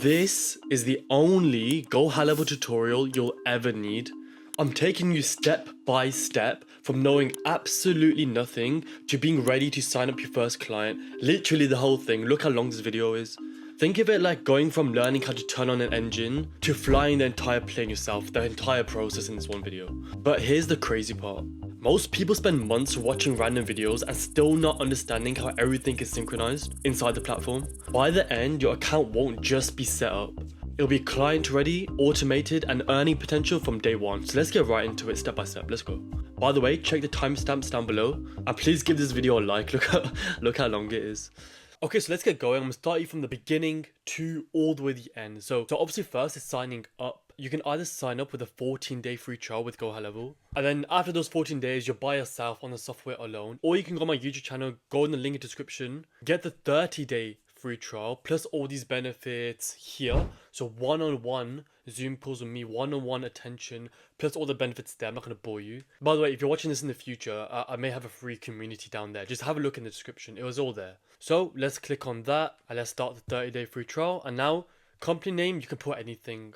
This is the only GoHighLevel tutorial you'll ever need. I'm taking you step by step from knowing absolutely nothing to being ready to sign up your first client. Literally the whole thing. Look how long this video is. Think of it like going from learning how to turn on an engine to flying the entire plane yourself, the entire process in this one video. But here's the crazy part. Most people spend months watching random videos and still not understanding how everything is synchronized inside the platform. By the end, your account won't just be set up. It'll be client ready, automated, and earning potential from day one. So let's get right into it step by step. Let's go. By the way, check the timestamps down below and please give this video a like. Look how long it is. Okay, so let's get going. I'm gonna start you from the beginning to all the way to the end. So obviously first is signing up. You can either sign up with a 14-day free trial with GoHighLevel, and then after those 14 days, you're by yourself on the software alone. Or you can go on my YouTube channel, go in the link in the description, get the 30-day free trial, plus all these benefits here. So one-on-one Zoom calls with me, one-on-one attention, plus all the benefits there. I'm not going to bore you. By the way, if you're watching this in the future, I may have a free community down there. Just have a look in the description. It was all there. So let's click on that and let's start the 30-day free trial. And now, company name, you can put anything.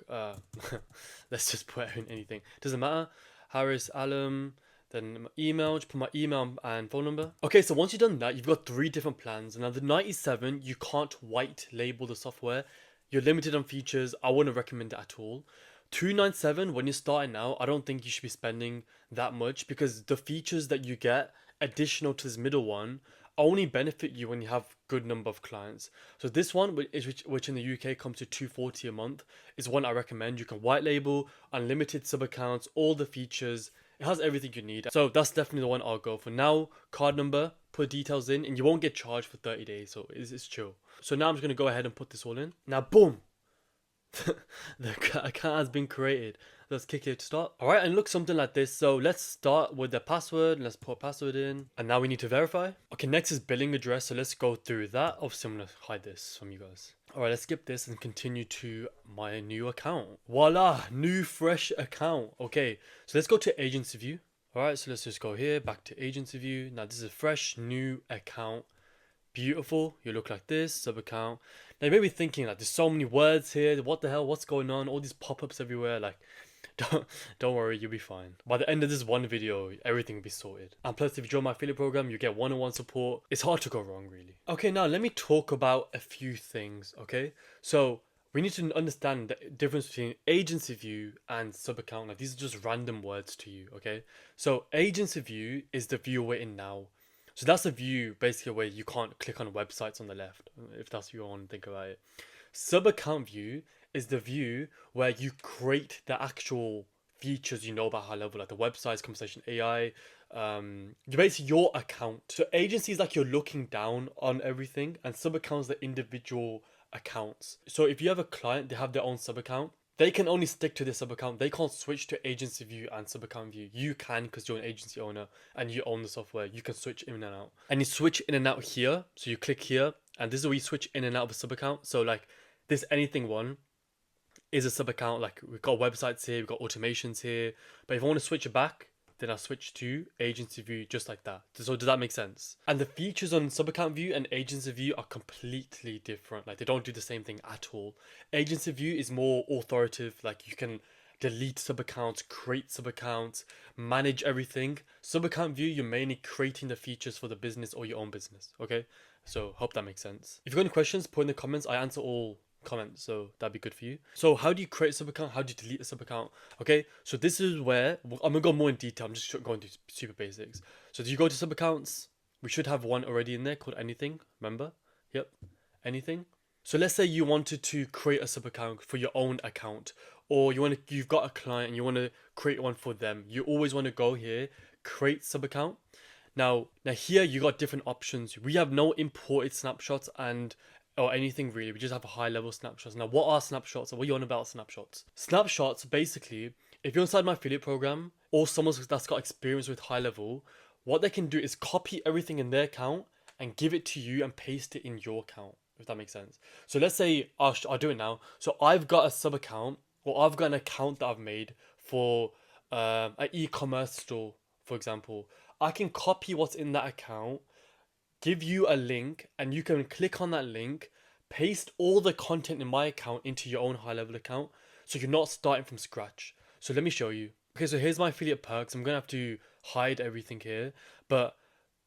Let's just put anything. Doesn't matter. Harris Alum. Then my email, just put my email and phone number. Okay, so once you've done that, you've got 3 different plans. Now the 97, you can't white label the software. You're limited on features. I wouldn't recommend it at all. 297, when you're starting out, I don't think you should be spending that much because the features that you get additional to this middle one only benefit you when you have good number of clients. So this one, which in the UK comes to 240 a month, is one I recommend. You can white label, unlimited sub accounts, all the features. It has everything you need. So that's definitely the one I'll go for. Now, card number, put details in, and you won't get charged for 30 days. So it's chill. So now I'm just going to go ahead and put this all in. Now, boom. The account has been created. Let's kick it to start. All right, and it looks something like this. So let's start with the password. Let's put a password in. And now we need to verify. Okay, next is billing address. So let's go through that. Obviously, I'm going to hide this from you guys. All right, let's skip this and continue to my new account. Voila, new fresh account. Okay, so let's go to agency view. All right, so let's just go here, back to agency view. Now this is a fresh new account. Beautiful. You look like this, sub account. Now you may be thinking like there's so many words here. What the hell? What's going on? All these pop-ups everywhere. Like, don't worry, you'll be fine. By the end of this one video, everything will be sorted. And plus, if you join my affiliate program, you get one-on-one support. It's hard to go wrong, really. Okay, now let me talk about a few things. Okay, so we need to understand the difference between agency view and sub account. Like these are just random words to you. Okay, so agency view is the view we're in now. So that's a view basically where you can't click on websites on the left, if that's what you want to think about it. Sub-account view is the view where you create the actual features you know about GoHighLevel, like the websites, conversation AI, basically your account. So agency is like you're looking down on everything, and sub-accounts the individual accounts. So if you have a client, they have their own sub-account. They can only stick to their sub-account. They can't switch to agency view and sub-account view. You can because you're an agency owner and you own the software. You can switch in and out. And you switch in and out here. So you click here and this is where you switch in and out of a sub-account. So like this anything one is a sub-account. Like we've got websites here, we've got automations here. But if I want to switch it back, then I switch to agency view just like that. So does that make sense? And the features on sub-account view and agency view are completely different. Like they don't do the same thing at all. Agency view is more authoritative. Like you can delete sub-accounts, create sub-accounts, manage everything. Sub-account view, you're mainly creating the features for the business or your own business. Okay, so hope that makes sense. If you've got any questions, put in the comments. I answer all comments, so that'd be good for you. So how do you create a sub account? How do you delete a sub account? Okay, so this is where I'm gonna go more in detail. I'm just going to super basics. So do you go to sub accounts? We should have one already in there called anything. Remember? Yep, anything. So let's say you wanted to create a sub account for your own account, or you've got a client and you want to create one for them. You always want to go here, create sub account. Now here you got different options. We have no imported snapshots or anything really. We just have a high level snapshots. Now, what are snapshots? Or what are you on about snapshots? Snapshots, basically, if you're inside my affiliate program or someone that's got experience with GoHighLevel, what they can do is copy everything in their account and give it to you and paste it in your account, if that makes sense. So let's say I'll do it now. So I've got a sub account, or I've got an account that I've made for an e-commerce store, for example. I can copy what's in that account, give you a link, and you can click on that link, paste all the content in my account into your own high level account, so you're not starting from scratch. So let me show you. Okay, so here's my affiliate perks. I'm gonna have to hide everything here, but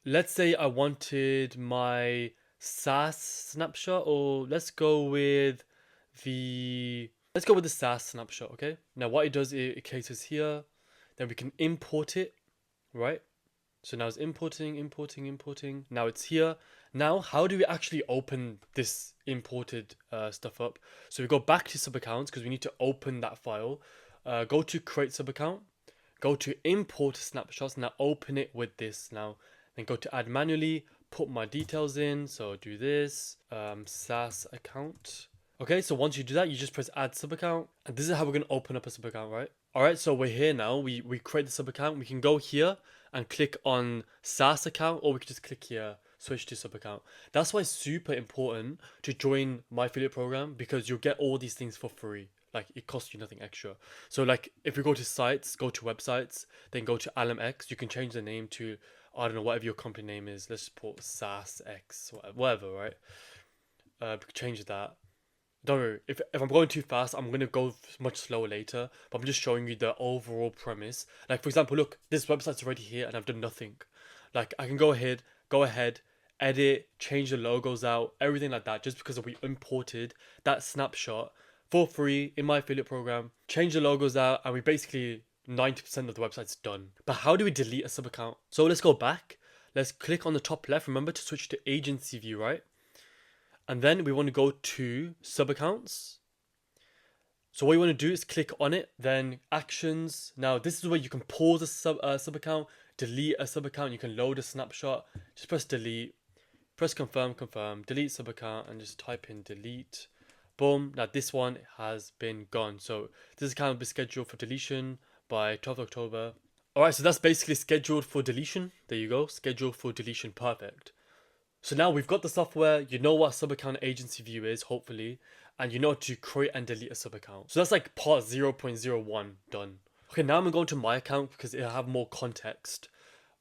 let's say I wanted my SaaS snapshot, or let's go with the SaaS snapshot. Okay, now what it does, it cases here, then we can import it, right? So now it's importing. Now it's here. Now, how do we actually open this imported stuff up? So we go back to SubAccounts because we need to open that file. Go to create SubAccount. Go to import snapshots. Now open it with this. Now, then go to add manually. Put my details in. So do this. SaaS account. Okay, so once you do that, you just press add SubAccount, and this is how we're gonna open up a SubAccount, right? All right, so we're here now. We create the SubAccount. We can go here and click on SaaS account, or we can just click here, switch to SubAccount. That's why it's super important to join my affiliate program, because you'll get all these things for free. Like, it costs you nothing extra. So like, if we go to sites, go to websites, then go to AlamX, you can change the name to, I don't know, whatever your company name is. Let's put SaaS X, whatever, right? We can change that. Don't worry, if I'm going too fast, I'm going to go much slower later, but I'm just showing you the overall premise. Like, for example, look, this website's already here and I've done nothing. Like, I can go ahead, edit, change the logos out, everything like that, just because we imported that snapshot for free in my affiliate program, change the logos out, and we basically 90% of the website's done. But how do we delete a sub account? So let's go back. Let's click on the top left. Remember to switch to agency view, right? And then we want to go to SubAccounts. So what you want to do is click on it, then actions. Now this is where you can pause a sub account, delete a sub account. You can load a snapshot. Just press delete, press confirm, delete sub account, and just type in delete. Boom. Now this one has been gone. So this account will be scheduled for deletion by 12th October. All right, so that's basically scheduled for deletion. There you go, scheduled for deletion. Perfect. So now we've got the software, you know what SubAccount agency view is, hopefully, and you know to create and delete a SubAccount. So that's like part 0.01 done. Okay, now I'm going to my account because it'll have more context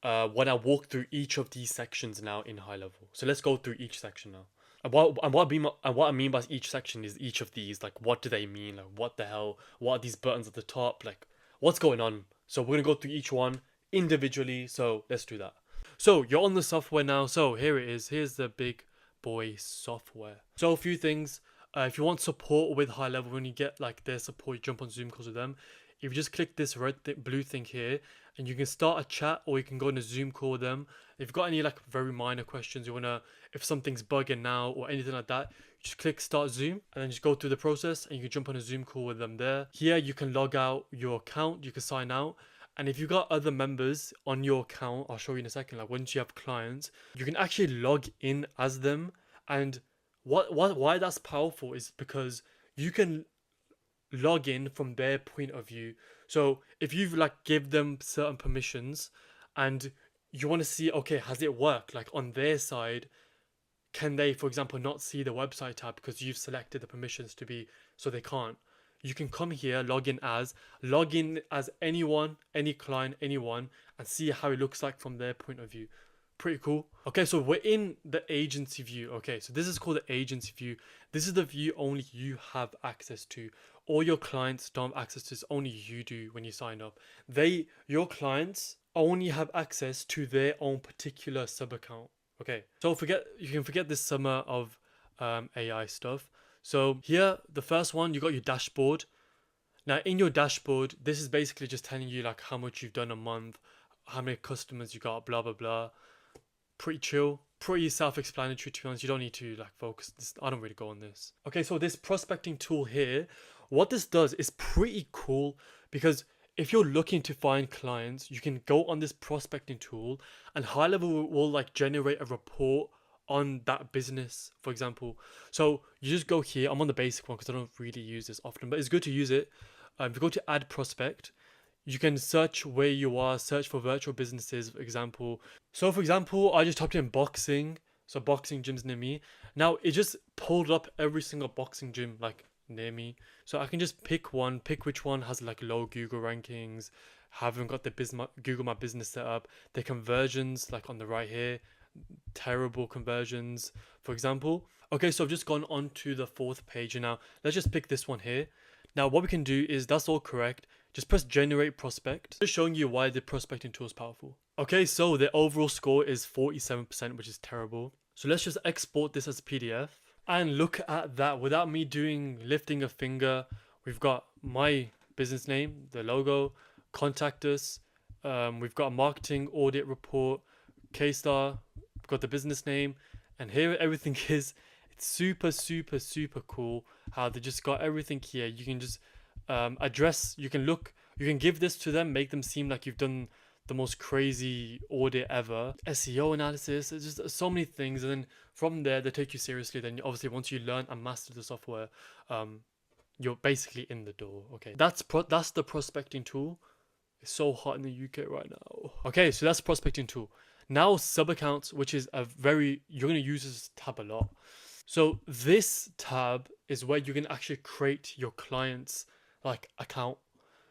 when I walk through each of these sections now in high level. So let's go through each section now. And what I mean by each section is each of these, like, what do they mean? Like, what the hell? What are these buttons at the top? Like, what's going on? So we're gonna go through each one individually. So let's do that. So you're on the software now. So here it is. Here's the big boy software. So a few things. If you want support with high level, when you get like their support, you jump on Zoom calls with them. If you just click this blue thing here, and you can start a chat, or you can go on a Zoom call with them. If you've got any like very minor questions, if something's bugging now or anything like that, you just click start Zoom and then just go through the process, and you can jump on a Zoom call with them there. Here you can log out your account, you can sign out. And if you've got other members on your account, I'll show you in a second, like once you have clients, you can actually log in as them. And why that's powerful is because you can log in from their point of view. So if you've like give them certain permissions and you want to see, okay, has it worked? Like on their side, can they, for example, not see the website tab because you've selected the permissions to be so they can't? You can come here, log in as anyone, any client, anyone, and see how it looks like from their point of view. Pretty cool. Okay, so we're in the agency view. Okay, so this is called the agency view. This is the view only you have access to. All your clients don't have access to this, only you do when you sign up. Your clients only have access to their own particular sub account. Okay, so you can forget this summer of AI stuff. So here, the first one, you got your dashboard. Now in your dashboard, this is basically just telling you like how much you've done a month, how many customers you got, blah, blah, blah. Pretty chill, pretty self-explanatory, to be honest. You don't need to like focus. I don't really go on this. Okay, so this prospecting tool here, what this does is pretty cool, because if you're looking to find clients, you can go on this prospecting tool and high level will like generate a report on that business, for example. So you just go here. I'm on the basic one because I don't really use this often, but it's good to use it. If you go to add prospect, you can search where you are, search for virtual businesses, for example. So for example, I just typed in boxing. So boxing gyms near me. Now it just pulled up every single boxing gym like near me. So I can just pick which one has like low Google rankings, haven't got the Google My Business set up, the conversions like on the right here, terrible conversions, for example. Okay, so I've just gone on to the fourth page, and now let's just pick this one here. Now what we can do is, that's all correct, just press generate prospect. Just showing you why the prospecting tool is powerful. Okay, so the overall score is 47%, which is terrible. So let's just export this as a PDF, and look at that. Without me lifting a finger, we've got my business name, the logo, contact us, we've got a marketing audit report, K-star, we've got the business name, and here everything is. It's super cool how they just got everything here. You can just address, you can give this to them, make them seem like you've done the most crazy audit ever. SEO analysis, it's just so many things, and then from there they take you seriously. Then obviously once you learn and master the software, you're basically in the door. Okay, that's the prospecting tool. It's so hot in the UK right now. Okay, so that's prospecting tool. Now SubAccounts, which is you're gonna use this tab a lot. So this tab is where you can actually create your client's account.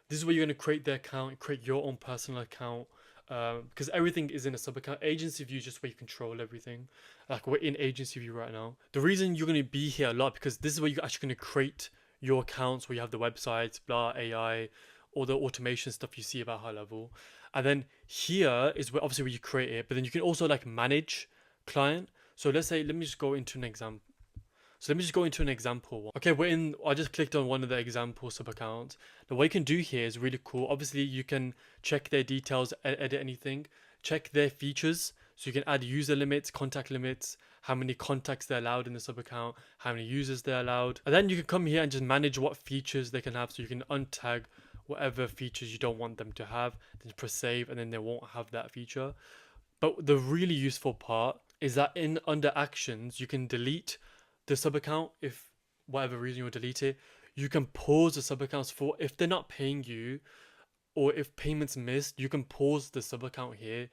This is where you're going to create their account, create your own personal account, because everything is in a SubAccount. Agency view is just where you control everything. Like we're in agency view right now. The reason you're going to be here a lot, because this is where you're actually going to create your accounts, where you have the websites, blah, AI, all the automation stuff you see about HighLevel. And then here is where obviously where you create it, but then you can also manage client. So let me just go into an example. So let me just go into an example. Okay, I just clicked on one of the example sub accounts. Now what you can do here is really cool. Obviously you can check their details, edit anything, check their features. So you can add user limits, contact limits, how many contacts they're allowed in the sub account, how many users they're allowed. And then you can come here and just manage what features they can have. So you can untag whatever features you don't want them to have, then press save, and then they won't have that feature. But the really useful part is that under actions, you can delete the sub account if whatever reason you delete it. You can pause the sub accounts for if they're not paying you, or if payments missed, you can pause the sub account here,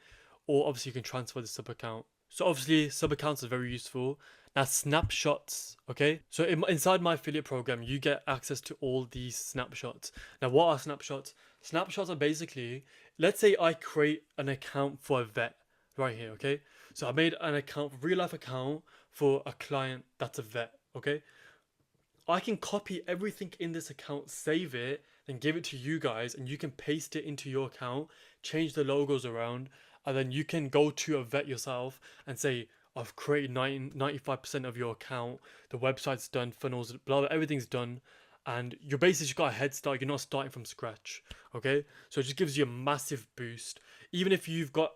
or obviously you can transfer the sub account. So obviously sub accounts are very useful. Now snapshots, okay? So inside my affiliate program, you get access to all these snapshots. Now what are snapshots? Snapshots are basically, let's say I create an account for a vet right here, okay? So I made an account, real life account for a client that's a vet, okay? I can copy everything in this account, save it, then give it to you guys, and you can paste it into your account, change the logos around, and then you can go to a vet yourself and say, I've created 95% of your account, the website's done, funnels, blah, blah, everything's done, and you're basically just got a head start. You're not starting from scratch, okay? So it just gives you a massive boost. Even if you've got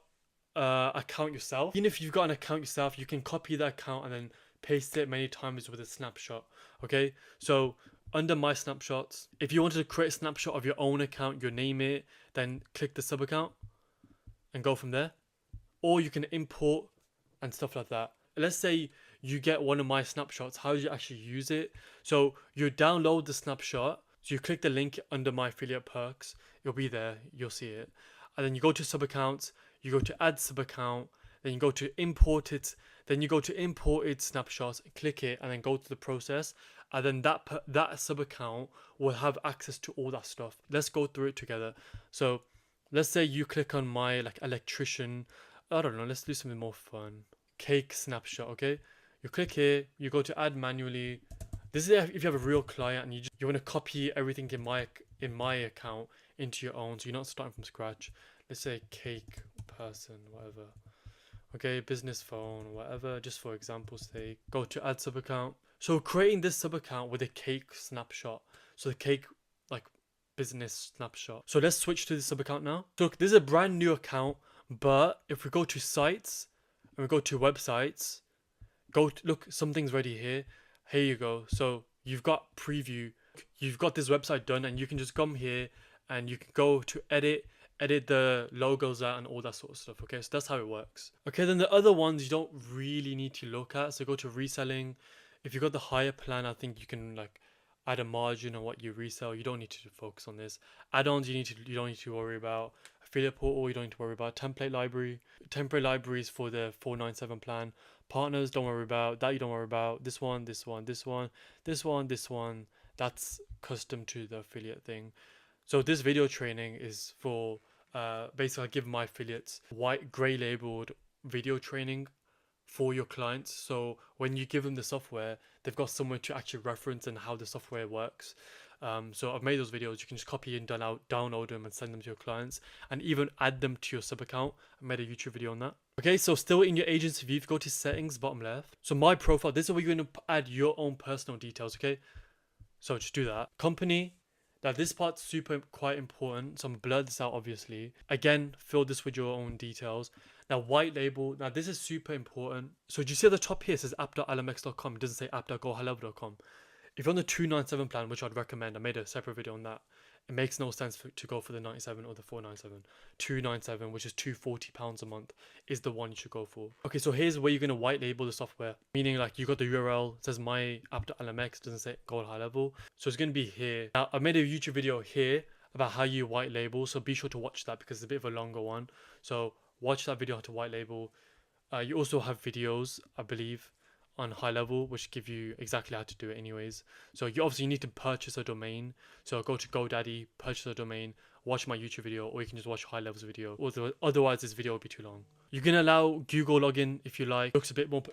account yourself, you can copy that account and then paste it many times with a snapshot. Okay, so under my snapshots, if you wanted to create a snapshot of your own account, you name it, then click the sub account and go from there. Or you can import and stuff like that. Let's say you get one of my snapshots. How do you actually use it? So you download the snapshot, so you click the link under my affiliate perks, it'll be there, you'll see it, and then you go to sub accounts, you go to add sub account, then you go to import it, then you go to imported snapshots, click it, and then go to the process, and then that sub account will have access to all that stuff. Let's go through it together. So let's say you click on my electrician, I don't know, let's do something more fun, cake snapshot. Okay, you click here, you go to add manually. This is if you have a real client and you want to copy everything in my account into your own, so you're not starting from scratch. Let's say cake person, whatever. Okay, business phone, whatever, just for example's sake. Go to add sub account. So creating this sub account with a cake snapshot. So the cake business snapshot. So let's switch to the sub account now. So look, this is a brand new account, but if we go to sites and we go to websites, look, something's ready here. Here you go. So you've got preview. You've got this website done, and you can just come here and you can go to edit the logos out and all that sort of stuff. Okay, so that's how it works. Okay, then the other ones you don't really need to look at. So go to reselling. If you got the higher plan, I think you can add a margin on what you resell. You don't need to focus on this. Add-ons you don't need to worry about. Affiliate portal you don't need to worry about. Template libraries for the 497 plan. Partners don't worry about that. You don't worry about this one. That's custom to the affiliate thing. So this video training is for basically I give my affiliates white gray labeled video training for your clients. So when you give them the software, they've got somewhere to actually reference and how the software works. So I've made those videos. You can just copy and download them and send them to your clients, and even add them to your sub account. I made a YouTube video on that. Okay, so still in your agency view, if you go to settings, bottom left. So my profile, this is where you're going to add your own personal details, okay? So just do that. Company. Now this part's quite important, so I'm gonna blur this out obviously. Again, fill this with your own details. Now white label, now this is super important. So do you see at the top here it says app.lmx.com, it doesn't say app.gohighlevel.com. If you're on the 297 plan, which I'd recommend, I made a separate video on that. It makes no sense to go for the 97 or the 497. 297, which is £240 a month, is the one you should go for. Okay, so here's where you're going to white label the software. Meaning like you got the URL, it says my app.lmx, doesn't say GoHighLevel. So it's going to be here. Now I made a YouTube video here about how you white label. So be sure to watch that because it's a bit of a longer one. So watch that video how to white label. You also have videos, I believe, on High Level, which give you exactly how to do it anyways. So you obviously need to purchase a domain. So go to GoDaddy, purchase a domain, watch my YouTube video, or you can just watch High Level's video. Otherwise this video will be too long. You can allow Google login if you like. It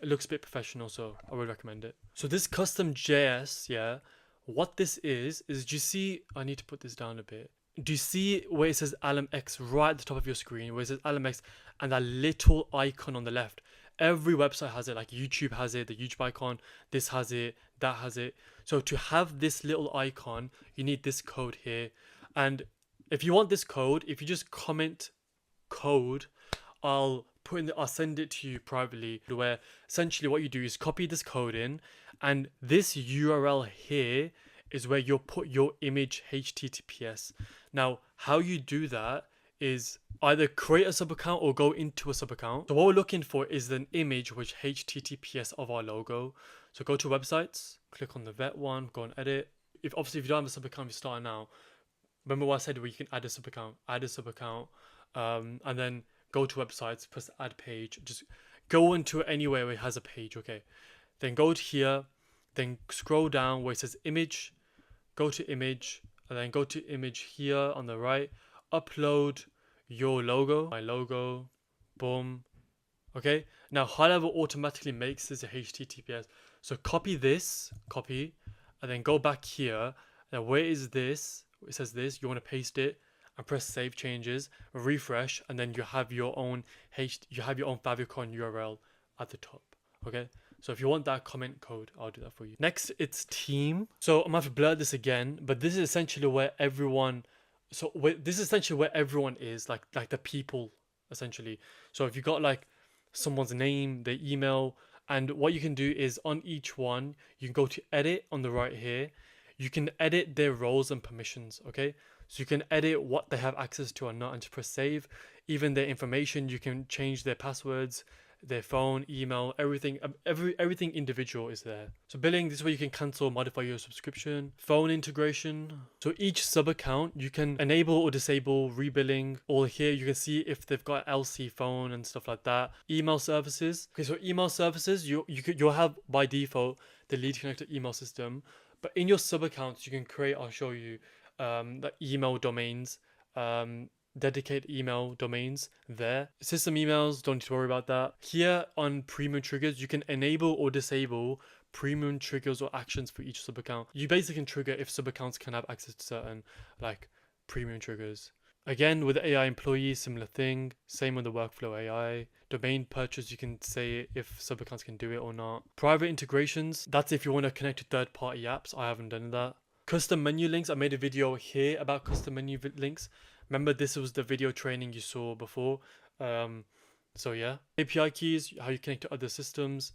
looks a bit professional, so I would recommend it. So this custom JS, yeah, what this is do you see, I need to put this down a bit. Do you see where it says LMX right at the top of your screen, where it says LMX and that little icon on the left? Every website has it, like YouTube has it, the YouTube icon, this has it, that has it. So to have this little icon, you need this code here. And if you want this code, if you just comment code, I'll send it to you privately, where essentially what you do is copy this code in, and this URL here is where you'll put your image HTTPS. Now, how you do that is either create a sub account or go into a sub account. So what we're looking for is an image which HTTPS of our logo. So go to websites, click on the vet one, go and edit. If you don't have a sub account, you're starting now. Remember what I said where you can add a sub account, and then go to websites, press add page, just go into anywhere where it has a page, okay? Then go to here, then scroll down where it says image, go to image, and then go to image here on the right, upload your logo, my logo, boom. Okay, now High Level automatically makes this a HTTPS. So copy, and then go back here. Now where is this? It says this, you want to paste it and press save changes, refresh, and then you have your own favicon URL at the top. Okay, so if you want that comment code, I'll do that for you. Next, it's team. So I'm gonna have to blur this again, but this is essentially where everyone is, like the people essentially. So if you got like someone's name, their email, and what you can do is on each one, you can go to edit on the right here. You can edit their roles and permissions, okay? So you can edit what they have access to or not, and to press save. Even their information, you can change their passwords, their phone, email, everything individual is there. So billing, this is where you can cancel, modify your subscription. Phone integration. So each sub account, you can enable or disable rebilling. Or here you can see if they've got LC phone and stuff like that. Email services. Okay, so email services, you'll have by default the lead connector email system. But in your sub accounts, you can create, I'll show you, the email domains, dedicate email domains there. System emails, don't need to worry about that. Here on premium triggers, you can enable or disable premium triggers or actions for each sub account. You basically can trigger if sub accounts can have access to certain like premium triggers. Again, with AI employee, similar thing. Same with the workflow AI. Domain purchase, you can say if sub accounts can do it or not. Private integrations, that's if you want to connect to third-party apps. I haven't done that. Custom menu links, I made a video here about custom menu links. Remember, this was the video training you saw before. So yeah. API keys, how you connect to other systems.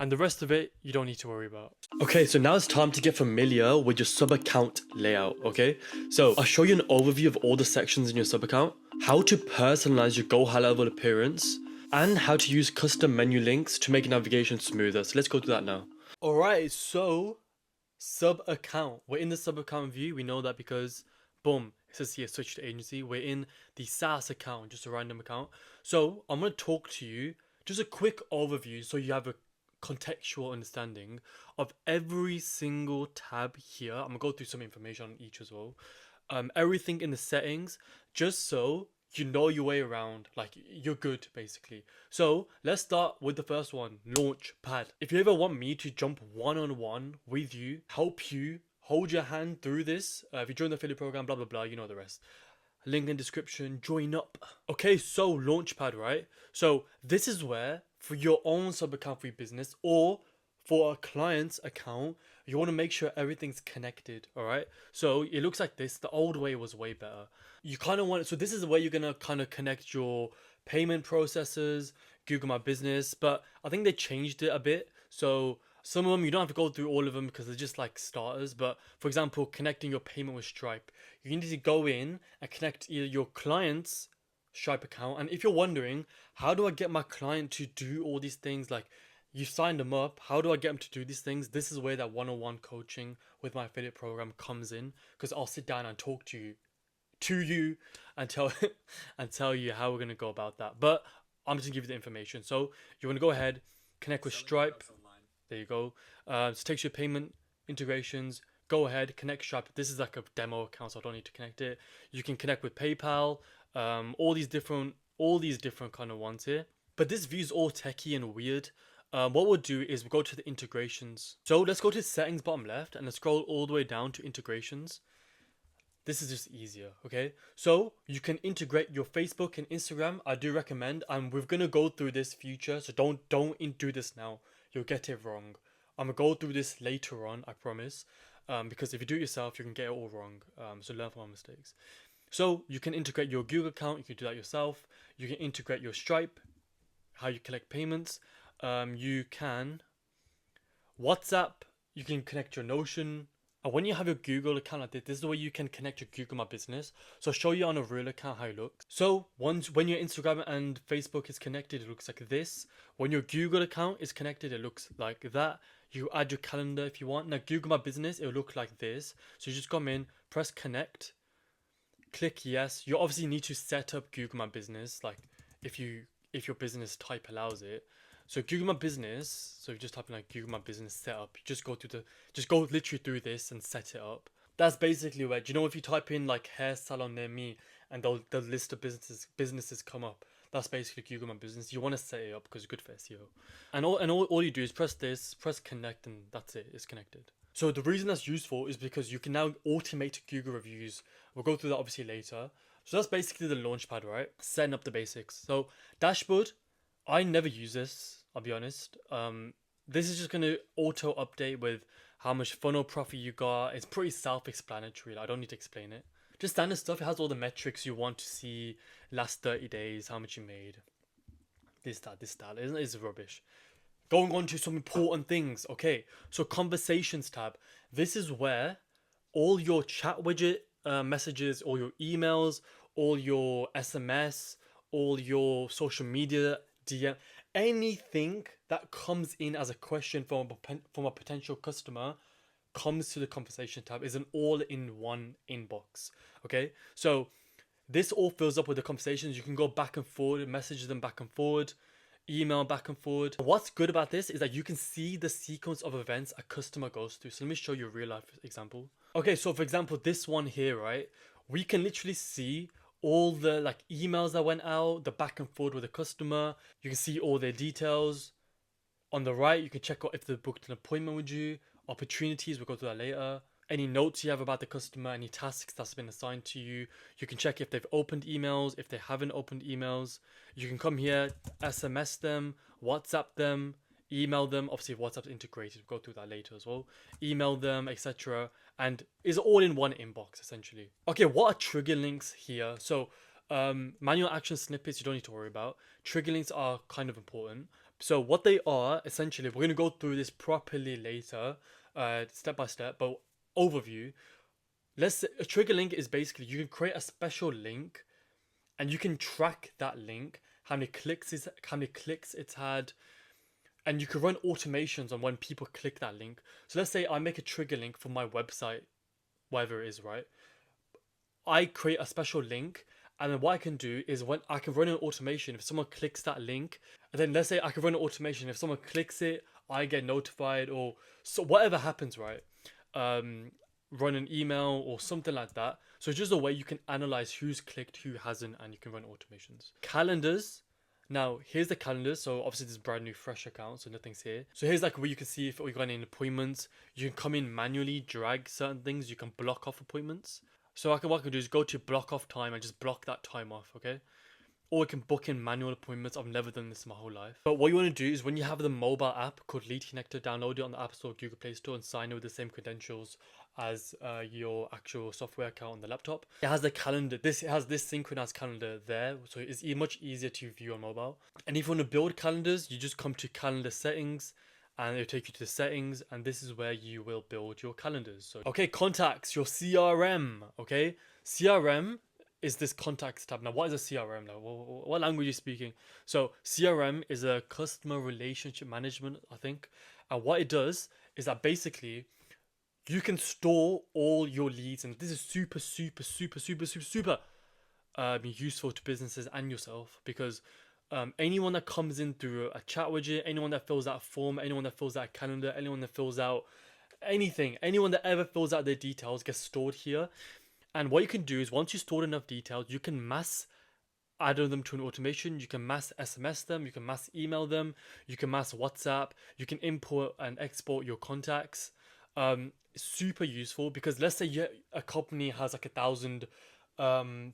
And the rest of it, you don't need to worry about. Okay, so now it's time to get familiar with your sub-account layout, okay? So I'll show you an overview of all the sections in your sub-account, how to personalize your GoHighLevel appearance, and how to use custom menu links to make navigation smoother. So let's go through that now. All right, so sub-account. We're in the sub-account view. We know that because, boom, it says here, switch to agency. We're in the SaaS account, just a random account. So I'm going to talk to you, just a quick overview so you have a contextual understanding of every single tab here. I'm gonna go through some information on each as well. Everything in the settings, just so you know your way around, like you're good basically. So let's start with the first one, Launchpad. If you ever want me to jump one-on-one with you, help you, hold your hand through this, if you join the affiliate program, blah blah blah, you know the rest. Link in description, join up. Okay, so Launchpad, right? So this is where for your own sub account for your business or for a client's account, you want to make sure everything's connected, all right? So it looks like this. The old way was way better. You kind of want, so this is where you're gonna kind of connect your payment processors, Google My Business, but I think they changed it a bit. So some of them you don't have to go through all of them because they're just like starters. But for example, connecting your payment with Stripe, you need to go in and connect either your client's Stripe account. And if you're wondering, how do I get my client to do all these things? Like you signed them up, how do I get them to do these things? This is where that one-on-one coaching with my affiliate program comes in, because I'll sit down and talk to you and tell and tell you how we're gonna go about that. But I'm just gonna give you the information. So you want to go ahead, connect with Stripe. There you go. So it takes your payment integrations. Go ahead, connect Stripe. This is like a demo account, so I don't need to connect it. You can connect with PayPal. All these different kind of ones here. But this view is all techie and weird. What we'll do is we'll go to the integrations. So let's go to settings bottom left and let's scroll all the way down to integrations. This is just easier, okay? So you can integrate your Facebook and Instagram. I do recommend, and we're gonna go through this future, so don't do this now. You'll get it wrong. I'm gonna go through this later on, I promise. Because if you do it yourself, you can get it all wrong. So learn from our mistakes. So you can integrate your Google account. You can do that yourself. You can integrate your Stripe, how you collect payments. You can WhatsApp. You can connect your Notion. And when you have your Google account like this is the way you can connect your Google My Business. So I'll show you on a real account how it looks. So when your Instagram and Facebook is connected, it looks like this. When your Google account is connected, it looks like that. You add your calendar if you want. Now Google My Business, it'll look like this. So you just come in, press connect, click yes. You obviously need to set up Google My Business, like if your business type allows it. So Google My Business, so you just type in like Google My Business setup, you just go literally through this and set it up. That's basically where, do you know, if you type in like hair salon near me and the list of businesses come up, that's basically Google My Business. You want to set it up because it's good for SEO. And all you do is press this, press connect, and that's it, it's connected. So the reason that's useful is because you can now automate Google reviews. We'll go through that obviously later. So that's basically the launchpad, right? Setting up the basics. So dashboard, I never use this, I'll be honest. This is just going to auto update with how much funnel profit you got. It's pretty self-explanatory. I don't need to explain it. Just standard stuff. It has all the metrics you want to see. Last 30 days, how much you made. This, that. It's rubbish. Going on to some important things. Okay, so conversations tab. This is where all your chat widget messages, all your emails, all your SMS, all your social media DM, anything that comes in as a question from a potential customer comes to the conversation tab, is an all-in-one inbox. Okay, so this all fills up with the conversations. You can go back and forward, message them back and forward, email back and forward. What's good about this is that you can see the sequence of events a customer goes through. So let me show you a real life example. Okay, so for example, this one here, right? We can literally see all the like emails that went out, the back and forth with the customer. You can see all their details. On the right, you can check out if they booked an appointment with you, opportunities, we'll go through that later. Any notes you have about the customer, any tasks that's been assigned to you. You can check if they've opened emails, if they haven't opened emails. You can come here, SMS them, WhatsApp them, email them. Obviously, if WhatsApp's integrated, we'll go through that later as well. Email them, etc. And it's all in one inbox, essentially. Okay, what are trigger links here? So, manual action snippets, you don't need to worry about. Trigger links are kind of important. So what they are, essentially, we're going to go through this properly later, step by step, but overview. Let's say a trigger link is basically you can create a special link and you can track that link, how many clicks it's had, and you can run automations on when people click that link. So let's say I make a trigger link for my website, whatever it is, right? I create a special link, and then what I can do is when I can run an automation if someone clicks that link, and then let's say I can run an automation if someone clicks it, I get notified, or so whatever happens, right? run an email or something like that. So it's just a way you can analyze who's clicked, who hasn't, and you can run automations. Calendars. Now, here's the calendar. So obviously this is brand new, fresh account, so nothing's here. So here's like where you can see if you got any appointments. You can come in manually, drag certain things. You can block off appointments. So what I can do is go to block off time and just block that time off, okay? Or we can book in manual appointments. I've never done this in my whole life. But what you want to do is when you have the mobile app called Lead Connector, download it on the App Store, Google Play Store, and sign in with the same credentials as your actual software account on the laptop. It has the calendar. It has this synchronized calendar there, so it's much easier to view on mobile. And if you want to build calendars, you just come to calendar settings, and it'll take you to the settings, and this is where you will build your calendars. So okay, contacts, your CRM. Okay, CRM is this contacts tab. Now, what is a CRM now? What language are you speaking? So CRM is a customer relationship management, I think. And what it does is that basically you can store all your leads, and this is super useful to businesses and yourself, because anyone that comes in through a chat widget, anyone that fills out a form, anyone that fills out a calendar, anyone that fills out anything, anyone that ever fills out their details gets stored here. And what you can do is once you stored enough details, you can mass add them to an automation. You can mass SMS them, you can mass email them, you can mass WhatsApp, you can import and export your contacts. Super useful, because let's say a company has like 1,000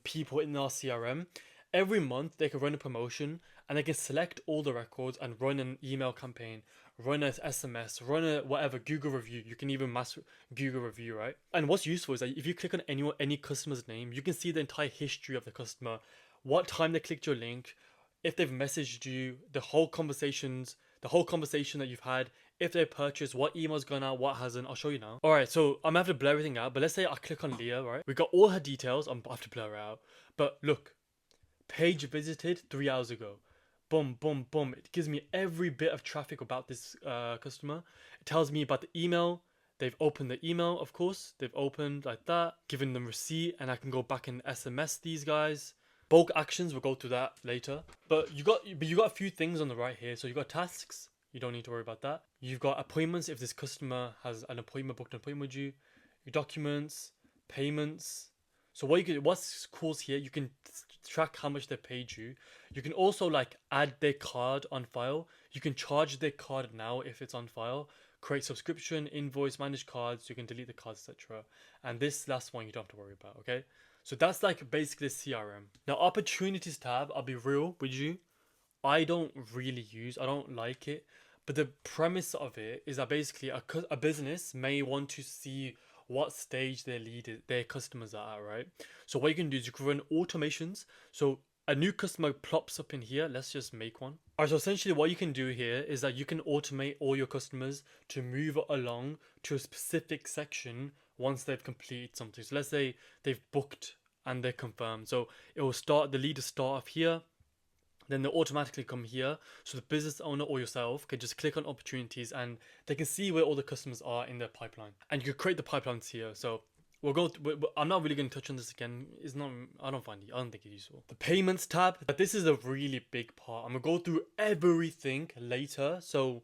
people in our CRM. Every month they can run a promotion and they can select all the records and run an email campaign, run an SMS, run a whatever, Google review. You can even mass Google review, right? And what's useful is that if you click on any customer's name, you can see the entire history of the customer, what time they clicked your link, if they've messaged you, the whole conversation that you've had, if they purchased, what email's gone out, what hasn't. I'll show you now. All right, so I'm gonna have to blur everything out, but let's say I click on Leah, right? We got all her details. I have to blur her out, but look, page visited 3 hours ago. Boom, boom, boom. It gives me every bit of traffic about this customer. It tells me about the email. They've opened the email, of course. They've opened like that, given them receipt, and I can go back and SMS these guys. Bulk actions, we'll go through that later. But you got a few things on the right here. So you got tasks. You don't need to worry about that. You've got appointments if this customer has an appointment, booked an appointment with you. Your documents, payments. So what's cool here, you can track how much they paid you. You can also like add their card on file. You can charge their card now if it's on file. Create subscription, invoice, manage cards. You can delete the cards, etc. And this last one you don't have to worry about. Okay, so that's like basically CRM. Now opportunities tab, I'll be real with you, I don't like it. But the premise of it is that basically a business may want to see what stage their customers are at, right? So what you can do is you can run automations. So a new customer plops up in here. Let's just make one. All right, so essentially what you can do here is that you can automate all your customers to move along to a specific section once they've completed something. So let's say they've booked and they're confirmed. So it will start, the lead will start off here. Then they'll automatically come here. So the business owner or yourself can just click on opportunities and they can see where all the customers are in their pipeline. And you can create the pipelines here. So I'm not really going to touch on this again. I don't think it's useful. The payments tab, but this is a really big part. I'm going to go through everything later, so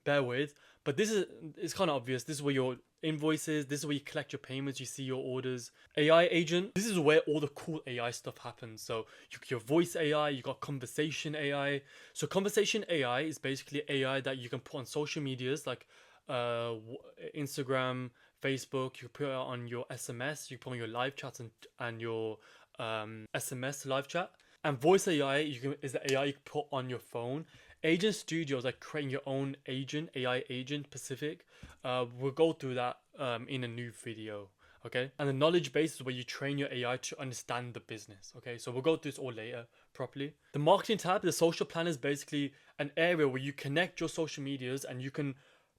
bear with. But it's kind of obvious. This is where your invoices, this is where you collect your payments, you see your orders. AI agent, this is where all the cool AI stuff happens. So your voice AI, you got conversation AI. So conversation AI is basically AI that you can put on social medias like Instagram, Facebook. You can put it on your SMS, you can put on your live chats and your SMS live chat. And voice AI is the AI you can put on your phone. Agent Studio is like creating your own agent, AI agent specific. We'll go through that in a new video, okay? And the knowledge base is where you train your AI to understand the business, okay? So we'll go through this all later properly. The marketing tab, the social plan, is basically an area where you connect your social medias and you can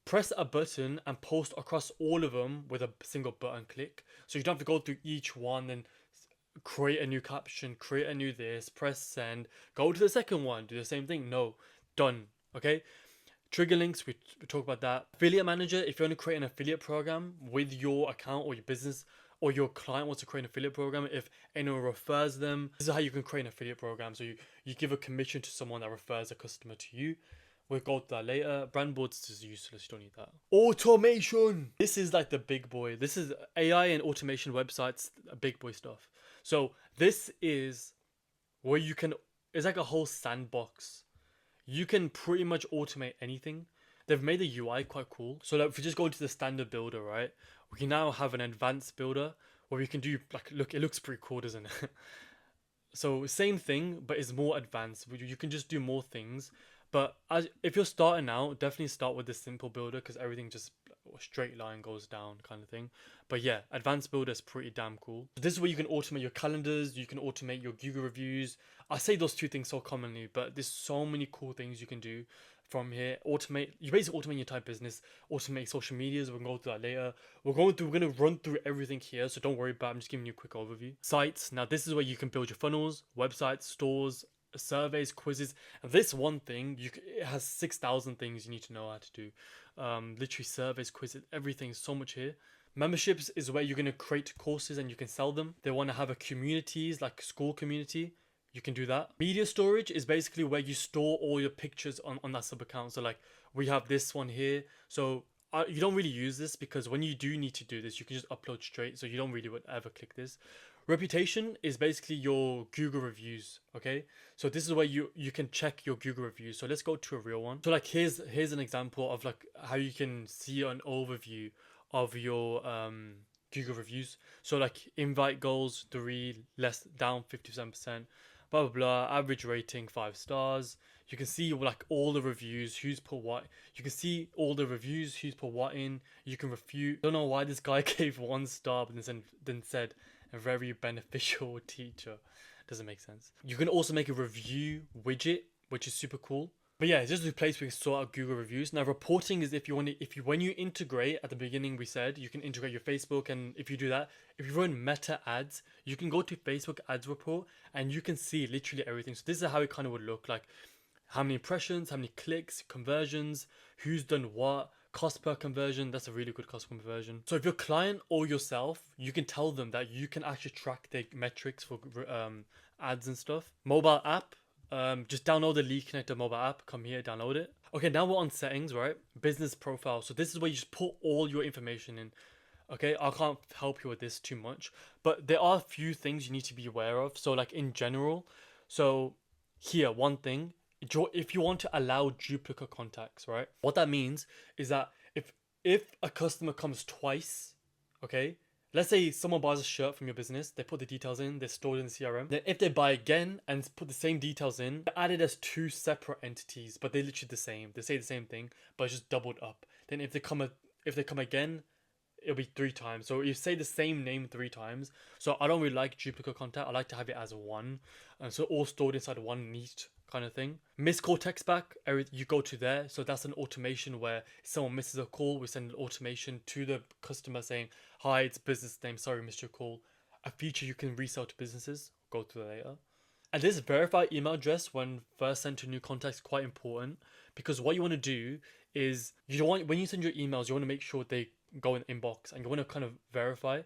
press a button and post across all of them with a single button click. So you don't have to go through each one and create a new caption, create a new this, press send, go to the second one, do the same thing. No. Done. Okay, trigger links, we talk about that. Affiliate manager, if you want to create an affiliate program with your account or your business or your client wants to create an affiliate program, if anyone refers them, this is how you can create an affiliate program. So you give a commission to someone that refers a customer to you. We'll go to that later. Brand boards is useless. You don't need that. Automation. This is like the big boy. This is AI and automation websites, big boy stuff. So this is where you can. It's like a whole sandbox. You can pretty much automate anything. They've made the UI quite cool. So like, if we just go into the standard builder, right? We can now have an advanced builder where we can do like, look, it looks pretty cool, doesn't it? So same thing, but it's more advanced. You can just do more things. But if you're starting out, definitely start with the simple builder because everything just straight line goes down kind of thing. But yeah, advanced builder is pretty damn cool. So this is where you can automate your calendars, you can automate your Google reviews. I say those two things so commonly, but there's so many cool things you can do from here. Automate, you basically automate your entire business, automate social medias. We'll go through that later. We're gonna run through everything here, so don't worry about it. I'm just giving you a quick overview. Sites. Now this is where you can build your funnels, websites, stores, surveys, quizzes. And this one thing, it has 6,000 things you need to know how to do. Literally surveys, quizzes, everything. So much here. Memberships is where you're gonna create courses and you can sell them. They want to have a communities like school community. You can do that. Media storage is basically where you store all your pictures on that sub account. So like we have this one here. So you don't really use this because when you do need to do this, you can just upload straight. So you don't really would ever click this. Reputation is basically your Google reviews. Okay. So this is where you can check your Google reviews. So let's go to a real one. So like here's an example of like how you can see an overview of your Google reviews. So like invite goals 3, less down 57%. Blah blah blah. Average rating 5 stars. You can see like all the reviews, who's put what. You can see all the reviews, who's put what in. You can refute. Don't know why this guy gave 1 star, but then said a very beneficial teacher. Doesn't make sense. You can also make a review widget, which is super cool. But yeah, it's just a place where you can sort out Google reviews. Now, reporting is when you integrate at the beginning, we said you can integrate your Facebook, and if you do that, if you run meta ads, you can go to Facebook ads report and you can see literally everything. So this is how it kind of would look like: how many impressions, how many clicks, conversions, who's done what, cost per conversion. That's a really good cost per conversion. So if your client or yourself, you can tell them that you can actually track their metrics for ads and stuff. Mobile app. Just download the Lead Connector mobile app, come here, download it. Okay, now we're on settings, right? Business profile. So this is where you just put all your information in. Okay, I can't help you with this too much, but there are a few things you need to be aware of. So like in general, so here, one thing, if you want to allow duplicate contacts, right? What that means is that if a customer comes twice, okay, let's say someone buys a shirt from your business, they put the details in, they're stored in the CRM. Then if they buy again and put the same details in, they're added as 2 separate entities, but they're literally the same. They say the same thing, but it's just doubled up. Then if they come again, it'll be 3 times. So you say the same name 3 times. So I don't really like duplicate contact. I like to have it as one. So all stored inside one neat kind of thing. Miss call text back, you go to there. So that's an automation where if someone misses a call, we send an automation to the customer saying, hi, it's business name, sorry, missed your call. A feature you can resell to businesses, go to that later. And this verified email address when first sent to new contacts is quite important because what you want to do is when you send your emails, you want to make sure they go in the inbox and you want to kind of verify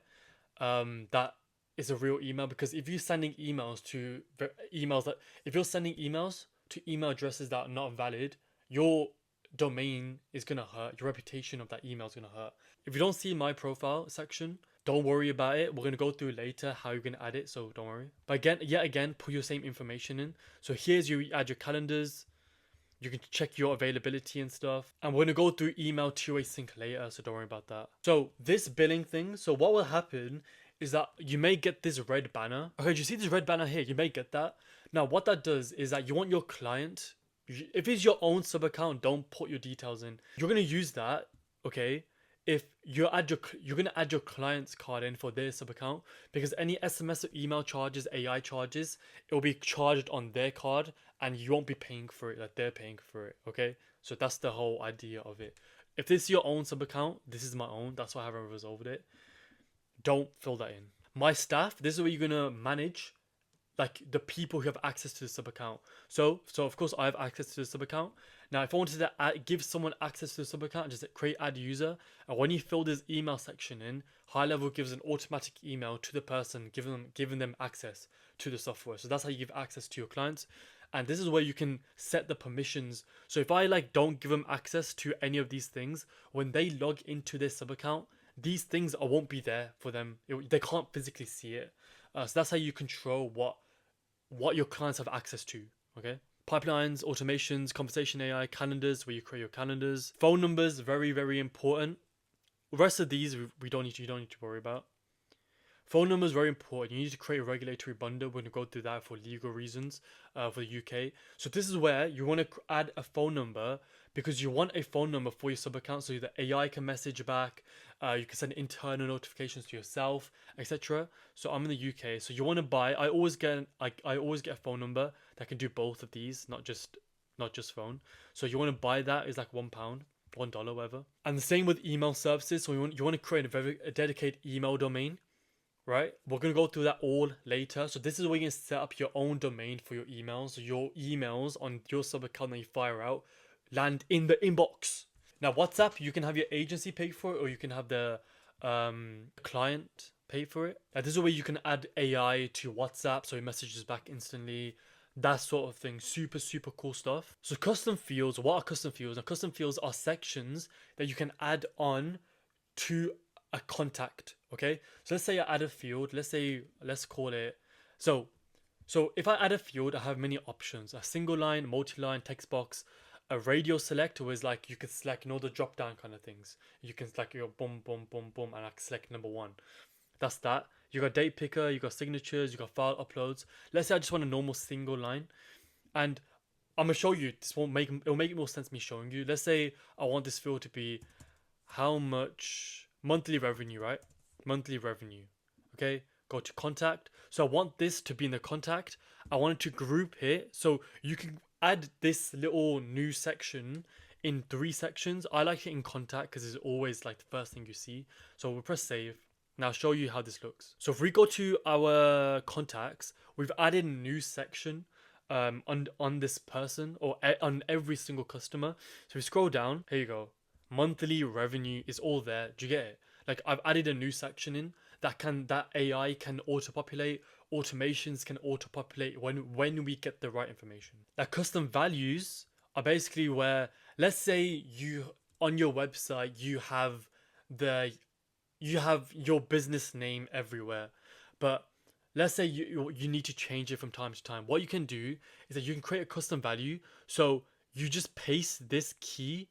that is a real email, because if you're sending emails to email addresses that are not valid, your domain is gonna hurt. Your reputation of that email is gonna hurt. If you don't see my profile section, don't worry about it. We're gonna go through later how you're gonna add it, so don't worry. But again, put your same information in. So here's you add your calendars. You can check your availability and stuff. And we're gonna go through email two-way sync later, so don't worry about that. So this billing thing, so what will happen is that you may get this red banner. Okay, do you see this red banner here? You may get that. Now, what that does is that you want your client, if it's your own sub account, don't put your details in. You're gonna use that, okay? If you're gonna add your client's card in for their sub account, because any SMS or email charges, AI charges, it will be charged on their card, and you won't be paying for it, like they're paying for it. Okay, so that's the whole idea of it. If this is your own sub account, this is my own. That's why I haven't resolved it. Don't fill that in. My staff, this is where you're gonna manage like the people who have access to the sub account. So of course I have access to the sub account. Now if I wanted to give someone access to the sub account, just create add user, and when you fill this email section in, GoHighLevel gives an automatic email to the person giving them access to the software. So that's how you give access to your clients. And this is where you can set the permissions. So if I like don't give them access to any of these things, when they log into their sub account, these things won't be there for them. They can't physically see it. So that's how you control what your clients have access to. Okay. Pipelines, automations, conversation AI, calendars, where you create your calendars. Phone numbers, very, very important. The rest of these you don't need to worry about. Phone number is very important. You need to create a regulatory bundle. We're going to go through that for legal reasons for the UK. So this is where you want to add a phone number, because you want a phone number for your sub account so that AI can message back. You can send internal notifications to yourself, etc. So I'm in the UK. So you want to buy. I always get a phone number that can do both of these, not just phone. So you want to buy that is like £1. $1, whatever. And the same with email services. So you want to create a dedicated email domain. Right, we're gonna go through that all later. So this is where you can set up your own domain for your emails. So your emails on your sub account that you fire out land in the inbox. Now WhatsApp, you can have your agency pay for it, or you can have the client pay for it. Now this is where you can add AI to WhatsApp, so it messages back instantly. That sort of thing. Super, super cool stuff. So custom fields. What are custom fields? Now custom fields are sections that you can add on to a contact. Okay, so let's say I add a field. Let's call it so if I add a field, I have many options: a single line, multi-line, text box, a radio select, where is like you can select the drop down kind of things. You can select your boom boom boom boom and like select number one. That's that. You got date picker, you got signatures, you got file uploads. Let's say I just want a normal single line, and I'm gonna show you. It'll make more sense me showing you. Let's say I want this field to be how much monthly revenue, right? Monthly revenue. Okay, go to contact. So I want this to be in the contact. I want it to group here, so you can add this little new section in 3 sections. I like it in contact because it's always like the first thing you see. So we'll press save. Now I'll show you how this looks. So if we go to our contacts, we've added a new section on this person, or on every single customer. So we scroll down, here you go. Monthly revenue is all there. Do you get it? Like I've added a new section in that AI can auto-populate. Automations can auto-populate when we get the right information. Now custom values are basically where, let's say you on your website you have your business name everywhere, but let's say you need to change it from time to time. What you can do is that you can create a custom value. So you just paste this key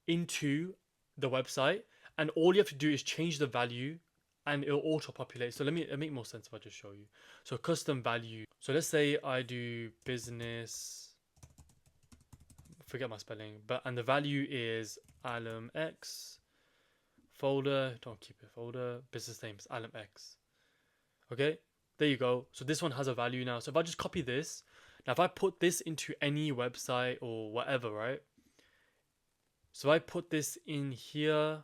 into the website, and all you have to do is change the value and it'll auto-populate. So let me make more sense if I just show you. So custom value. So let's say I do business, forget my spelling, and the value is alum x, folder, don't keep it, folder, business name is alum x. Okay, there you go. So this one has a value now. So if I just copy this, now if I put this into any website or whatever, right? So I put this in here.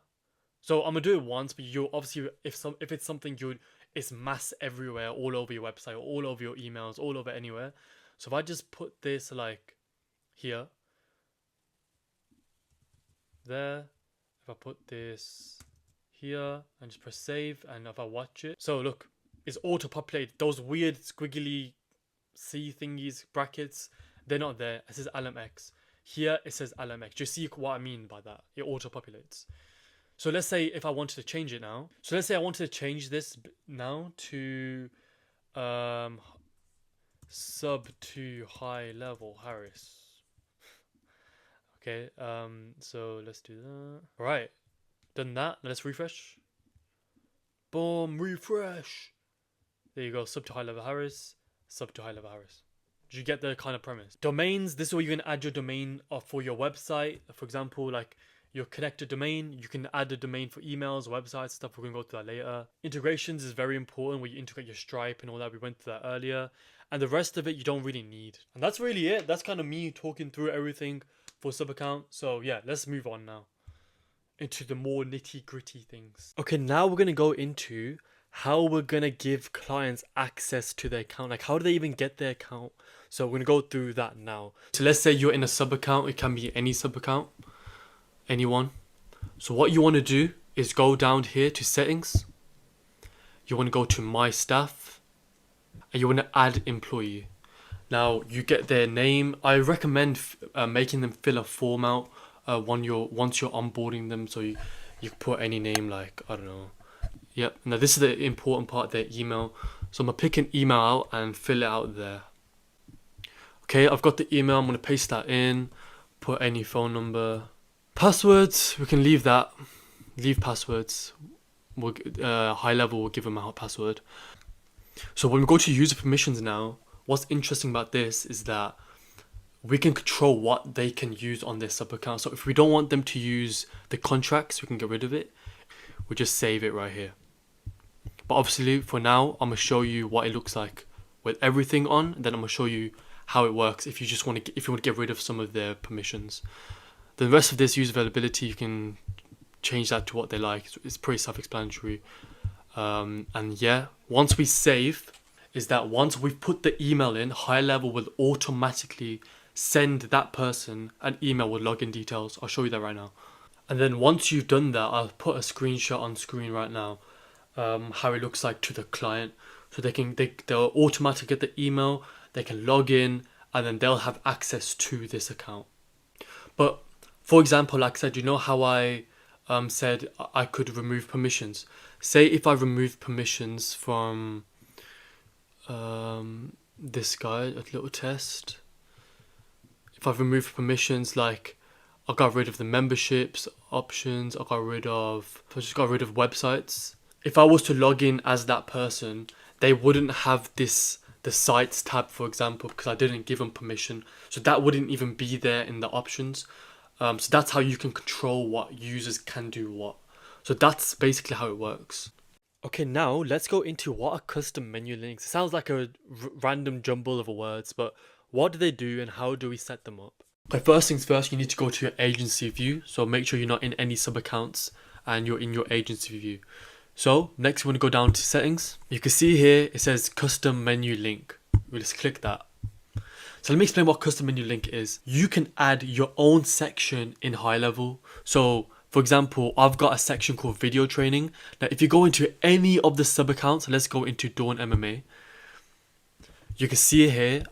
So I'm gonna do it once, but you obviously, if it's something it's mass everywhere, all over your website, or all over your emails, all over anywhere. So if I just put this like here, there, if I put this here and just press save, and if I watch it, so look, it's auto-populated. Those weird squiggly C thingies, brackets, they're not there. It says alum x. Here it says alum x. Do you see what I mean by that? It auto-populates. So let's say if I wanted to change it now. So let's say I wanted to change this now to sub to high level Harris. Okay, so let's do that. All right, done that. Let's refresh. Boom, refresh. There you go, sub to high level Harris, sub to high level Harris. Did you get the kind of premise? Domains, this is where you can add your domain for your website. For example, like your connected domain, you can add a domain for emails, websites, stuff. We're going to go through that later. Integrations is very important, where you integrate your Stripe and all that. We went through that earlier. And the rest of it, you don't really need. And that's really it. That's kind of me talking through everything for SubAccount. So yeah, let's move on now into the more nitty gritty things. Okay, now we're going to go into how we're going to give clients access to their account. Like, how do they even get their account? So we're going to go through that now. So let's say you're in a SubAccount. It can be any SubAccount, anyone. So what you want to do is go down here to settings. You want to go to my staff and you want to add employee. Now you get their name. I recommend making them fill a form out once you're onboarding them. So you put any name, like, I don't know. Yep. Now this is the important part, their email. So I'm gonna pick an email out and fill it out there. Okay, I've got the email. I'm gonna paste that in. Put any phone number. Passwords, we can leave that. Leave passwords. High level will give them a password. So when we go to user permissions now, what's interesting about this is that we can control what they can use on their sub account. So if we don't want them to use the contracts, we can get rid of it. We just save it right here. But obviously for now, I'm gonna show you what it looks like with everything on, and then I'm gonna show you how it works if you just want to get rid of some of their permissions. The rest of this user availability, you can change that to what they like. It's pretty self-explanatory. And yeah, once we save, is that once we've put the email in, GoHighLevel will automatically send that person an email with login details. I'll show you that right now. And then once you've done that, I'll put a screenshot on screen right now, how it looks like to the client. So they'll automatically get the email, they can log in, and then they'll have access to this account. But for example, like I said, you know how I said I could remove permissions. Say if I remove permissions from this guy, a little test. If I've removed permissions, like I got rid of the memberships options, I just got rid of websites. If I was to log in as that person, they wouldn't have the sites tab, for example, because I didn't give them permission. So that wouldn't even be there in the options. So that's how you can control what users can do what. So that's basically how it works. Okay, now let's go into what are custom menu links. It sounds like a random jumble of words, but what do they do and how do we set them up? Okay, first things first, you need to go to your agency view. So make sure you're not in any sub accounts and you're in your agency view. So next we want to go down to settings. You can see here it says custom menu link. We'll just click that. So let me explain what custom menu link is. You can add your own section in GoHighLevel. So for example, I've got a section called video training. Now if you go into any of the sub accounts, let's go into Dawn MMA. You can see here,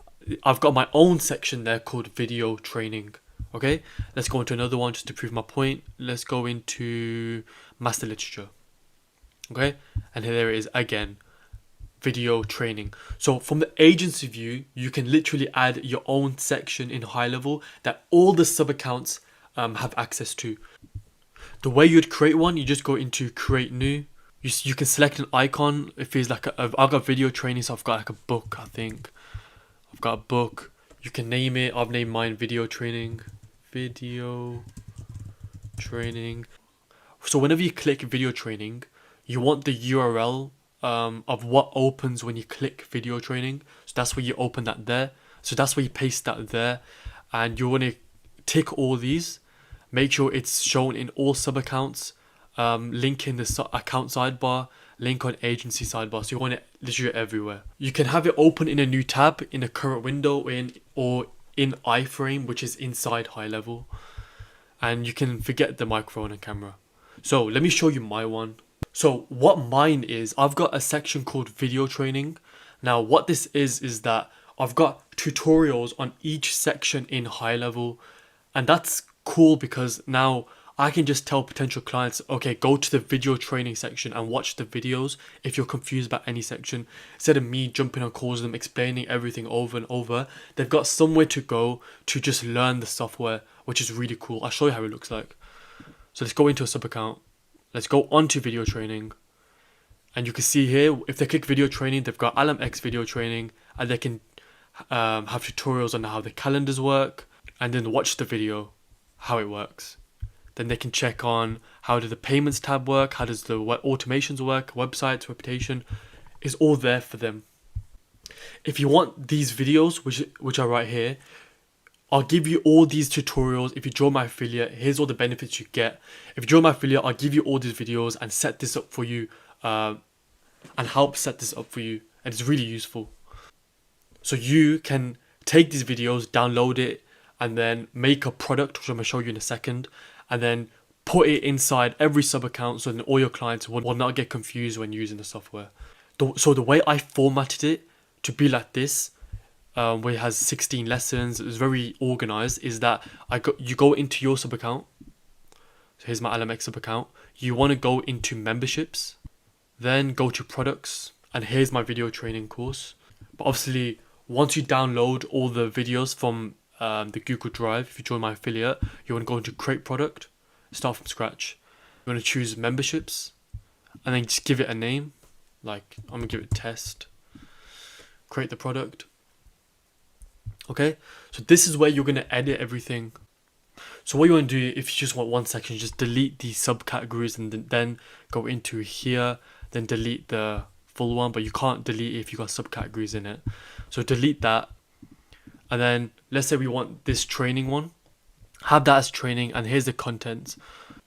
I've got my own section there called video training. Okay, let's go into another one just to prove my point. Let's go into master literature. Okay, and here there it is again, video training. So from the agency view, you can literally add your own section in GoHighLevel that all the sub accounts have access to. The way you'd create one, you just go into create new. You can select an icon. If it's like I've got video training, so I've got like a book. I think I've got a book. You can name it. I've named mine video training. Video training. So whenever you click video training, you want the URL of what opens when you click video training. So that's where you open that there. So that's where you paste that there. And you want to tick all these. Make sure it's shown in all sub accounts. Link in the account sidebar. Link on agency sidebar. So you want it literally everywhere. You can have it open in a new tab in a current window or in iframe, which is inside GoHighLevel. And you can forget the microphone and camera. So let me show you my one. So what mine is, I've got a section called video training. Now what this is that I've got tutorials on each section in GoHighLevel, and that's cool because now I can just tell potential clients, okay, go to the video training section and watch the videos if you're confused about any section. Instead of me jumping on calls with them, explaining everything over and over, they've got somewhere to go to just learn the software, which is really cool. I'll show you how it looks like. So let's go into a sub account. Let's go on to video training. And you can see here, if they click video training, they've got LMX video training, and they can have tutorials on how the calendars work, and then watch the video, how it works. Then they can check on how do the payments tab work, how does the automations work, websites, reputation, is all there for them. If you want these videos, which are right here, I'll give you all these tutorials. If you join my affiliate, here's all the benefits you get. If you join my affiliate, I'll give you all these videos and set this up for you, and help set this up for you. And it's really useful. So you can take these videos, download it, and then make a product, which I'm going to show you in a second, and then put it inside every sub account so then all your clients will not get confused when using the software. So the way I formatted it to be like this, where it has 16 lessons. It's very organized. Is that you go into your sub account. So here's my LMX sub account. You want to go into memberships, then go to products, and here's my video training course. But obviously, once you download all the videos from the Google Drive, if you join my affiliate, you want to go into create product, start from scratch. You want to choose memberships, and then just give it a name. Like I'm gonna give it test. Create the product. Okay, so this is where you're gonna edit everything. So what you want to do, if you just want one section, just delete the subcategories and then go into here, then delete the full one, but you can't delete it if you got subcategories in it. So delete that, and then let's say we want this training one, have that as training, and here's the content.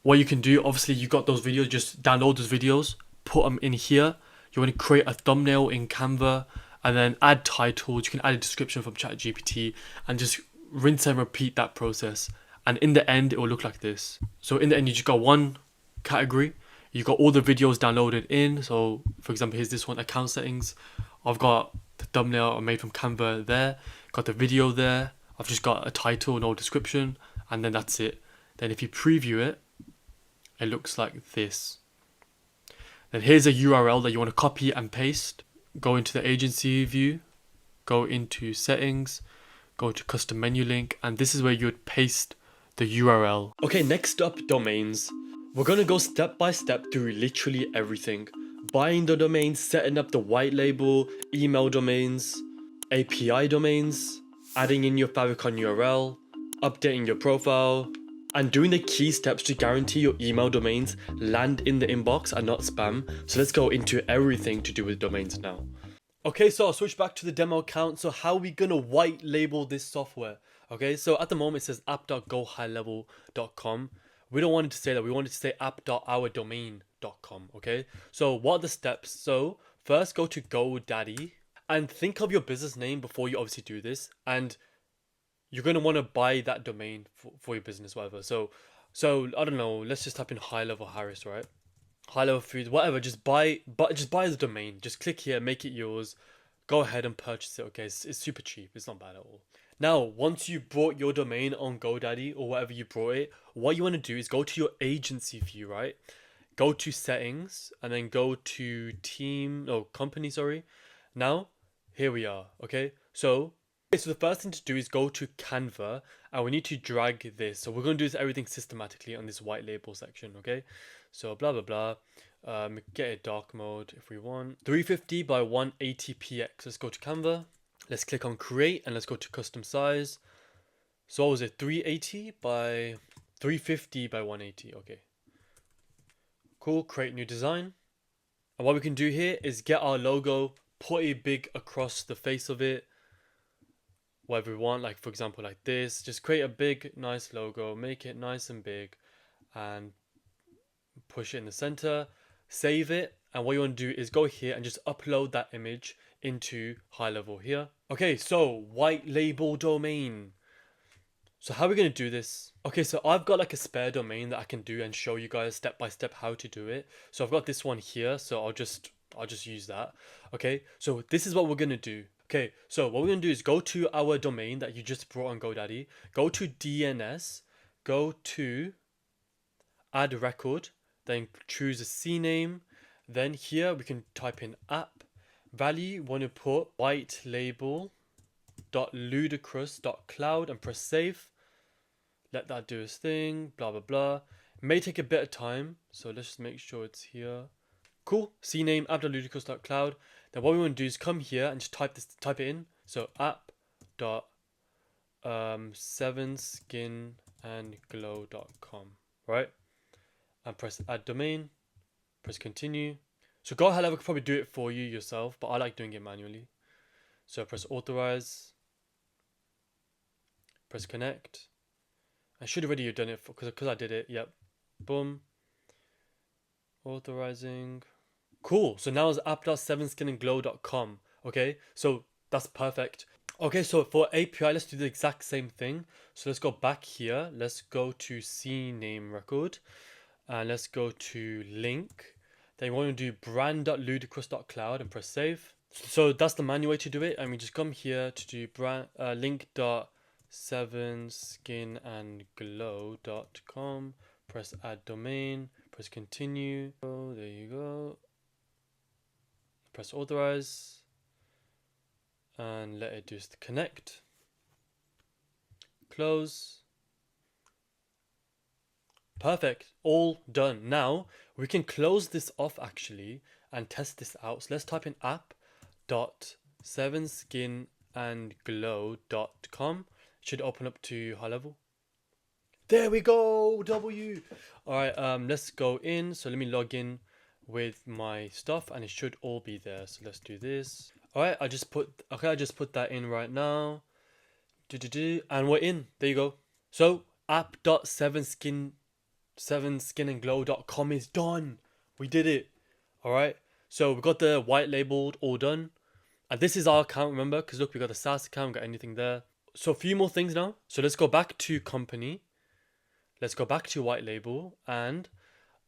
What you can do, obviously you got those videos, just download those videos, put them in here. You want to create a thumbnail in Canva, and then add titles. You can add a description from ChatGPT, and just rinse and repeat that process. And in the end, it will look like this. So in the end, you just got one category. You got all the videos downloaded in. So for example, here's this one, account settings. I've got the thumbnail I made from Canva there. Got the video there. I've just got a title, no description, and then that's it. Then if you preview it, it looks like this. Then here's a URL that you want to copy and paste. Go into the agency view, go into settings, go to custom menu link, and this is where you would paste the URL. Okay, next up, domains. We're gonna go step by step through literally everything. Buying the domains, setting up the white label, email domains, API domains, adding in your favicon URL, updating your profile, and doing the key steps to guarantee your email domains land in the inbox and not spam. So let's go into everything to do with domains now. Okay, so I'll switch back to the demo account. So how are we gonna white label this software? Okay, so at the moment it says app.gohighlevel.com. We don't want it to say that, we want it to say app.ourdomain.com. Okay, so what are the steps? So first go to GoDaddy and think of your business name before you obviously do this, and you're going to want to buy that domain for your business, whatever. So I don't know, let's just type in High Level Harris, right? High Level Foods, whatever, just buy the domain. Just click here, make it yours. Go ahead and purchase it, okay? It's super cheap, it's not bad at all. Now, once you brought your domain on GoDaddy or whatever you brought it, what you want to do is go to your agency view, right? Go to settings and then go to company, sorry. Now, here we are, okay? So the first thing to do is go to Canva, and we need to drag this. So we're going to do everything systematically on this white label section, okay? So blah, blah, blah. Get a dark mode if we want. 350 by 180 px. Let's go to Canva. Let's click on create and let's go to custom size. So what was it? 380 by 350 by 180. Okay. Cool. Create new design. And what we can do here is get our logo, put it big across the face of it. Whatever we want, like for example like this. Just create a big nice logo, make it nice and big, and push it in the center. Save it, and what you want to do is go here and just upload that image into High Level here. Okay, so white label domain. So how are we going to do this? Okay, so I've got like a spare domain that I can do and show you guys step by step how to do it. So I've got this one here, so I'll just use that. Okay, so this is what we're going to do. Okay, so what we're going to do is go to our domain that you just brought on GoDaddy, go to DNS, go to add record, then choose a CNAME, then here we can type in app, value, want to put white label.ludicrous.cloud and press save. Let that do its thing, blah, blah, blah. It may take a bit of time, so let's just make sure it's here. Cool, CNAME app.ludicrous.cloud. Then what we want to do is come here and just type it in. So app.7skinandglow.com, right? And press add domain, press continue. So GoHighLevel could probably do it for you yourself, but I like doing it manually. So press authorize, press connect. I should have already done it because I did it. Yep, boom, authorizing. Cool, so now it's app.7skinandglow.com. Okay, so that's perfect. Okay, so for API, let's do the exact same thing. So let's go back here. Let's go to CNAME record. And let's go to link. Then you want to do brand.ludicrous.cloud and press save. So that's the manual way to do it. And we just come here to do brand link.7skinandglow.com. Press add domain. Press continue. Oh, there you go. Press authorize. And let it just connect. Close. Perfect, all done. Now we can close this off actually and test this out. So let's type in app.7skinandglow.com. It should open up to high level. There we go, W. All right, let's go in. So let me log in with my stuff and it should all be there. So let's do this. All right, I just put that in right now. And we're in. There you go. So app.7skinandglow.com is done. We did it. All right. So we got the white labeled all done. And this is our account, remember? Because look, we got the SaaS account, got anything there. So a few more things now. So let's go back to company. Let's go back to white label. And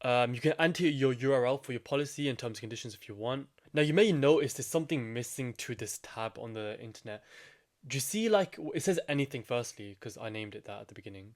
you can enter your URL for your policy and terms and conditions if you want. Now you may notice there's something missing to this tab on the internet. Do you see like, it says anything firstly, because I named it that at the beginning.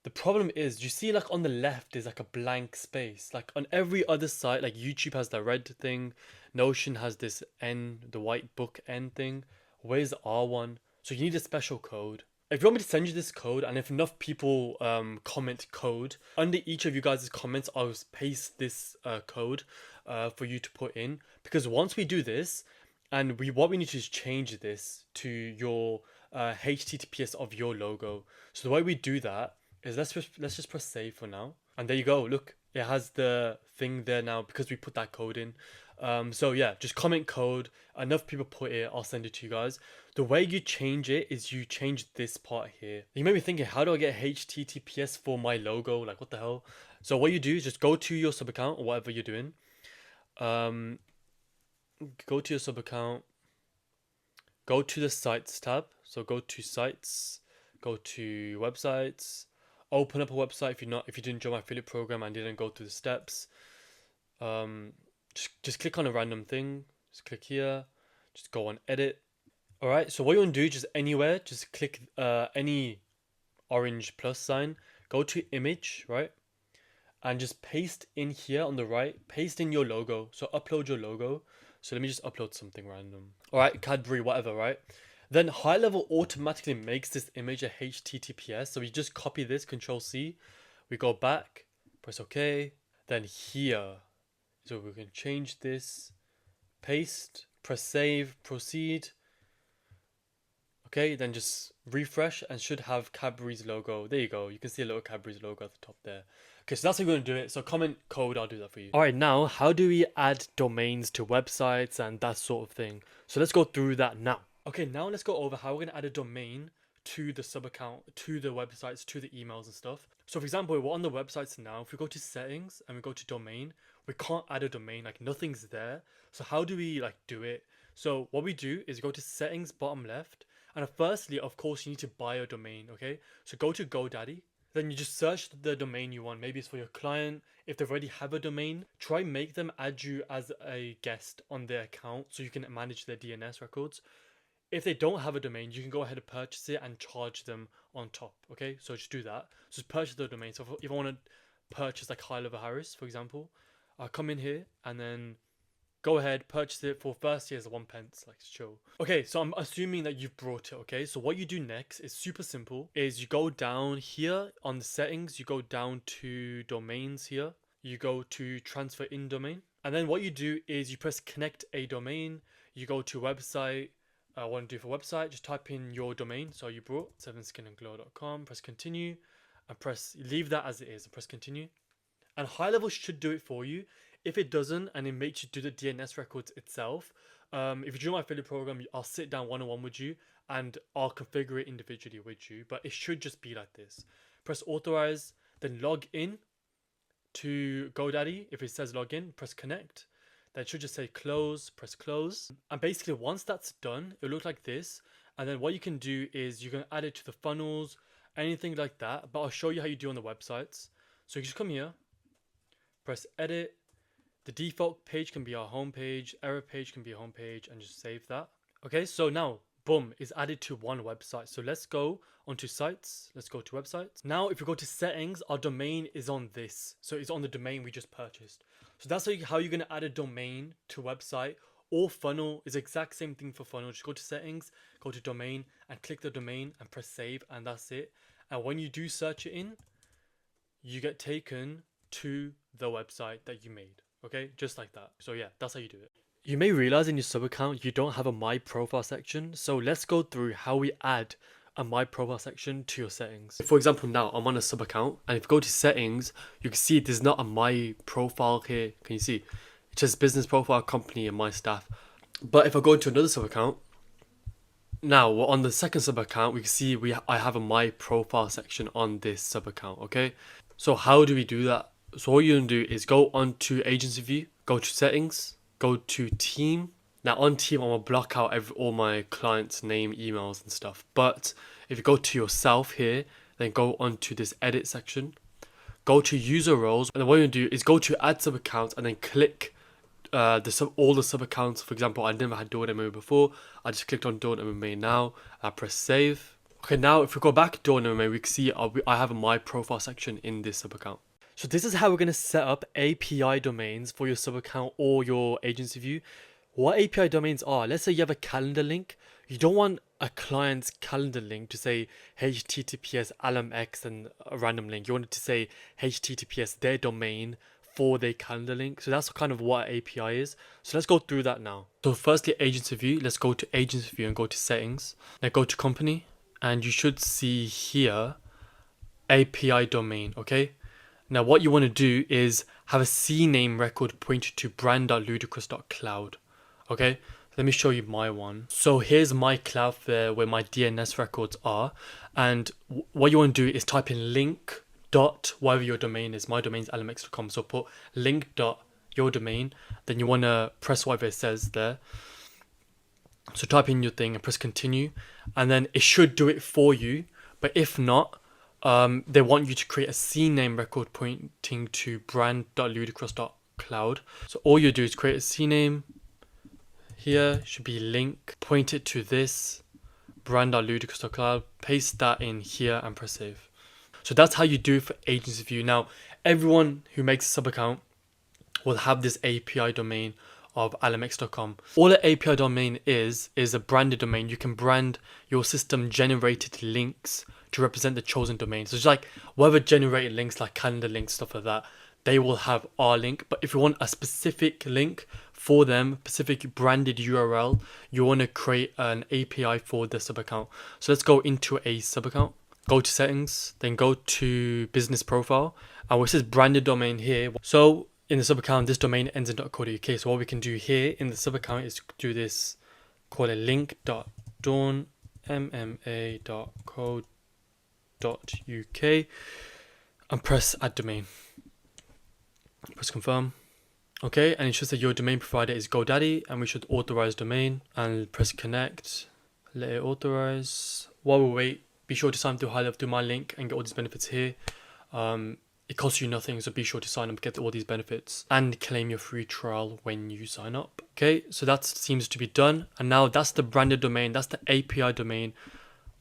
The problem is, you see like on the left, there's like a blank space. Like on every other site, like YouTube has the red thing, Notion has this N, the white book N thing. Where's R1? So you need a special code. If you want me to send you this code, and if enough people comment code, under each of you guys' comments, I'll paste this code for you to put in. Because once we do this, and what we need to do is change this to your HTTPS of your logo. So the way we do that is let's just press save for now, and there you go. Look, it has the thing there now because we put that code in. So yeah, just comment code. Enough people put it, I'll send it to you guys. The way you change it is you change this part here. You may be thinking, how do I get HTTPS for my logo? Like, what the hell? So what you do is just go to your sub account or whatever you're doing. Go to your sub account. Go to the sites tab. So go to sites. Go to websites. Open up a website if you didn't join my affiliate program and didn't go through the steps. Just click on a random thing. Just click here. Just go on edit. All right. So what you want to do, just anywhere, just click any orange plus sign. Go to image, right? And just paste in here on the right. Paste in your logo. So upload your logo. So let me just upload something random. All right, Cadbury, whatever, right? Then high level automatically makes this image a HTTPS. So we just copy this, Control C. We go back, press OK. Then here, so we can change this, paste, press save, proceed. Okay, then just refresh and should have Cadbury's logo. There you go. You can see a little Cadbury's logo at the top there. Okay, so that's how we're going to do it. So comment code, I'll do that for you. All right, now how do we add domains to websites and that sort of thing? So let's go through that now. Okay, now let's go over how we're going to add a domain to the sub account, to the websites, to the emails and stuff. So for example, we're on the websites now. If we go to settings and we go to domain, we can't add a domain, like nothing's there. So how do we like do it? So what we do is go to settings, bottom left. And firstly, of course, you need to buy a domain, okay? So go to GoDaddy. Then you just search the domain you want. Maybe it's for your client. If they already have a domain, try make them add you as a guest on their account so you can manage their DNS records. If they don't have a domain, you can go ahead and purchase it and charge them on top, okay? So just do that. Just purchase the domain. So if I want to purchase like GoHighLevel Harris, for example, I'll come in here and then go ahead, purchase it for first year's 1 pence, like chill. Okay, so I'm assuming that you've brought it, okay? So what you do next is super simple, is you go down here on the settings, you go down to domains here, you go to transfer in domain, and then what you do is you press connect a domain, you go to website, what to do for website, just type in your domain, so you brought 7skinandglow.com, press continue, and leave that as it is, and press continue. And high level should do it for you. If it doesn't and it makes you do the DNS records itself, if you join my affiliate program, I'll sit down one-on-one with you and I'll configure it individually with you. But it should just be like this. Press authorize, then log in to GoDaddy. If it says login, press connect. Then it should just say close, press close. And basically once that's done, it'll look like this. And then what you can do is you can add it to the funnels, anything like that. But I'll show you how you do on the websites. So you just come here, press edit, The default page can be our home page, error page can be a home page, and just save that. Okay, so now, boom, is added to one website. So let's go onto sites. Let's go to websites. Now, if we go to settings, our domain is on this. So it's on the domain we just purchased. So that's how you're going to add a domain to website. Or funnel is the exact same thing for funnel. Just go to settings, go to domain, and click the domain and press save, and that's it. And when you do search it in, you get taken to the website that you made. Okay, just like that. So yeah, that's how you do it. You may realize in your sub account you don't have a my profile section. So let's go through how we add a my profile section to your settings. For example, now I'm on a sub account, and if you go to settings, you can see there's not a my profile here. Can you see? It's just business profile, company, and my staff. But if I go into another sub account, now we're on the second sub account, we can see I have a my profile section on this sub account. Okay, so how do we do that? So all you're gonna do is go onto agency view, go to settings, go to team. Now on team, I'm gonna block out all my clients' name, emails, and stuff. But if you go to yourself here, then go onto this edit section, go to user roles, and then what you're gonna do is go to add sub accounts, and then click all the sub accounts. For example, I never had Dawn MMA before. I just clicked on Dawn MMA now. I press save. Okay, now if we go back to Dawn MMA, we can see I have a my profile section in this sub account. So this is how we're going to set up API domains for your sub account or your agency view. What API domains are, let's say you have a calendar link. You don't want a client's calendar link to say https alumx and a random link. You want it to say https their domain for their calendar link. So that's kind of what API is. So let's go through that now. So firstly, agency view. Let's go to agency view and go to settings. Now go to company, and you should see here API domain. Okay. Now what you want to do is have a CNAME record pointed to brand.ludicrous.cloud. Okay. Let me show you my one. So here's my cloud there where my DNS records are. And what you want to do is type in link dot whatever your domain is. My domain is alumx.com, so put link dot your domain, then you want to press whatever it says there. So type in your thing and press continue, and then it should do it for you. But if not, they want you to create a CNAME record pointing to brand.ludicrous.cloud. So all you do is create a CNAME. Here should be link, point it to this brand.ludicrous.cloud, paste that in here and press save. So that's how you do it for agency view. Now, everyone who makes a sub account will have this API domain of alumx.com. All an API domain is a branded domain. You can brand your system generated links to represent the chosen domain. So it's like whatever generated links, like calendar links, stuff like that, they will have our link. But if you want a specific link for them, specific branded URL, you want to create an API for the sub account. So let's go into a sub account. Go to settings, then go to business profile, and where it says branded domain here. So in the sub account, this domain ends in .co.uk. So what we can do here in the sub account is do this, call it link.dawnmma.co.uk and press add domain. Press confirm. Okay, and it should say your domain provider is GoDaddy, and we should authorize domain and press connect. Let it authorize. While we wait, be sure to sign through GoHighLevel through my link and get all these benefits here. It costs you nothing, so be sure to sign up, get all these benefits, and claim your free trial when you sign up. Okay, so that seems to be done. And now that's the branded domain, that's the API domain,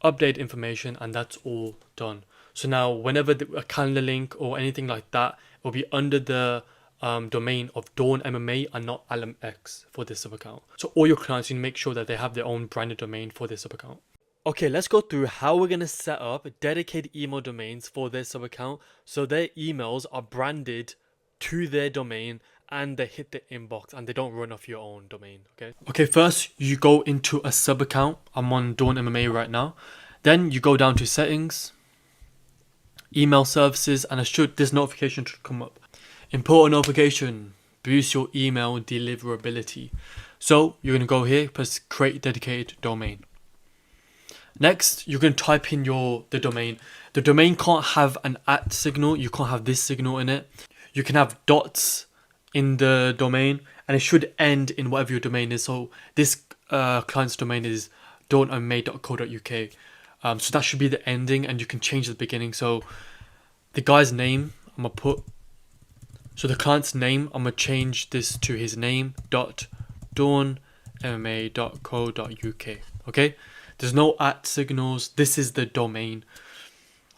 update information, and that's all done. So now whenever a calendar link or anything like that will be under the domain of Dawn MMA and not alumx for this sub account. So all your clients, you need to make sure that they have their own branded domain for this sub account. Okay, let's go through how we're going to set up dedicated email domains for their sub account so their emails are branded to their domain and they hit the inbox and they don't run off your own domain. Okay, first you go into a sub account. I'm on Dawn MMA right now. Then you go down to settings, email services, and this notification should come up. Important notification, boost your email deliverability. So you're going to go here, press create dedicated domain. Next, you can type in the domain. The domain can't have an @ signal. You can't have this signal in it. You can have dots in the domain, and it should end in whatever your domain is. So this client's domain is dawnmma.co.uk. So that should be the ending, and you can change the beginning. So the guy's name, I'm gonna put So the client's name, I'm going to change this to his name dot dawnmma.co.uk. Okay, there's no at signals. This is the domain,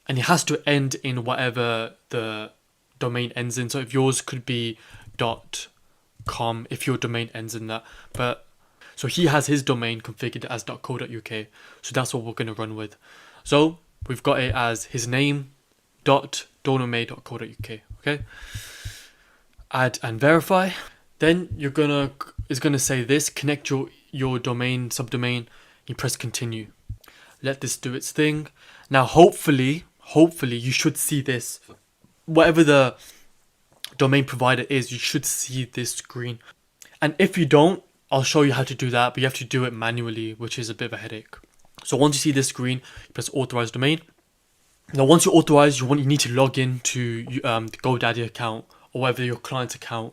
and it has to end in whatever the domain ends in. So if yours could be .com, if your domain ends in that, but so he has his domain configured as .co.uk, so that's what we're going to run with. So we've got it as his name .dawnmma.co.uk. Okay, add and verify. Then it's gonna say this, connect your domain, subdomain. You press continue. Let this do its thing. Now hopefully you should see this. Whatever the domain provider is, you should see this screen. And if you don't, I'll show you how to do that, but you have to do it manually, which is a bit of a headache. So once you see this screen, you press authorize domain. Now once you're authorized, you need to log in to the GoDaddy account or whatever your client's account.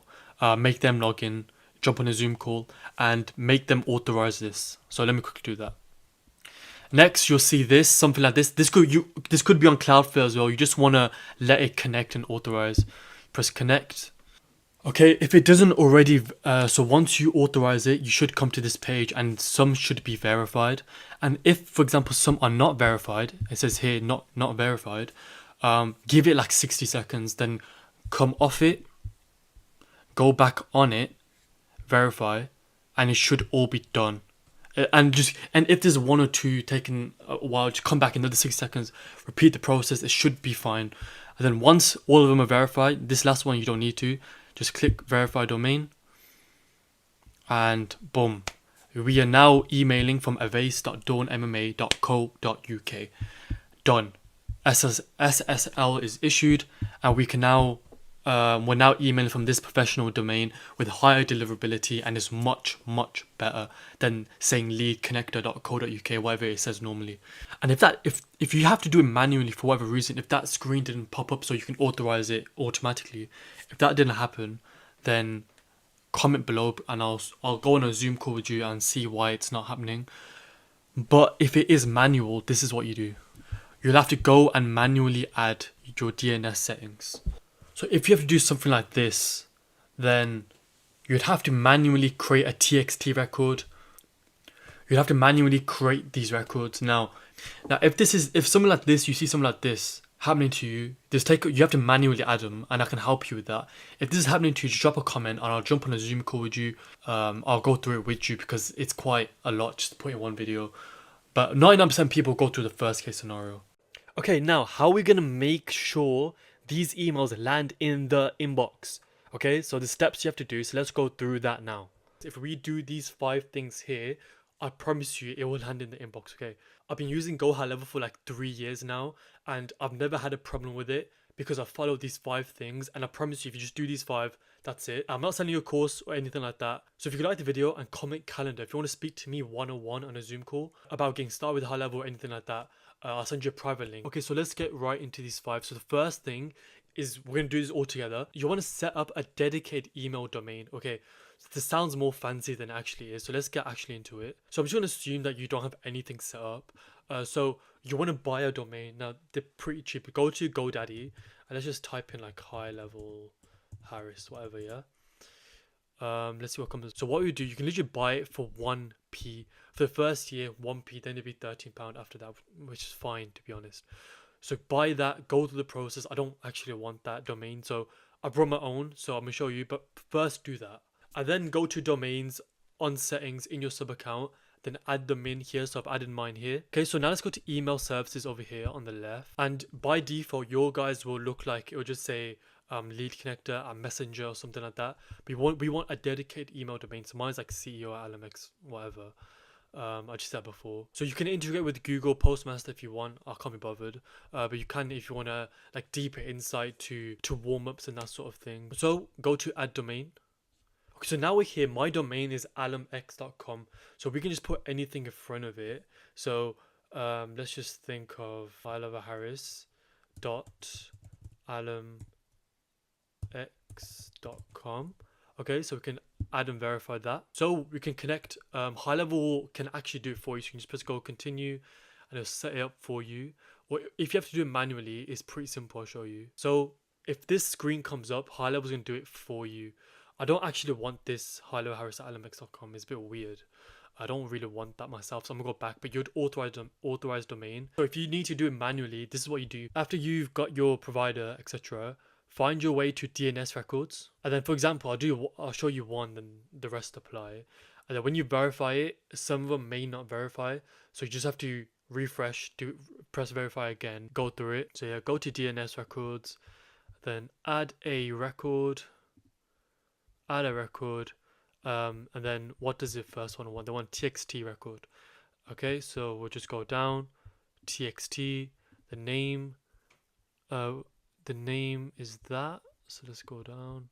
Make them log in, jump on a Zoom call, and make them authorize this. So let me quickly do that. Next, you'll see this, something like this. This could be on Cloudflare as well. You just want to let it connect and authorize. Press connect. Okay, if it doesn't already, so once you authorize it, you should come to this page, and some should be verified. And if, for example, some are not verified, it says here not verified. Give it like 60 seconds, then come off it, go back on it, verify, and it should all be done. And if there's one or two taking a while, just come back another 6 seconds, repeat the process. It should be fine. And then once all of them are verified, this last one you don't need to, just click verify domain, and boom, we are now emailing from avase.dawnmma.co.uk. Done. SSL is issued, and we can now we're now emailing from this professional domain with higher deliverability, and is much better than saying leadconnector.co.uk, whatever it says normally. And if you have to do it manually for whatever reason, if that screen didn't pop up so you can authorize it automatically, if that didn't happen, then comment below and I'll go on a Zoom call with you and see why it's not happening. But if it is manual, this is what you do. You'll have to go and manually add your DNS settings. So if you have to do something like this, then you'd have to manually create a TXT record. You'd have to manually create these records. Now if something like this, you see something like this happening to you, you have to manually add them, and I can help you with that. If this is happening to you, just drop a comment and I'll jump on a Zoom call with you. I'll go through it with you because it's quite a lot just to put in one video. But 99% people go through the first case scenario. Okay, now how are we gonna make sure these emails land in the inbox? Okay, so the steps you have to do, so let's go through that now. If we do these 5 things here, I promise you it will land in the inbox. Okay, I've been using GoHighLevel for like 3 years now, and I've never had a problem with it because I followed these 5 things, and I promise you if you just do these 5, that's it. I'm not sending you a course or anything like that. So if you could like the video and comment calendar, if you want to speak to me one-on-one on a Zoom call about getting started with high level or anything like that, I'll send you a private link. Okay, so let's get right into these 5. So the first thing is we're going to do this all together. You want to set up a dedicated email domain. Okay, so this sounds more fancy than it actually is. So let's get actually into it. So I'm just going to assume that you don't have anything set up. So you want to buy a domain. Now, they're pretty cheap. Go to GoDaddy and let's just type in like HighLevel Harris, whatever, yeah? Let's see what comes. So what you do, you can literally buy it for 1p. For the first year, 1p, then it'll be £13 after that, which is fine, to be honest. So buy that, go through the process. I don't actually want that domain, so I brought my own, so I'm going to show you. But first do that. And then go to domains, on settings in your sub account, then add them in here. So I've added mine here. Okay, so now let's go to email services over here on the left. And by default, your guys will look like, it will just say lead connector and messenger or something like that. We want a dedicated email domain. So mine's like CEO at LMX, whatever. I just said before. So you can integrate with Google Postmaster if you want. I can't be bothered. But you can if you want to like deeper insight to warm-ups and that sort of thing. So go to add domain. Okay, so now we're here. My domain is alamx.com. So we can just put anything in front of it. So let's just think of harris.alamx.com. Okay, so we can add and verify that. So we can connect. HighLevel can actually do it for you. So you can just press go continue and it'll set it up for you. Or if you have to do it manually, it's pretty simple. I'll show you. So if this screen comes up, HighLevel's going to do it for you. I don't actually want this highlevelharris@lmx.com. It's a bit weird. I don't really want that myself, so I'm gonna go back. But you'd authorize domain. So if you need to do it manually, this is what you do. After you've got your provider, etc., find your way to DNS records, and then, for example, I'll show you one, then the rest apply. And then when you verify it, some of them may not verify, so you just have to refresh, press verify again, go through it. So yeah, go to DNS records, then add a record, and then what does the first one want? They want txt record. Okay, so we'll just go down, txt, the name is that, so let's go down,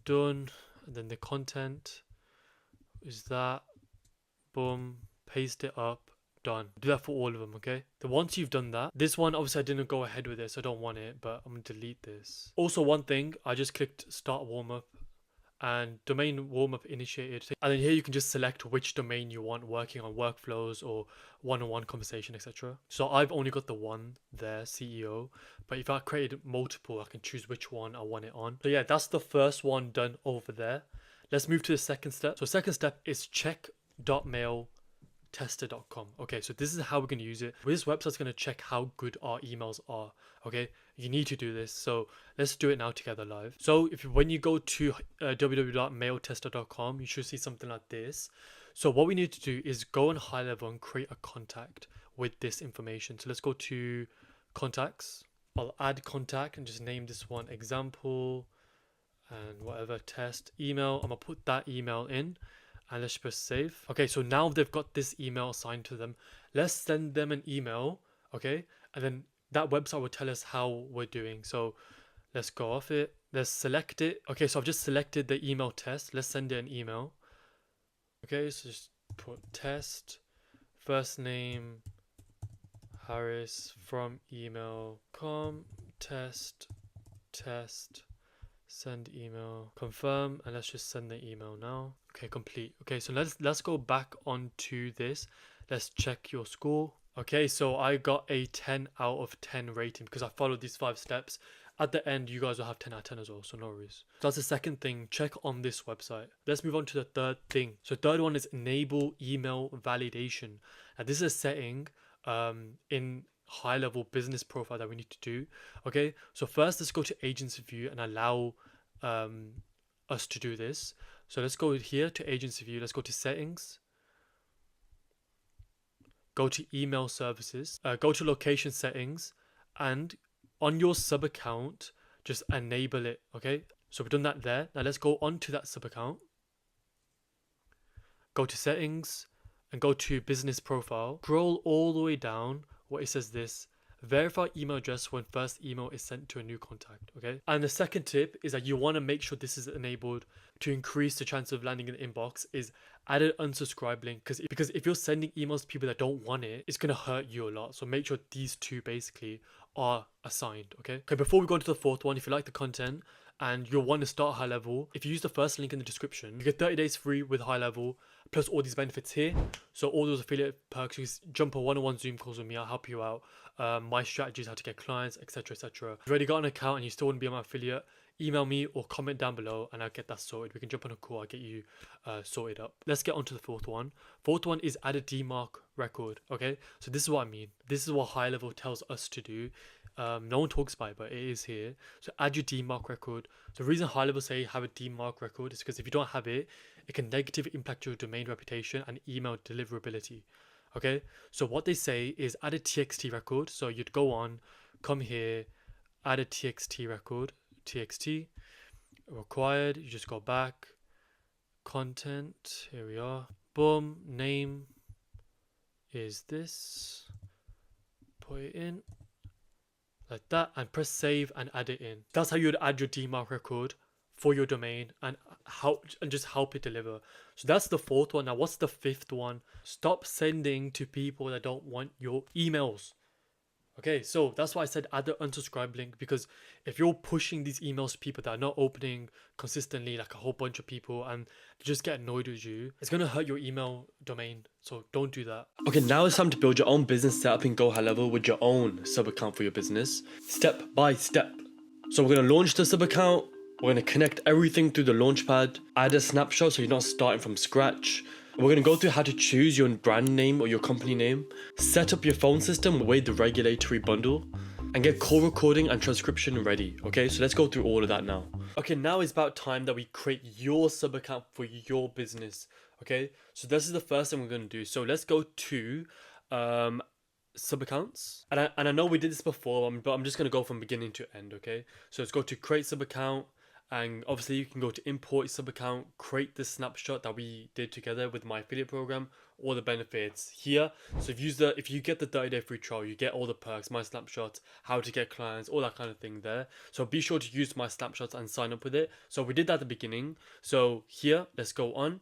done, and then the content is that, boom, paste it up, done. Do that for all of them, okay? Then once you've done that, this one, obviously I didn't go ahead with it, so I don't want it, but I'm gonna delete this. Also, one thing, I just clicked start warm-up, and domain warm-up initiated, and then here you can just select which domain you want working on workflows or one-on-one conversation, etc. So I've only got the one there, CEO, but if I created multiple, I can choose which one I want it on. So yeah, that's the first one done over there. Let's move to the second step. So second step is check.mailtester.com. Okay, so this is how we're going to use it. This website's going to check how good our emails are. Okay, you need to do this. So let's do it now together live. So when you go to www.mailtester.com, you should see something like this. So what we need to do is go on HighLevel and create a contact with this information. So let's go to contacts. I'll add contact and just name this one example and whatever, test email. I'm gonna put that email in and let's press save. Okay, so now they've got this email assigned to them. Let's send them an email, okay? And then that website will tell us how we're doing. So let's go off it. Let's select it. Okay, so I've just selected the email test. Let's send it an email. Okay, so just put test, first name, Harris from email.com, test, send email, confirm, and let's just send the email now. Okay, complete. Okay, so let's go back onto this. Let's check your score. Okay, so I got a 10 out of 10 rating because I followed these 5 steps. At the end, you guys will have 10 out of 10 as well, so no worries. So that's the second thing, check on this website. Let's move on to the third thing. So third one is enable email validation. And this is a setting in HighLevel business profile that we need to do. Okay, so first let's go to agency view and allow us to do this. So let's go here to agency view. Let's go to settings, go to email services, go to location settings, and on your sub account just enable it. Okay, so we've done that there. Now let's go on to that sub account, go to settings and go to business profile, scroll all the way down where it says this, verify email address when first email is sent to a new contact. Okay, and the second tip is that you want to make sure this is enabled to increase the chance of landing in the inbox, is add an unsubscribe link, because if you're sending emails to people that don't want it, it's going to hurt you a lot. So make sure these two basically are assigned. Okay, before we go into the fourth one, if you like the content and you'll want to start HighLevel, if you use the first link in the description, you get 30 days free with HighLevel plus all these benefits here. So all those affiliate perks, you jump on one-on-one Zoom calls with me, I'll help you out. My strategies, how to get clients, etc, etc. If you've already got an account and you still want to be on my affiliate, email me or comment down below and I'll get that sorted. We can jump on a call, I'll get you sorted up. Let's get on to the fourth one. Fourth one is add a DMARC record. Okay, so this is what I mean. This is what HighLevel tells us to do. No one talks about it, but it is here. So add your DMARC record. The reason HighLevel say have a DMARC record is because if you don't have it, it can negatively impact your domain reputation and email deliverability. Okay, so what they say is add a TXT record. So you'd go on, come here, add a TXT record, TXT required. You just go back, content, here we are, boom, name is this, put it in like that and press save and add it in. That's how you would add your DMARC record for your domain and just help it deliver. So that's the fourth one. Now what's the fifth one? Stop sending to people that don't want your emails. Okay, so that's why I said add the unsubscribe link, because if you're pushing these emails to people that are not opening consistently, like a whole bunch of people, and they just get annoyed with you, it's going to hurt your email domain. So don't do that. Okay, now it's time to build your own business setup in GoHighLevel with your own sub account for your business, step by step. So we're going to launch the sub account. We're going to connect everything through the launchpad, add a snapshot so you're not starting from scratch. We're going to go through how to choose your brand name or your company name, set up your phone system with the regulatory bundle, and get call recording and transcription ready. Okay, so let's go through all of that now. Okay, now it's about time that we create your sub account for your business. Okay, so this is the first thing we're going to do. So let's go to sub accounts, and I know we did this before, but I'm just going to go from beginning to end. Okay, so let's go to create sub account. And obviously you can go to import sub account, create the snapshot that we did together with my affiliate program, all the benefits here. So if you get the 30-day free trial, you get all the perks, my snapshots, how to get clients, all that kind of thing there. So be sure to use my snapshots and sign up with it. So we did that at the beginning. So here, let's go on.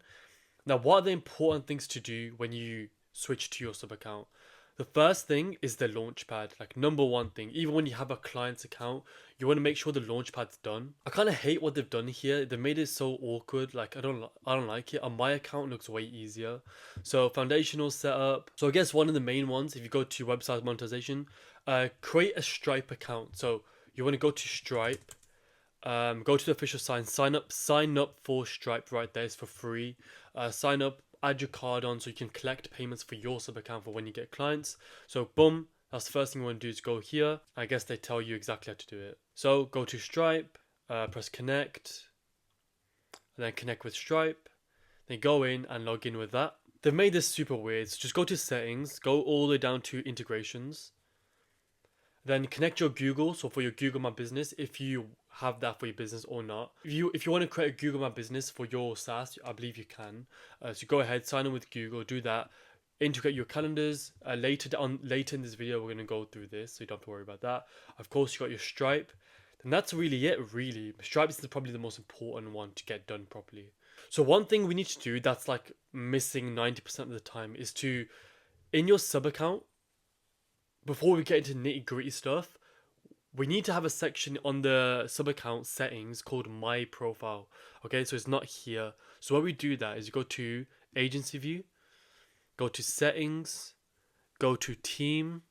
Now, what are the important things to do when you switch to your sub account? The first thing is the launchpad, like number one thing. Even when you have a client's account, you want to make sure the launchpad's done. I kind of hate what they've done here. They made it so awkward. Like I don't like it. On my account, it looks way easier. So foundational setup. So I guess one of the main ones, if you go to website monetization, create a Stripe account. So you want to go to Stripe, go to the official sign up for Stripe right there. It's for free. Sign up. Add your card on so you can collect payments for your sub account for when you get clients. So boom, that's the first thing you want to do is go here. I guess they tell you exactly how to do it. So go to Stripe, press connect, and then connect with Stripe. Then go in and log in with that. They've made this super weird. So just go to settings, go all the way down to integrations. Then connect your Google. So for your Google My Business, if you have that for your business or not. If you want to create a Google My Business for your SaaS, I believe you can. So go ahead, sign in with Google, do that. Integrate your calendars. Later in this video, we're going to go through this, so you don't have to worry about that. Of course, you got your Stripe. And that's really it, really. Stripe is probably the most important one to get done properly. So one thing we need to do that's like missing 90% of the time is to, in your sub account, before we get into nitty gritty stuff, we need to have a section on the sub account settings called My Profile. Okay, so it's not here. So what we do that is you go to Agency View, go to Settings, go to Team,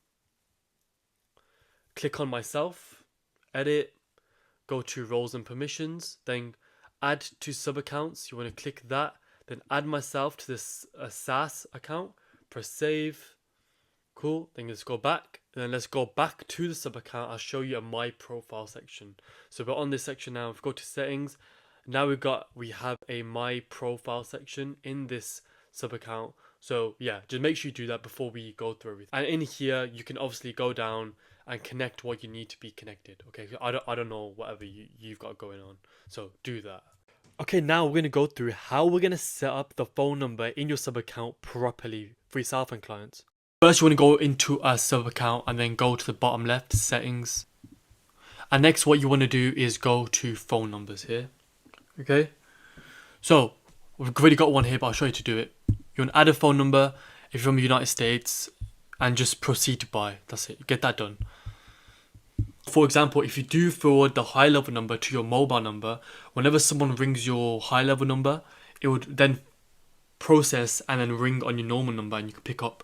click on Myself, Edit, go to Roles and Permissions, then Add to Sub Accounts. You want to click that, then add myself to this SaaS account, press Save. Cool, then let's go back, and then let's go back to the sub account. I'll show you a My Profile section. So we're on this section now. If we go to settings, now we have a My Profile section in this sub account. So yeah, just make sure you do that before we go through everything. And in here, you can obviously go down and connect what you need to be connected. Okay, I don't know whatever you've got going on. So do that. Okay, now we're going to go through how we're going to set up the phone number in your sub account properly for yourself and clients. First, you want to go into a sub account and then go to the bottom left, settings. And next, what you want to do is go to phone numbers here. Okay. So we've already got one here, but I'll show you to do it. You want to add a phone number if you're from the United States and just proceed to buy. That's it. Get that done. For example, if you do forward the GoHighLevel number to your mobile number, whenever someone rings your GoHighLevel number, it would then process and then ring on your normal number and you can pick up.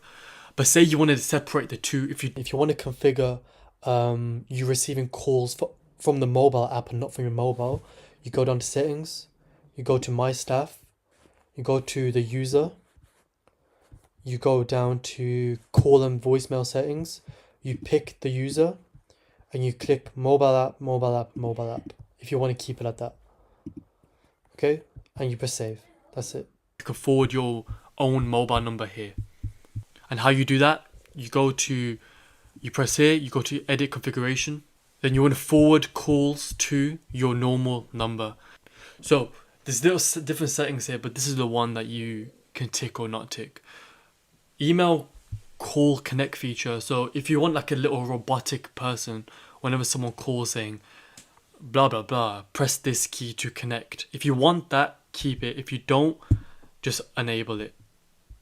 But say you wanted to separate the two, if you want to configure you receiving calls from the mobile app and not from your mobile, you go down to settings, you go to My Staff, you go to the user, you go down to call and voicemail settings, you pick the user, and you click mobile app, mobile app, mobile app, if you want to keep it at that. Okay, and you press save. That's it. You can forward your own mobile number here. And how you do that, you press here, you go to edit configuration, then you want to forward calls to your normal number. So there's little different settings here, but this is the one that you can tick or not tick. Email call connect feature. So if you want like a little robotic person, whenever someone calls saying blah blah blah, press this key to connect. If you want that, keep it. If you don't, just enable it.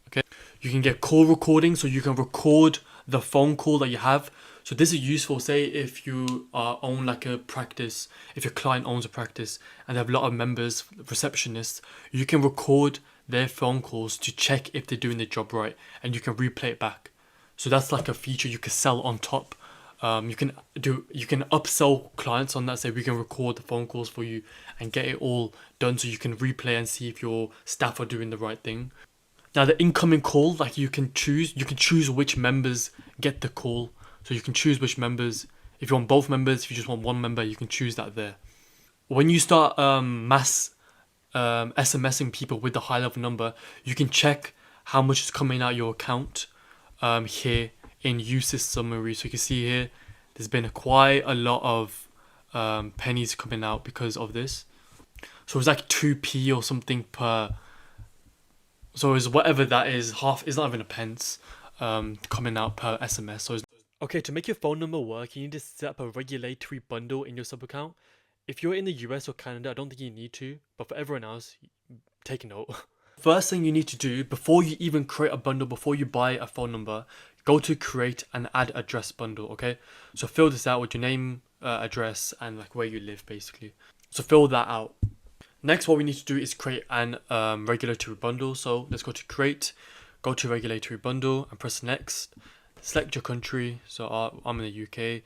Okay, you can get call recording, so you can record the phone call that you have. So this is useful, say if you own like a practice, if your client owns a practice and they have a lot of members, receptionists, you can record their phone calls to check if they're doing their job right, and you can replay it back. So that's like a feature you can sell on top You can upsell clients on that. Say we can record the phone calls for you and get it all done, so you can replay and see if your staff are doing the right thing. Now the incoming call, like you can choose which members get the call. So you can choose which members. If you want both members, if you just want one member, you can choose that there. When you start mass SMSing people with the high level number, you can check how much is coming out your account here in usage summary. So you can see here there's been quite a lot of pennies coming out because of this. So it's like 2p or something per. So it's whatever that is, half. It's not even a pence coming out per SMS. So okay, to make your phone number work, you need to set up a regulatory bundle in your sub account. If you're in the US or Canada, I don't think you need to, but for everyone else, take a note. First thing you need to do before you even create a bundle, before you buy a phone number, go to create and add address bundle, okay? So fill this out with your name, address, and like where you live basically. So fill that out. Next, what we need to do is create an regulatory bundle. So let's go to create, go to regulatory bundle and press next. Select your country. So I'm in the UK.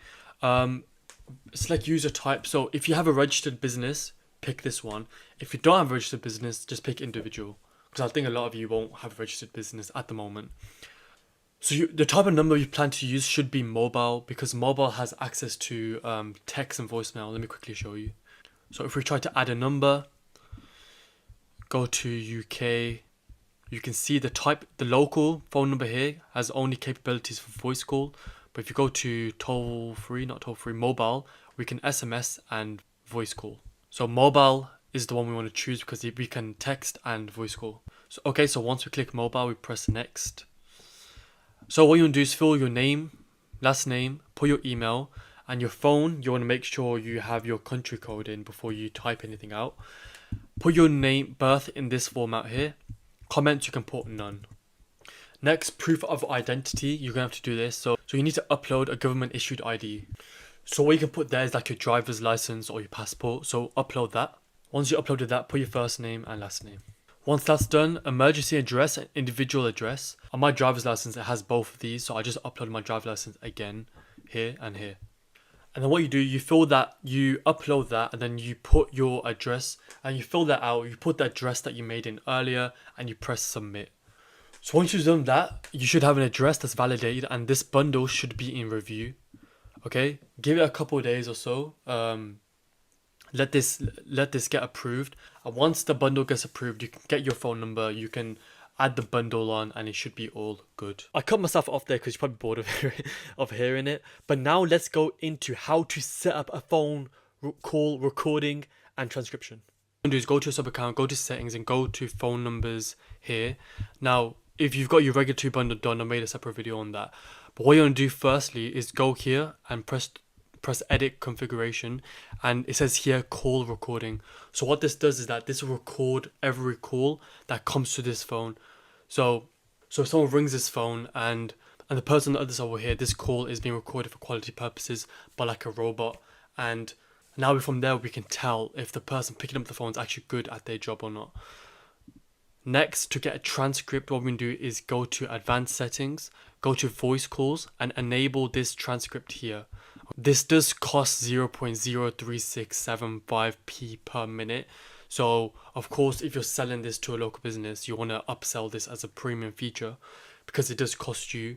Select user type. So if you have a registered business, pick this one. If you don't have a registered business, just pick individual, because I think a lot of you won't have a registered business at the moment. So the type of number you plan to use should be mobile, because mobile has access to text and voicemail. Let me quickly show you. So if we try to add a number, go to UK, you can see the local phone number here has only capabilities for voice call. But if you go to mobile, we can SMS and voice call. So mobile is the one we want to choose because we can text and voice call. So okay, so once we click mobile, we press next. So what you want to do is fill your name, last name, put your email, and your phone. You want to make sure you have your country code in before you type anything out. Put your name, birth in this format here. Comments you can put none. Next, proof of identity. You're gonna have to do this. So you need to upload a government issued ID. So what you can put there is like your driver's license or your passport. So upload that. Once you uploaded that, put your first name and last name. Once that's done, emergency address and individual address. On my driver's license, it has both of these. So I just uploaded my driver's license again, here and here. And then what you do, you fill that, you upload that, and then you put your address and you fill that out. You put the address that you made in earlier and you press submit. So once you've done that, you should have an address that's validated and this bundle should be in review. Okay, give it a couple of days or so. Let this get approved. And once the bundle gets approved, you can get your phone number, you can add the bundle on, and it should be all good. I cut myself off there because you're probably bored of hearing it. But now let's go into how to set up a phone call recording and transcription. What you do is go to your sub account, go to settings, and go to phone numbers here. Now, if you've got your regulatory bundle done, I made a separate video on that. But what you want to do firstly is go here and press edit configuration, and it says here call recording. So what this does is that this will record every call that comes to this phone. So if someone rings this phone and the person on the other side will hear this call is being recorded for quality purposes by like a robot, and now from there we can tell if the person picking up the phone is actually good at their job or not. Next, to get a transcript, what we can do is go to advanced settings, go to voice calls, and enable this transcript here. This does cost 0.03675p per minute. So of course, if you're selling this to a local business, you want to upsell this as a premium feature because it does cost you.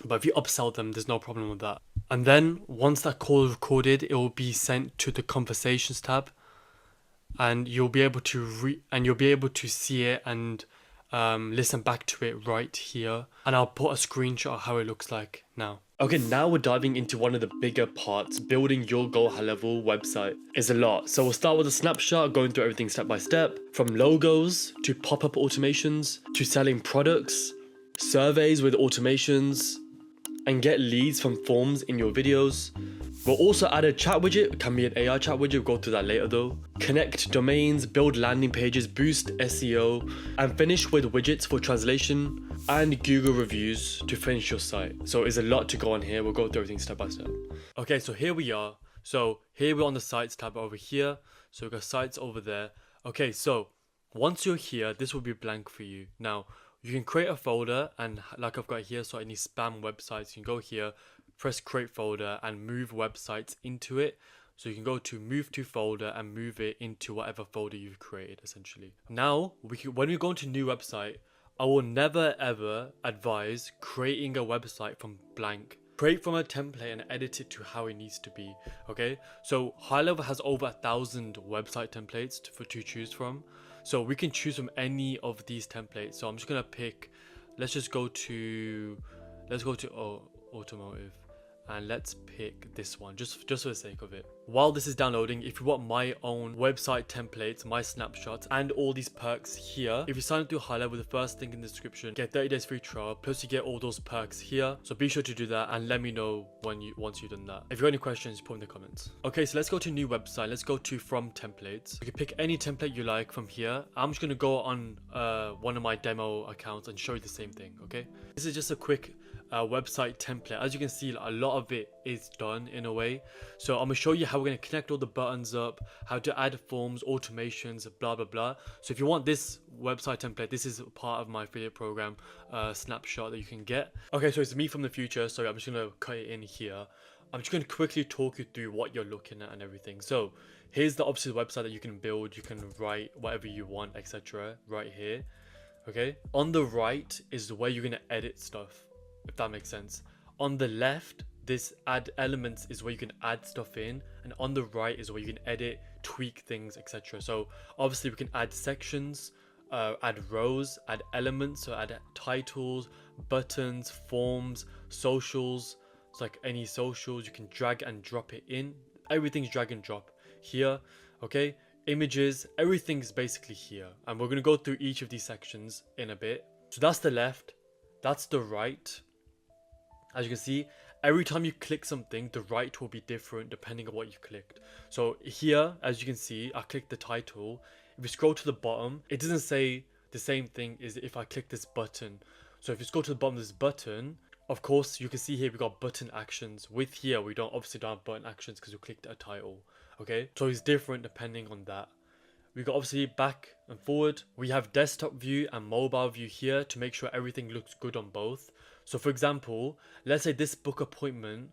But if you upsell them, there's no problem with that. And then once that call is recorded, it will be sent to the conversations tab, and you'll be able to see it and listen back to it right here. And I'll put a screenshot of how it looks like now. Okay, now we're diving into one of the bigger parts. Building your GoHighLevel website is a lot. So we'll start with a snapshot, going through everything step by step, from logos to pop-up automations to selling products, surveys with automations, and get leads from forms in your videos. We'll also add a chat widget. It can be an AI chat widget. We'll go through that later though. Connect domains, build landing pages, boost SEO, and finish with widgets for translation and Google reviews to finish your site. So it's a lot to go on here. We'll go through everything step by step. Okay, so here we are. So here we're on the sites tab over here. So we've got sites over there. Okay, so once you're here, this will be blank for you. Now, you can create a folder, and like I've got here, so any spam websites, you can go here, press create folder and move websites into it. So you can go to move to folder and move it into whatever folder you've created essentially. Now, when we go into new website, I will never ever advise creating a website from blank. Create from a template and edit it to how it needs to be, okay? So GoHighLevel has over 1,000 website templates to choose from. So we can choose from any of these templates. So I'm just gonna pick, let's go to automotive. And let's pick this one just for the sake of it. While this is downloading, if you want my own website templates, my snapshots, and all these perks here, if you sign up to GoHighLevel, the first link in the description, get 30 days free trial, plus you get all those perks here. So be sure to do that and let me know once you've done that. If you have any questions, put in the comments. Okay, so let's go to new website. Let's go to from templates. You can pick any template you like from here. I'm just gonna go on one of my demo accounts and show you the same thing, okay? This is just a quick website template. As you can see, a lot of it is done in a way. So I'm gonna show you how we're gonna connect all the buttons up, how to add forms, automations, blah blah blah. So if you want this website template, this is part of my affiliate program snapshot that you can get. Okay, so it's me from the future, so I'm just gonna cut it in here. I'm just gonna quickly talk you through what you're looking at and everything. So here's the obviously website that you can build, you can write whatever you want, etc. right here. Okay, on the right is where you're gonna edit stuff, if that makes sense. On the left, this add elements is where you can add stuff in, and on the right is where you can edit, tweak things, etc. So obviously we can add sections, add rows, add elements, so add titles, buttons, forms, socials. It's like any socials, you can drag and drop it in. Everything's drag and drop here, okay? Images, everything's basically here, and we're going to go through each of these sections in a bit. So that's the left, that's the right. As you can see, every time you click something, the right will be different depending on what you clicked. So here, as you can see, I clicked the title. If you scroll to the bottom, it doesn't say the same thing as if I click this button. So if you scroll to the bottom of this button, of course, you can see here we got button actions. With here, we obviously don't have button actions because we clicked a title. Okay, so it's different depending on that. We got obviously back and forward. We have desktop view and mobile view here to make sure everything looks good on both. So for example, let's say this book appointment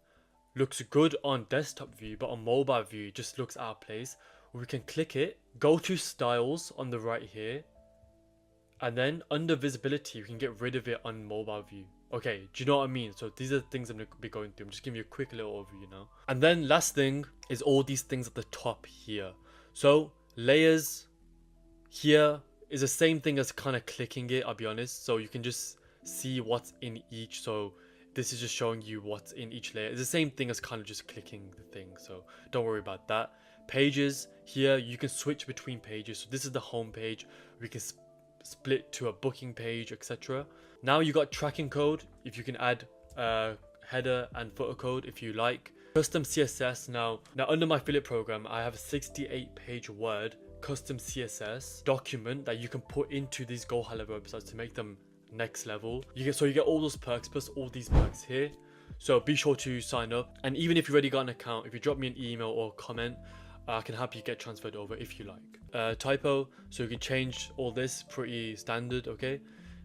looks good on desktop view, but on mobile view it just looks out of place. We can click it, go to styles on the right here, and then under visibility we can get rid of it on mobile view. Okay, do you know what I mean? So these are the things I'm going to be going through. I'm just giving you a quick little overview now. And then last thing is all these things at the top here. So layers here is the same thing as kind of clicking it, I'll be honest. So you can just see what's in each. So this is just showing you what's in each layer. It's the same thing as kind of just clicking the thing. So don't worry about that. Pages here, you can switch between pages. So this is the home page. We can split to a booking page, etc. Now you got tracking code. If you can add header and footer code if you like. Custom CSS. Now under my affiliate program, I have a 68-page Word custom CSS document that you can put into these GoHighLevel websites to make them next level. You get all those perks plus all these perks here. So be sure to sign up. And even if you already got an account, if you drop me an email or comment, I can help you get transferred over if you like. Typo, so you can change all this, pretty standard, okay?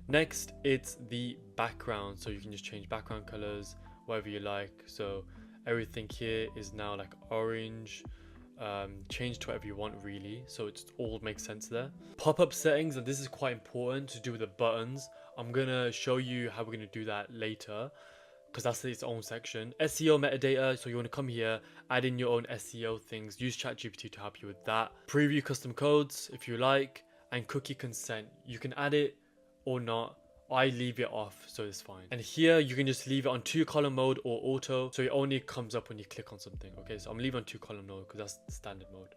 Next, it's the background. So you can just change background colors, whatever you like. So everything here is now like orange. Change to whatever you want really, so it all makes sense there. Pop-up settings, and this is quite important to do with the buttons. I'm gonna show you how we're gonna do that later because that's its own section. SEO metadata, so you want to come here, add in your own SEO things, use ChatGPT to help you with that. Preview custom codes if you like, and cookie consent, you can add it or not. I leave it off, so it's fine. And here you can just leave it on 2-column mode or auto, so it only comes up when you click on something. Okay, so I'm leaving on 2-column mode because that's the standard mode.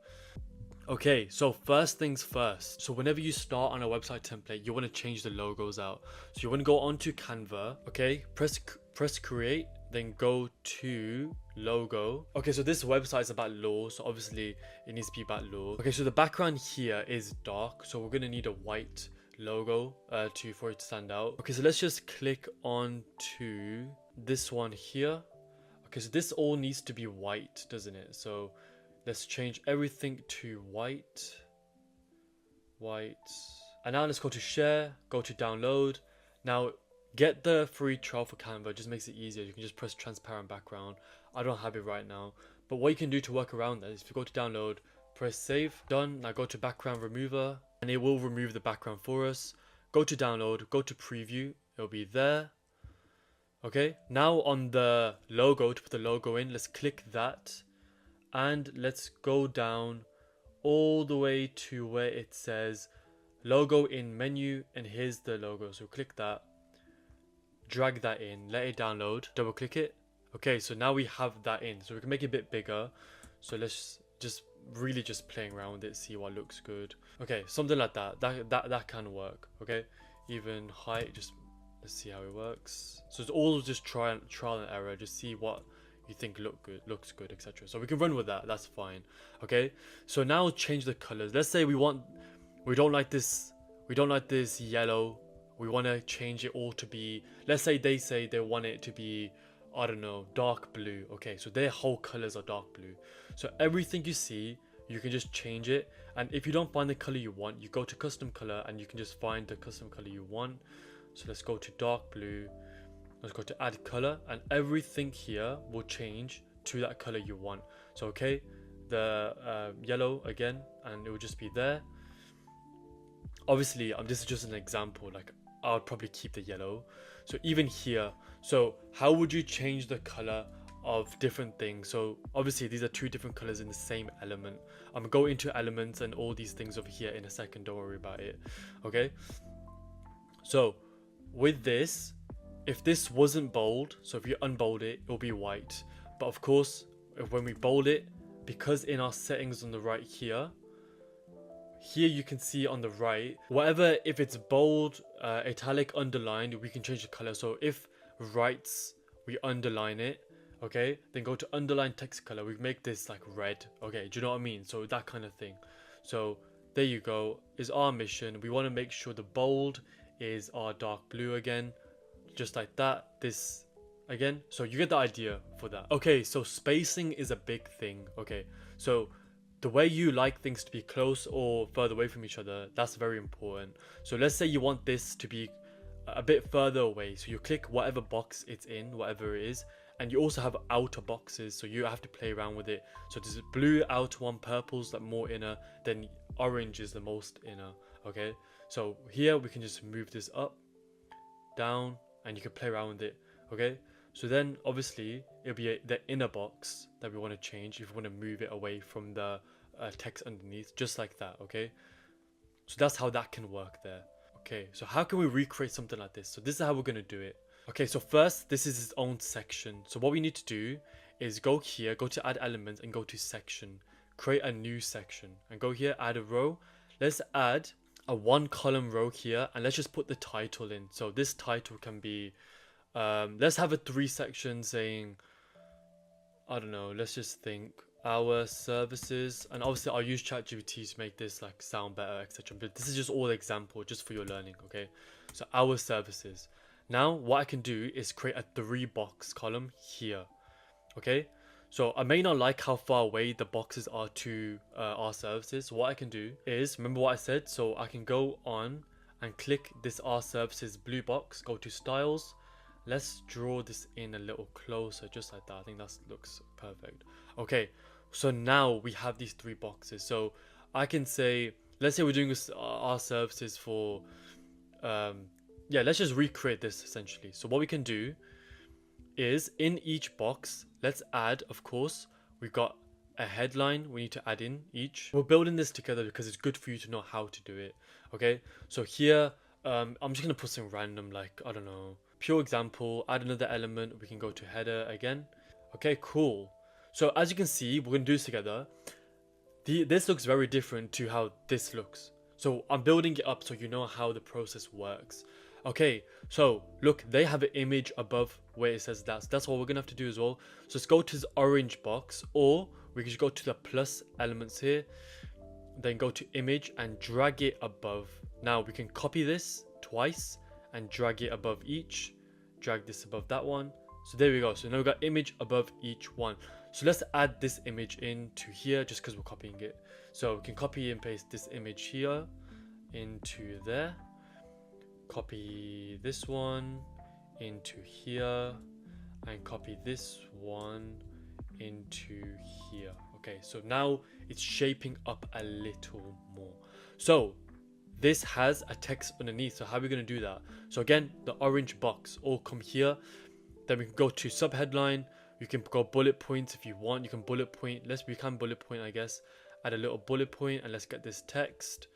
Okay, so first things first. So whenever you start on a website template, you want to change the logos out. So you want to go onto Canva, okay, press create, then go to logo. Okay, so this website is about law, so obviously it needs to be about law. Okay, so the background here is dark, so we're gonna need a white logo for it to stand out. Okay, so let's just click on to this one here. Okay, so this all needs to be white, doesn't it? So let's change everything to white. And now let's go to share, go to download. Now Get the free trial for Canva. It just makes it easier. You can just press transparent background. I don't have it right now, but what you can do to work around that is if you go to download, press save, done. Now go to background remover and it will remove the background for us. Go to download, go to preview, it'll be there. Okay, now on the logo, to put the logo in, let's click that and let's go down all the way to where it says logo in menu, and here's the logo. So click that, drag that in, let it download, double click it. Okay, so now we have that in, so we can make it a bit bigger. So let's just really just playing around with it, see what looks good. Okay, something like that. That can work. Okay, even height, just let's see how it works. So it's all just trial and error. Just see what you think looks good, etc. So we can run with that. That's fine. Okay. So now change the colors. Let's say we don't like this yellow. We want to change it all to be. Let's say they want it to be, I don't know, dark blue. Okay. So their whole colors are dark blue. So everything you see, you can just change it. And if you don't find the color you want, you go to custom color and you can just find the custom color you want. So let's go to dark blue, let's go to add color, and everything here will change to that color you want. So okay, the yellow again, and it will just be there. Obviously this is just an example, like I would probably keep the yellow. So even here, so how would you change the color of different things? So obviously these are two different colors in the same element. I'm gonna go into elements and all these things over here in a second, don't worry about it. Okay, so with this, if this wasn't bold, so if you unbold it, it'll be white. But of course, when we bold it, because in our settings on the right here you can see on the right, whatever, if it's bold, italic, underlined, we can change the color. So if rights, we underline it, okay, then go to underline text color, we make this like red. Okay, do you know what I mean? So that kind of thing. So there you go, is our mission. We want to make sure the bold is our dark blue again, just like that. This again, so you get the idea for that. Okay, so spacing is a big thing. Okay, so the way you like things to be close or further away from each other, that's very important. So let's say you want this to be a bit further away, so you click whatever box it's in, whatever it is, and you also have outer boxes, so you have to play around with it. So there's a blue outer one, purple's like more inner, then orange is the most inner. Okay, so here we can just move this up, down, and you can play around with it. Okay, so then obviously it'll be the inner box that we want to change if we want to move it away from the text underneath, just like that. Okay, so that's how that can work there. Okay, so how can we recreate something like this? So this is how we're going to do it. Okay, so first, this is its own section. So what we need to do is go here, go to add elements, and go to section, create a new section, and go here, add a row. Let's add a 1 column row here, and let's just put the title in. So this title can be, let's have a 3 section saying, I don't know, let's just think our services, and obviously I'll use ChatGPT to make this like sound better, etc. But this is just all example, just for your learning. Okay, so our services. Now what I can do is create a 3 box column here. Okay, so I may not like how far away the boxes are to our services. So what I can do is, remember what I said, so I can go on and click this our services blue box, go to styles. Let's draw this in a little closer, just like that. I think that looks perfect. Okay, so now we have these 3 boxes. So I can say, let's say we're doing this, our services for, yeah, let's just recreate this essentially. So what we can do is in each box, let's add, of course, we've got a headline we need to add in each. We're building this together because it's good for you to know how to do it. Okay, so here, I'm just going to put some random, like, I don't know, pure example, add another element. We can go to header again. Okay, cool. So as you can see, we're going to do this together. This looks very different to how this looks. So I'm building it up so you know how the process works. Okay, so look, they have an image above where it says that. So that's what we're gonna have to do as well. So let's go to this orange box, or we can just go to the plus elements here, then go to image and drag it above. Now we can copy this twice and drag it above each, drag this above that one. So there we go. So now we've got image above each one. So let's add this image into here just because we're copying it. So we can copy and paste this image here into there. Copy this one, into here and copy this one into here. Okay, so now it's shaping up a little more. So this has a text underneath. So how are we going to do that? So again, the orange box all come here. Then we can go to sub headline. You can go bullet points if you want. You can bullet point. We can bullet point, I guess. Add a little bullet point and let's get this text.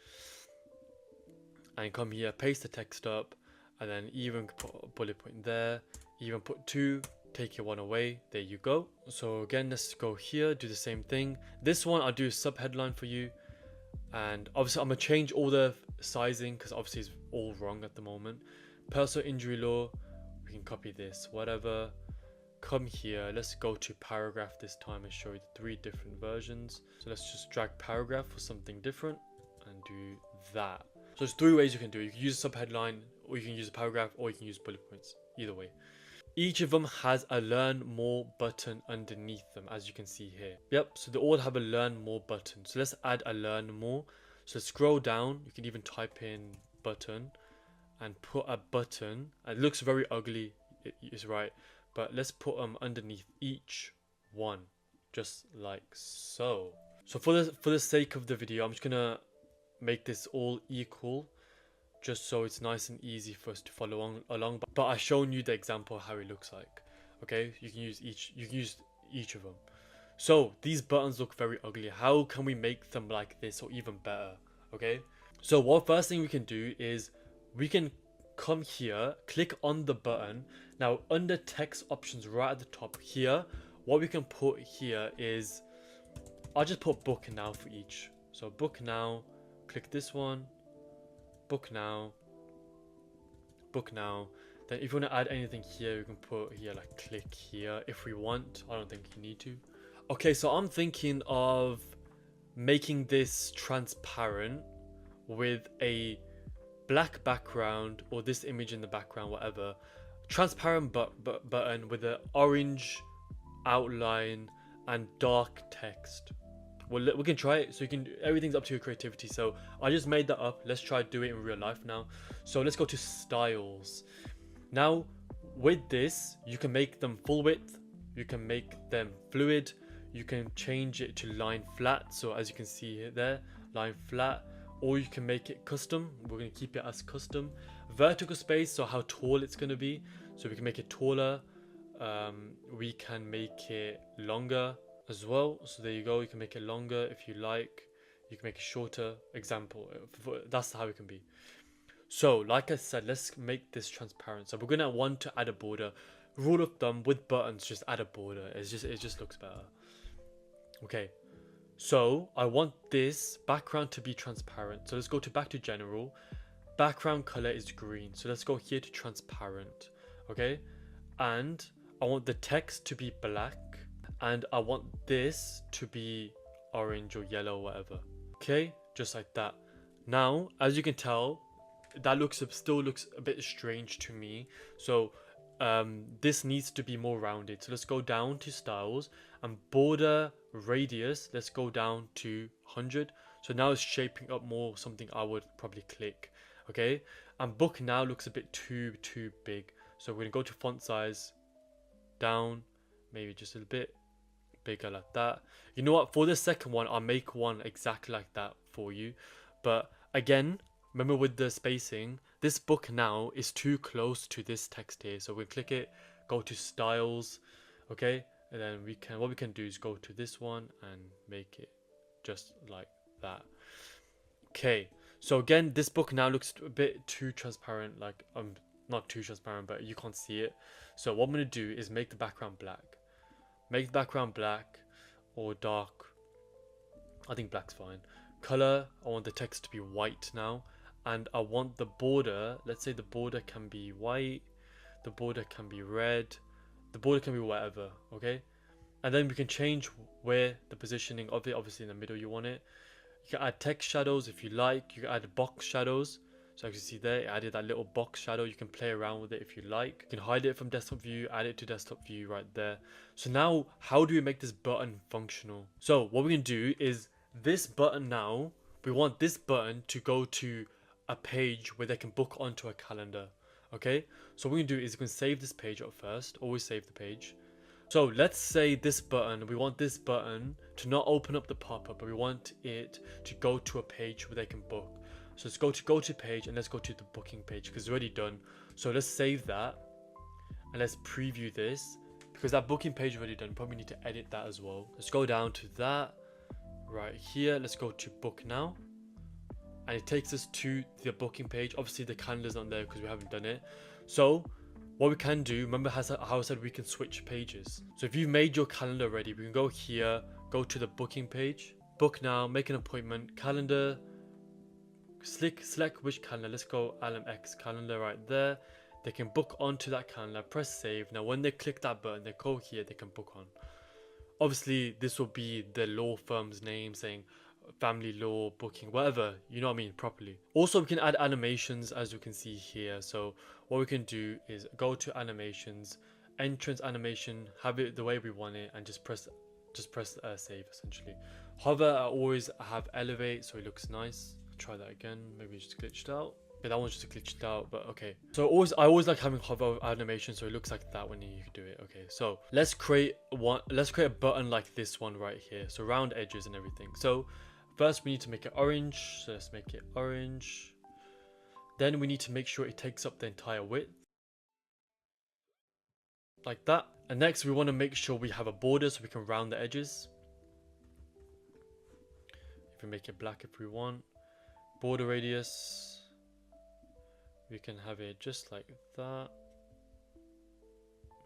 And come here, paste the text up, and then even put a bullet point there. Even put 2. Take your 1 away. There you go. So again, let's go here. Do the same thing. This one I'll do a sub headline for you. And obviously I'm gonna change all the sizing because obviously it's all wrong at the moment. Personal injury law, we can copy this, whatever. Come here, let's go to paragraph this time and show you the 3 different versions. So let's just drag paragraph for something different and do that. So there's 3 ways you can do it. You can use a sub headline, or you can use a paragraph, or you can use bullet points. Either way. Each of them has a learn more button underneath them, as you can see here. Yep, so they all have a learn more button. So let's add a learn more. So scroll down, you can even type in button and put a button. It looks very ugly, it is right, but let's put them underneath each one, just like so. So for the sake of the video, I'm just gonna make this all equal, just so it's nice and easy for us to follow along. But I've shown you the example of how it looks like. Okay, you can use each of them. So these buttons look very ugly. How can we make them like this or even better? Okay, so first thing we can do is we can come here, click on the button. Now under text options right at the top here, what we can put here is, I'll just put book now for each. So book now, click this one, book now, book now. Then if you want to add anything here, you can put here like click here if we want. I don't think you need to. Okay, so I'm thinking of making this transparent with a black background, or this image in the background, whatever. Transparent button with an orange outline and dark text. Well, we can try it. So you can, everything's up to your creativity. So I just made that up. Let's try to do it in real life now. So let's go to styles. Now with this, you can make them full width, you can make them fluid, you can change it to line flat. So as you can see here, there, line flat, or you can make it custom. We're going to keep it as custom. Vertical space, so how tall it's going to be. So we can make it taller. We can make it longer as well. So there you go. You can make it longer if you like. You can make it shorter. Example. That's how it can be. So like I said, let's make this transparent. So we're going to want to add a border. Rule of thumb with buttons, just add a border. It just looks better. Okay. So I want this background to be transparent. So let's go back to general. Background color is green. So let's go here to transparent. Okay. And I want the text to be black. And I want this to be orange or yellow, whatever. Okay. Just like that. Now, as you can tell, that still looks a bit strange to me. So this needs to be more rounded. So let's go down to styles and border radius. Let's go down to 100. So now it's shaping up more something I would probably click. Okay, and book now looks a bit too big. So we're gonna go to font size, down, maybe just a bit bigger like that. You know what? For the second one, I'll make one exactly like that for you. But again, remember with the spacing, this book now is too close to this text here. So we'll click it, go to styles, okay, and then what we can do is go to this one and make it just like that. Okay, so again, this book now looks a bit too transparent, like not too transparent, but you can't see it. So what I'm gonna do is make the background black. Make the background black or dark. I think black's fine. Color, I want the text to be white now. And I want the border, let's say the border can be white, the border can be red, the border can be whatever, okay? And then we can change where the positioning of it, obviously in the middle you want it. You can add text shadows if you like, you can add box shadows. So as you see there, it added that little box shadow. You can play around with it if you like. You can hide it from desktop view, add it to desktop view right there. So now, how do we make this button functional? So what we can do is this button now, we want this button to go to a page where they can book onto a calendar. Okay, so what we can do is we can save this page up first. Always save the page. So let's say this button, we want this button to not open up the pop-up, but we want it to go to a page where they can book. So let's go to page and let's go to the booking page because it's already done. So let's save that and let's preview this because that booking page is already done. Probably need to edit that as well. Let's go down to that right here. Let's go to book now. And it takes us to the booking page. Obviously the calendar's not there because we haven't done it. So what we can do, remember how I said we can switch pages. So if you've made your calendar ready, we can go here, go to the booking page, book now, make an appointment, calendar, select which calendar. Let's go LMX calendar right there. They can book onto that calendar, press save. Now when they click that button, they go here, they can book on. Obviously this will be the law firm's name saying family law booking, whatever, you know what I mean, properly. Also we can add animations as you can see here. So what we can do is go to animations, entrance animation, have it the way we want it, and just press save essentially. Hover, I always have elevate so it looks nice. Try that again, maybe it just glitched out. Yeah, that one's just glitched out, but okay. So I always like having hover animation so it looks like that when you do it. Okay, so let's create a button like this one right here, so round edges and everything. So first we need to make it orange, so let's make it orange. Then we need to make sure it takes up the entire width like that. And next we want to make sure we have a border so we can round the edges. If we make it black if we want. Border radius, we can have it just like that,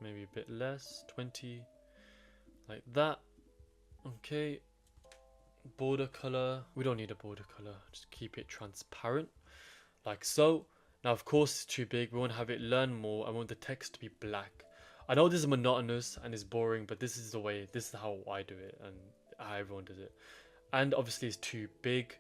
maybe a bit less, 20, like that. Okay, border color, we don't need a border color, just keep it transparent like so. Now of course it's too big, we want to have it learn more. I want the text to be black. I know this is monotonous and it's boring, but this is the way, this is how I do it and how everyone does it. And obviously it's too big,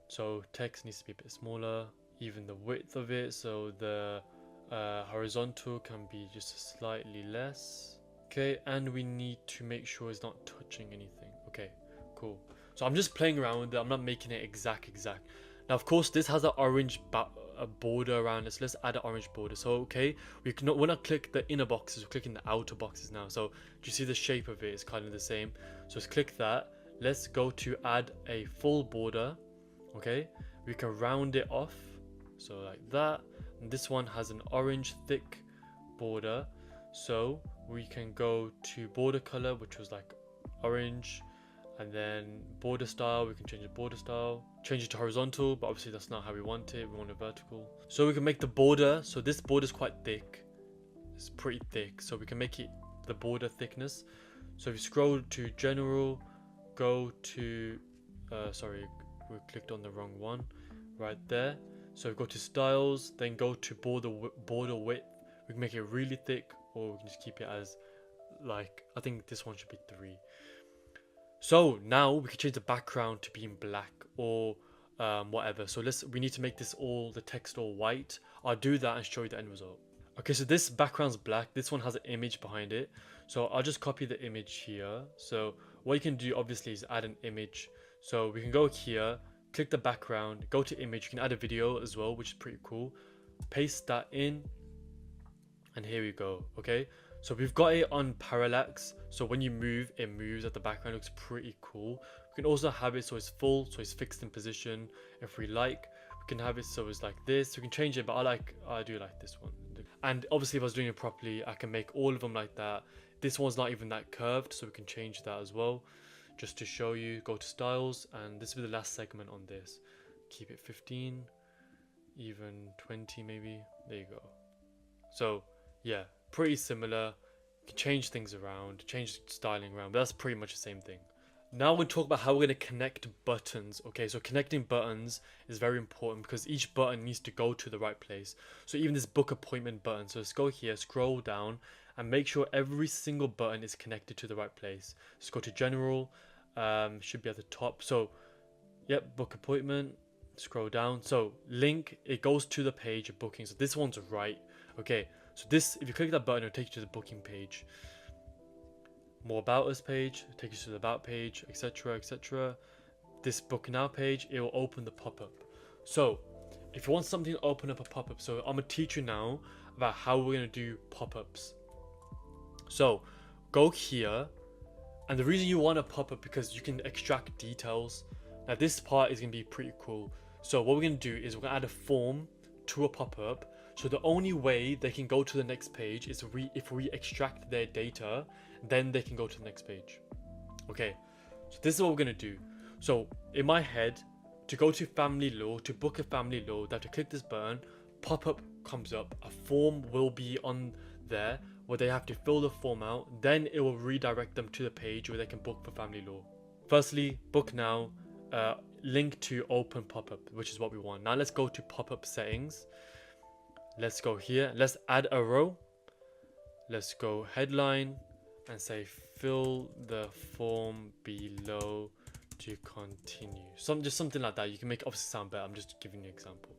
so text needs to be a bit smaller. Even the width of it, so the horizontal can be just slightly less. Okay, and we need to make sure it's not touching anything. Okay, cool. So I'm just playing around with it, I'm not making it exact. Now of course this has an orange border around it, so let's add an orange border. So okay, we're not click the inner boxes, we're clicking the outer boxes now. So do you see the shape of it is kind of the same? So let's click that. Let's go to add a full border. Okay, we can round it off, so like that. And this one has an orange thick border, so we can go to border color, which was like orange, and then border style, we can change the border style, change it to horizontal, but obviously that's not how we want it, we want it vertical. So we can make the border, so this border is quite thick, it's pretty thick, so we can make it the border thickness. So if you scroll to general, go to sorry, we clicked on the wrong one right there. So go to styles, then go to border width. We can make it really thick, or we can just keep it as like, I think this one should be 3. So now we can change the background to being black or whatever. So we need to make this the text all white. I'll do that and show you the end result. Okay, so this background's black, this one has an image behind it, so I'll just copy the image here. So what you can do obviously is add an image. So we can go here, click the background, go to image, you can add a video as well, which is pretty cool. Paste that in, and here we go. Okay, so we've got it on parallax, so when you move, it moves at the background, looks pretty cool. We can also have it so it's full, so it's fixed in position. If we like, we can have it so it's like this. We can change it, but I do like this one. And obviously if I was doing it properly, I can make all of them like that. This one's not even that curved, so we can change that as well. Just to show you, go to styles, and this will be the last segment on this. Keep it 15, even 20 maybe. There you go. So yeah, pretty similar. You can change things around, change styling around, but that's pretty much the same thing. Now we're going to talk about how we're going to connect buttons. Okay, so connecting buttons is very important because each button needs to go to the right place. So even this book appointment button, so let's go here, scroll down, and make sure every single button is connected to the right place. Let's go to general, should be at the top. So yep, book appointment, scroll down. So link, it goes to the page of booking. So this one's right. Okay, so this, if you click that button, it'll take you to the booking page. More about us page, take you to the about page, etc, etc. This book now page, it will open the pop-up. So if you want something to open up a pop-up, so I'm gonna teach you now about how we're gonna do pop-ups. So go here, and the reason you want a pop-up because you can extract details. Now this part is gonna be pretty cool. So what we're gonna do is we're gonna add a form to a pop-up. So the only way they can go to the next page is if we extract their data, then they can go to the next page. Okay, so this is what we're gonna do. So in my head, to go to family law, to book a family law, they have to click this button, pop-up comes up, a form will be on there where they have to fill the form out, then it will redirect them to the page where they can book for family law. Firstly, book now, link to open pop-up, which is what we want. Now let's go to pop-up settings. Let's go here, let's add a row. Let's go headline and say fill the form below to continue. Just something like that. You can make it obviously sound better. I'm just giving you an example.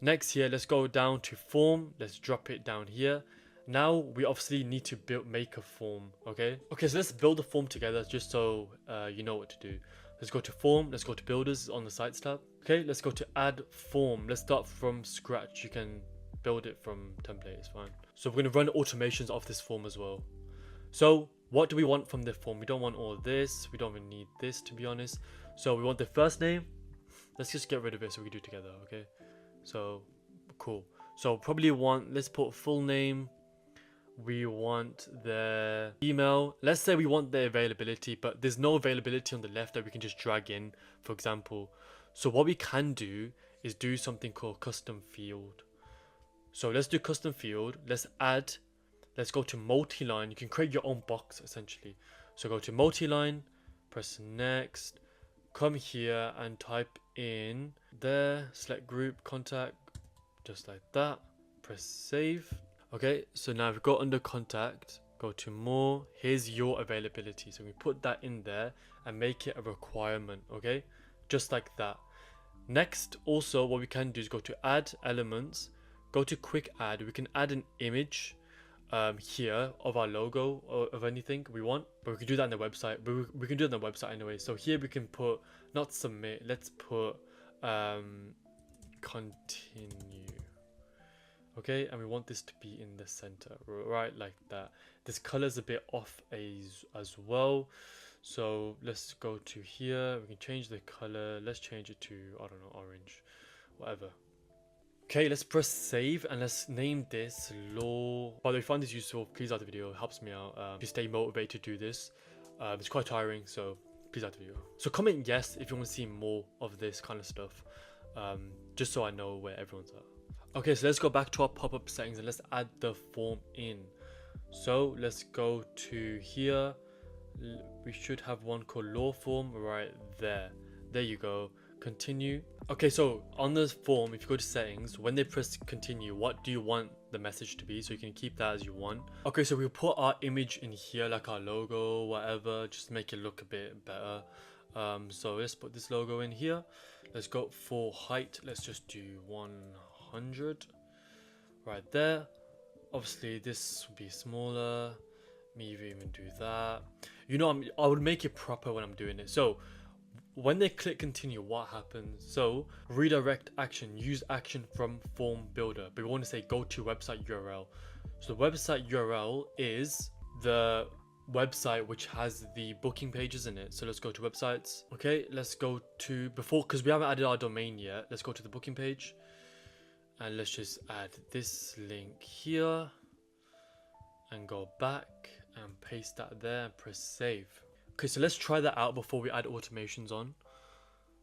Next here, let's go down to form. Let's drop it down here. Now we obviously need to make a form. Okay, so let's build the form together just so you know what to do. Let's go to form, let's go to builders on the sites tab. Okay, let's go to add form. Let's start from scratch. You can build it from template, it's fine. So we're going to run automations off this form as well. So what do we want from the form? We don't want all this, we don't even need this, to be honest. So we want the first name. Let's just get rid of it so we can do it together. Okay, so cool. So probably let's put full name. We want the email. Let's say we want the availability, but there's no availability on the left that we can just drag in, for example. So what we can do is do something called custom field. So let's do custom field. Let's go to multi-line. You can create your own box essentially. So go to multi-line, press next, come here and type in there, select group, contact, just like that, press save. Okay, so now if we go under contact, go to more, here's your availability. So we put that in there and make it a requirement, okay? Just like that. Next, also what we can do is go to add elements, go to quick add. We can add an image here of our logo or of anything we want, but we can do that on the website. But we can do it on the website anyway. So here we can put, not submit, let's put continue. Okay, and we want this to be in the center, right like that. This color's a bit off as well, so let's go to here. We can change the color. Let's change it to, I don't know, orange, whatever. Okay, let's press save and let's name this law. By the way, if you find this useful, please like the video. It helps me out to stay motivated to do this. It's quite tiring, so please like the video. So comment yes if you want to see more of this kind of stuff, just so I know where everyone's at. Okay, so let's go back to our pop-up settings and let's add the form in. So let's go to here. We should have one called law form right there. There you go. Continue. Okay, so on the form, if you go to settings, when they press continue, what do you want the message to be? So you can keep that as you want. Okay, so we'll put our image in here, like our logo, whatever, just to make it look a bit better. So let's put this logo in here. Let's go for height. Let's just do 100 right there. Obviously this would be smaller. Maybe even do that. You know, I would make it proper when I'm doing it. So when they click continue, what happens? So redirect action, use action from form builder, but we want to say go to website URL. So the website URL is the website which has the booking pages in it. So let's go to websites. Okay, let's go to because we haven't added our domain yet, let's go to the booking page and let's just add this link here and go back and paste that there and press save. Okay, so let's try that out before we add automations on.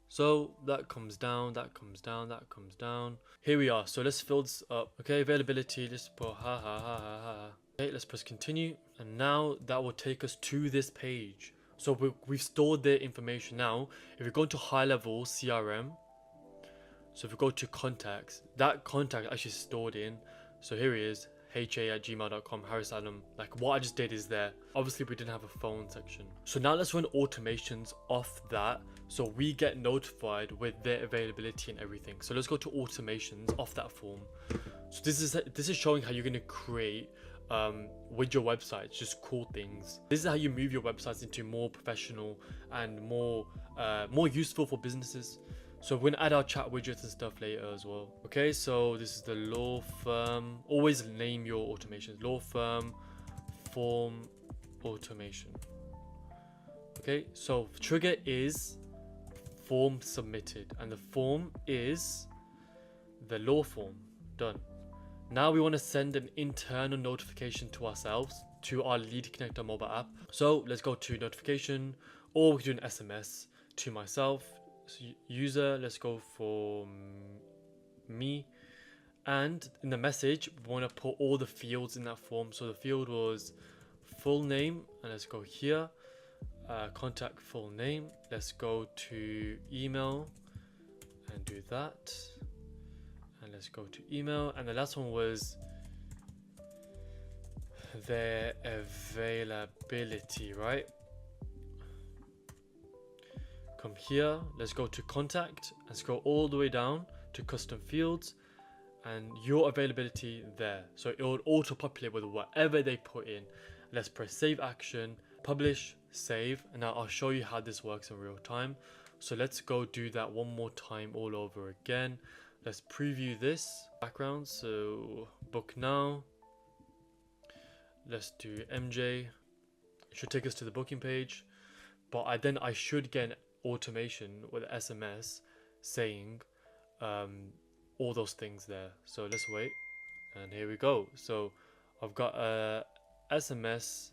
So that comes down, that comes down, that comes down. Here we are. So let's fill this up. Okay, availability, let's put ha ha ha ha ha. Okay, let's press continue. And now that will take us to this page. So we've stored the information. Now, if we go to GoHighLevel CRM, so if we go to contacts, that contact actually stored in. So here he is, ha@gmail.com, Harris Adam. Like what I just did is there. Obviously we didn't have a phone section. So now let's run automations off that so we get notified with their availability and everything. So let's go to automations off that form. So this is showing how you're going to create with your websites, just cool things. This is how you move your websites into more professional and more useful for businesses. So we're gonna add our chat widgets and stuff later as well. Okay, so this is the law firm. Always name your automations. Law firm form automation. Okay, so trigger is form submitted, and the form is the law form. Done. Now we want to send an internal notification to ourselves, to our Lead Connector mobile app. So let's go to notification, or we can do an SMS to myself. So user, let's go for me. And in the message, we want to put all the fields in that form. So the field was full name, and let's go here. Contact full name. Let's go to email and do that. And let's go to email. And the last one was their availability, right? Come here, let's go to contact and scroll all the way down to custom fields and your availability there. So it will auto populate with whatever they put in. Let's press save action, publish, save, and now I'll show you how this works in real time. So let's go do that one more time all over again. Let's preview this background. So book now. Let's do MJ. It should take us to the booking page, but I should get an automation with SMS saying all those things there. So let's wait, and here we go. So I've got a SMS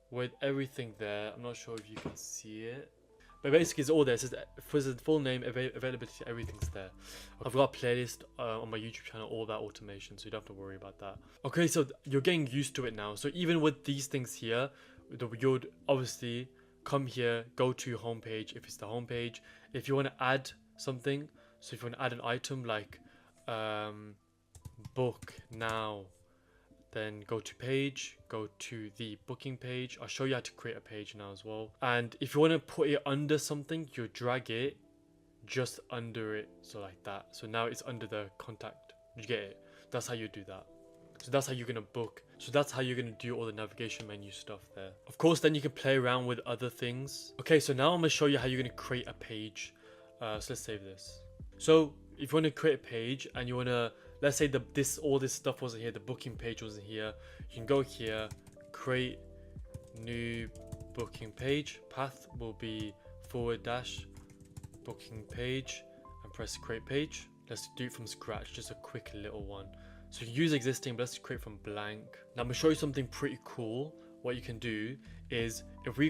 with everything there. I'm not sure if you can see it, but basically it's all there. It says for the full name, availability, everything's there. I've got a playlist on my YouTube channel, all that automation, so you don't have to worry about that. Okay, so you're getting used to it now. So even with these things here, you'd obviously come here, go to your homepage if it's the homepage. If you want to add something, so if you want to add an item like book now, then go to page, go to the booking page. I'll show you how to create a page now as well. And if you want to put it under something, you drag it just under it, so like that. So now it's under the contact. You get it? That's how you do that. So that's how you're gonna book. So that's how you're gonna do all the navigation menu stuff there. Of course, then you can play around with other things. Okay, so now I'm gonna show you how you're gonna create a page. So let's save this. So if you want to create a page and you want to, let's say all this stuff wasn't here, the booking page wasn't here, you can go here, create new booking page. Path will be / booking page, and press create page. Let's do it from scratch, just a quick little one. So you can use existing, but let's create from blank. Now I'm gonna show you something pretty cool. What you can do is if we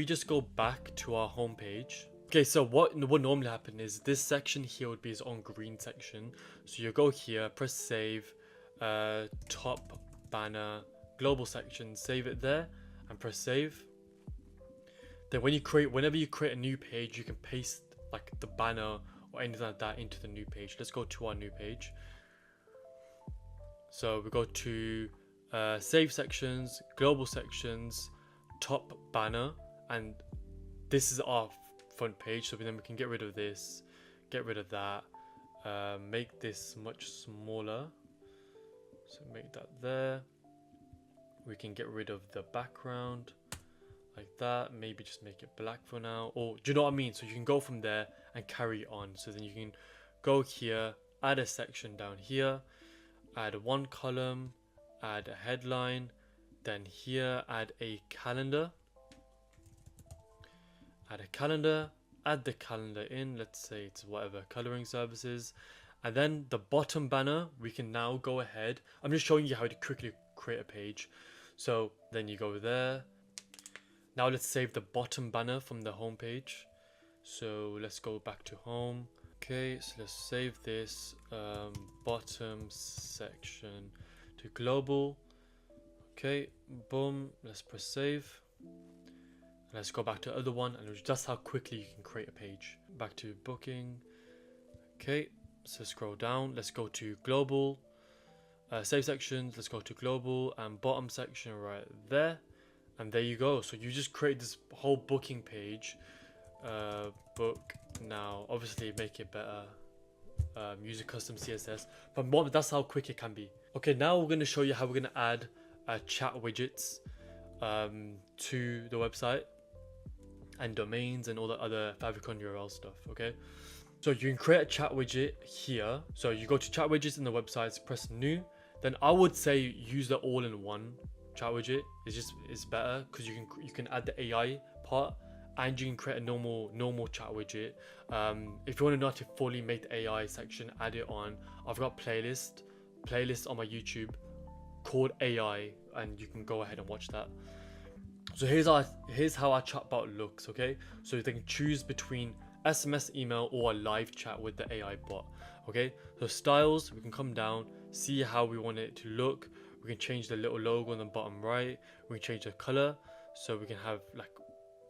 just go back to our home page. Okay, so what normally happen is this section here would be its own green section. So you go here, press save, top banner, global section, save it there, and press save. Then whenever you create a new page, you can paste like the banner or anything like that into the new page. Let's go to our new page. So we go to save sections, global sections, top banner, and this is our front page. So then we can get rid of this, get rid of that, make this much smaller. So make that there. We can get rid of the background like that. Maybe just make it black for now. Or do you know what I mean? So you can go from there and carry on. So then you can go here, add a section down here, add one column, add a headline, then here add a calendar. Add a calendar, add the calendar in, let's say it's whatever coloring services, and then the bottom banner we can now go ahead. I'm just showing you how to quickly create a page. So then you go there. Now let's save the bottom banner from the home page. So let's go back to home. Okay, so let's save this bottom section to global. Okay, boom, let's press save. Let's go back to the other one, and just how quickly you can create a page. Back to booking. Okay, so scroll down. Let's go to global. Save sections. Let's go to global and bottom section right there. And there you go. So you just create this whole booking page. Book now. Obviously, make it better. Use a custom CSS. But that's how quick it can be. Okay, now we're going to show you how we're going to add chat widgets to the website. and domains and all the other favicon URL stuff. Okay, so you can create a chat widget here. So you go to chat widgets in the websites, press new. Then I would say use the all-in-one chat widget. It's better because you can add the AI part, and you can create a normal chat widget. If you want to know how to fully make the AI section, add it on. I've got playlist on my YouTube called AI, and you can go ahead and watch that. So here's how our chatbot looks. Okay, so you can choose between SMS, email, or a live chat with the AI bot. Okay, so styles, we can come down, see how we want it to look. We can change the little logo on the bottom right. We can change the color, so we can have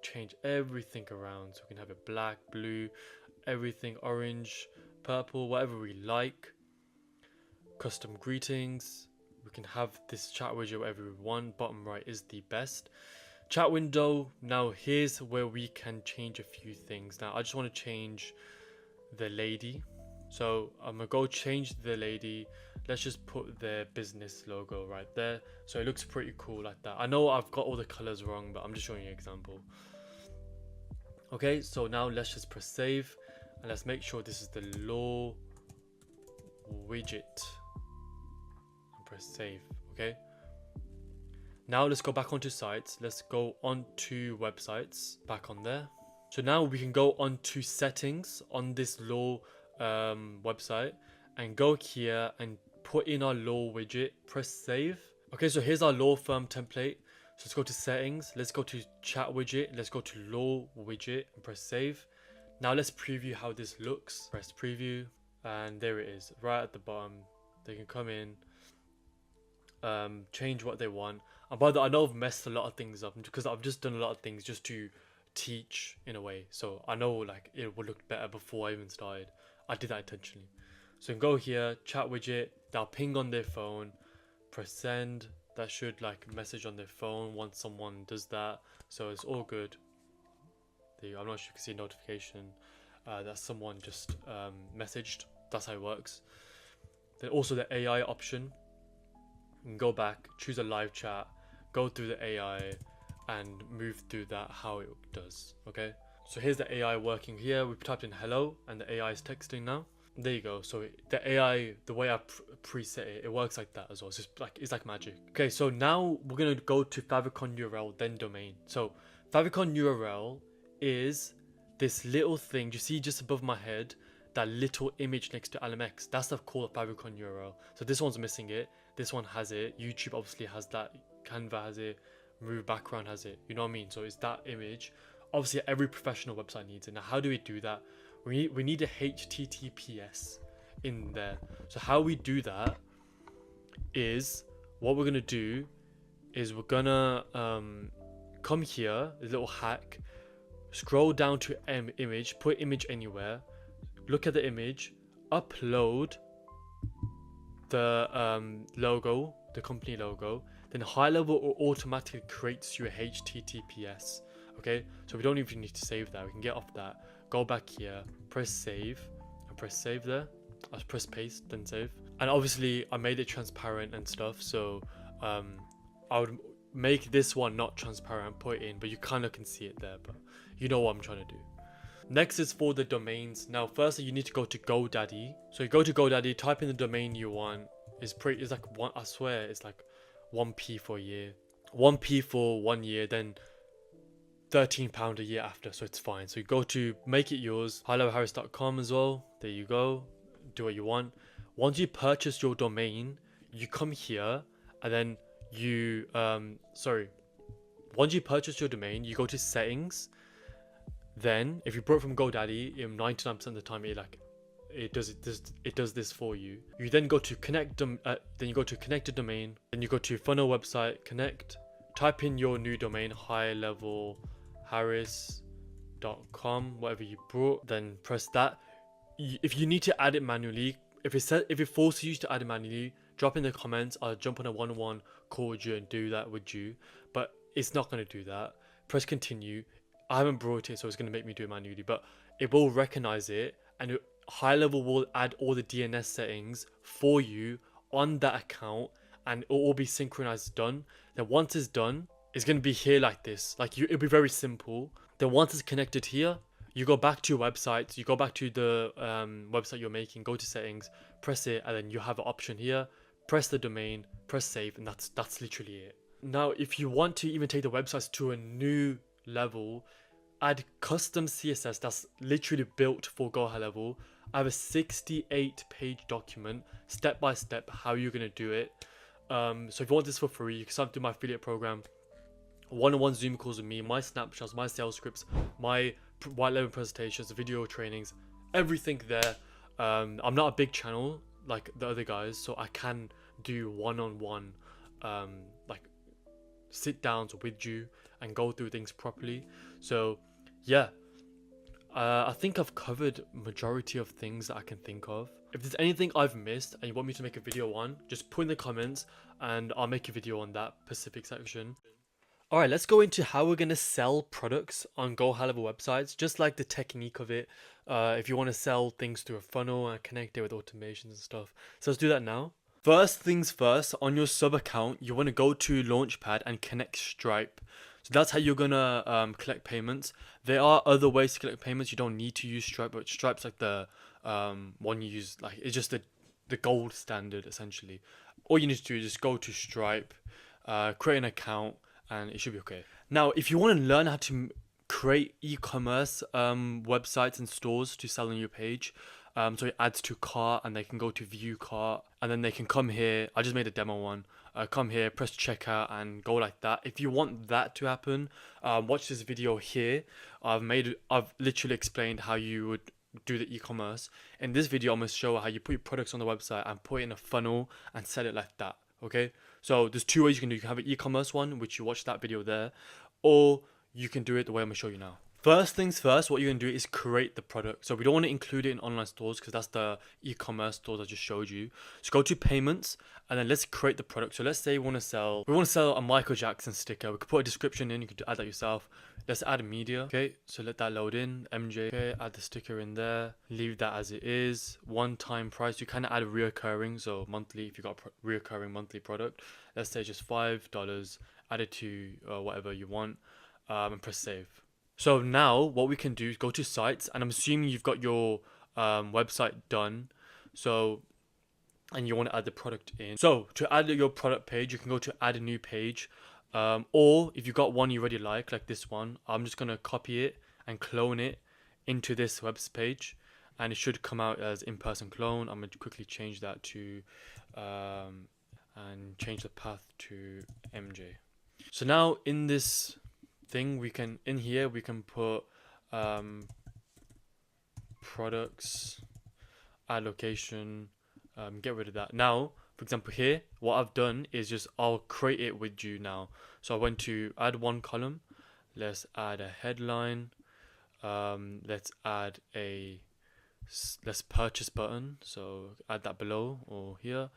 change everything around. So we can have it black, blue, everything, orange, purple, whatever we like. Custom greetings, we can have this chat widget whatever we want. Bottom right is the best. Chat window, now here's where we can change a few things. Now I just want to change the lady, so I'm gonna go change the lady. Let's just put their business logo right there, so it looks pretty cool like that. I know I've got all the colors wrong, but I'm just showing you an example. Okay, so now let's just press save, and let's make sure this is the law widget, and press save. Okay, now let's go back onto sites. Let's go onto websites, back on there. So now we can go onto settings on this law website and go here and put in our law widget, press save. Okay, so here's our law firm template. So let's go to settings, let's go to chat widget, let's go to law widget and press save. Now let's preview how this looks. Press preview, and there it is right at the bottom. They can come in, change what they want. And by the way, I know I've messed a lot of things up because I've just done a lot of things just to teach in a way. So I know it would look better before I even started. I did that intentionally. So you can go here, chat widget, they'll ping on their phone, press send. That should message on their phone once someone does that. So it's all good. There you go. I'm not sure if you can see a notification that someone just messaged. That's how it works. Then also the AI option. You can go back, choose a live chat, go through the AI and move through that how it does. Okay, so here's the AI working here. We've typed in hello and the AI is texting now. There you go. So the AI, the way I preset it, it works like that as well. It's like magic. Okay, so now we're gonna go to favicon URL, then domain. So favicon URL is this little thing you see just above my head, that little image next to LMX. That's the called favicon URL. So this one's missing it. This one has it. YouTube obviously has that. Canva has it. Move background has it. You know what I mean? So it's that image. Obviously every professional website needs it. Now how do we do that? We need a HTTPS in there. So how we do that is, what we're gonna do is we're gonna come here, a little hack, scroll down to image, put image anywhere, look at the image, upload the logo, the company logo, then GoHighLevel automatically creates you a HTTPS. Okay, so we don't even need to save that. We can get off that, go back here, press save, and press save there. I'll press paste, then save. And obviously I made it transparent and stuff, so I would make this one not transparent and put it in, but you kind of can see it there, but you know what I'm trying to do. Next is for the domains. Now firstly you need to go to GoDaddy. So you go to GoDaddy, type in the domain you want. It's like one, I swear it's like 1p for a year, 1p for 1 year, then £13 a year after, so it's fine. So you go to make it yours, highlevelharris.com as well. There you go, do what you want. Once you purchase your domain, you come here and then you once you purchase your domain, you go to settings. Then if you bought it from GoDaddy, 99% of the time it does this for you. You then go to connect then you go to connect a domain, then you go to funnel website, connect, type in your new domain, highlevelharris.com, whatever you brought, then press that. If you need to add it manually, if it forces you to add it manually, drop in the comments. I'll jump on a one-on-one call with you and do that with you, but it's not going to do that. Press continue. I haven't brought it, so it's going to make me do it manually, but it will recognize it, and GoHighLevel will add all the DNS settings for you on that account, and it will all be synchronized, done. Then once it's done, it's going to be here like this. It'll be very simple. Then once it's connected here, you go back to your website. You go back to the website you're making, go to settings, press it, and then you have an option here. Press the domain, press save, and that's literally it. Now, if you want to even take the websites to a new level, add custom CSS that's literally built for GoHighLevel. I have a 68-page document, step by step, how you're gonna do it. So if you want this for free, you can sign up to my affiliate program. One-on-one Zoom calls with me, my snapshots, my sales scripts, my white level presentations, video trainings, everything there. I'm not a big channel like the other guys, so I can do one-on-one like sit downs with you and go through things properly. So yeah, I think I've covered majority of things that I can think of. If there's anything I've missed and you want me to make a video on, just put in the comments and I'll make a video on that specific section. Alright, let's go into how we're going to sell products on GoHighLevel websites, just like the technique of it. If you want to sell things through a funnel and connect it with automations and stuff. So let's do that now. First things first, on your sub account, you want to go to Launchpad and connect Stripe. So that's how you're going to collect payments. There are other ways to collect payments. You don't need to use Stripe, but Stripe's like the one you use. Like, it's just the gold standard, essentially. All you need to do is just go to Stripe, create an account, and it should be okay. Now, if you want to learn how to create e-commerce websites and stores to sell on your page, so it adds to cart and they can go to view cart and then they can come here. I just made a demo one. Come here, press checkout and go like that. If you want that to happen, watch this video here. I've literally explained how you would do the e-commerce. In this video, I'm going to show how you put your products on the website and put it in a funnel and sell it like that. Okay, so there's two ways you can do. You can have an e-commerce one, which you watch that video there, or you can do it the way I'm gonna show you now. First things first, what you're gonna do is create the product. So we don't want to include it in online stores because that's the e-commerce stores I just showed you. So go to payments and then let's create the product. So let's say we want to sell a Michael Jackson sticker. We could put a description in, you could add that yourself. Let's add media. Okay, so let that load in. MJ. Okay, add the sticker in there. Leave that as it is. One-time price. You kind of add a reoccurring, so monthly if you got a reoccurring monthly product. Let's say just $5. Add it to whatever you want, and press save. So now what we can do is go to sites, and I'm assuming you've got your website done. So, and you want to add the product in. So to add your product page, you can go to add a new page. Or if you got one you already like this one, I'm just going to copy it and clone it into this web page. And it should come out as in-person clone. I'm going to quickly change that to, and change the path to MJ. So now in this thing, we can put products, add location, get rid of that. Now, for example, here, what I've done is just I'll create it with you now. So I went to add one column. Let's add a headline. Let's add let's purchase button. So add that below or here.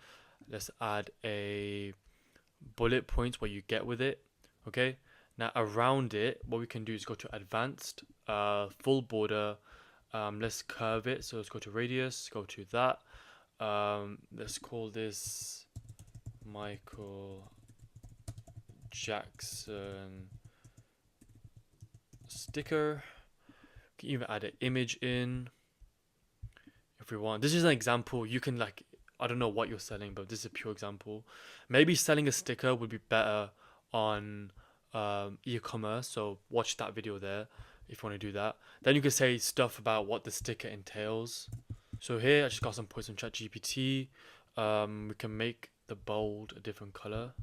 Let's add a bullet points what you get with it. Okay. Now around it, what we can do is go to advanced, full border. Let's curve it. So let's go to radius. Go to that. Let's call this Michael Jackson sticker. You can even add an image in if we want. This is an example. You can I don't know what you're selling, but this is a pure example. Maybe selling a sticker would be better on e-commerce, so watch that video there if you want to do that. Then you can say stuff about what the sticker entails. So here I just got some points from ChatGPT. We can make the bold a different color.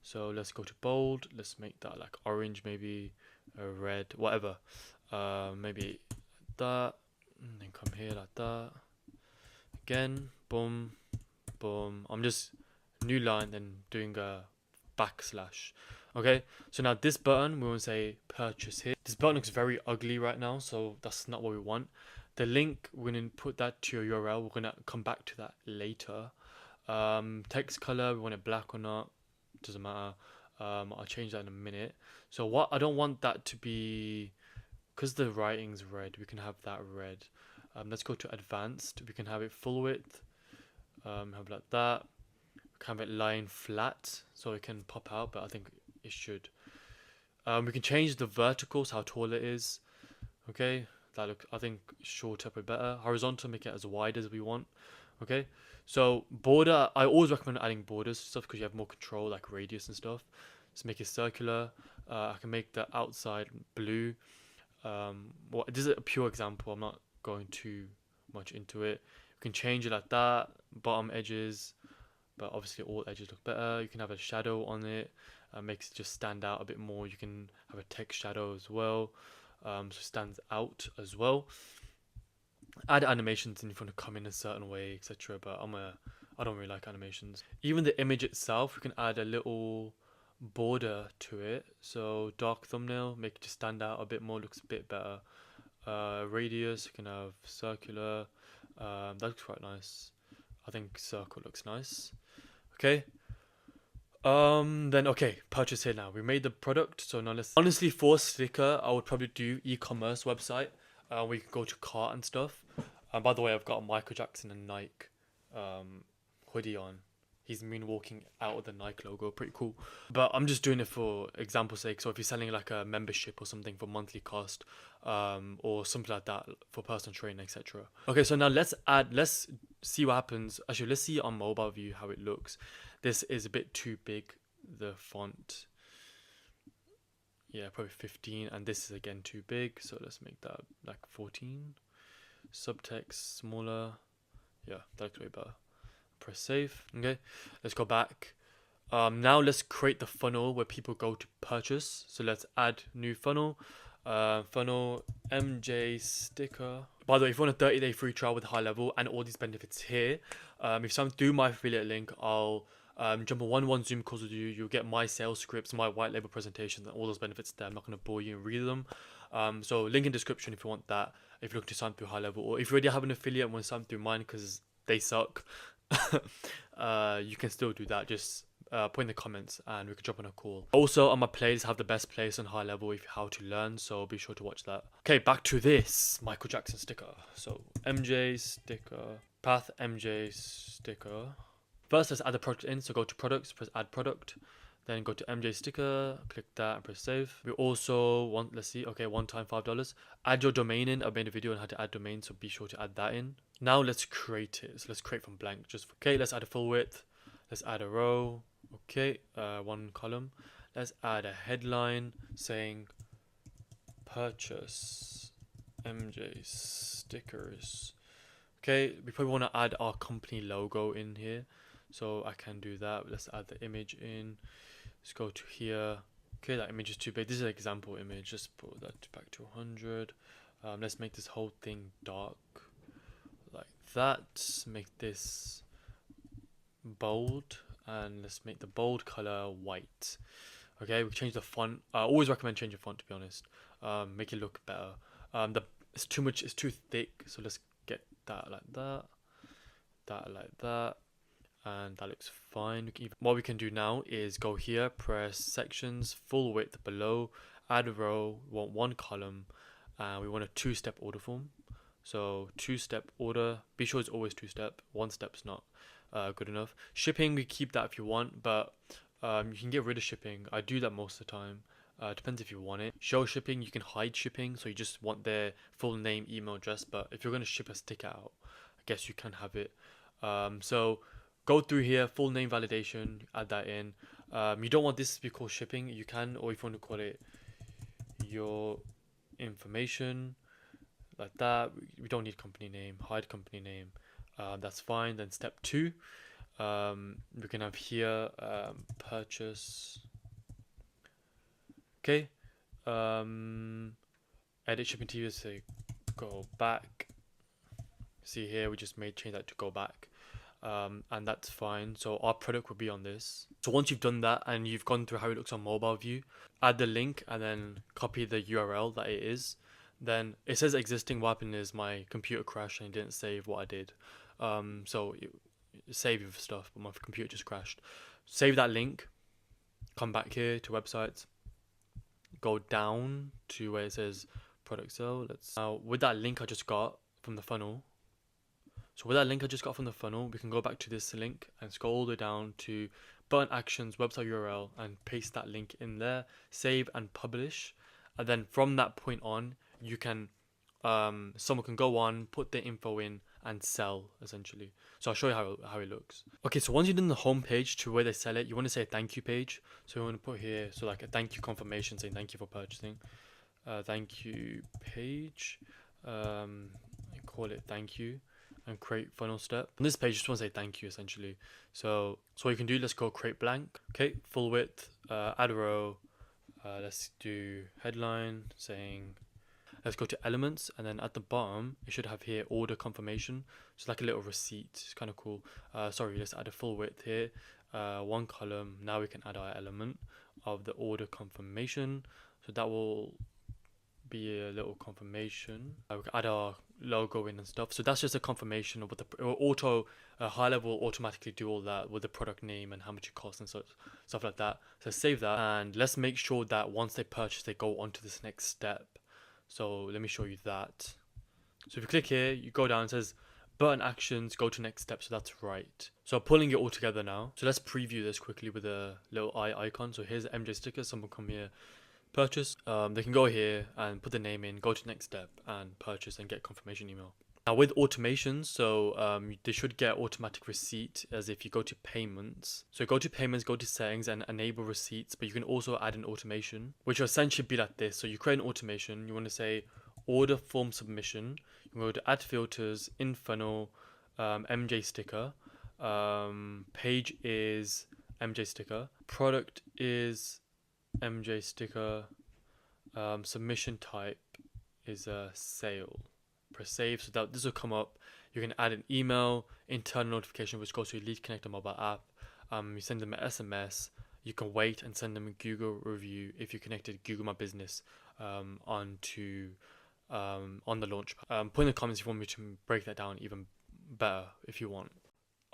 So let's go to bold. Let's make that like orange, maybe a red, whatever. Maybe that. And then come here like that. Again, boom, boom. I'm just new line, then doing a backslash. Okay, so now this button, we want to say purchase here. This button looks very ugly right now, so that's not what we want. The link, we're going to put that to your URL. We're going to come back to that later. Text color, we want it black or not, doesn't matter. I'll change that in a minute. So what I don't want that to be, because the writing's red, we can have that red. Let's go to advanced. We can have it full width, have it like that. We can have it lying flat so it can pop out, but I think it should. We can change the verticals, how tall it is. Okay, that look, I think shorter but better. Horizontal, make it as wide as we want. Okay, so border, I always recommend adding borders to stuff because you have more control, like radius and stuff. Let's make it circular. I can make the outside blue. Well, this is a pure example. I'm not going too much into it. You can change it like that. Bottom edges, but obviously all edges look better. You can have a shadow on it. Makes it just stand out a bit more. You can have a text shadow as well, so it stands out as well. Add animations and if you want to come in a certain way, etc. But I don't really like animations. Even the image itself, we can add a little border to it. So dark thumbnail, make it just stand out a bit more, looks a bit better. Radius, you can have circular. That looks quite nice. I think circle looks nice. Okay. Then okay, purchase here now. We made the product, so now let's. Honestly, for sticker, I would probably do e-commerce website. We can go to cart and stuff. By the way, I've got a Michael Jackson and Nike hoodie on. He's moonwalking out of the Nike logo, pretty cool. But I'm just doing it for example's sake. So if you're selling like a membership or something for monthly cost, or something like that for personal training, etc. Okay, so now let's see what happens. Actually, let's see on mobile view how it looks. This is a bit too big, the font. Yeah, probably 15, and this is again too big, so let's make that like 14. Subtext smaller. Yeah, that looks way better. Press save. Okay, let's go back. Now let's create the funnel where people go to purchase. So let's add new funnel. Funnel MJ sticker. By the way, if you want a 30-day free trial with high level and all these benefits here, if someone do my affiliate link, I'll jump on one Zoom calls with you. You'll get my sales scripts, my white label presentations, and all those benefits there. I'm not going to bore you and read them. So link in description if you want that. If you're looking to sign through high level, or if you already have an affiliate and want to sign through mine because they suck, you can still do that. Just put in the comments and we can jump on a call. Also, on my playlist, have the best place on high level if how to learn, so be sure to watch that. Okay, back to this Michael Jackson sticker. So MJ sticker, path MJ sticker. First, let's add the product in. So go to products, press add product, then go to MJ sticker, click that and press save. We also want, let's see, okay, one time $5. Add your domain in. I made a video on how to add domain, so be sure to add that in. Now let's create it. So let's create from blank. Okay, let's add a full width. Let's add a row. Okay, one column. Let's add a headline saying purchase MJ stickers. Okay, we probably want to add our company logo in here, so I can do that. Let's add the image in. Let's go to here. Okay, that image is too big. This is an example image. Just put that back to 100. Let's make this whole thing dark like that. Make this bold, and let's make the bold color white. Okay, we can change the font. I always recommend changing font, to be honest. Make it look better. It's too much. It's too thick. So let's get that like that. That like that. And that looks fine. What we can do now is go here, press sections, full width below, add a row. We want one column, and we want a two-step order form. So two-step order. Be sure it's always two-step. One step's not good enough. Shipping, we keep that if you want, but you can get rid of shipping. I do that most of the time. Depends if you want it. Show shipping, you can hide shipping, so you just want their full name, email address. But if you're going to ship a sticker out, I guess you can have it. So go through here, full name validation, add that in. You don't want this to be called shipping, you can, or if you want to call it your information, like that. We don't need company name, hide company name. That's fine. Then step 2, we can have here purchase. Okay, edit shipping to say go back. See here, we just change that to go back. And that's fine. So our product will be on this. So once you've done that and you've gone through how it looks on mobile view, add the link and then copy the URL that it is. Then it says existing. What happened is my computer crashed and it didn't save what I did. So save your stuff, but my computer just crashed. Save that link, come back here to websites, go down to where it says product sale. Now with that link I just got from the funnel, So with that link I just got from the funnel, we can go back to this link and scroll all the way down to button actions, website URL, and paste that link in there, save and publish. And then from that point on, you can, someone can go on, put their info in and sell essentially. So I'll show you how it looks. Okay, so once you've done the home page to where they sell it, you want to say a thank you page. So you want to put here, so like a thank you confirmation saying thank you for purchasing. Thank you page, call it thank you, and create funnel step. On this page, just want to say thank you essentially. So what you can do, let's go create blank. Okay, full width, add a row. Let's do headline saying, let's go to elements, and then at the bottom it should have here order confirmation. It's like a little receipt. It's kind of cool. Sorry, let's add a full width here, one column. Now we can add our element of the order confirmation. So that will be a little confirmation. We can add our logo in and stuff. So that's just a confirmation of what the HighLevel will automatically do all that with the product name and how much it costs and stuff like that. So save that, and let's make sure that once they purchase, they go on to this next step. So let me show you that. So if you click here, you go down, it says button actions, go to next step. So that's right. So I'm pulling it all together now. So let's preview this quickly with a little eye icon. So here's the MJ sticker. Someone come here, purchase. They can go here and put the name in, go to next step and purchase and get confirmation email. Now with automations, so they should get automatic receipt as if you go to payments. So go to payments, go to settings and enable receipts, but you can also add an automation, which will essentially be like this. So you create an automation, you want to say order form submission, you can go to add filters, in funnel, MJ sticker, page is MJ sticker, product is MJ sticker, submission type is a sale. Press save, so that this will come up. You can add an email, internal notification which goes to your lead connector mobile app. You send them an SMS. You can wait and send them a Google review if you connected Google My Business on the launch pad. Put in the comments if you want me to break that down even better if you want.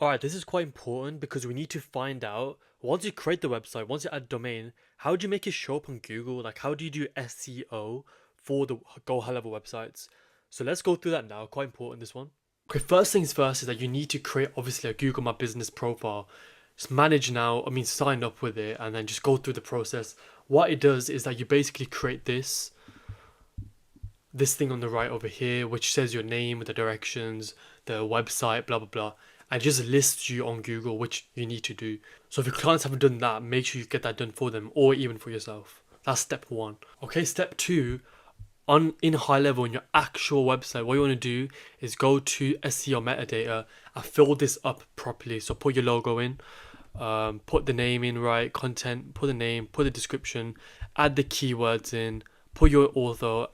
Alright, this is quite important because we need to find out, once you create the website, once you add domain, how do you make it show up on Google? Like, how do you do SEO for the GoHighLevel websites? So let's go through that now. Quite important, this one. Okay, first things first is that you need to create obviously a Google My Business profile. Just sign up with it and then just go through the process. What it does is that you basically create this thing on the right over here, which says your name, the directions, the website, blah, blah, blah. And just lists you on Google, which you need to do. So if your clients haven't done that, make sure you get that done for them or even for yourself. That's step one. Okay, step two, in HighLevel, in your actual website, what you want to do is go to SEO metadata and fill this up properly. So put your logo in, put the name in right, content, put the name, put the description, add the keywords in, put your author,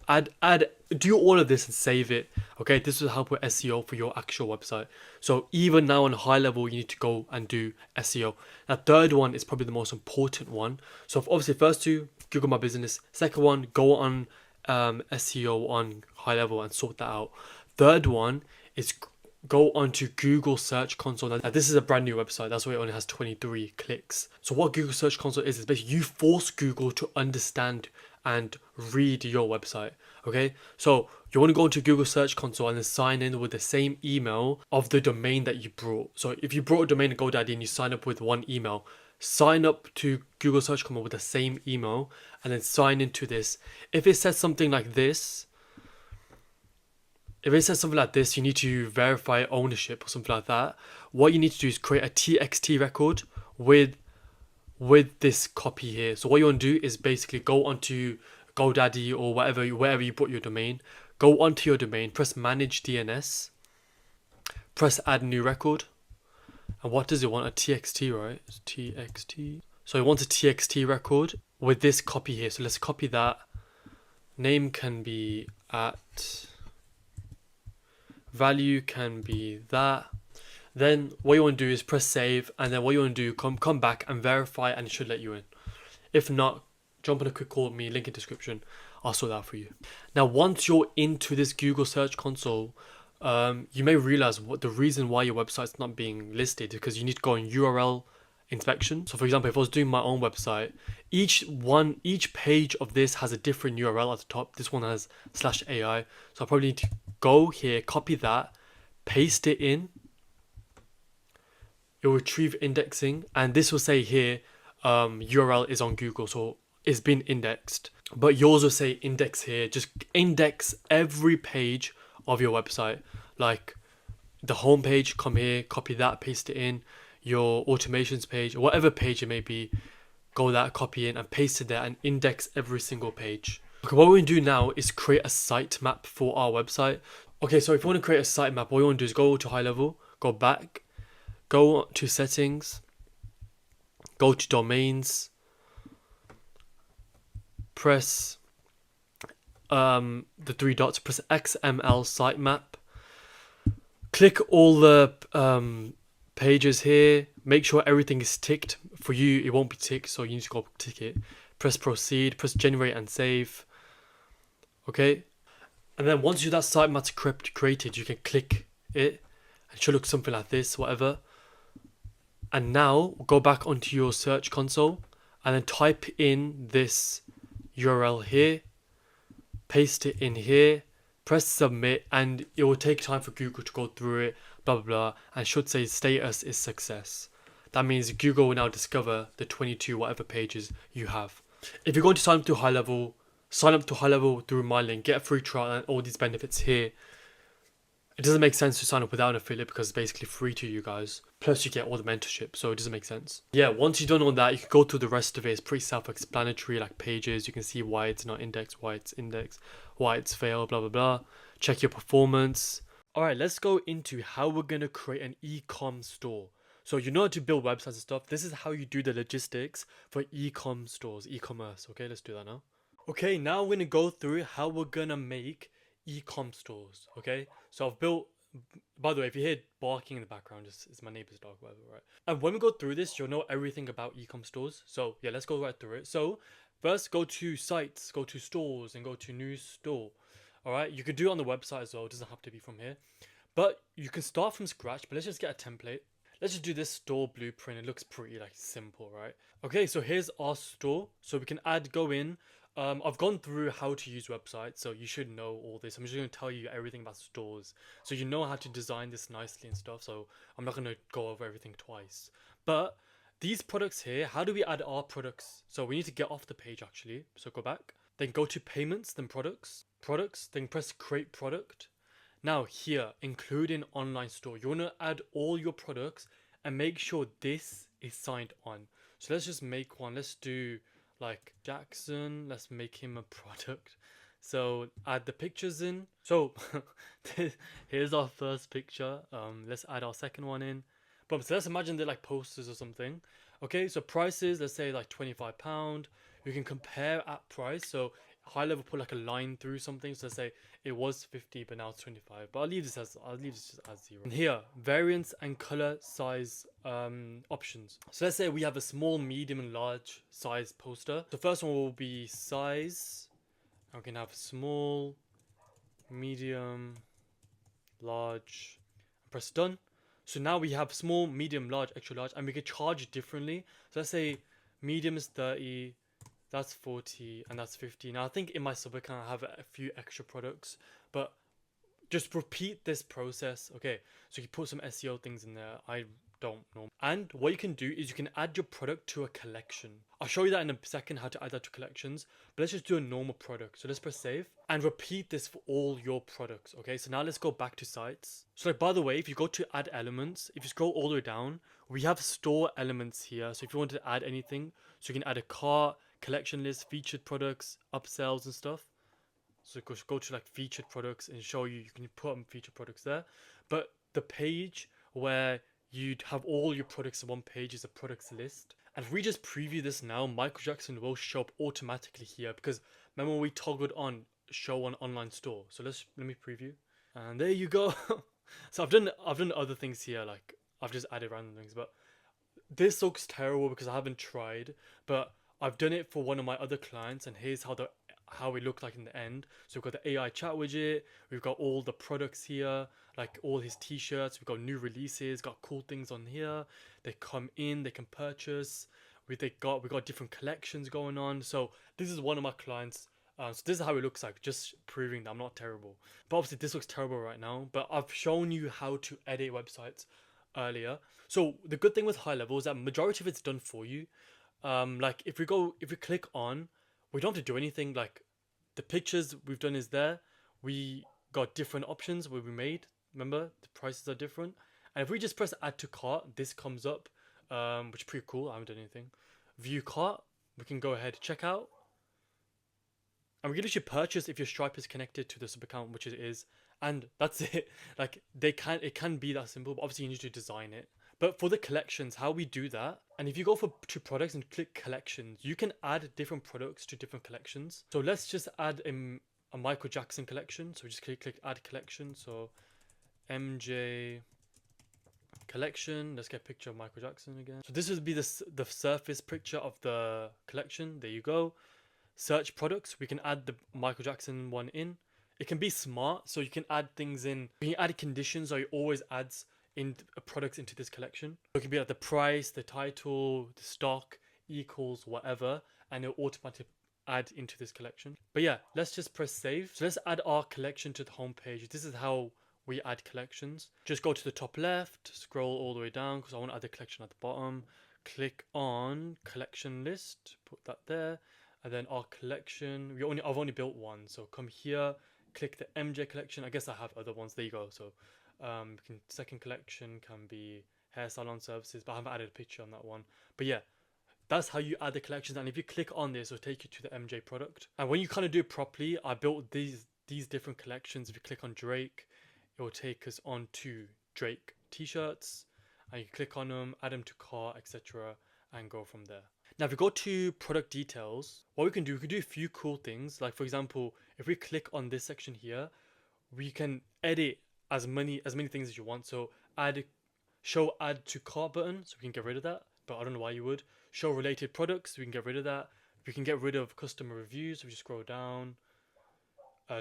do all of this and save it. Okay, this will help with SEO for your actual website. So even now on HighLevel, you need to go and do SEO. Now, third one is probably the most important one. So obviously, first two, Google My Business. Second one, go on SEO on HighLevel and sort that out. Third one is go onto Google Search Console. Now this is a brand new website, that's why it only has 23 clicks. So what Google Search Console is basically you force Google to understand and read your website. Okay, so you want to go into Google Search Console and then sign in with the same email of the domain that you brought. So if you brought a domain to GoDaddy and you sign up with one email, sign up to Google Search Console with the same email and then sign into this. If it says something like this, you need to verify ownership or something like that. What you need to do is create a TXT record with this copy here. So what you want to do is basically go onto GoDaddy or wherever you put your domain, go onto your domain, press manage DNS, press add new record. And what does it want? A TXT, right? It's TXT. So it wants a TXT record with this copy here. So let's copy that. Name can be at, value can be that. Then what you want to do is press save, and then what you want to do, come back and verify, and it should let you in. If not, jump on a quick call with me, link in description. I'll sort that out for you. Now, once you're into this Google Search Console, you may realize what the reason why your website's not being listed is because you need to go on URL inspection. So for example, if I was doing my own website, each page of this has a different URL at the top. This one has /AI. So I probably need to go here, copy that, paste it in, it will retrieve indexing, and this will say here URL is on Google, so it's been indexed. But yours will say index here. Just index every page of your website, like the home page. Come here, copy that, paste it in. Your automations page, or whatever page it may be, go that, copy in, and paste it there, and index every single page. Okay, what we're gonna do now is create a sitemap for our website. Okay, so if you want to create a sitemap, what you want to do is go to high level, go back, go to settings, go to domains, press the three dots, press XML sitemap, click all the pages here, make sure everything is ticked. For you, it won't be ticked, so you need to go tick it. Press proceed, press generate and save. Okay, and then once you that sitemap's created, you can click it. It should look something like this, whatever. And now go back onto your search console and then type in this URL here, paste it in here, press submit, and it will take time for Google to go through it, blah blah blah, and should say status is success. That means Google will now discover the 22 whatever pages you have. If you're going to sign up to high level, sign up to high level through my link, get a free trial and all these benefits here. It doesn't make sense to sign up without an affiliate because it's basically free to you guys. Plus you get all the mentorship, so it doesn't make sense. Yeah, once you've done all that, you can go through the rest of it. It's pretty self-explanatory, like pages. You can see why it's not indexed, why it's indexed, why it's failed, blah, blah, blah. Check your performance. All right, let's go into how we're going to create an e-com store. So you know how to build websites and stuff. This is how you do the logistics for e-com stores, e-commerce. Okay, let's do that now. Okay, now we're going to go through how we're going to make e-com stores. Okay, so I've built, by the way, if you hear barking in the background, it's my neighbor's dog, whatever, right? And when we go through this, you'll know everything about e-com stores. So yeah, let's go right through it. So first, go to sites, go to stores, and go to new store. All right, you could do it on the website as well. It doesn't have to be from here, but you can start from scratch. But let's just get a template. Let's just do this store blueprint. It looks pretty like simple, right? Okay, so here's our store. So we can go in. I've gone through how to use websites, so you should know all this. I'm just going to tell you everything about stores, so you know how to design this nicely and stuff. So I'm not going to go over everything twice. But these products here, how do we add our products? So we need to get off the page actually. So go back, then go to payments, then products, then press create product. Now here, include an online store. You want to add all your products and make sure this is signed on. So let's just make one. Let's do like Jackson. Let's make him a product. So add the pictures in. So here's our first picture. Let's add our second one in. But so let's imagine they're like posters or something. Okay, so prices, let's say like £25. You can compare at price. So high level put like a line through something. So let's say it was 50 but now it's 25. But I'll leave this just as 0. And here, variance and color size options. So let's say we have a small, medium and large size poster. The first one will be size. We can have small, medium, large, press done. So now we have small, medium, large, extra large, and we could charge it differently. So let's say medium is 30, that's 40, and that's 50. Now I think in my SubAccount I have a few extra products, but just repeat this process. Okay, so you put some SEO things in there. I don't know. And what you can do is you can add your product to a collection. I'll show you that in a second, how to add that to collections, but let's just do a normal product. So let's press save and repeat this for all your products. Okay, so now let's go back to sites. So like, by the way, if you go to add elements, if you scroll all the way down, we have store elements here. So if you want to add anything, so you can add a cart, collection list, featured products, upsells and stuff. So go to like featured products and show you can put featured products there. But the page where you'd have all your products on one page is a products list. And if we just preview this now, Michael Jackson will show up automatically here, because remember we toggled on show on online store. So let me preview, and there you go. So I've done other things here, like I've just added random things, but this looks terrible because I haven't tried, but I've done it for one of my other clients, and here's how it looked like in the end. So we've got the AI chat widget, we've got all the products here, like all his t-shirts, we've got new releases, got cool things on here. They come in, they can purchase. We got different collections going on. So this is one of my clients' So this is how it looks like, just proving that I'm not terrible. But obviously this looks terrible right now, but I've shown you how to edit websites earlier. So the good thing with HighLevel is that majority of it's done for you. Like if we click on, we don't have to do anything. Like the pictures we've done is there. We got different options where we made. Remember, the prices are different. And if we just press add to cart, this comes up, which is pretty cool. I haven't done anything. View cart, we can go ahead, check out. And we can literally purchase if your Stripe is connected to the SubAccount, which it is. And that's it. Like it can be that simple, but obviously you need to design it. But for the collections, how we do that, and if you go to products and click collections, you can add different products to different collections. So let's just add a Michael Jackson collection. So we just click add collection. So MJ collection. Let's get a picture of Michael Jackson again. So this would be the surface picture of the collection. There you go. Search products. We can add the Michael Jackson one in. It can be smart, so you can add things in. You can add conditions, so it always adds in products into this collection. It can be like the price, the title, the stock equals whatever, and it'll automatically add into this collection. But yeah, let's just press save. So let's add our collection to the home page. This is how we add collections. Just go to the top left, scroll all the way down because I want to add the collection at the bottom. Click on collection list, put that there, and then our collection. I've only built one, so come here, click the MJ collection. I guess I have other ones. There you go. So second collection can be hair salon services, but I haven't added a picture on that one. But yeah, that's how you add the collections. And if you click on this, it'll take you to the MJ product. And when you kind of do it properly, I built these different collections. If you click on Drake, it will take us on to Drake t-shirts, and you click on them, add them to cart, etc., and go from there. Now, if we go to product details, what we can do a few cool things. Like for example, if we click on this section here, we can edit as many things as you want. So show add to cart button, so we can get rid of that, but I don't know why you would. Show related products, we can get rid of that. We can get rid of customer reviews, so we just scroll down.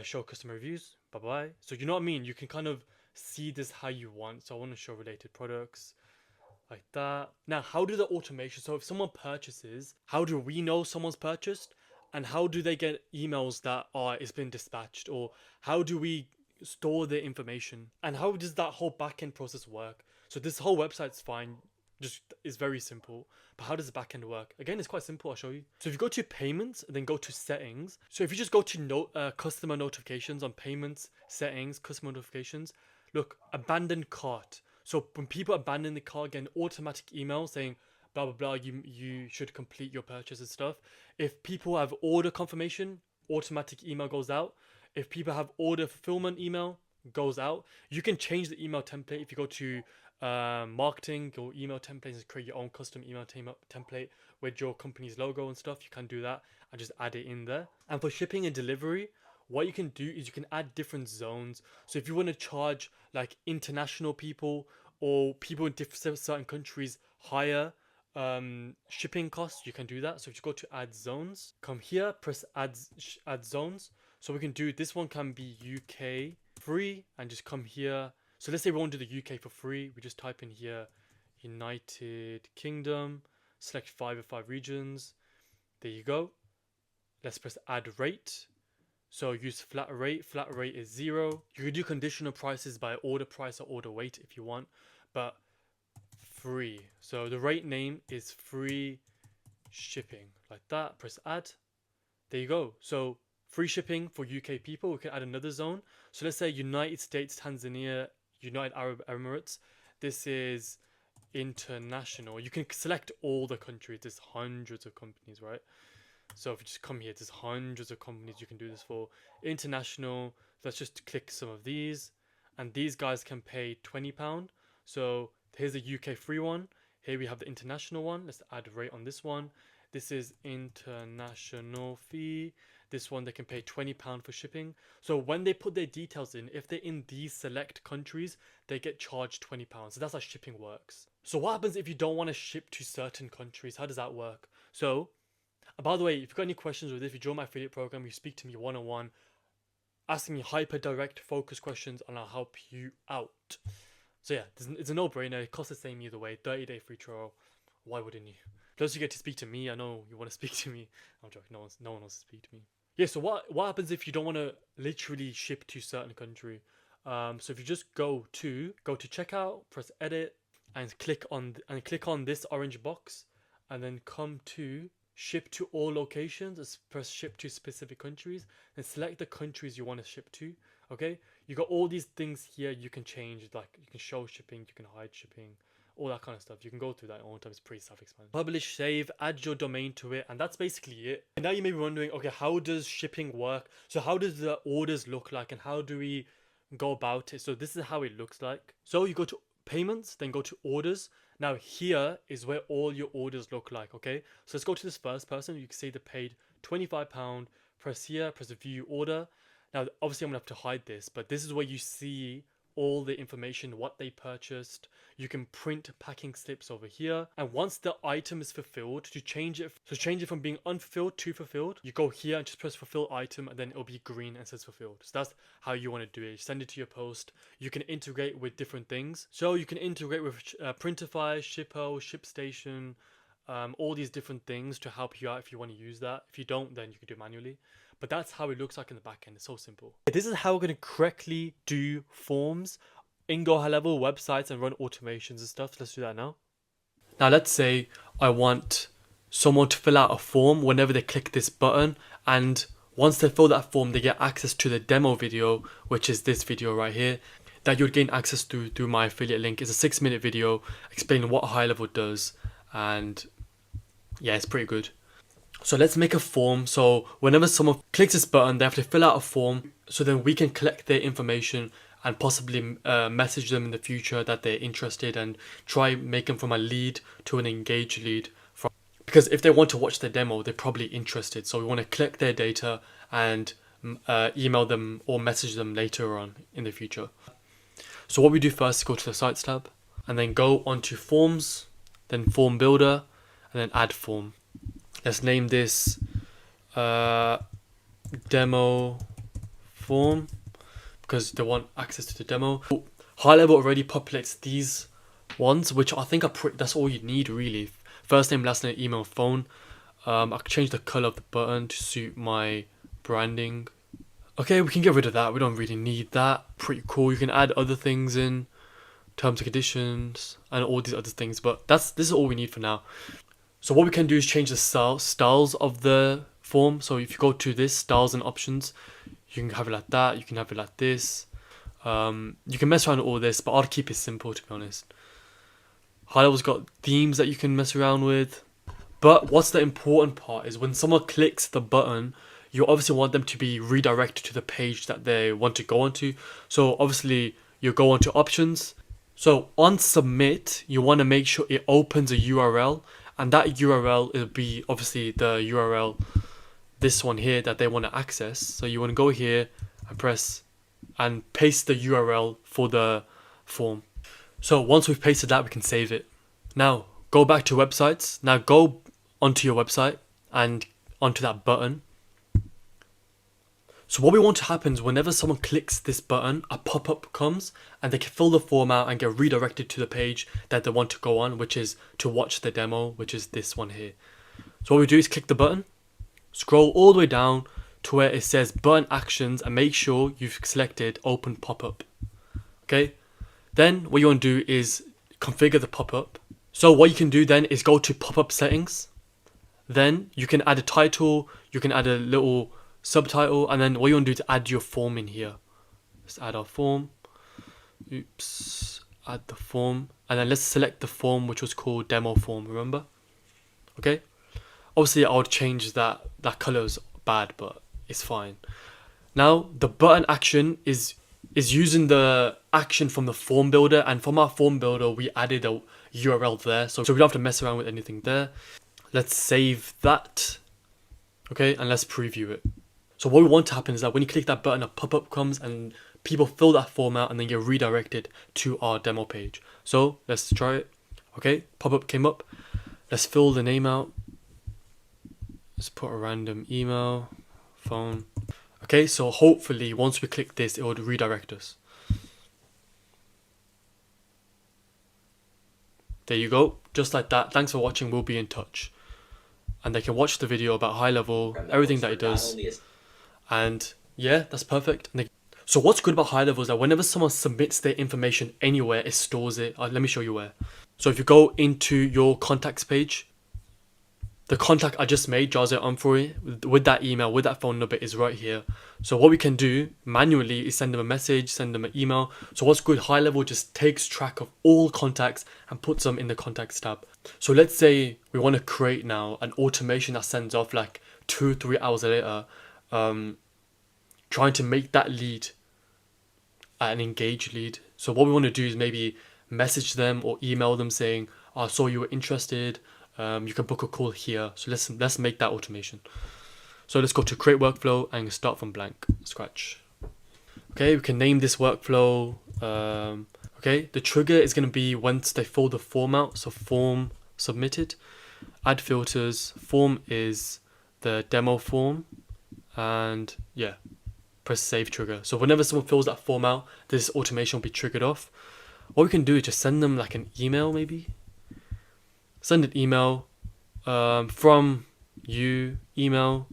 Show customer reviews, bye. So you know what I mean, you can kind of see this how you want. So I want to show related products like that. Now, how do the automation, so if someone purchases, how do we know someone's purchased, and how do they get emails that it's been dispatched, or how do we store their information, and how does that whole backend process work? So this whole website's fine, just is very simple, but how does the backend work? Again, it's quite simple. I'll show you. So if you go to payments and then go to settings, so if you just go to customer notifications on payments, settings, customer notifications, look, abandoned cart. So when people abandon the cart, get an automatic email saying blah blah blah, you should complete your purchase and stuff. If people have order confirmation, automatic email goes out. If people have order fulfillment, email goes out. You can change the email template. If you go to marketing, your email templates, and create your own custom email template with your company's logo and stuff, you can do that and just add it in there. And for shipping and delivery, what you can do is you can add different zones. So if you want to charge like international people or people in certain countries higher shipping costs, you can do that. So if you go to add zones, come here, press add zones. So we can do, this one can be UK free, and just come here. So let's say we want to do the UK for free. We just type in here United Kingdom, select 5 of 5 regions. There you go. Let's press add rate. So use flat rate. Flat rate is 0. You can do conditional prices by order price or order weight if you want, but free. So the rate name is free shipping, like that. Press add. There you go. So free shipping for UK people. We can add another zone. So let's say United States, Tanzania, United Arab Emirates. This is international. You can select all the countries. There's hundreds of companies, right? So if you just come here, there's hundreds of companies you can do this for. International, let's just click some of these. And these guys can pay £20. So here's a UK free one. Here we have the international one. Let's add a rate on this one. This is international fee. This one, they can pay £20 for shipping. So when they put their details in, if they're in these select countries, they get charged £20. So that's how shipping works. So what happens if you don't want to ship to certain countries? How does that work? So, by the way, if you've got any questions with this, if you join my affiliate program, you speak to me one-on-one, asking me hyper direct focus questions, and I'll help you out. So yeah, it's a no-brainer. It costs the same either way. 30-day free trial. Why wouldn't you? Plus you get to speak to me. I know you want to speak to me. I'm joking. No one wants to speak to me. Yeah, so what happens if you don't want to literally ship to a certain country? So if you just go to checkout, press edit, and click on this orange box, and then come to ship to all locations. Press ship to specific countries, and select the countries you want to ship to. Okay, you got all these things here you can change, like you can show shipping, you can hide shipping, all that kind of stuff. You can go through that all the time. It's pretty self-explanatory. Publish, save, add your domain to it, and that's basically it. And now you may be wondering, okay, how does shipping work? So how does the orders look like, and how do we go about it? So this is how it looks like. So you go to payments, then go to orders. Now here is where all your orders look like. Okay, so let's go to this first person. You can see they paid £25. Press here, press view order. Now obviously I'm gonna have to hide this, but this is where you see all the information, what they purchased. You can print packing slips over here, and once the item is fulfilled, to change it from being unfulfilled to fulfilled, you go here and just press fulfill item, and then it'll be green and says fulfilled. So that's how you want to do it. You send it to your post. You can integrate with different things, so you can integrate with Printify, Shippo, ShipStation, all these different things to help you out if you want to use that. If you don't, then you can do it manually. But that's how it looks like in the back end. It's so simple. This is how we're going to correctly do forms in GoHighLevel websites and run automations and stuff. So let's do that now. Now let's say I want someone to fill out a form whenever they click this button, and once they fill that form, they get access to the demo video, which is this video right here, that you'd gain access to through my affiliate link. It's a 6-minute video explaining what GoHighLevel does, and yeah, it's pretty good. So let's make a form. So whenever someone clicks this button, they have to fill out a form, so then we can collect their information and possibly message them in the future that they're interested, and try make them from a lead to an engaged lead. Because if they want to watch the demo, they're probably interested. So we want to collect their data and email them or message them later on in the future. So what we do first is go to the Sites tab, and then go onto Forms, then Form Builder, and then Add Form. Let's name this demo form, because they want access to the demo. GoHighLevel already populates these ones, which I think are that's all you need really. First name, last name, email, phone. I can change the color of the button to suit my branding. Okay, we can get rid of that. We don't really need that. Pretty cool. You can add other things in, terms and conditions, and all these other things. But this is all we need for now. So what we can do is change the styles of the form. So if you go to this, styles and options, you can have it like that, you can have it like this. You can mess around with all this, but I'll keep it simple, to be honest. GoHighLevel's got themes that you can mess around with. But what's the important part is when someone clicks the button, you obviously want them to be redirected to the page that they want to go onto. So obviously you go onto options. So on submit, you want to make sure it opens a URL. And that URL will be obviously the URL, this one here, that they want to access. So you want to go here and press and paste the URL for the form. So once we've pasted that, we can save it. Now go back to websites. Now go onto your website and onto that button. So what we want to happen is whenever someone clicks this button, a pop-up comes and they can fill the form out and get redirected to the page that they want to go on, which is to watch the demo, which is this one here. So what we do is click the button, scroll all the way down to where it says button actions, and make sure you've selected open pop-up. Okay, then what you want to do is configure the pop-up. So what you can do then is go to pop-up settings. Then you can add a title, you can add a little subtitle, and then what you want to do is add your form in here. Let's add our form. Add the form, and then let's select the form which was called demo form, remember? Okay, obviously I would change that color is bad, but it's fine. Now the button action is using the action from the form builder, and from our form builder we added a URL there, so we don't have to mess around with anything there. Let's save that. Okay, and let's preview it. So what we want to happen is that when you click that button, a pop-up comes and people fill that form out and then get redirected to our demo page. So let's try it. Okay, pop-up came up. Let's fill the name out. Let's put a random email, phone. Okay, so hopefully once we click this, it would redirect us. There you go, just like that. Thanks for watching, we'll be in touch. And they can watch the video about GoHighLevel, everything that it does. And yeah, that's perfect. So what's good about HighLevel is that whenever someone submits their information anywhere, it stores it. Let me show you where. So if you go into your contacts page, the contact I just made, Jose Umfuri, with that email, with that phone number is right here. So what we can do manually is send them a message, send them an email. So what's good, HighLevel just takes track of all contacts and puts them in the contacts tab. So let's say we want to create now an automation that sends off like 2-3 hours later, trying to make that lead an engaged lead. So what we want to do is maybe message them or email them saying, I saw you were interested. You can book a call here. So let's make that automation. So let's go to create workflow and start from blank, scratch. Okay, we can name this workflow. Okay, the trigger is going to be once they fill the form out. So form submitted, add filters. Form is the demo form, and yeah, press save trigger. So whenever someone fills that form out, this automation will be triggered off. What we can do is just send them like an email, maybe. Send an email from you, email,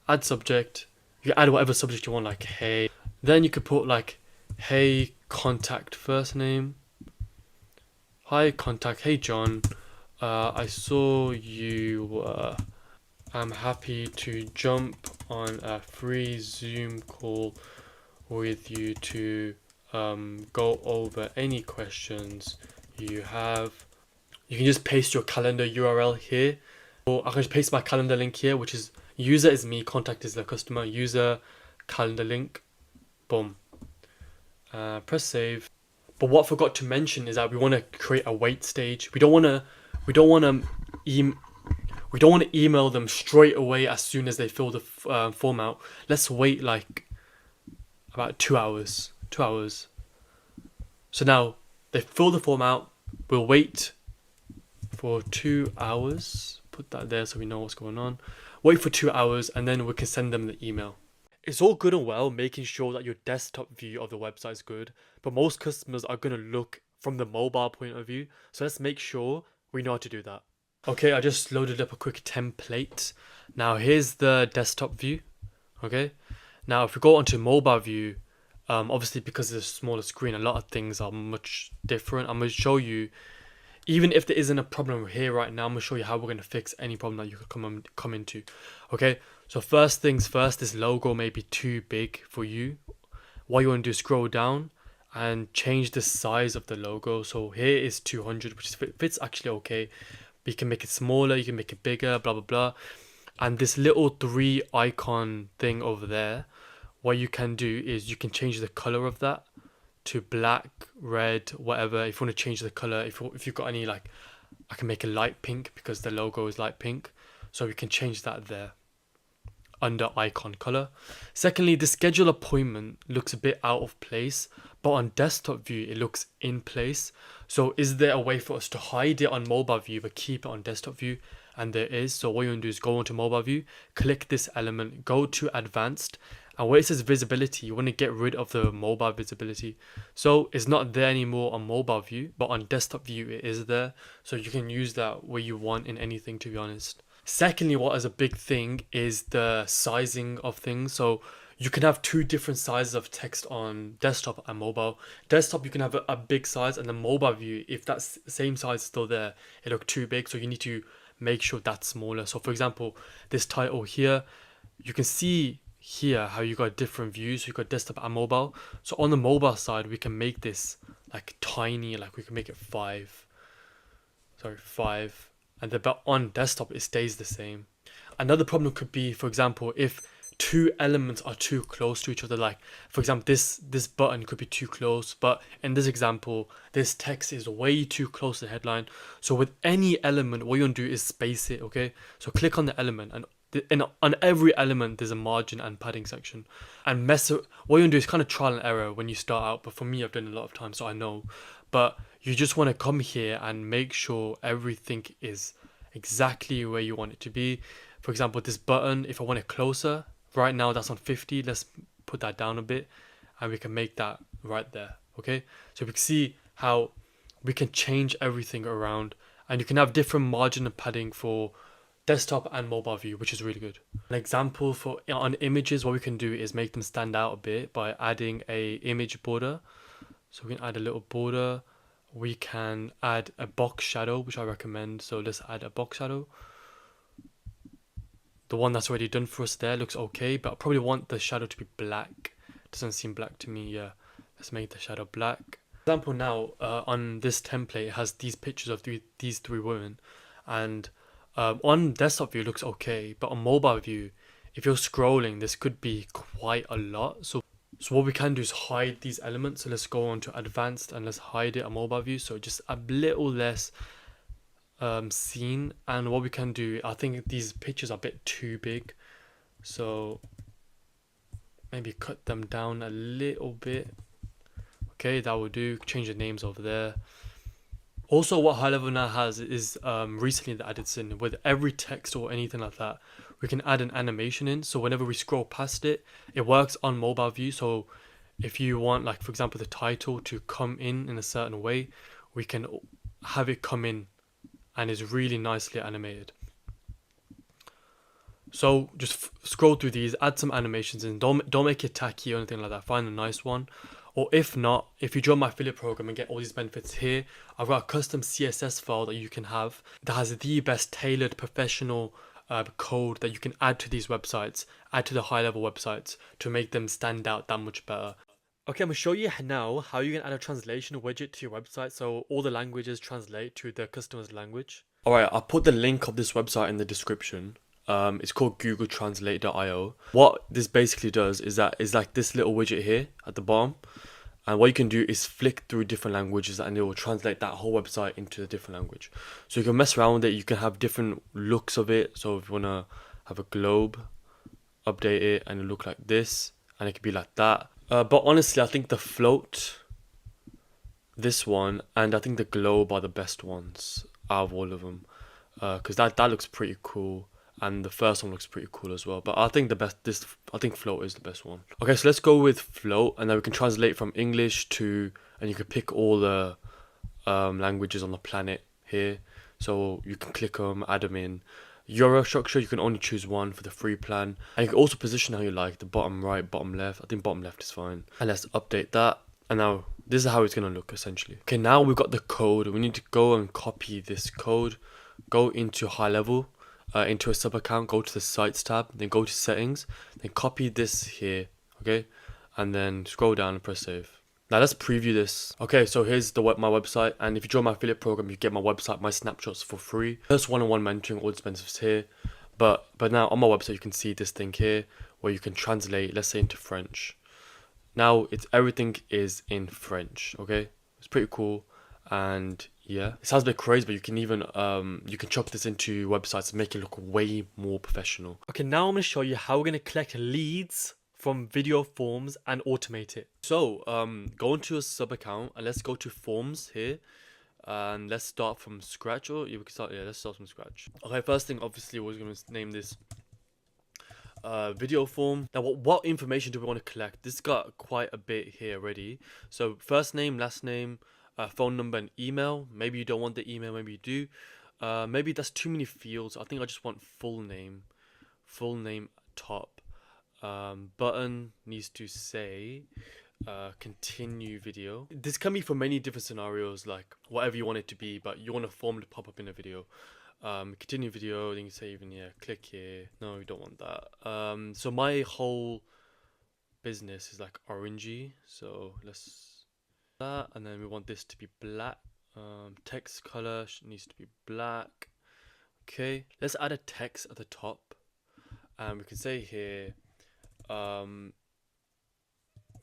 add subject. You can add whatever subject you want, like hey. Then you could put like, hey, contact first name. Hi, contact. Hey, John. I saw you. I'm happy to jump on a free Zoom call with you to go over any questions you have. You can just paste your calendar URL here, or I can just paste my calendar link here, which is user is me, contact is the customer, user, calendar link, boom. Press save. But what I forgot to mention is that we want to create a wait stage. We don't want to email them straight away as soon as they fill the form out. Let's wait like about 2 hours. 2 hours. So now they fill the form out. We'll wait for 2 hours. Put that there so we know what's going on. Wait for 2 hours and then we can send them the email. It's all good and well making sure that your desktop view of the website is good, but most customers are going to look from the mobile point of view. So let's make sure we know how to do that. Okay, I just loaded up a quick template. Now here's the desktop view. Okay, now if we go onto mobile view, obviously because it's a smaller screen, a lot of things are much different. I'm going to show you, even if there isn't a problem here right now, I'm going to show you how we're going to fix any problem that you could come into. Okay, so first things first, this logo may be too big for you. What you want to do is scroll down and change the size of the logo. So here is 200, which fits actually okay. But you can make it smaller, you can make it bigger, blah, blah, blah. And this little 3 icon thing over there, what you can do is you can change the color of that to black, red, whatever. If you want to change the color, if you've got any, like, I can make a light pink because the logo is light pink. So we can change that there under icon color. Secondly, the schedule appointment looks a bit out of place, but on desktop view it looks in place. So is there a way for us to hide it on mobile view but keep it on desktop view? And there is. So what you want to do is go into mobile view, click this element, go to advanced, and where it says visibility, you want to get rid of the mobile visibility. So it's not there anymore on mobile view, but on desktop view it is there. So you can use that where you want in anything, to be honest. Secondly, what is a big thing is the sizing of things. So you can have 2 different sizes of text on desktop and mobile. Desktop, you can have a big size, and the mobile view, if that same size is still there, it looks too big. So you need to make sure that's smaller. So for example, this title here, you can see here how you got different views. So you got desktop and mobile. So on the mobile side, we can make this like tiny, like we can make it 5. And but on desktop it stays the same. Another problem could be, for example, if 2 elements are too close to each other. Like for example, this button could be too close, but in this example this text is way too close to the headline. So with any element, what you want to do is space it. Okay, so click on the element, and on every element there's a margin and padding section. And what you want to do is kind of trial and error when you start out, but for me I've done it a lot of times, so I know. But you just want to come here and make sure everything is exactly where you want it to be. For example, this button, if I want it closer, right now that's on 50, let's put that down a bit and we can make that right there. Okay, so we can see how we can change everything around, and you can have different margin and padding for desktop and mobile view, which is really good. An example for on images, what we can do is make them stand out a bit by adding a image border. So we can add a little border. We can add a box shadow, which I recommend. So let's add a box shadow. The one that's already done for us there looks okay, but I probably want the shadow to be black. Doesn't seem black to me. Yeah, let's make the shadow black. For example, now on this template, it has these pictures of these three women, and on desktop view it looks okay, but on mobile view, if you're scrolling, this could be quite a lot. So what we can do is hide these elements. So let's go on to advanced and let's hide it on mobile view, so just a little less seen. And what we can do, I think these pictures are a bit too big, so maybe cut them down a little bit. Okay, that will do. Change the names over there. Also, what GoHighLevel now has is recently they added in with every text or anything like that, we can add an animation in. So whenever we scroll past it, it works on mobile view. So if you want, like for example, the title to come in a certain way, we can have it come in, and it's really nicely animated. So just scroll through these, add some animations in. Don't make it tacky or anything like that. Find a nice one. Or if not, if you join my affiliate program and get all these benefits here, I've got a custom CSS file that you can have that has the best tailored professional code that you can add to these websites, add to the GoHighLevel websites to make them stand out that much better. Okay, I'm going to show you now how you can add a translation widget to your website so all the languages translate to the customer's language. Alright, I'll put the link of this website in the description. It's called googletranslate.io. What this basically does is like this little widget here at the bottom, and what you can do is flick through different languages and it will translate that whole website into a different language. So you can mess around with it, you can have different looks of it. So if you want to have a globe, update it and it'll look like this, and it could be like that. But honestly, I think the float, this one, and I think the globe are the best ones out of all of them, because that looks pretty cool. And the first one looks pretty cool as well. But I think I think float is the best one. Okay, so let's go with float, and then we can translate from English to, and you can pick all the languages on the planet here. So you can click them, add them in. Euro structure, you can only choose one for the free plan. And you can also position how you like, the bottom right, bottom left. I think bottom left is fine. And let's update that. And now this is how it's going to look essentially. Okay, now we've got the code. We need to go and copy this code. Go into GoHighLevel. Into a sub account, go to the sites tab, then go to settings, then copy this here, okay, and then scroll down and press save. Now let's preview this. Okay, so here's my website, and if you join my affiliate program, you get my website, my snapshots for free. First one-on-one mentoring, all expenses here, but now on my website you can see this thing here where you can translate, let's say, into French. Now everything is in French, okay, it's pretty cool. And yeah, it sounds a bit crazy, but you can even you can chuck this into websites and make it look way more professional. Okay, now I'm going to show you how we're going to collect leads from video forms and automate it. So go into a sub account and let's go to forms here, and let's start from scratch. Or we can start, yeah, let's start from scratch. Okay, first thing, obviously we're going to name this video form. Now what information do we want to collect? This got quite a bit here already. So first name, last name, phone number and email. Maybe you don't want the email, maybe you do. Maybe that's too many fields. I think I just want full name top. Button needs to say continue video. This can be for many different scenarios, like whatever you want it to be, but you want a form to pop up in a video. Continue video, then you can say even, yeah, click here. No, you don't want that. So my whole business is like orangey, so let's that, and then we want this to be black. Text color needs to be black. Okay, let's add a text at the top, and we can say here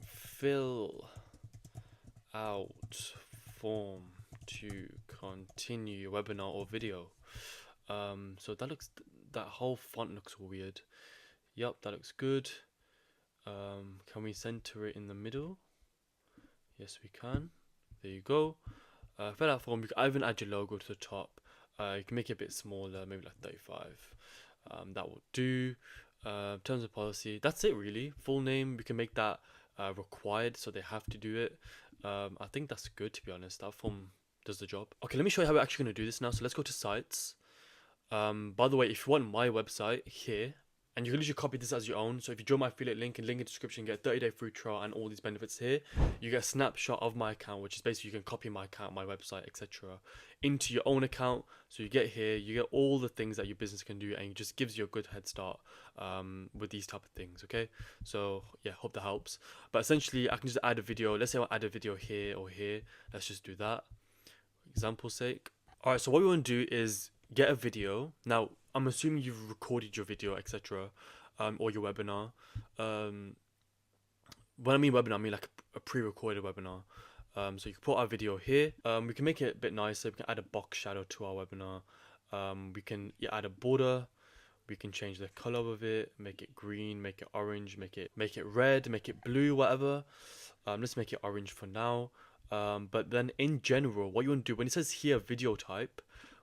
fill out form to continue your webinar or video. So that whole font looks weird. Yep, that looks good. Can we center it in the middle? Yes, we can. There you go. Fill out form. You can even add your logo to the top. You can make it a bit smaller, maybe like 35. That will do. Terms of policy. That's it really. Full name. We can make that required, so they have to do it. I think that's good, to be honest. That form does the job. Okay, let me show you how we're actually going to do this now. So let's go to sites. By the way, if you want my website here, and you can literally copy this as your own. So if you join my affiliate link and link in the description, get a 30-day free trial and all these benefits here. You get a snapshot of my account, which is basically you can copy my account, my website, etc. into your own account. So you get here, you get all the things that your business can do, and it just gives you a good head start with these type of things. Okay, so yeah, hope that helps. But essentially, I can just add a video. Let's say I add a video here or here. Let's just do that, for example's sake. All right, so what we want to do is get a video. Now, I'm assuming you've recorded your video, etc., or your webinar. When I mean webinar, I mean like a pre-recorded webinar. So you can put our video here. We can make it a bit nicer. We can add a box shadow to our webinar. We can add a border. We can change the color of it, make it green, make it orange, make it red, make it blue, whatever. Let's make it orange for now. But then in general, what you want to do, when it says here video type,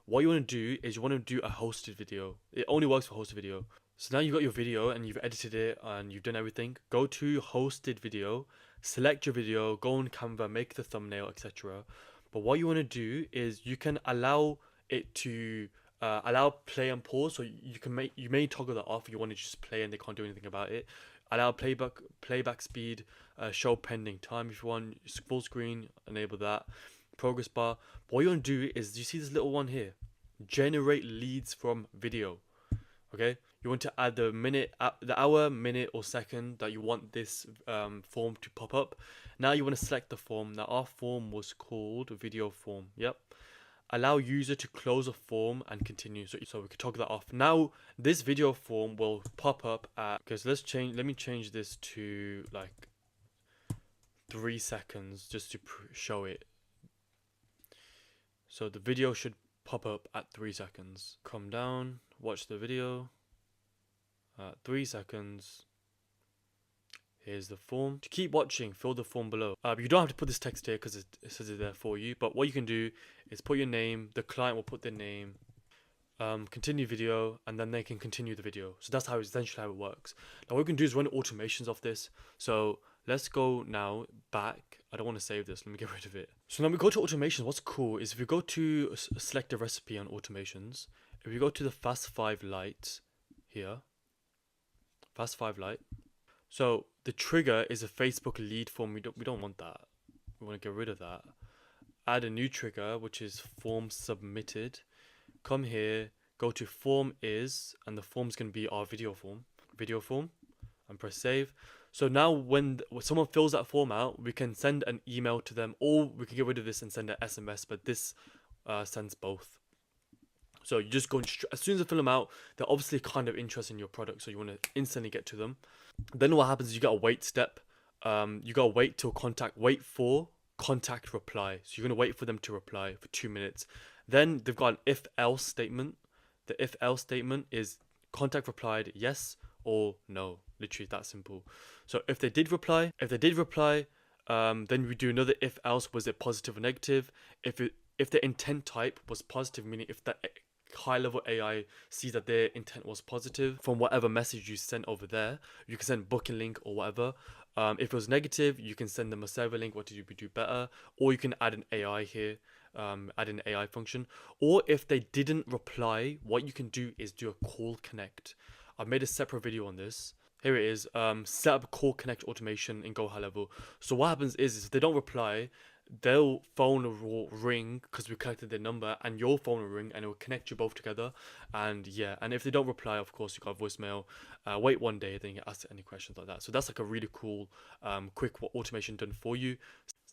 what you want to do is you want to do a hosted video. It only works for hosted video. So now you've got your video and you've edited it and you've done everything. Go to hosted video, select your video, go on Canva, make the thumbnail, etc. But what you want to do is you can allow it to allow play and pause. So you may toggle that off. You want to just play and they can't do anything about it. Allow playback speed, show pending time if you want. Full screen, enable that. Progress bar. What you want to do is, you see this little one here? Generate leads from video. Okay, you want to add the hour, minute, or second that you want this form to pop up. Now you want to select the form. Now our form was called video form. Yep. Allow user to close a form and continue. So we could toggle that off. Now this video form will pop up at, because let me change this to like 3 seconds just to show it. So the video should pop up at 3 seconds. Come down, watch the video. 3 seconds. Here's the form. To keep watching, fill the form below. You don't have to put this text here because it says it there for you. But what you can do is put your name. The client will put their name. Continue video, and then they can continue the video. So that's essentially how it works. Now what we can do is run automations of this. So let's go now back. I don't want to save this. Let me get rid of it. So now we go to automations. What's cool is if we go to select a recipe on automations, if we go to the Fast 5 Lite here, Fast 5 Lite. So the trigger is a Facebook lead form. We don't want that. We want to get rid of that. Add a new trigger, which is form submitted. Come here, go to form is, and the form's going to be our video form, and press save. So now when someone fills that form out, we can send an email to them, or we can get rid of this and send an SMS, but this sends both. So you just go, as soon as they fill them out, they're obviously kind of interested in your product, so you want to instantly get to them. Then what happens is you got a wait step. You got to wait for contact reply. So you're going to wait for them to reply for 2 minutes. Then they've got an if-else statement. The if-else statement is contact replied yes or no. Literally that simple. So if they did reply, then we do another if-else. Was it positive or negative? If the intent type was positive, meaning if that high-level AI sees that their intent was positive from whatever message you sent over there, you can send booking link or whatever. If it was negative, you can send them a server link. What did you do better? Or you can add an AI here, add an AI function. Or if they didn't reply, what you can do is do a call connect. I've made a separate video on this. Here it is. Set up call connect automation in GoHighLevel. So what happens is if they don't reply, their phone will ring because we collected their number, and your phone will ring, and it will connect you both together. And yeah, and if they don't reply, of course, you got a voicemail. Wait 1 day, then you get asked any questions like that. So that's like a really cool, quick automation done for you.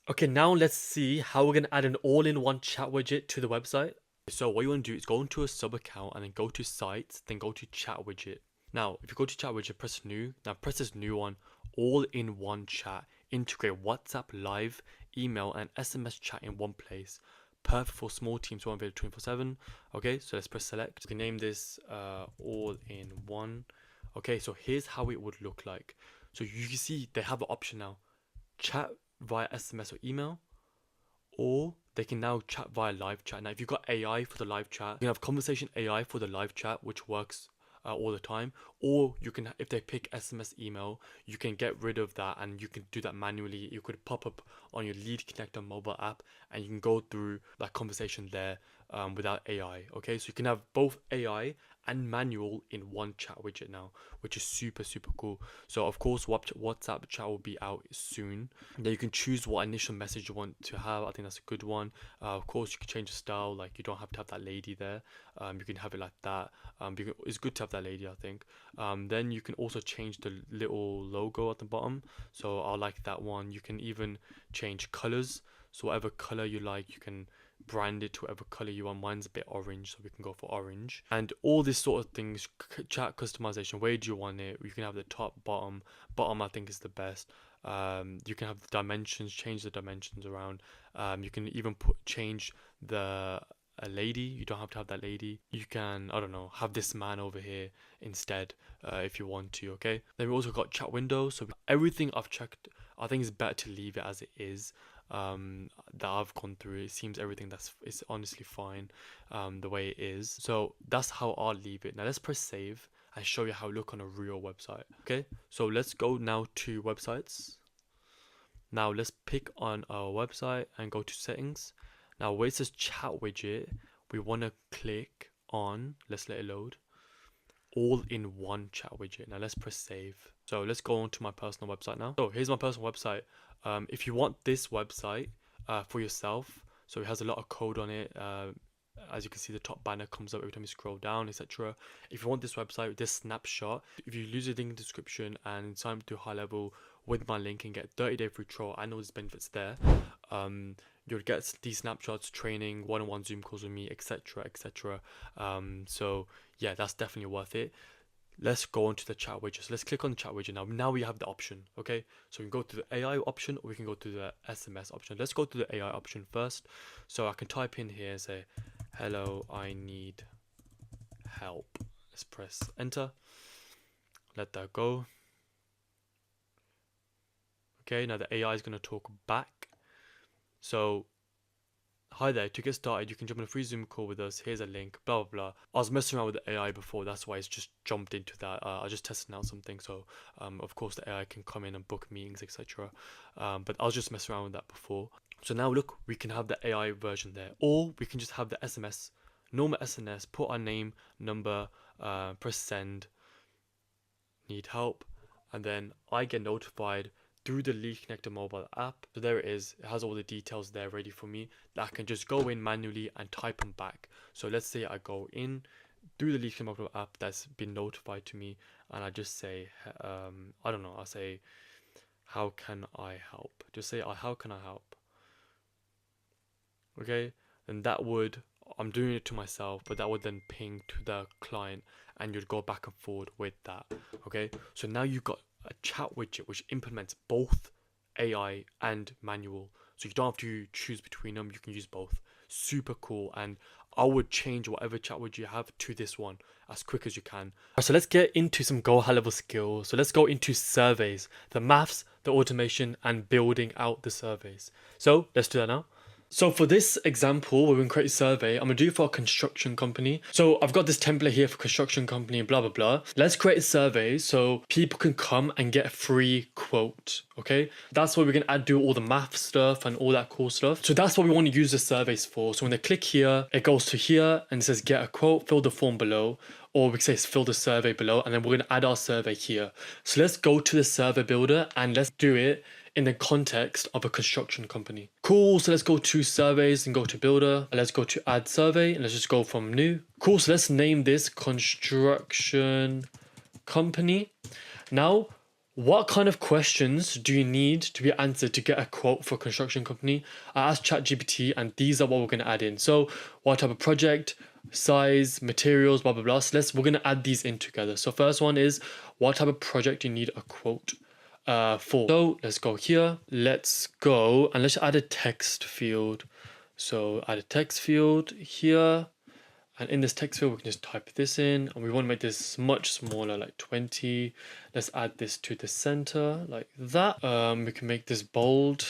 Okay, now let's see how we're gonna add an all-in-one chat widget to the website. So what you want to do is go into a sub account and then go to sites, then go to chat widget. Now, if you go to chat widget, press new. Now press this new one, all-in-one chat. Integrate WhatsApp, live, email, and SMS chat in one place. Perfect for small teams who aren't available 24/7. Okay, so let's press select. We can name this all-in-one. Okay, so here's how it would look like. So you can see they have an option now. Chat via SMS or email, or they can now chat via live chat. Now, if you've got AI for the live chat, you can have conversation AI for the live chat, which works all the time. Or you can, if they pick SMS email, you can get rid of that and you can do that manually. You could pop up on your Lead Connector mobile app and you can go through that conversation there without AI. Okay, so you can have both AI and manual in one chat widget now, which is super cool. So of course WhatsApp chat will be out soon. Then you can choose what initial message you want to have. I think that's a good one. Of course you can change the style, like you don't have to have that lady there. You can have it like that. It's good to have that lady, I think. Then you can also change the little logo at the bottom, so I like that one. You can even change colors, so whatever color you like you can brand it to whatever color you want. Mine's a bit orange, so we can go for orange. And all this sort of things, chat customization, where do you want it? You can have the top, bottom. Bottom I think is the best. You can have the dimensions, change the dimensions around. You can even change the a lady. You don't have to have that lady. You can, I don't know, have this man over here instead, if you want to. Okay, then we also got chat windows. So everything I've checked, I think it's better to leave it as it is. That I've gone through, it seems everything is honestly fine, the way it is. So that's how I'll leave it. Now let's press save and show you how it look on a real website. Okay, so let's go now to websites. Now let's pick on our website and go to settings. Now where it says chat widget, we want to click on, let's let it load, all in one chat widget. Now let's press save. So let's go on to my personal website now. So here's my personal website. If you want this website for yourself, so it has a lot of code on it. As you can see, the top banner comes up every time you scroll down, etc. If you want this website, this snapshot, if you use the link in the description and sign up to GoHighLevel with my link and get 30-day free trial and all these benefits there, you'll get these snapshots, training, one-on-one Zoom calls with me, etc. So yeah, that's definitely worth it. Let's go on to the chat widget. So let's click on the chat widget now. Now we have the option, okay? So we can go to the AI option or we can go to the SMS option. Let's go to the AI option first. So I can type in here and say, hello, I need help. Let's press enter. Let that go. Okay, now the AI is going to talk back. So, hi there, to get started, you can jump on a free Zoom call with us. Here's a link, blah, blah, blah. I was messing around with the AI before, that's why it's just jumped into that. I was just testing out something, so of course the AI can come in and book meetings, etc. But I was just messing around with that before. So now look, we can have the AI version there, or we can just have the SMS, normal SNS, put our name, number, press send, need help, and then I get notified through the Lead Connector mobile app. So there it is. It has all the details there ready for me that I can just go in manually and type them back. So let's say I go in through the Lead Connector mobile app that's been notified to me, and I just say, I don't know, I say, how can I help? Just say, how can I help? Okay, then that would, I'm doing it to myself, but that would then ping to the client and you'd go back and forward with that. Okay, so now you've got a chat widget which implements both AI and manual, so you don't have to choose between them, you can use both. Super cool, and I would change whatever chat widget you have to this one as quick as you can. So let's get into some GoHighLevel skills. So let's go into surveys, the maths, the automation, and building out the surveys. So let's do that now. So for this example, we're going to create a survey. I'm going to do it for a construction company. So I've got this template here for construction company, blah, blah, blah. Let's create a survey so people can come and get a free quote, okay? That's where we're going to do all the math stuff and all that cool stuff. So that's what we want to use the surveys for. So when they click here, it goes to here and it says get a quote, fill the form below. Or we can say fill the survey below, and then we're going to add our survey here. So let's go to the survey builder and let's do it in the context of a construction company. Cool, so let's go to surveys and go to builder. And let's go to add survey and let's just go from new. Cool, so let's name this construction company. Now, what kind of questions do you need to be answered to get a quote for a construction company? I asked ChatGPT and these are what we're going to add in. So what type of project, size, materials, blah, blah, blah. So we're going to add these in together. So first one is what type of project you need a quote for. So let's go here. Let's go and let's add a text field. So add a text field here. And in this text field, we can just type this in, and we want to make this much smaller, like 20. Let's add this to the center like that. We can make this bold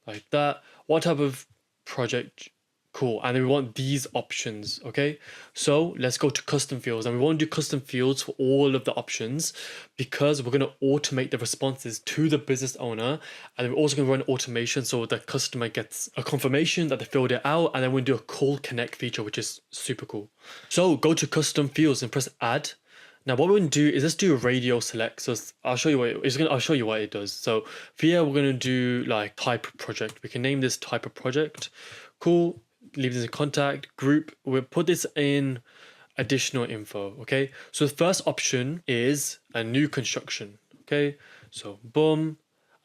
like that. What type of project Cool. And then we want these options. Okay. So let's go to custom fields, and we want to do custom fields for all of the options because we're going to automate the responses to the business owner. And we're also going to run automation so the customer gets a confirmation that they filled it out. And then we'll do a call connect feature, which is super cool. So go to custom fields and press add. Now what we're going to do is let's do a radio select. So I'll show you I'll show you what it does. So for here we're going to do like type of project. We can name this type of project. Cool. Leave this in contact group. We'll put this in additional info. Okay. So the first option is a new construction. Okay. So boom.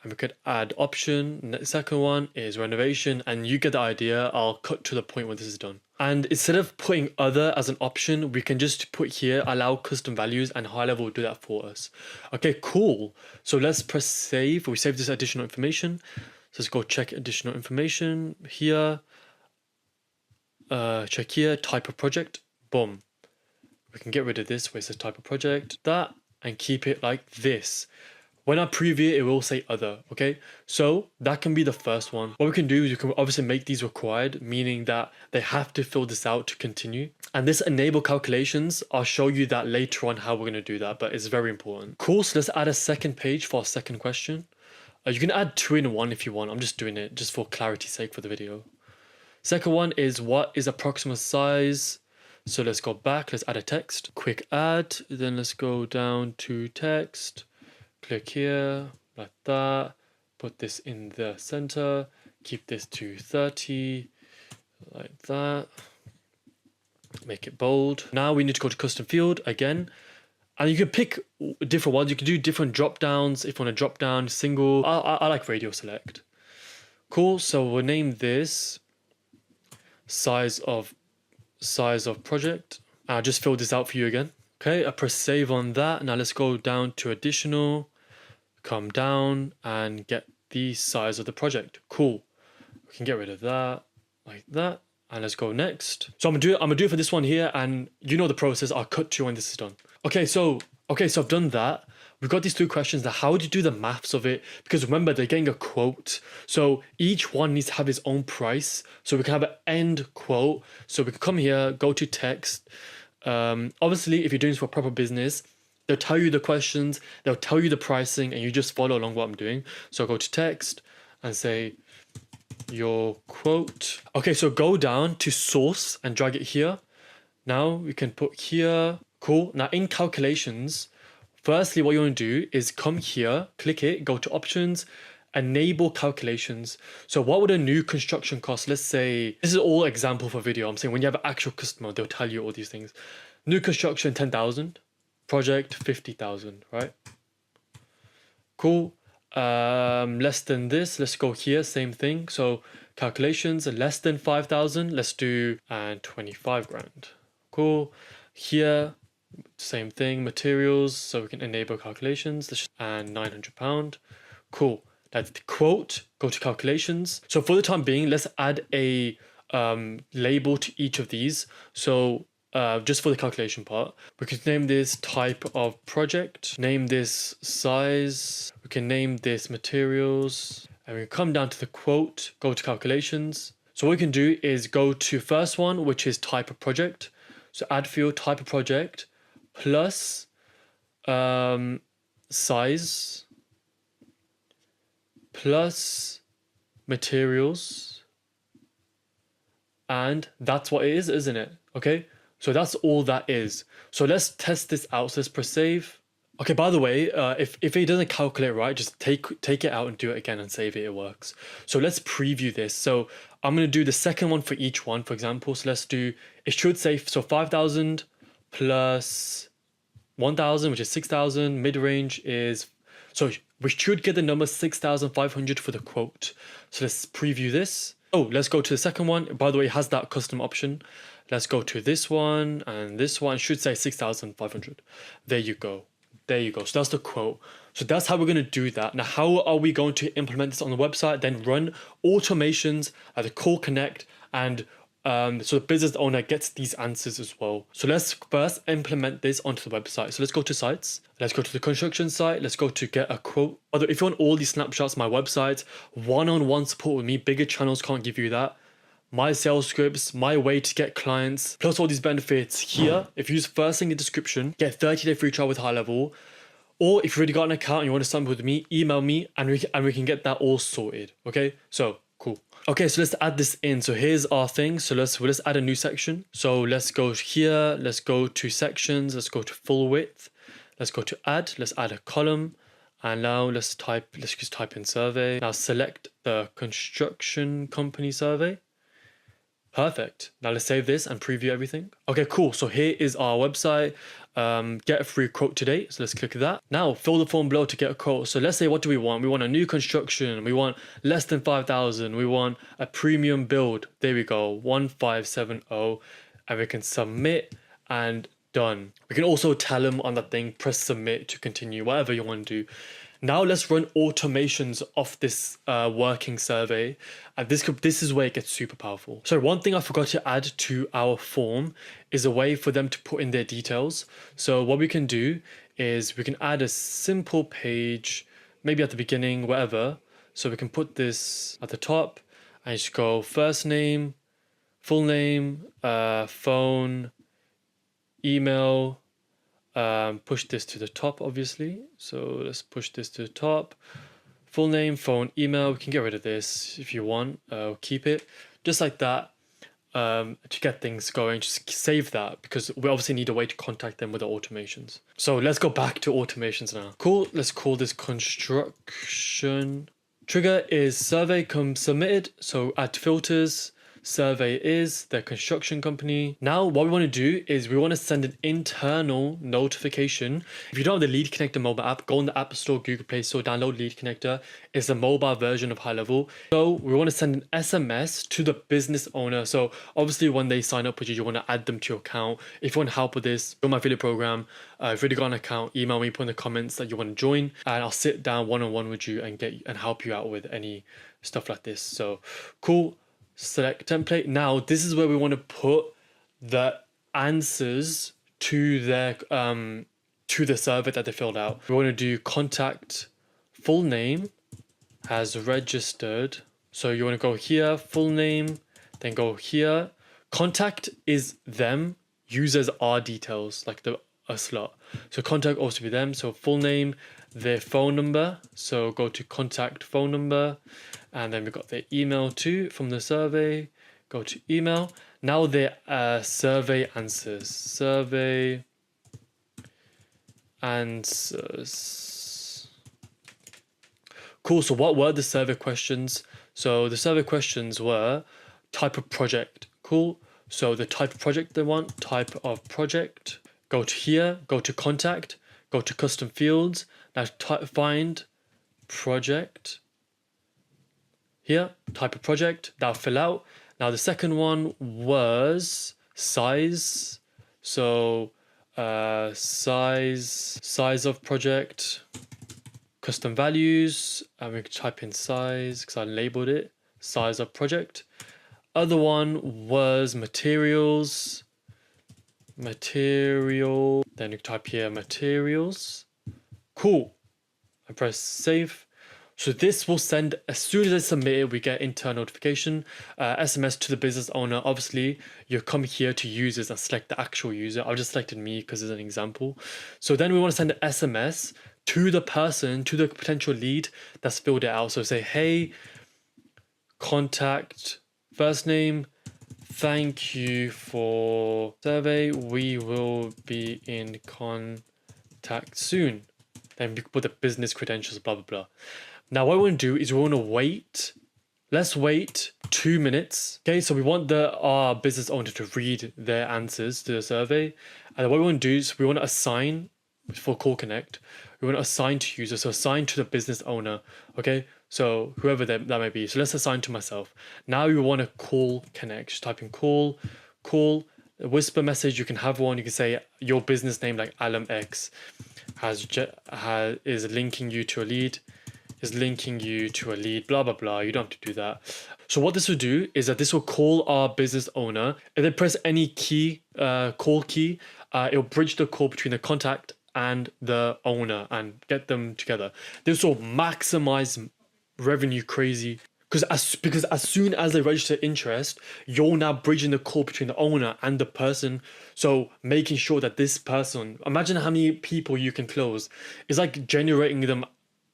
And we could add option. The second one is renovation, and you get the idea. I'll cut to the point when this is done. And instead of putting other as an option, we can just put here, allow custom values, and HighLevel will do that for us. Okay, cool. So let's press save. We save this additional information. So let's go check additional information here. Check here, type of project. Boom. We can get rid of this where it says type of project, that, and keep it like this. When I preview it, it will say other, okay? So that can be the first one. What we can do is you can obviously make these required, meaning that they have to fill this out to continue. And this enable calculations, I'll show you that later on how we're gonna do that, but it's very important. Cool, so let's add a second page for our second question. You can add 2 in 1 if you want. I'm just doing it just for clarity's sake for the video. Second one is what is approximate size? So let's go back, let's add a text. Quick add, then let's go down to text. Click here, like that, put this in the center, keep this to 30, like that, make it bold. Now we need to go to custom field again, and you can pick different ones. You can do different drop downs. If you want to drop down single, I like radio select. Cool, so we'll name this size of project. I'll just fill this out for you again. Okay, I press save on that. Now let's go down to additional, come down and get the size of the project. Cool. We can get rid of that like that. And let's go next. So I'm gonna do it for this one here, and you know the process. I'll cut to when this is done. Okay, so I've done that. We've got these 2 questions. Now, how do you do the maths of it? Because remember, they're getting a quote. So each one needs to have its own price. So we can have an end quote. So we can come here, go to text. Obviously, if you're doing this for proper business, they'll tell you the questions, they'll tell you the pricing, and you just follow along what I'm doing. So go to text and say your quote. Okay, so go down to source and drag it here. Now we can put here. Cool. Now in calculations, firstly, what you want to do is come here, click it, go to options, enable calculations. So what would a new construction cost? Let's say, this is all example for video. I'm saying when you have an actual customer, they'll tell you all these things. New construction, 10,000. Project, 50,000, right? Cool. Less than this, let's go here, same thing. So calculations, less than 5,000, let's do 25 grand. Cool. Here, same thing, materials, so we can enable calculations, and £900. Cool. That's the quote, go to calculations. So for the time being, let's add a label to each of these. So just for the calculation part, we could name this type of project, name this size, we can name this materials, and we can come down to the quote, go to calculations. So what we can do is go to first one, which is type of project. So add field type of project plus size plus materials, and that's what it is, isn't it? Okay. So that's all that is. So let's test this out. So let's press save. Okay, by the way, if it doesn't calculate right, just take it out and do it again and save it, it works. So let's preview this. So I'm going to do the second one for each one, for example. So let's do, it should say, so 5,000 plus 1,000, which is 6,000. Mid-range is, so we should get the number 6,500 for the quote. So let's preview this. Oh, let's go to the second one. By the way, it has that custom option. Let's go to this one, and this one should say 6,500. There you go. There you go. So that's the quote. So that's how we're going to do that. Now, how are we going to implement this on the website? Then run automations at the call connect, and so the business owner gets these answers as well. So let's first implement this onto the website. So let's go to sites. Let's go to the construction site. Let's go to get a quote. If you want all these snapshots, my website, one-on-one support with me, bigger channels can't give you that. my sales scripts, my way to get clients, plus all these benefits here. If you use first link in the description, get 30-day free trial with GoHighLevel. Or if you've already got an account and you want to sign up with me, email me and we can get that all sorted. Okay, so cool. Okay, so let's add this in. So here's our thing. So let's add a new section. So let's go here. Let's go to sections. Let's go to full width. Let's go to add. Let's add a column. And now let's just type in survey. Now select the construction company survey. Perfect. Now let's save this and preview everything. Okay, cool. So here is our website. Get a free quote today. So let's click that. Now fill the form below to get a quote. So let's say, what do we want? We want a new construction. We want less than 5,000. We want a premium build. There we go. 1570. And we can submit and done. We can also tell them on that thing, press submit to continue, whatever you want to do. Now let's run automations off this working survey. And this is where it gets super powerful. So one thing I forgot to add to our form is a way for them to put in their details. So what we can do is we can add a simple page, maybe at the beginning, whatever. So we can put this at the top and just go first name, full name, phone, email, push this to the top, obviously. So let's push this to the top. Full name, phone, email. We can get rid of this if you want. Keep it just like that to get things going. Just save that because we obviously need a way to contact them with the automations. So let's go back to automations now. Cool. Let's call this construction. Trigger is survey come submitted. So add filters. Survey is their construction company. Now what we want to do is we want to send an internal notification. If you don't have the Lead Connector mobile app, go on the App Store, Google Play Store, download Lead Connector. It's a mobile version of GoHighLevel. So we want to send an SMS to the business owner. So obviously when they sign up with you, you want to add them to your account. If you want help with this, go my affiliate program. If you've already got an account, email me, put in the comments that you want to join, and I'll sit down one-on-one with you and help you out with any stuff like this. So cool. Select template. Now this is where we want to put the answers to their to the survey that they filled out. We want to do contact full name has registered. So you want to go here, full name, then go here. Contact is them, users are details, like a slot. So contact also be them. So full name, their phone number. So go to contact phone number. And then we've got their email too from the survey. Go to email. Now their survey answers. Survey answers. Cool. So what were the survey questions? So the survey questions were type of project. Cool. So the type of project they want, type of project. Go to here, go to contact, go to custom fields. Now find project. Here, type of project, that'll fill out. Now the second one was size. So size of project, custom values, and we can type in size because I labeled it, size of project. Other one was materials, material, then you type here materials. Cool. I press save. So this will send, as soon as I submit it, we get internal notification, SMS to the business owner. Obviously, you come here to users and select the actual user. I've just selected me because it's an example. So then we want to send an SMS to the person, to the potential lead that's filled it out. So say, hey, contact, first name, thank you for survey. We will be in contact soon. Then we put the business credentials, blah, blah, blah. Now what we want to do is we want to wait. Let's wait 2 minutes. Okay, so we want our business owner to read their answers to the survey. And what we want to do is we want to assign, for Call Connect, we want to assign to user. So assign to the business owner. Okay, so whoever that might be. So let's assign to myself. Now we want to call connect. Just type in call, a whisper message. You can have one. You can say your business name, like Alam X, is linking you to a lead. Blah, blah, blah. You don't have to do that. So what this will do is that this will call our business owner. If they press any key, call key, it'll bridge the call between the contact and the owner and get them together. This will maximize revenue crazy. because as soon as they register interest, you're now bridging the call between the owner and the person. So making sure that this person, imagine how many people you can close. It's like generating them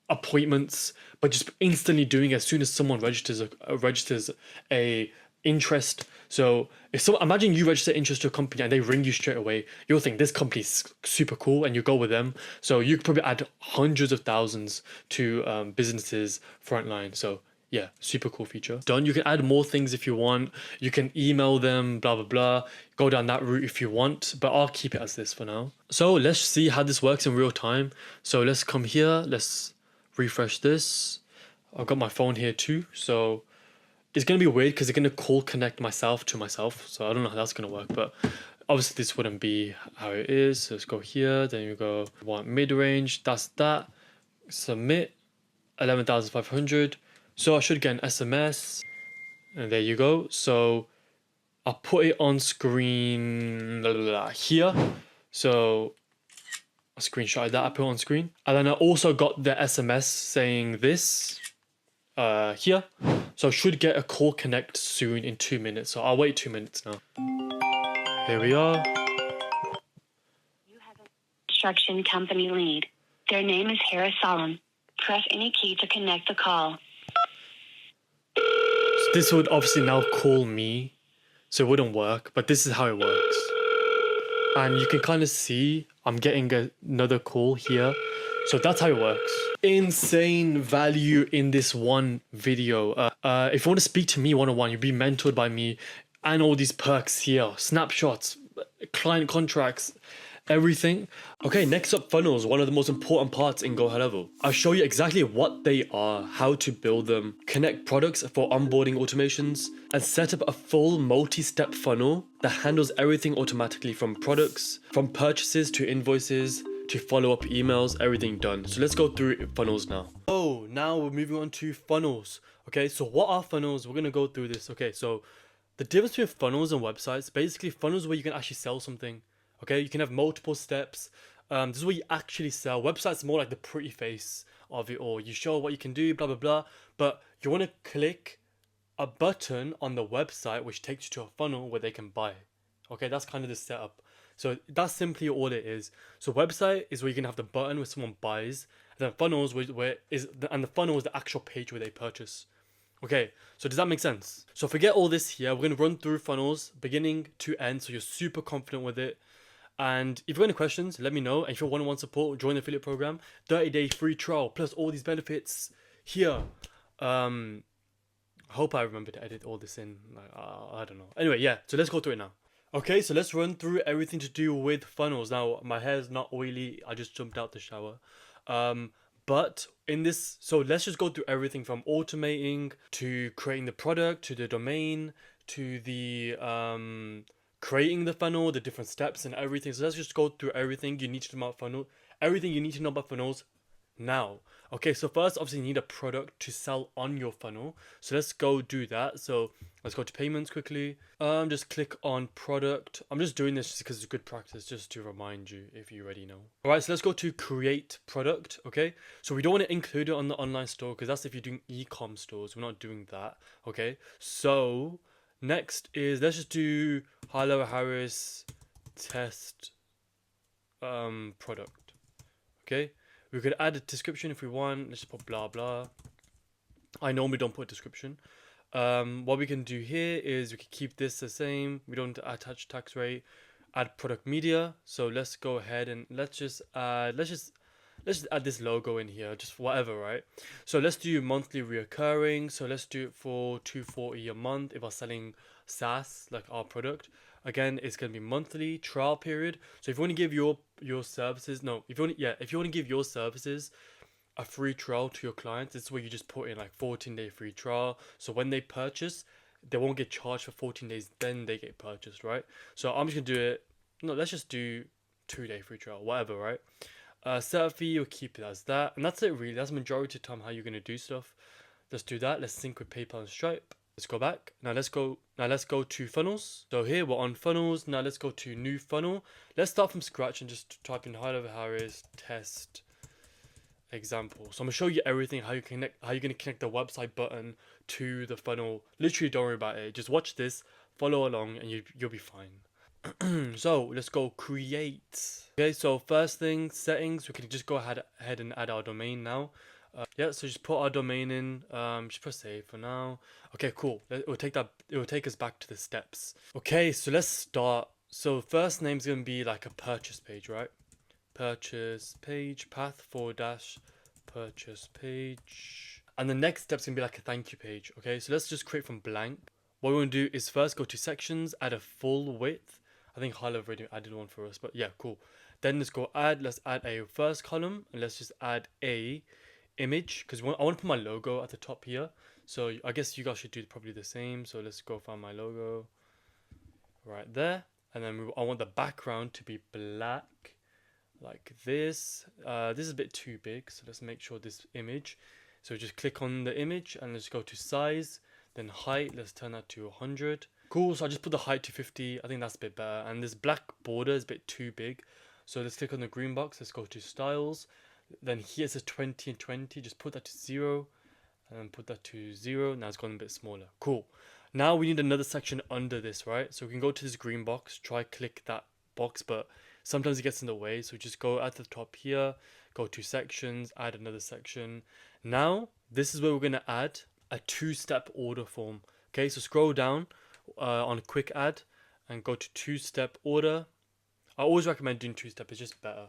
appointments, but just instantly doing it as soon as someone registers a interest. So if so, imagine you register interest to a company and they ring you straight away, you'll think this company's super cool and you go with them. So you could probably add hundreds of thousands to businesses frontline. So yeah, super cool feature. Done. You can add more things if you want. You can email them, blah blah blah. Go down that route if you want, but I'll keep it as this for now. So let's see how this works in real time. So let's come here. Let's refresh this. I've got my phone here too. So it's gonna be weird because it's gonna call connect myself to myself. So I don't know how that's gonna work, but obviously this wouldn't be how it is. So let's go here. Then you go want mid range. That's that. Submit. 11,500. So I should get an SMS, and there you go. So I'll put it on screen here. So I screenshotted that, I put it on screen. And then I also got the SMS saying this here. So I should get a call connect soon in 2 minutes. So I'll wait 2 minutes now. Here we are. You have a construction company lead. Their name is Harris Solomon. Press any key to connect the call. So this would obviously now call me, so it wouldn't work, but this is how it works. And you can kind of see I'm getting another call here. So that's how it works. Insane value in this one video. If you want to speak to me one-on-one, you'll be mentored by me, and all these perks here, snapshots, client contracts, everything. Okay, next up, funnels, one of the most important parts in GoHighLevel. I'll show you exactly what they are, how to build them, connect products for onboarding automations, and set up a full multi-step funnel that handles everything automatically, from products, from purchases to invoices, to follow-up emails, everything done. So let's go through funnels now. Oh, now we're moving on to funnels. Okay, so what are funnels? We're gonna go through this. Okay, so the difference between funnels and websites, basically funnels where you can actually sell something. Okay, you can have multiple steps. This is where you actually sell. Websites are more like the pretty face of it all. You show what you can do, blah, blah, blah. But you want to click a button on the website, which takes you to a funnel where they can buy. Okay, that's kind of the setup. So that's simply all it is. So website is where you can have the button where someone buys. And then funnels, and the funnel is the actual page where they purchase. Okay, so does that make sense? So forget all this here. We're going to run through funnels beginning to end, so you're super confident with it. And if you've got any questions, let me know. And if you want one-on-one support, join the affiliate program. 30-day free trial, plus all these benefits here. I hope I remember to edit all this in. I don't know. Anyway, yeah, so let's go through it now. Okay, so let's run through everything to do with funnels. Now, my hair's not oily. I just jumped out the shower. But in this, so let's just go through everything from automating to creating the product, to the domain, to the creating the funnel, the different steps and everything. So let's just go through everything you need to know about funnel, everything you need to know about funnels now. Okay, so first, obviously, you need a product to sell on your funnel. So let's go do that. So let's go to payments quickly. Just click on product. I'm just doing this just because it's good practice, just to remind you if you already know. All right, so let's go to create product. Okay, so we don't want to include it on the online store because that's if you're doing e-com stores. We're not doing that. Okay, so next is, let's just do GoHighLevel Harris test product. Okay, we could add a description if we want. Let's just put blah blah. I normally don't put a description. What we can do here is we can keep this the same. We don't attach tax rate. Add product media. So let's go ahead and let's just add this logo in here, just whatever, right? So let's do monthly reoccurring. So let's do it for $240 a month if we're selling SaaS, like our product. Again, it's going to be monthly trial period. So if you want to give your services, if you want to give your services a free trial to your clients, this is where you just put in like 14-day free trial. So when they purchase, they won't get charged for 14 days, then they get purchased, right? So I'm just going to do it. No, let's just do 2-day free trial, whatever, right? Setup fee, you'll keep it as that. And that's it really. That's the majority of the time how you're going to do stuff. Let's do that. Let's sync with PayPal and Stripe. Let's go back. Now let's go to funnels. So here we're on funnels. Now let's go to new funnel. Let's start from scratch and just type in GoHighLevel Harris test. example. So I'm gonna show you everything, how you're gonna connect the website button to the funnel. Literally, don't worry about it. Just watch this, follow along, and you'll be fine. So let's go create. Okay, so first thing, settings. We can just go ahead and add our domain now. Yeah, so just put our domain in. Just press save for now. Okay, cool. It will take us back to the steps. Okay, so let's start. So first name's gonna be like a purchase page, right? Purchase page, path / purchase page. And the next step's gonna be like a thank you page. Okay, so let's just create from blank. What we want to do is first go to sections, add a full width. I think GoHighLevel already added one for us, but yeah, cool. Then let's go let's add a first column, and let's just add a image, because I want to put my logo at the top here. So I guess you guys should do probably the same. So let's go find my logo right there. And then I want the background to be black, like this. This is a bit too big, so let's make sure this image. So just click on the image and let's go to size, then height, let's turn that to 100. Cool, so I just put the height to 50. I think that's a bit better. And this black border is a bit too big, so let's click on the green box. Let's go to styles, then here's a 20 and 20. Just put that to 0 and then put that to 0. Now it's gone a bit smaller. Cool. Now we need another section under this, right? So we can go to this green box, try click that box, but sometimes it gets in the way. So just go at the top here, go to sections, add another section. Now this is where we're going to add a 2-step order form. Okay, so scroll down on quick add and go to 2-step order. I always recommend doing 2-step, it's just better.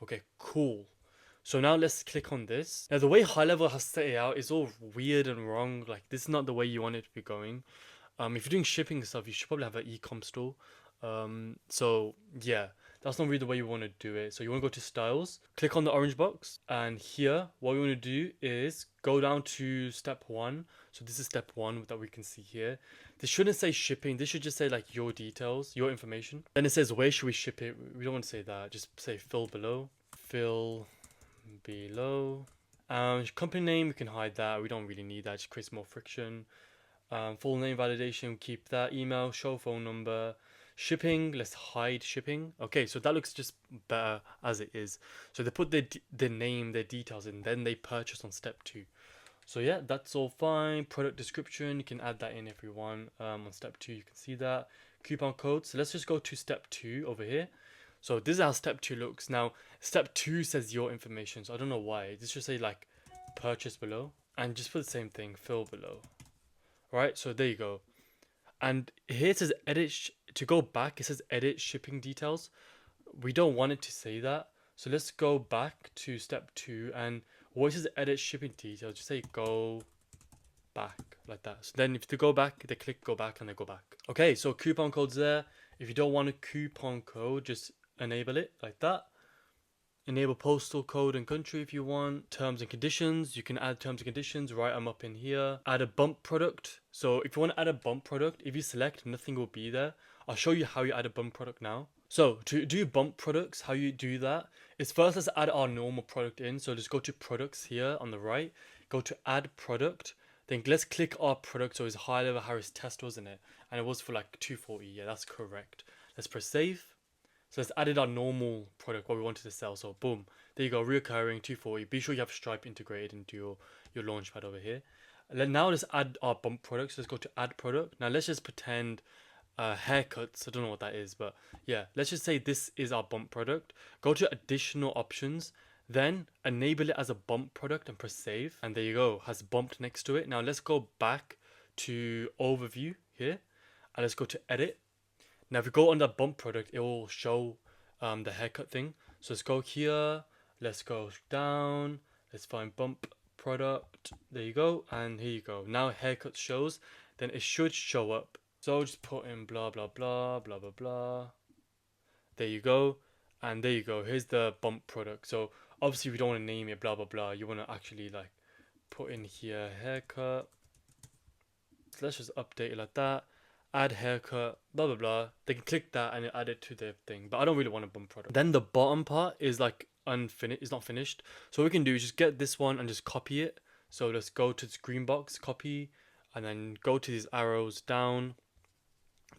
Okay, cool. So now let's click on this. Now the way GoHighLevel has set it out is all weird and wrong. Like this is not the way you want it to be going. If you're doing shipping stuff, you should probably have an e-com store. So yeah, that's not really the way you want to do it. So you want to go to styles, click on the orange box, and here what we want to do is go down to step 1. So this is step 1 that we can see here. This shouldn't say shipping. This should just say like your details, your information. Then it says where should we ship it. We don't want to say that. Just say fill below. Fill below. Company name, we can hide that. We don't really need that. It just creates more friction. Full name validation, keep that. Email, show phone number. Shipping, let's hide shipping. Okay, so that looks just better as it is. So they put their name, their details in, then they purchase on step 2. So yeah, that's all fine. Product description, you can add that in if you want. On step 2 you can see that. Coupon code, so let's just go to step 2 over here. So this is how step 2 looks. Now step 2 says your information, so I don't know why. This should say like purchase below, and just put the same thing, fill below. Right, so there you go. And here it says edit, to go back it says edit shipping details. We don't want it to say that, so let's go back to step 2, and what it says edit shipping details, just say go back, like that. So then if they go back, they click go back and they go back. Okay, so coupon code's there. If you don't want a coupon code, just enable it like that. Enable postal code and country if you want. Terms and conditions, you can add terms and conditions, write them up in here. Add a bump product. So if you want to add a bump product, if you select, nothing will be there. I'll show you how you add a bump product now. So to do bump products, how you do that is first let's add our normal product in. So just go to products here on the right, go to add product. Then let's click our product. So it's GoHighLevel Harris test, wasn't it? And it was for like 240. Yeah, that's correct. Let's press save. So let's added our normal product, what we wanted to sell. So boom, there you go, reoccurring 240. Be sure you have Stripe integrated into your launchpad over here. And then now let's add our bump products. Let's go to add product. Now let's just pretend haircuts. I don't know what that is, but yeah, let's just say this is our bump product. Go to additional options, then enable it as a bump product and press save. And there you go, has bumped next to it. Now let's go back to overview here, and let's go to edit. Now if we go on the bump product, it will show the haircut thing. So let's go here, let's go down, let's find bump product, there you go, and here you go. Now haircut shows, then it should show up. So just put in blah blah blah blah blah blah. There you go, and there you go, here's the bump product. So obviously we don't want to name it blah blah blah, you want to actually like put in here haircut. So let's just update it like that. Add haircut, blah blah blah. They can click that and add it to their thing, but I don't really want a bump product. Then the bottom part is like unfinished, it's not finished. So what we can do is just get this one and just copy it. So let's go to this green box, copy, and then go to these arrows down.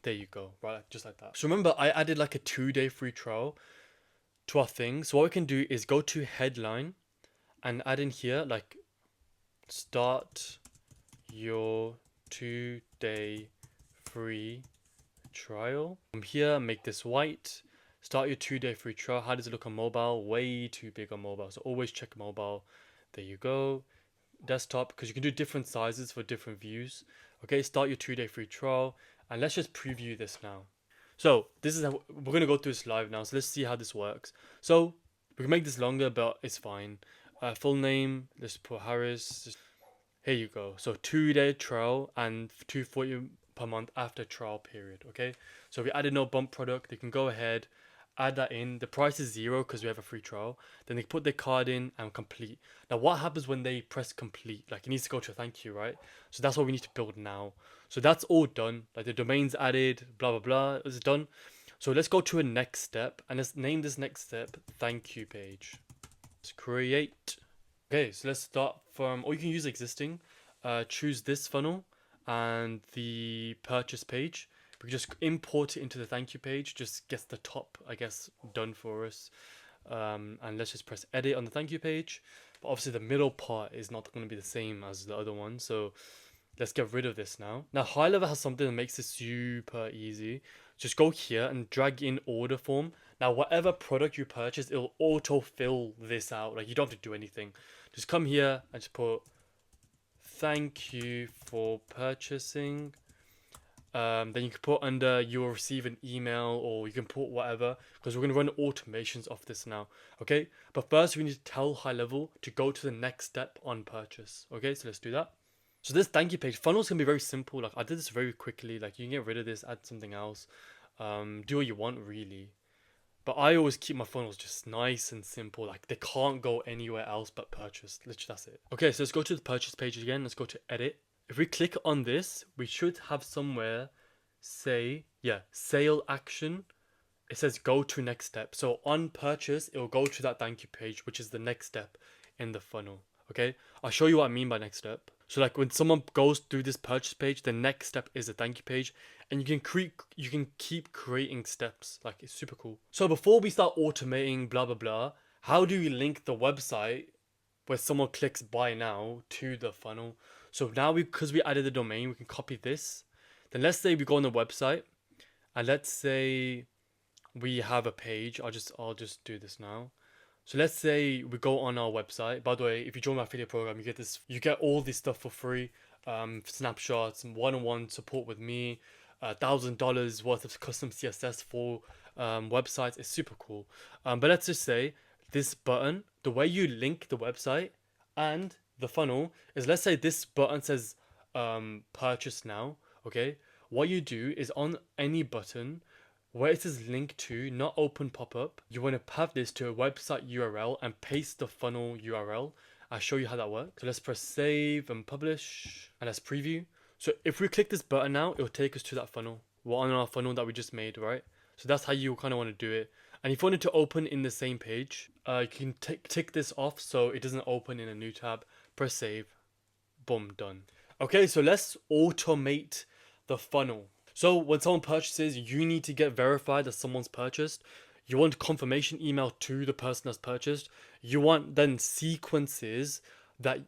There you go, right, just like that. So remember, I added like a 2-day free trial to our thing. So what we can do is go to headline and add in here like start your 2-day free trial. From here, make this white. Start your 2-day free trial. How does it look on mobile? Way too big on mobile, so always check mobile. There you go. Desktop, because you can do different sizes for different views. Okay, start your 2-day free trial, and let's just preview this now. So this is how we're gonna go through this live now. So let's see how this works. So we can make this longer, but it's fine. Full name, let's put Harris. Here you go. So 2-day trial and $240 per month after trial period. Okay. So we added no bump product. They can go ahead, add that in. The price is 0 because we have a free trial. Then they put their card in and complete. Now what happens when they press complete? Like it needs to go to a thank you, right? So that's what we need to build now. So that's all done. Like the domain's added, blah blah blah. It's done. So let's go to a next step, and let's name this next step thank you page. Let's create. Okay, so let's start from, or you can use existing. Choose this funnel and the purchase page. We can just import it into the thank you page. Just gets the top, I guess, done for us. And let's just press edit on the thank you page. But obviously the middle part is not going to be the same as the other one. So let's get rid of this now. Now GoHighLevel has something that makes it super easy. Just go here and drag in order form. Now whatever product you purchase, it'll auto fill this out. Like you don't have to do anything. Just come here and just put thank you for purchasing. Then you can put under you will receive an email, or you can put whatever, because we're going to run automations off this now. Okay, but first we need to tell GoHighLevel to go to the next step on purchase. Okay, so let's do that. So this thank you page funnels can be very simple. Like I did this very quickly. Like you can get rid of this, add something else, do what you want really. But I always keep my funnels just nice and simple. Like they can't go anywhere else but purchase. Literally, that's it. Okay, so let's go to the purchase page again. Let's go to edit. If we click on this, we should have somewhere say, yeah, sale action. It says go to next step. So on purchase, it will go to that thank you page, which is the next step in the funnel. Okay, I'll show you what I mean by next step. So like when someone goes through this purchase page, the next step is a thank you page, and you can keep creating steps. Like it's super cool. So before we start automating blah blah blah, how do we link the website where someone clicks buy now to the funnel? So now because we added the domain, we can copy this. Then let's say we go on the website, and let's say we have a page. I'll just do this now. So let's say we go on our website. By the way, if you join my affiliate program, you get all this stuff for free. Snapshots, one-on-one support with me, $1,000 worth of custom CSS for websites. It's super cool. But let's just say this button, the way you link the website and the funnel is, let's say this button says purchase now. Okay, what you do is on any button where it says link to, not open pop-up, you want to have this to a website URL and paste the funnel URL. I'll show you how that works. So let's press save and publish, and let's preview. So if we click this button now, it'll take us to that funnel. We're on our funnel that we just made, right? So that's how you kind of want to do it. And if you want it to open in the same page, you can tick this off so it doesn't open in a new tab. Press save. Boom, done. Okay, so let's automate the funnel. So when someone purchases, you need to get verified that someone's purchased. You want confirmation email to the person that's purchased. You want then sequences that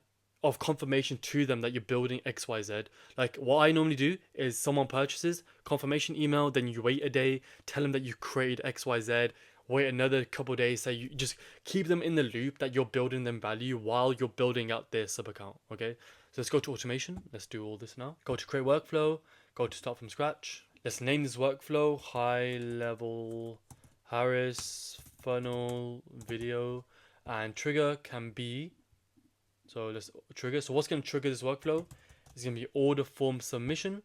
of confirmation to them that you're building XYZ. Like what I normally do is someone purchases, confirmation email, then you wait a day, tell them that you created XYZ, wait another couple days, so you just keep them in the loop that you're building them value while you're building out their sub account. Okay, so let's go to automation. Let's do all this now. Go to create workflow, go to start from scratch. Let's name this workflow GoHighLevel Harris funnel video, and trigger can be, so let's trigger. So what's going to trigger this workflow is going to be order form submission.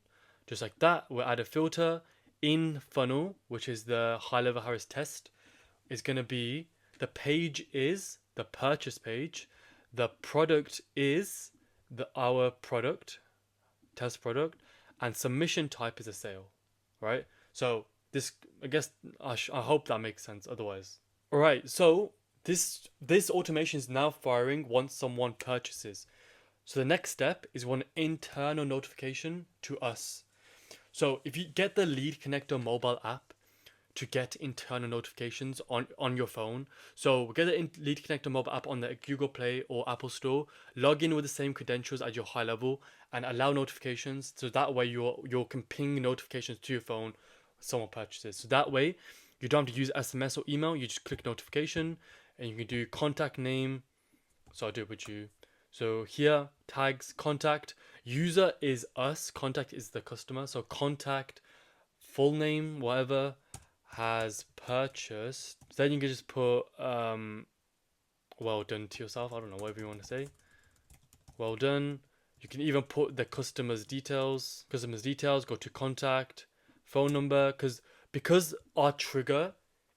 Just like that, we'll add a filter in funnel, which is the GoHighLevel Harris test. Is going to be the page is the purchase page, the product is our product, test product, and submission type is a sale, right? So this, I guess, I hope that makes sense otherwise. All right, so this automation is now firing once someone purchases. So the next step is one internal notification to us. So if you get the Lead Connector mobile app, to get internal notifications on your phone. So get the Lead Connector mobile app on the Google Play or Apple Store. Log in with the same credentials as your GoHighLevel and allow notifications. So that way you can ping notifications to your phone when someone purchases. So that way you don't have to use SMS or email. You just click notification and you can do contact name. So I'll do it with you. So here, tags, contact, user is us, contact is the customer. So contact, full name, whatever, has purchased. Then you can just put well done to yourself. I don't know, whatever you want to say. Well done. You can even put the customer's details. Go to contact, phone number, because our trigger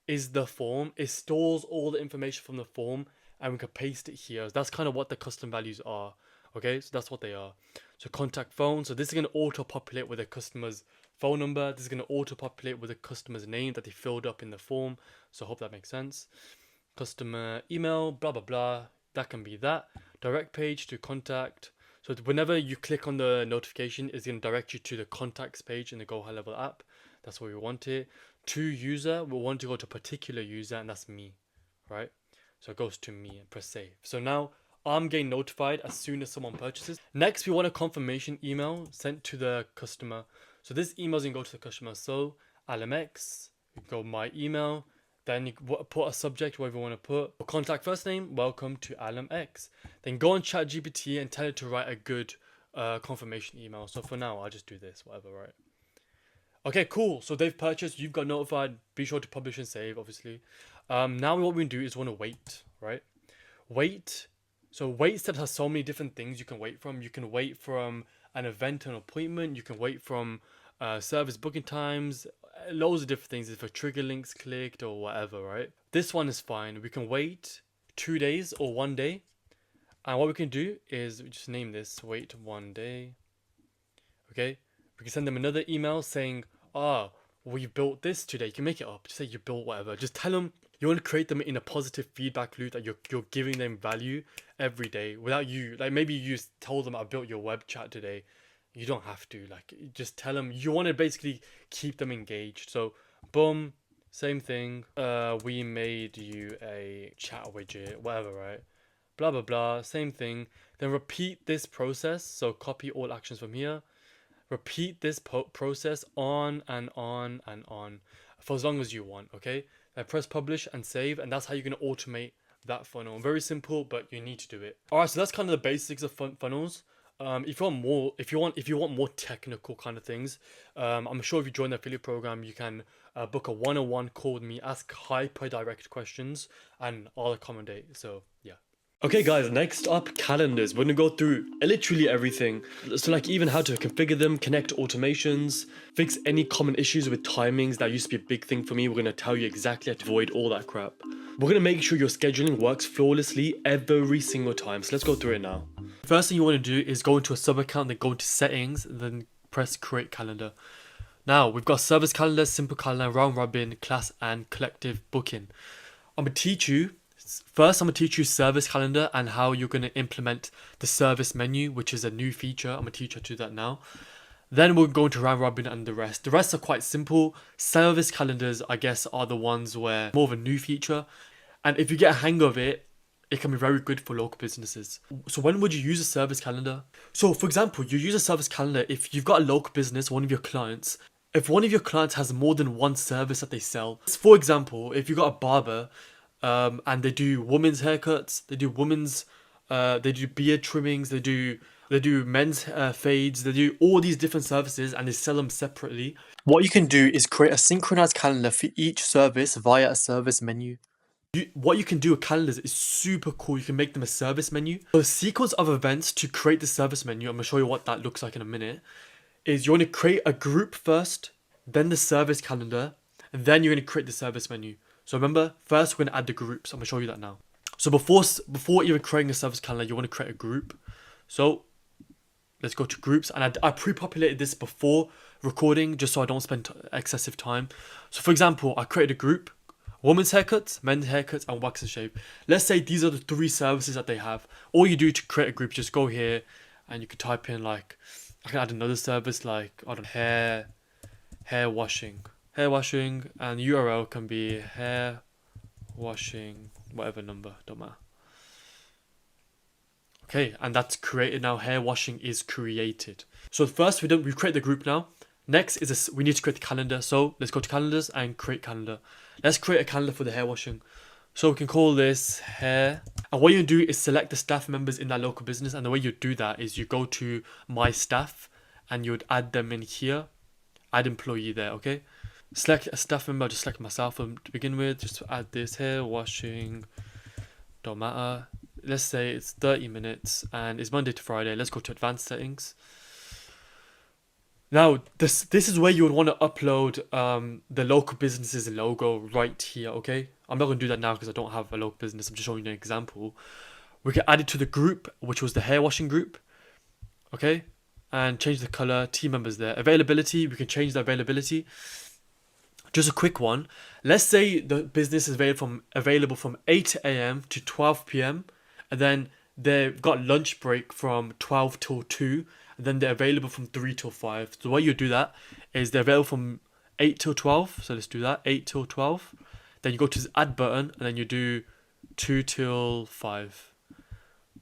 is the form. It stores all the information from the form and we can paste it here. That's kind of what the custom values are. Okay, so that's what they are. So contact phone. So this is going to auto populate with the customer's phone number. This is going to auto populate with the customer's name that they filled up in the form. So I hope that makes sense. Customer email, blah blah blah. That can be that. Direct page to contact. So whenever you click on the notification, it's going to direct you to the contacts page in the GoHighLevel app. That's what we want it. To user, we want to go to a particular user, and that's me, right? So it goes to me and press save. So now I'm getting notified as soon as someone purchases. Next, we want a confirmation email sent to the customer. So this email is going to go to the customer. So LMX, you go my email, then you put a subject, whatever you want to put. Contact first name, welcome to LMX. Then go on ChatGPT and tell it to write a good confirmation email. So for now, I'll just do this, whatever, right? Okay, cool. So they've purchased, you've got notified. Be sure to publish and save, obviously. Now what we do is want to wait, right? Wait. So wait steps has so many different things you can wait from. You can wait from an event, an appointment. You can wait from service booking times. Loads of different things. If a trigger link's clicked or whatever, right? This one is fine. We can wait 2 days or 1 day. And what we can do is just name this wait 1 day. Okay. We can send them another email saying, we built this today. You can make it up. Just say you built whatever. Just tell them you want to create them in a positive feedback loop that you're giving them value every day without you. Like maybe you just told them I built your web chat today. You don't have to. Like just tell them you want to basically keep them engaged. So boom, same thing. We made you a chat widget, whatever, right? Blah blah blah. Same thing. Then repeat this process. So copy all actions from here. Repeat this process on and on and on for as long as you want, okay? Then press publish and save, and that's how you're going to automate that funnel. Very simple, but you need to do it. All right, so that's kind of the basics of funnels. If you want more technical kind of things, I'm sure if you join the affiliate program, you can book a one-on-one call with me, ask hyper direct questions, and I'll accommodate. So yeah. Okay guys, next up, calendars. We're gonna go through literally everything. So like even how to configure them, connect automations, fix any common issues with timings. That used to be a big thing for me. We're gonna tell you exactly how to avoid all that crap. We're gonna make sure your scheduling works flawlessly every single time. So let's go through it now. First thing you wanna do is go into a SubAccount, then go into settings, then press create calendar. Now we've got service calendar, simple calendar, round robin, class, and collective booking. I'm gonna teach you service calendar and how you're going to implement the service menu, which is a new feature. I'm going to teach you how to do that now. Then we'll go into round robin and the rest. The rest are quite simple. Service calendars, I guess, are the ones where more of a new feature. And if you get a hang of it, it can be very good for local businesses. So when would you use a service calendar? So for example, you use a service calendar if you've got a local business, one of your clients. If one of your clients has more than one service that they sell. For example, if you've got a barber, and they do women's haircuts, they do beard trimmings, they do men's fades, they do all these different services and they sell them separately. What you can do is create a synchronized calendar for each service via a service menu. What you can do with calendars is super cool. You can make them a service menu. So a sequence of events to create the service menu, I'm going to show you what that looks like in a minute, is you want to create a group first, then the service calendar, and then you're going to create the service menu. So remember, first we're going to add the groups. I'm going to show you that now. So before even creating a service calendar, you want to create a group. So let's go to groups. And I pre-populated this before recording just so I don't spend excessive time. So for example, I created a group, women's haircuts, men's haircuts, and wax and shave. Let's say these are the 3 services that they have. All you do to create a group, just go here and you can type in like, I can add another service like, I don't know, hair washing, hair washing, and URL can be hair washing, whatever number, don't matter. Okay, and that's created now. Hair washing is created. So first we've created the group now. Next is we need to create the calendar. So let's go to calendars and create calendar. Let's create a calendar for the hair washing. So we can call this hair. And what you do is select the staff members in that local business. And the way you do that is you go to my staff and you would add them in here. Add employee there, okay? Select a staff member, just select myself to begin with. Just to add this hair washing, don't matter. Let's say it's 30 minutes and it's Monday to Friday. Let's go to advanced settings. Now, this is where you would want to upload the local business's logo right here, okay? I'm not going to do that now because I don't have a local business. I'm just showing you an example. We can add it to the group, which was the hair washing group, okay? And change the color, team members there. Availability, we can change the availability. Just a quick one. Let's say the business is available from 8 a.m. to 12 p.m. and then they've got lunch break from 12 till 2, and then they're available from 3 till 5. So what you do that is they're available from 8 till 12. So let's do that, 8 till 12. Then you go to this add button and then you do 2 till 5.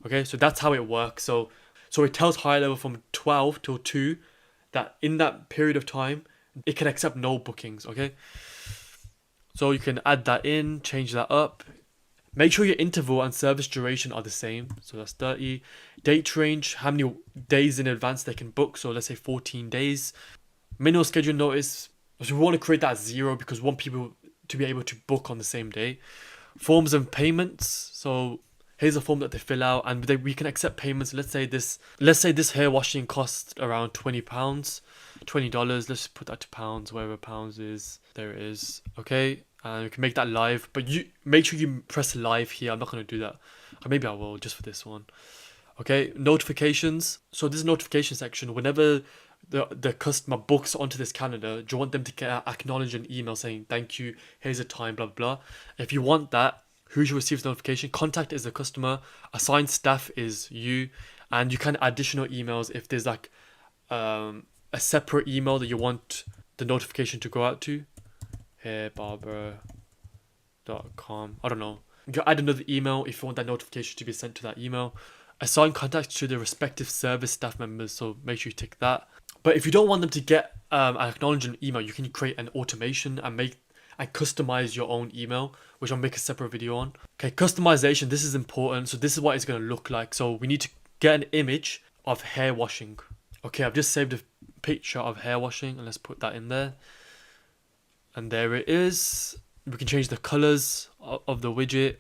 Okay, so that's how it works. So it tells GoHighLevel from 12 till 2 that in that period of time, it can accept no bookings, okay? So you can add that in, change that up. Make sure your interval and service duration are the same. So that's 30. Date range, how many days in advance they can book. So let's say 14 days. Minimum schedule notice. So we want to create that as 0 because we want people to be able to book on the same day. Forms and payments. So here's a form that they fill out and we can accept payments. Let's say this hair washing costs around £20. $20. Let's put that to pounds, wherever pounds is. There it is. Okay. And we can make that live, but you make sure you press live here. I'm not going to do that. Or maybe I will just for this one. Okay, notifications. So this notification section, whenever the customer books onto this calendar, do you want them to get acknowledge an email saying thank you, here's a time, blah blah. If you want that, who should receive the notification? Contact is the customer, assigned staff is you, and you can add additional emails if there's like a separate email that you want the notification to go out to. Barbara.com. I don't know. You can add another email if you want that notification to be sent to that email. Assign contacts to the respective service staff members, so make sure you tick that. But if you don't want them to get an acknowledgement email, you can create an automation and customize your own email, which I'll make a separate video on. Okay, customization, this is important. So this is what it's going to look like. So we need to get an image of hair washing. Okay, I've just saved a picture of hair washing and let's put that in there. And there it is. We can change the colors of the widget.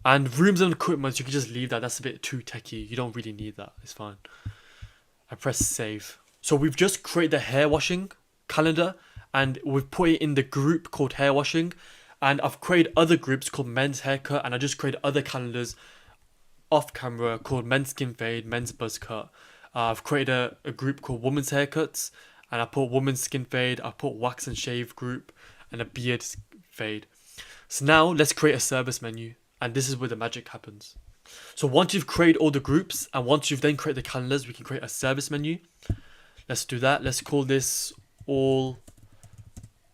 And rooms and equipment, you can just leave that. That's a bit too techie. You don't really need that. It's fine. I press save. So we've just created the hair washing calendar and we've put it in the group called hair washing. And I've created other groups called men's haircut, and I just created other calendars off camera called men's skin fade, men's buzz cut. I've created a group called women's haircuts. And I put women's skin fade, I put wax and shave group, and a beard fade. So now let's create a service menu. And this is where the magic happens. So once you've created all the groups, and once you've then created the calendars, we can create a service menu. Let's do that. Let's call this all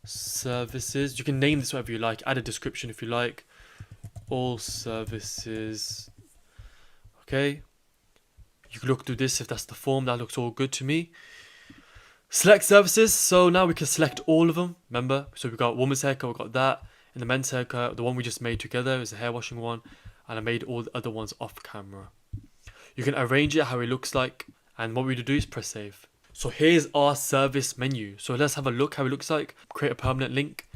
services. You can name this whatever you like. Add a description if you like. All services. Okay. You can look through this if that's the form. That looks all good to me. Select services. So now we can select all of them. Remember, so we've got woman's haircut, we've got that. In the men's haircut, the one we just made together is a hair washing one, and I made all the other ones off camera. You can arrange it how it looks like, and what we do is press save. So here's our service menu. So let's have a look how it looks like. Create a permanent link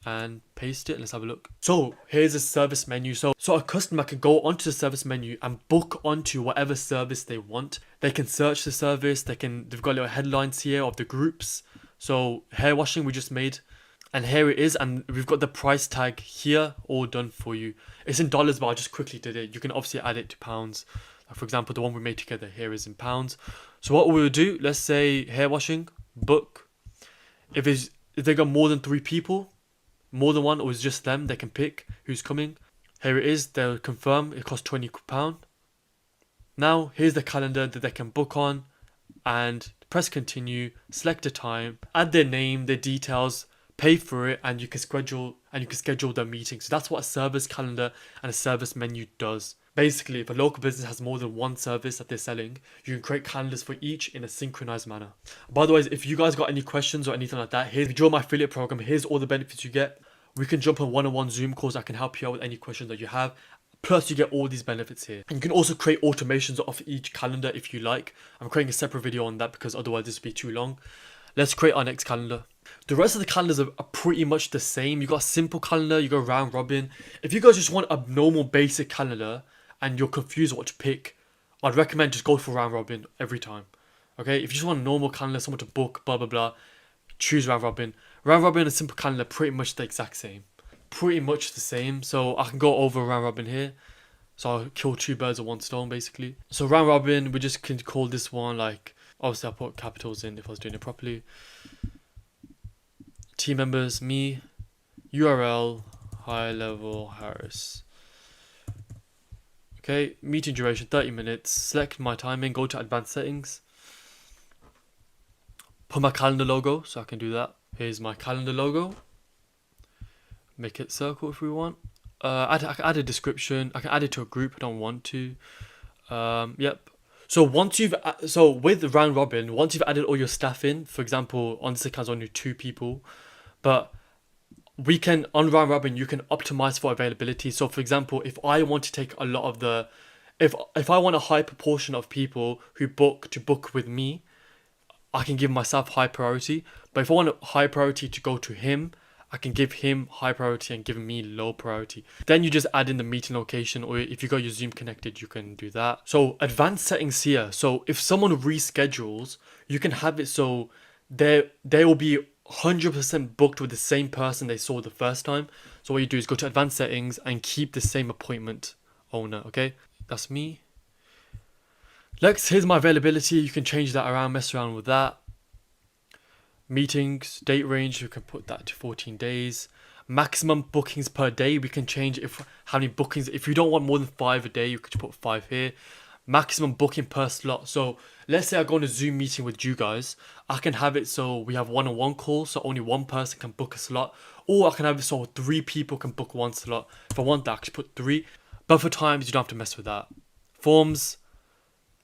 and paste it. Let's have a look. So here's a service menu. So a customer can go onto the service menu and book onto whatever service they want. They can search the service. They've got little headlines here of the groups. So hair washing we just made, and here it is, and we've got the price tag here all done for you. It's in dollars, but I just quickly did it. You can obviously add it to pounds. For example, the one we made together here is in pounds. So what we'll do, let's say hair washing, book. If they got more than 3 people, more than one, or it's just them, they can pick who's coming. Here it is, they'll confirm, it costs £20. Now, here's the calendar that they can book on, and press continue, select a time, add their name, their details, pay for it, and you can schedule the meeting. So that's what a service calendar and a service menu does. Basically, if a local business has more than one service that they're selling, you can create calendars for each in a synchronized manner. By the way, if you guys got any questions or anything like that, if you join my affiliate program, here's all the benefits you get. We can jump on one-on-one Zoom calls. I can help you out with any questions that you have. Plus, you get all these benefits here. And you can also create automations off each calendar if you like. I'm creating a separate video on that because otherwise this would be too long. Let's create our next calendar. The rest of the calendars are pretty much the same. You got a simple calendar, you go round robin. If you guys just want a normal basic calendar and you're confused what to pick, I'd recommend just go for round robin every time. Okay, if you just want a normal calendar, someone to book, blah blah blah, choose round robin. Round robin and a simple calendar are pretty much the exact same. Pretty much the same. So I can go over round robin here. So I'll kill two birds with one stone basically. So round robin, we just can call this one like, obviously I'll put capitals in if I was doing it properly. Team members, me, URL, GoHighLevel, Harris. Okay, meeting duration 30 minutes. Select my timing, go to advanced settings. Put my calendar logo, so I can do that. Here's my calendar logo. Make it circle if we want. I can add a description. I can add it to a group. I don't want to. Yep. So with round robin, once you've added all your staff in, for example, on this account only 2 people, but we can on round robin you can optimize for availability. So for example, if I want to take a lot of the, if I want a high proportion of people who book with me, I can give myself high priority. But if I want a high priority to go to him, I can give him high priority and give me low priority. Then you just add in the meeting location, or if you got your Zoom connected, you can do that. So advanced settings here. So if someone reschedules, you can have it so they will be 100% booked with the same person they saw the first time. So what you do is go to advanced settings and keep the same appointment owner. Okay, that's me. Next, here's my availability. You can change that around, mess around with that. Meetings, date range, you can put that to 14 days. Maximum bookings per day, we can change how many bookings. If you don't want more than 5 a day, you could put 5 here. Maximum booking per slot. So let's say I go on a Zoom meeting with you guys. I can have it so we have one-on-one calls, so only one person can book a slot. Or I can have it so 3 people can book 1 slot. If I want that, I can put 3. But for times, you don't have to mess with that. Forms,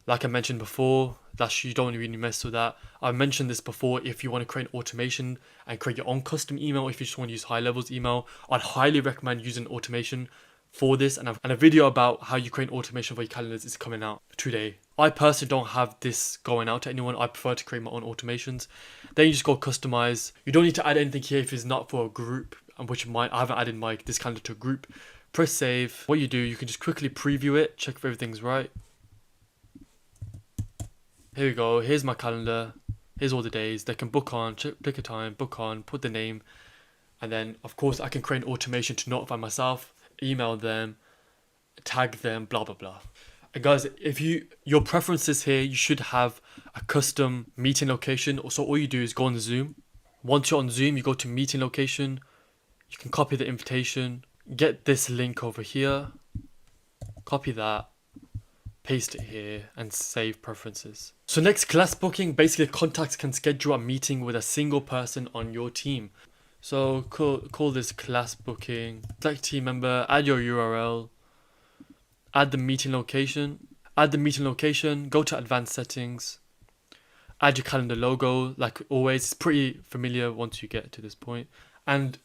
like I mentioned before, you don't really mess with that. I mentioned this before. If you want to create an automation and create your own custom email, if you just want to use GoHighLevel's email, I'd highly recommend using automation for this. And a video about how you create automation for your calendars is coming out today. I personally don't have this going out to anyone. I prefer to create my own automations. Then you just go customize. You don't need to add anything here if it's not for a group, which I haven't added this calendar to a group. Press save. What you do, you can just quickly preview it, check if everything's right. Here we go, here's my calendar, here's all the days. They can book on, pick a time, book on, put the name, and then of course I can create an automation to notify myself, email them, tag them, blah blah blah. And guys, if your preferences here, you should have a custom meeting location. So all you do is go on Zoom. Once you're on Zoom, you go to meeting location, you can copy the invitation, get this link over here, copy that, paste it here, and save preferences. So next, class booking. Basically, contacts can schedule a meeting with a single person on your team. So call this class booking. Select team member, add your URL, add the meeting location, go to advanced settings, add your calendar logo. Like always, it's pretty familiar once you get to this point. And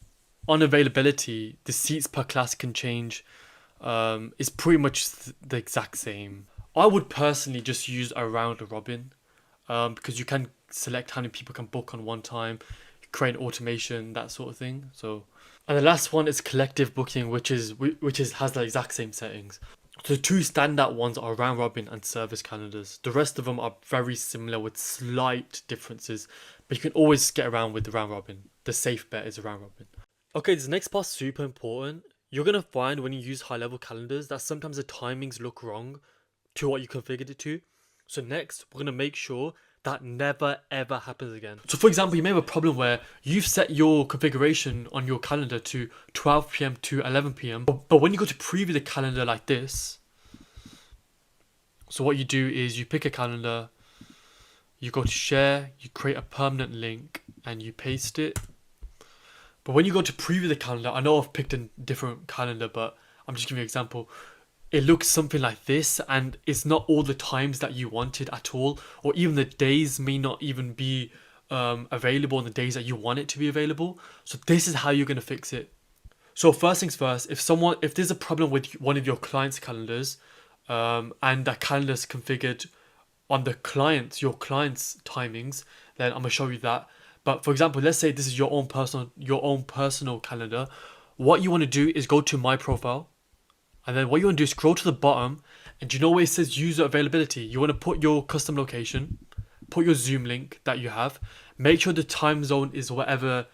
on availability, the seats per class can change. It's pretty much the exact same. I would personally just use a round robin because you can select how many people can book on one time, create an automation, that sort of thing. So, and the last one is collective booking, which has the exact same settings. So the 2 standout ones are round robin and service calendars. The rest of them are very similar with slight differences, but you can always get around with the round robin. The safe bet is a round robin. Okay, this next part's super important. You're going to find when you use GoHighLevel calendars that sometimes the timings look wrong to what you configured it to. So next, we're going to make sure that never ever happens again. So for example, you may have a problem where you've set your configuration on your calendar to 12 p.m. to 11 p.m. But when you go to preview the calendar like this, so what you do is you pick a calendar, you go to share, you create a permanent link and you paste it. But when you go to preview the calendar, I know I've picked a different calendar, but I'm just giving you an example. It looks something like this, and it's not all the times that you wanted at all, or even the days may not even be available on the days that you want it to be available. So this is how you're going to fix it. So first things first, if there's a problem with one of your clients' calendars, and that calendar is configured on your client's timings, then I'm gonna show you that. But for example, let's say this is your own personal calendar. What you want to do is go to my profile, and then what you want to do is scroll to the bottom, and you know where it says user availability? You want to put your custom location, put your Zoom link that you have, make sure the time zone is whatever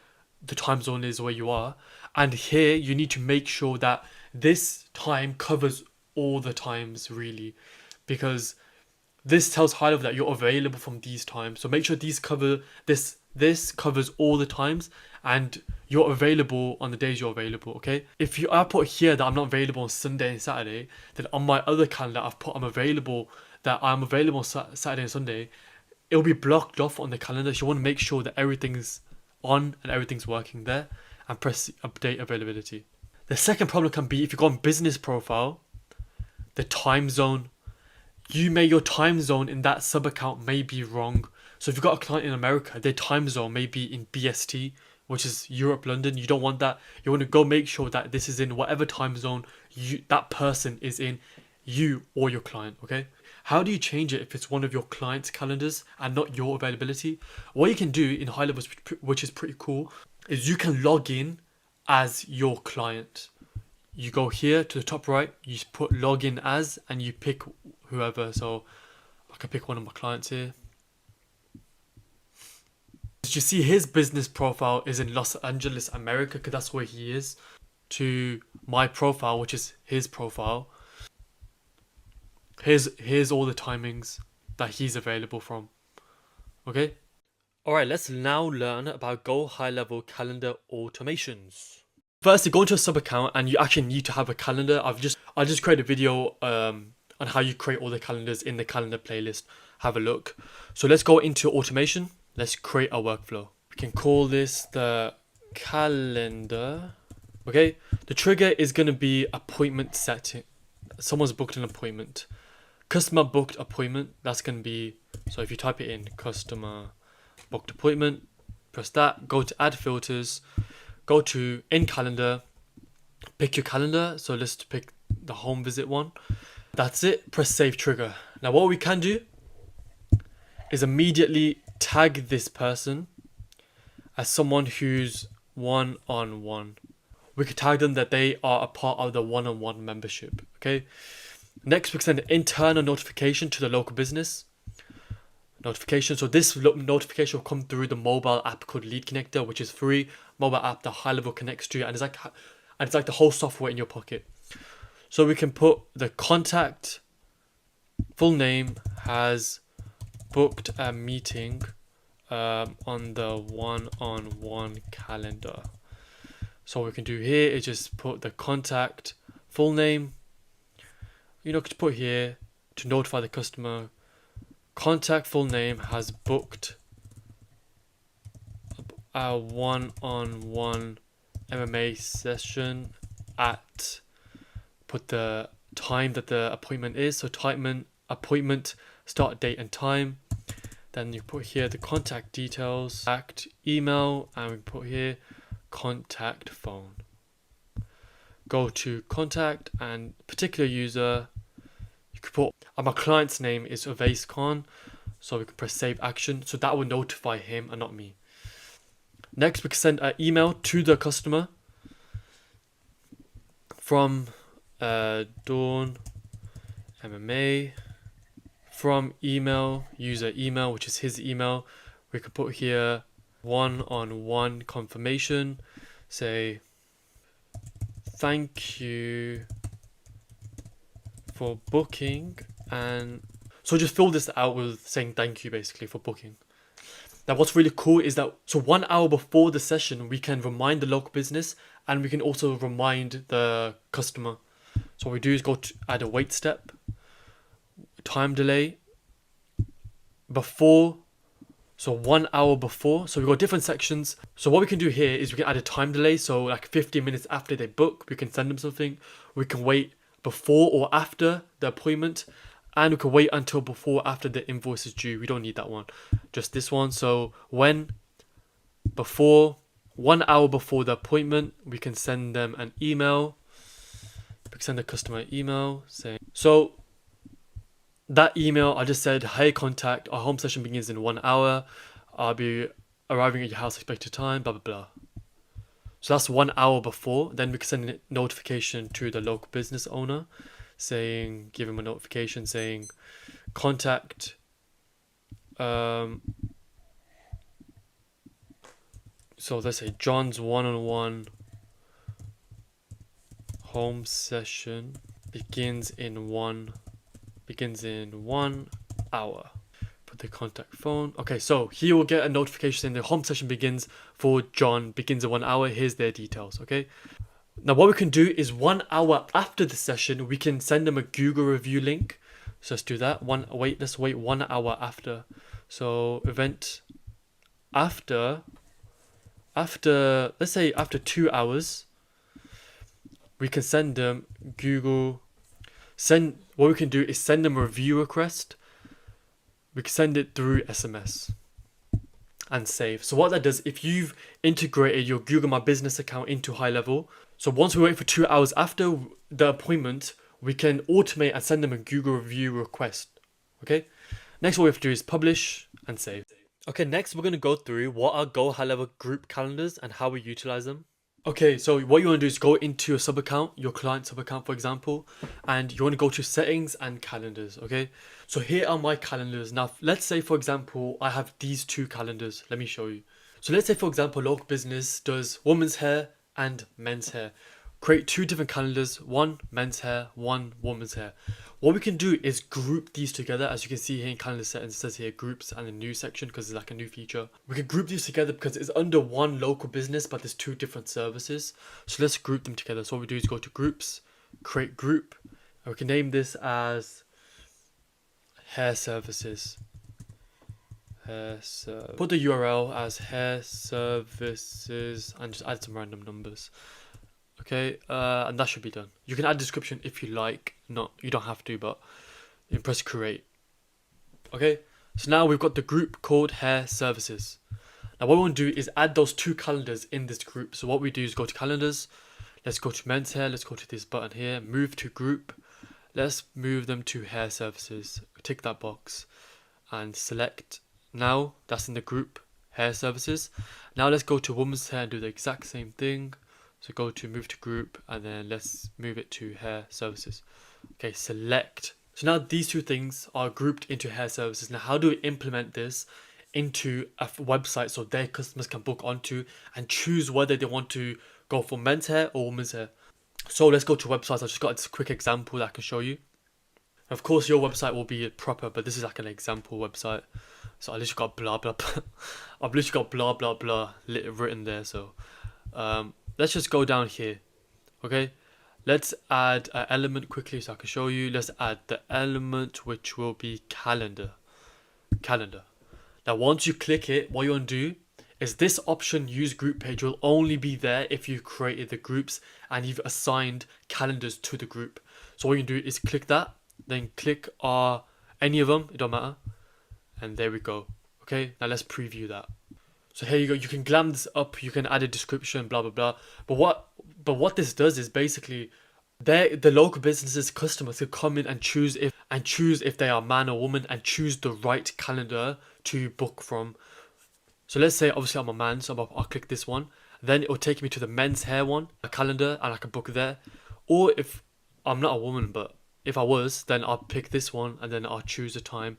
the time zone is where you are, and here you need to make sure that this time covers all the times really, because this tells HighLevel that you're available from these times. So make sure these cover this covers all the times, and you're available on the days you're available. Okay, if I put here that I'm not available on Sunday and Saturday, then on my other calendar I've put I'm available Saturday and Sunday, it'll be blocked off on the calendar. So you want to make sure that everything's on and everything's working there, and press update availability. The second problem can be if you go on business profile, the time zone. Your time zone in that sub account may be wrong. So if you've got a client in America, their time zone may be in BST, which is Europe, London. You don't want that. You want to go make sure that this is in whatever time zone that person is in, you or your client, okay? How do you change it if it's one of your client's calendars and not your availability? What you can do in HighLevel, which is pretty cool, is you can log in as your client. You go here to the top right, you put login as, and you pick whoever. So I can pick one of my clients here. As you see, his business profile is in Los Angeles, America, because that's where he is. To my profile, which is his profile, here's all the timings that he's available from. Okay? Alright, let's now learn about GoHighLevel calendar automations. Firstly, go into a sub account, and you actually need to have a calendar. I just created a video on how you create all the calendars in the calendar playlist. Have a look. So let's go into automation. Let's create a workflow. We can call this the calendar. Okay, the trigger is going to be appointment setting. Someone's booked an appointment. Customer booked appointment. That's going to be, so if you type it in, customer booked appointment, press that, go to add filters, go to in calendar, pick your calendar. So let's pick the home visit one. That's it. Press save trigger. Now what we can do is immediately tag this person as someone who's one-on-one. We could tag them that they are a part of the one-on-one membership. Okay. Next, we can send an internal notification to the local business. Notification. So this notification will come through the mobile app called Lead Connector, which is free mobile app that HighLevel connects to, and it's like the whole software in your pocket. So we can put the contact full name has booked a meeting on the one-on-one calendar. So what we can do here is just put the contact full name. To put here to notify the customer. Contact full name has booked a one-on-one MMA session at, put the time that the appointment is. So appointment, start date and time. Then you put here the contact details, contact email, and we put here contact phone. Go to contact and particular user. You could put, my client's name is Avais Khan, so we can press save action. So that will notify him and not me. Next, we can send an email to the customer from Dawn MMA. From email, user email, which is his email, we could put here one-on-one confirmation. Say, thank you for booking, and so just fill this out with saying thank you basically for booking. Now what's really cool is that, so 1 hour before the session, we can remind the local business, and we can also remind the customer. So what we do is go to add a wait step, time delay. Before So 1 hour before. So we've got different sections. So what we can do here is we can add a time delay. So like 15 minutes after they book, we can send them something. We can wait before or after the appointment. And we can wait until before or after the invoice is due. We don't need that one. Just this one. So when before, 1 hour before the appointment, we can send them an email. We can send the customer an email saying, so that email I just said, hey contact, our home session begins in 1 hour. I'll be arriving at your house expected time, blah blah blah. So that's 1 hour before. Then we can send a notification to the local business owner saying, give him a notification saying, contact so let's say John's one-on-one home session begins in 1 hour. Put the contact phone. Okay, so he will get a notification saying the home session begins for John, begins in 1 hour. Here's their details, okay? Now what we can do is 1 hour after the session, we can send them a Google review link. So let's do that. Let's wait 1 hour after. So event after, let's say after 2 hours, we can send them what we can do is send them a review request. We can send it through SMS and save. So what that does, if you've integrated your Google My Business account into GoHighLevel, so once we wait for 2 hours after the appointment, we can automate and send them a Google review request. Okay. Next, what we have to do is publish and save. Okay, next we're going to go through what are GoHighLevel group calendars and how we utilize them. Okay, so what you want to do is go into a sub-account, your client sub-account for example, and you want to go to settings and calendars, okay? So here are my calendars. Now, let's say for example, I have these two calendars. Let me show you. So let's say for example, local business does women's hair and men's hair. Create two different calendars, one men's hair, one woman's hair. What we can do is group these together. As you can see here in calendar settings, it says here groups and a new section because it's like a new feature. We can group these together because it's under one local business, but there's two different services. So let's group them together. So what we do is go to groups, create group, and we can name this as hair services. Put the URL as hair services and just add some random numbers. Okay, and that should be done. You can add description if you like. You don't have to, but you press create. Okay, so now we've got the group called hair services. Now what we want to do is add those two calendars in this group. So what we do is go to calendars. Let's go to men's hair. Let's go to this button here. Move to group. Let's move them to hair services. Tick that box and select. Now that's in the group hair services. Now let's go to women's hair and do the exact same thing. So go to move to group and then let's move it to hair services. Okay, select. So now these two things are grouped into hair services. Now how do we implement this into a website so their customers can book onto and choose whether they want to go for men's hair or women's hair? So let's go to websites. I've just got a quick example that I can show you. Of course your website will be proper, but this is like an example website. So I literally got blah blah blah. I've literally got blah blah blah written there. So let's just go down here. Okay, let's add an element quickly so I can show you. Let's add the element which will be calendar. Now once you click it, what you want to do is this option use group page will only be there if you've created the groups and you've assigned calendars to the group. So what you do is click that, then click any of them, it don't matter, and there we go. Okay, now let's preview that. So here you go, you can glam this up, you can add a description, blah blah blah. But what this does is basically the local businesses customers can come in and choose if they are man or woman and choose the right calendar to book from. So let's say obviously I'm a man, so I'll click this one. Then it will take me to the men's hair one, a calendar, and I can book there. Or if I'm not a woman, but if I was, then I'll pick this one and then I'll choose a time.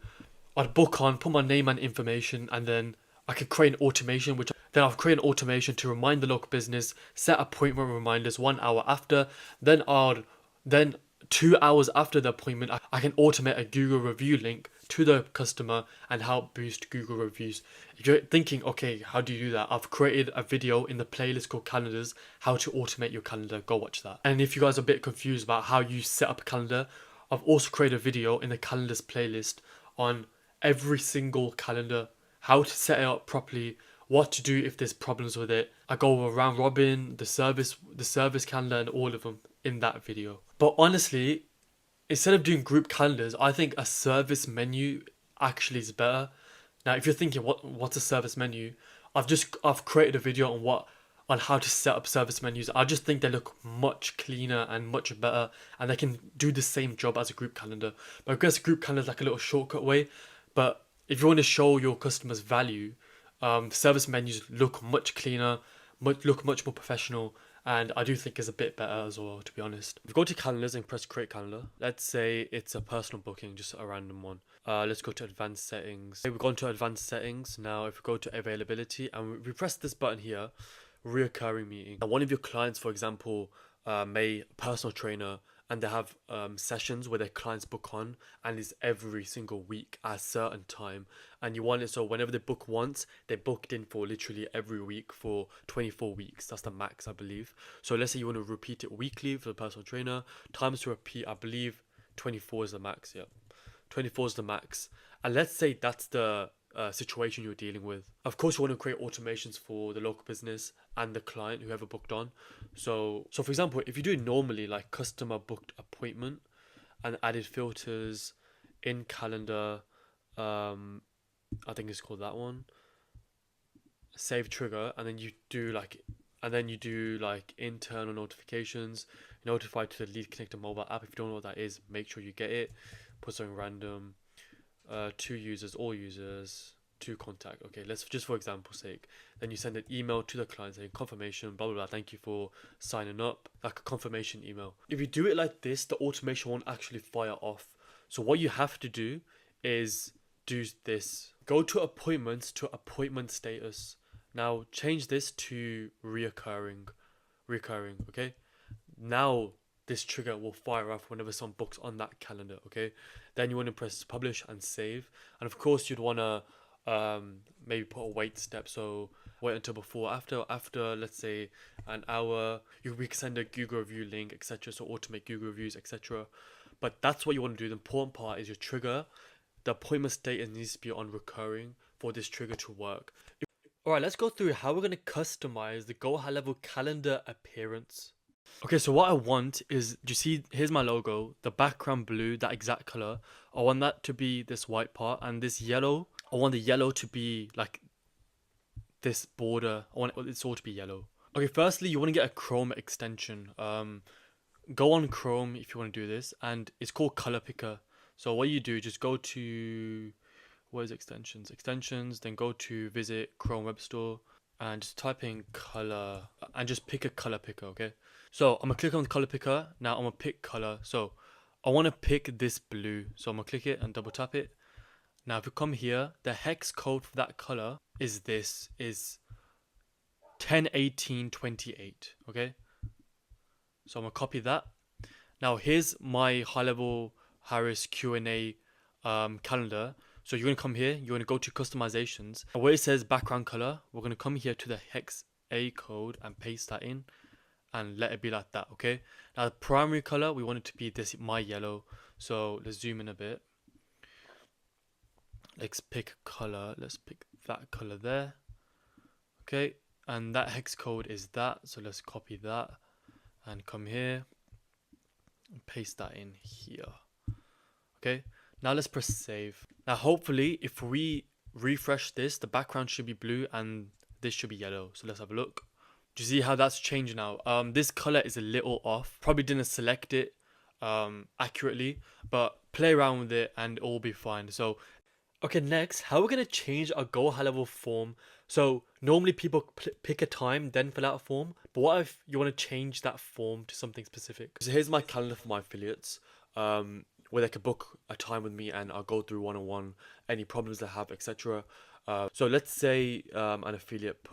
I'd book on, put my name and information, and then I could create an automation, I'll create an automation to remind the local business, set appointment reminders 1 hour after, then 2 hours after the appointment, I can automate a Google review link to the customer and help boost Google reviews. If you're thinking, okay, how do you do that? I've created a video in the playlist called calendars, how to automate your calendar. Go watch that. And if you guys are a bit confused about how you set up a calendar, I've also created a video in the calendars playlist on every single calendar how to set it up properly, what to do if there's problems with it. I go around robin, the service calendar, and all of them in that video. But honestly, instead of doing group calendars, I think a service menu actually is better. Now, if you're thinking what's a service menu, I've created a video on how to set up service menus. I just think they look much cleaner and much better, and they can do the same job as a group calendar. But I guess a group calendar is like a little shortcut way. But if you want to show your customers value, service menus look much cleaner, look much more professional, and I do think it's a bit better as well, to be honest. If you go to calendars and press create calendar, let's say it's a personal booking, just a random one. Let's go to advanced settings. Okay, we've gone to advanced settings. Now, if we go to availability and we press this button here, reoccurring meeting. Now, one of your clients, for example, may personal trainer, and they have sessions where their clients book on, and it's every single week at a certain time, and you want it so whenever they book once, they're booked in for literally every week for 24 weeks. That's the max, I believe. So let's say you want to repeat it weekly for the personal trainer, times to repeat, I believe 24 is the max. Yeah, 24 is the max. And let's say that's the situation you're dealing with. Of course, you want to create automations for the local business and the client, whoever booked on. So for example, if you do it normally, like customer booked appointment, and added filters in calendar, I think it's called that one. Save trigger, and then you do like internal notifications, notify to the lead connector mobile app. If you don't know what that is, make sure you get it. Put something random. 2 users, all users, 2 contact. Okay, let's just for example's sake. Then you send an email to the client saying confirmation, blah blah blah. Thank you for signing up. Like a confirmation email. If you do it like this, the automation won't actually fire off. So what you have to do is do this. Go to appointments to appointment status. Now change this to reoccurring. Okay. Now this trigger will fire off whenever someone books on that calendar. Okay. Then you want to press publish and save, and of course you'd want to maybe put a wait step, so wait until before, after let's say an hour, we can send a Google review link, etc. So automate Google reviews, etc. But that's what you want to do. The important part is your trigger. The appointment status needs to be on recurring for this trigger to work. Alright, let's go through how we're going to customize the GoHighLevel calendar appearance. Okay, so what I want is, do you see, here's my logo, the background blue, that exact color. I want that to be this white part, and this yellow, I want the yellow to be like this border. I want it's all to be yellow. Okay, firstly, you want to get a Chrome extension. Go on Chrome if you want to do this, and it's called Color Picker. So what you do, just go to, where's extensions, then go to visit Chrome Web Store, and just type in color, and just pick a color picker. Okay, so I'm gonna click on the color picker. Now I'm gonna pick color. So I want to pick this blue, so I'm gonna click it and double tap it. Now if you come here, the hex code for that color is 101828. Okay, so I'm gonna copy that. Now here's my high-level Harris Q&A calendar. So you're going to come here, you're going to go to customizations, and where it says background color, we're going to come here to the hex A code and paste that in and let it be like that. Okay, now the primary color, we want it to be this, my yellow. So let's zoom in a bit. Let's pick color, let's pick that color there. Okay, and that hex code is that, so let's copy that and come here and paste that in here. Okay, now let's press save. Now hopefully if we refresh this, the background should be blue and this should be yellow. So let's have a look. Do you see how that's changed now? This color is a little off. Probably didn't select it accurately, but play around with it and it'll be fine. So okay, next, how we're going to change our GoHighLevel form. So normally people pick a time, then fill out a form. But what if you want to change that form to something specific? So here's my calendar for my affiliates, where they can book a time with me and I'll go through one-on-one, any problems they have, etc. So let's say an affiliate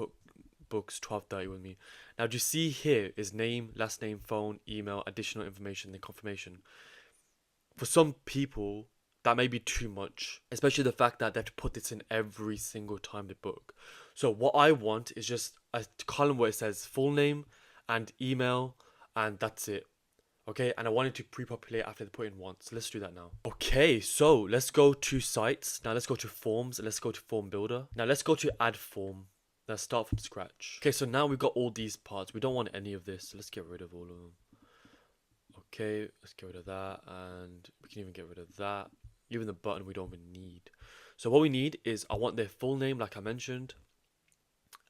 books 12:30 with me. Now, do you see here is name, last name, phone, email, additional information, then confirmation. For some people, that may be too much, especially the fact that they have to put this in every single time they book. So what I want is just a column where it says full name and email, and that's it. Okay, and I want it to pre-populate after they put in once. Let's do that now. Okay, so let's go to sites. Now let's go to forms and let's go to form builder. Now let's go to add form. Let's start from scratch. Okay, so now we've got all these parts. We don't want any of this. So let's get rid of all of them. Okay, let's get rid of that, and we can even get rid of that. Even the button we don't even need. So what we need is, I want their full name like I mentioned,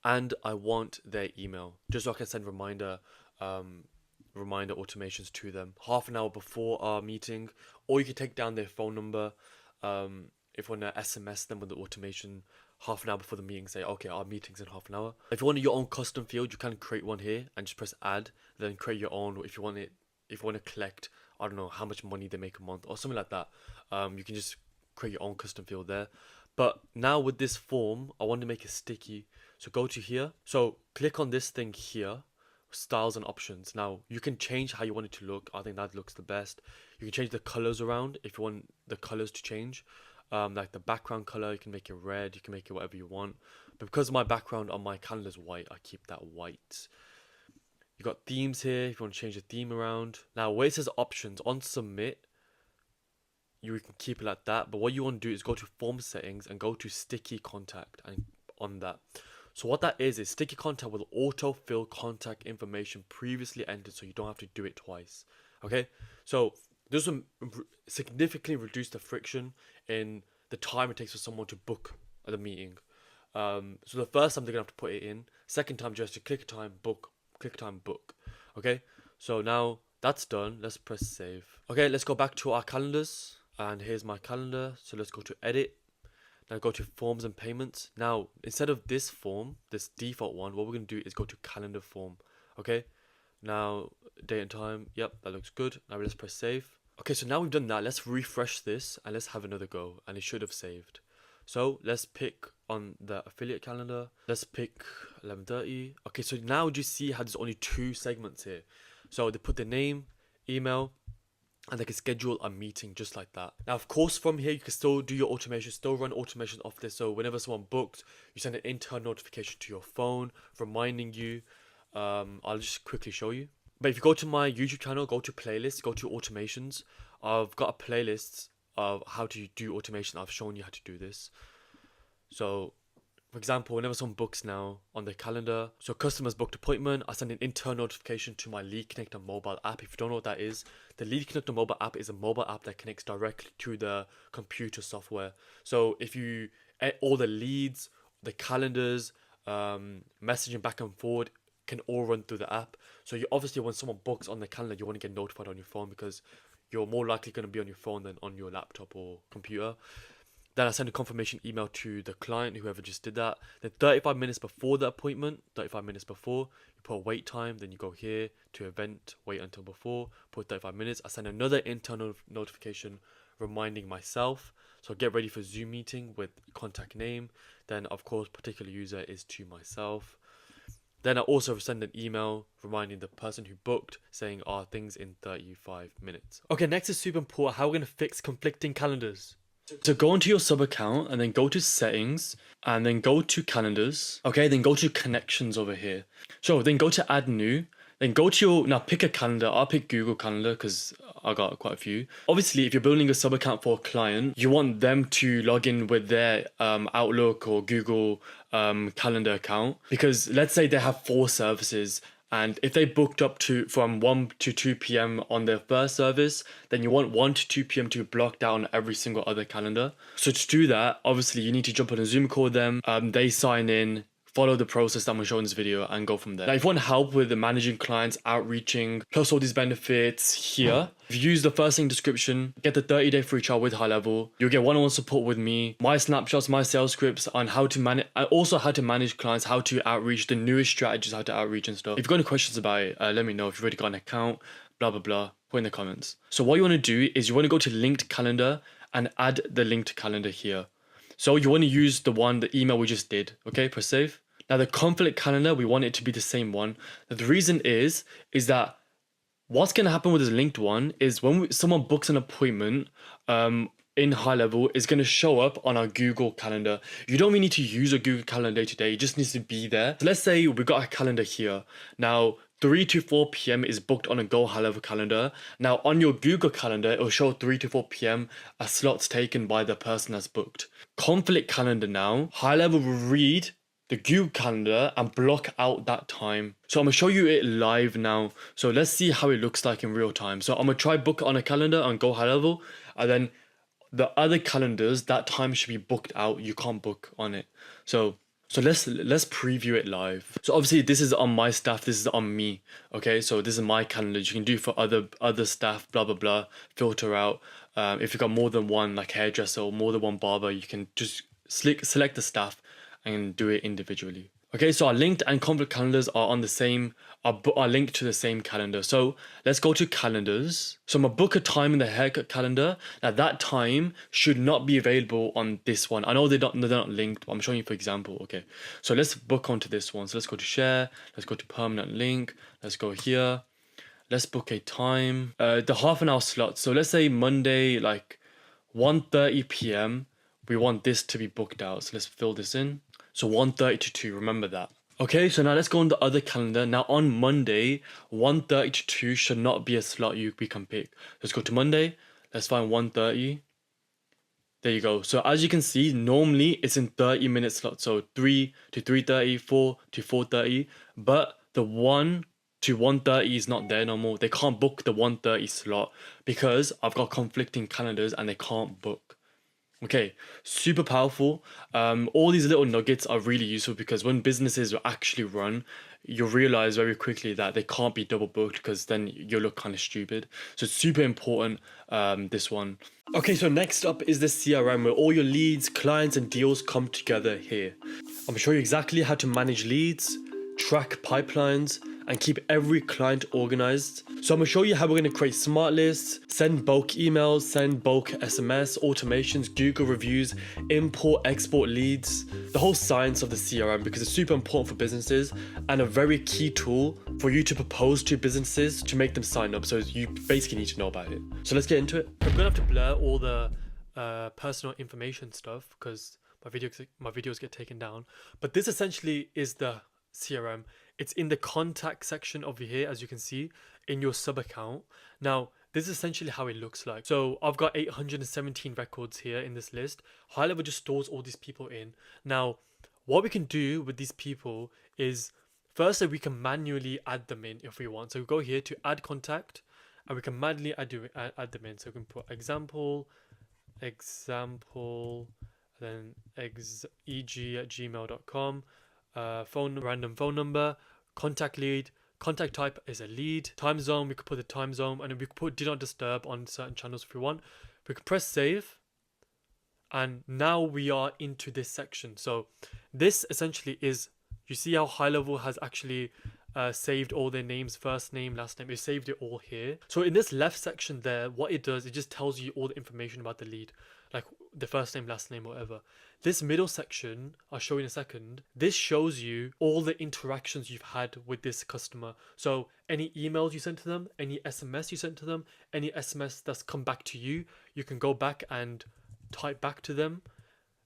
and I want their email, just so I can send reminder automations to them half an hour before our meeting, or you can take down their phone number if you want to SMS them with the automation half an hour before the meeting. Say, okay, our meeting's in half an hour. If you want your own custom field, you can create one here and just press add, then create your own. If you want to collect, I don't know, how much money they make a month or something like that, you can just create your own custom field there. But now with this form, I want to make it sticky. So go to here. So click on this thing here, styles and options. Now you can change how you want it to look. I think that looks the best. You can change the colors around if you want the colors to change. Like the background color, you can make it red, you can make it whatever you want. But because my background on my calendar is white, I keep that white. You got themes here if you want to change the theme around. Now where it says options, on submit, you can keep it like that. But what you want to do is go to form settings and go to sticky contact, and on that. So what that is sticky contact will autofill contact information previously entered, so you don't have to do it twice. Okay, so this will significantly reduce the friction in the time it takes for someone to book the meeting. So the first time they're gonna have to put it in. Second time, just to click time, book. Okay, so now that's done. Let's press save. Okay, let's go back to our calendars, and here's my calendar. So let's go to edit. Now go to forms and payments. Now instead of this form, this default one, what we're gonna do is go to calendar form. Okay, now date and time. Yep, that looks good. Now let's press save. Okay, so now we've done that. Let's refresh this and let's have another go, and it should have saved. So let's pick on the affiliate calendar. Let's pick 11:30. Okay, so now do you see how there's only 2 segments here? So they put their name, email, and they can schedule a meeting just like that. Now, of course, from here, you can still do your automation, still run automation off this. So whenever someone books, you send an internal notification to your phone, reminding you. I'll just quickly show you. But if you go to my YouTube channel, go to playlists, go to automations. I've got a playlist of how to do automation. I've shown you how to do this. So, for example, whenever someone books now on their calendar, so customers booked appointment, I send an internal notification to my Lead Connector mobile app. If you don't know what that is, the Lead Connector mobile app is a mobile app that connects directly to the computer software. So if you, all the leads, the calendars, messaging back and forward can all run through the app. So you obviously, when someone books on the calendar, you want to get notified on your phone, because you're more likely going to be on your phone than on your laptop or computer. Then I send a confirmation email to the client, whoever just did that. Then 35 minutes before the appointment, 35 minutes before, you put a wait time. Then you go here to event, wait until before, put 35 minutes. I send another internal notification reminding myself. So get ready for Zoom meeting with contact name. Then of course, particular user is to myself. Then I also send an email reminding the person who booked, saying, things in 35 minutes. Okay, next is super important, how we're going to fix conflicting calendars. So go into your sub account and then go to settings and then go to calendars. Okay, then go to connections over here. So then go to add new. Then go to your, now pick a calendar. I'll pick Google Calendar because I got quite a few. Obviously, if you're building a sub account for a client, you want them to log in with their Outlook or Google Calendar account. Because let's say they have 4 services, and if they booked up to from 1 to 2 p.m. on their first service, then you want 1 to 2 p.m. to be blocked down every single other calendar. So to do that, obviously you need to jump on a Zoom call with them. They sign in, follow the process that I'm going to show in this video, and go from there. Now, if you want help with the managing clients, outreaching, plus all these benefits here, if you use the first link description, get the 30-day free trial with GoHighLevel. You'll get one-on-one support with me, my snapshots, my sales scripts on how to manage, also how to manage clients, how to outreach, the newest strategies, how to outreach and stuff. If you've got any questions about it, let me know. If you've already got an account, blah, blah, blah, put in the comments. So what you want to do is you want to go to linked calendar and add the linked calendar here. So you want to use the email we just did. Okay, press save. Now the conflict calendar, we want it to be the same one. Now, the reason is that what's going to happen with this linked one is when someone books an appointment in GoHighLevel, it's going to show up on our Google Calendar. You don't really need to use a Google Calendar day to day. It just needs to be there. So let's say we've got a calendar here. Now 3 to 4 p.m. is booked on a GoHighLevel calendar. Now on your Google calendar, it will show 3 to 4 p.m. as slots taken by the person that's booked. Conflict calendar now, HighLevel will read the Google calendar and block out that time. So I'm gonna show you it live now. So let's see how it looks like in real time. So I'm gonna try book on a calendar on GoHighLevel, and then the other calendars, that time should be booked out. You can't book on it. So let's preview it live. So obviously this is on my staff, this is on me. Okay, so this is my calendar. You can do for other staff, blah blah blah. Filter out. If you've got more than one like hairdresser or more than one barber, you can just select the staff and do it individually. Okay, so our linked and conflict calendars are on the same, are linked to the same calendar. So let's go to calendars. So I'm gonna book a time in the haircut calendar. Now that time should not be available on this one. I know they're not linked, but I'm showing you for example. Okay, so let's book onto this one. So let's go to share, let's go to permanent link, let's go here. Let's book a time, the half an hour slot. So let's say Monday, like 1:30 p.m. We want this to be booked out. So let's fill this in. So 1:30 to 2, remember that. Okay, so now let's go on the other calendar. Now on Monday, 1:30 to 2 should not be a slot we can pick. Let's go to Monday. Let's find 1:30. There you go. So as you can see, normally it's in 30-minute slots. So 3 to 3:30, 4 to 4:30. But the 1 to 1:30 is not there no more. They can't book the 1:30 slot because I've got conflicting calendars and they can't book. Okay, super powerful. All these little nuggets are really useful because when businesses are actually run, you'll realize very quickly that they can't be double booked because then you'll look kind of stupid. So it's super important, this one. Okay, so next up is the CRM where all your leads, clients, and deals come together here. I'm gonna show you exactly how to manage leads, track pipelines, and keep every client organized. So I'm gonna show you how we're gonna create smart lists, send bulk emails, send bulk SMS, automations, Google reviews, import, export leads, the whole science of the CRM because it's super important for businesses and a very key tool for you to propose to businesses to make them sign up. So you basically need to know about it. So let's get into it. I'm gonna have to blur all the personal information stuff because my videos get taken down. But this essentially is the CRM. It's in the contact section over here, as you can see, in your sub account. Now, this is essentially how it looks like. So I've got 817 records here in this list. HighLevel just stores all these people in. Now, what we can do with these people is, firstly, we can manually add them in if we want. So we go here to add contact, and we can manually add them in. So we can put example, then eg@gmail.com. Random phone number, contact lead, contact type is a lead, time zone, we could put the time zone, and then we could put do not disturb on certain channels if we want. We could press save, and now we are into this section. So this essentially is, you see how HighLevel has actually saved all their names, first name, last name. It saved it all here. So in this left section there, what it does, it just tells you all the information about the lead, like the first name, last name, whatever. This middle section, I'll show you in a second, this shows you all the interactions you've had with this customer. So any emails you sent to them, any SMS you sent to them, any SMS that's come back to you, you can go back and type back to them.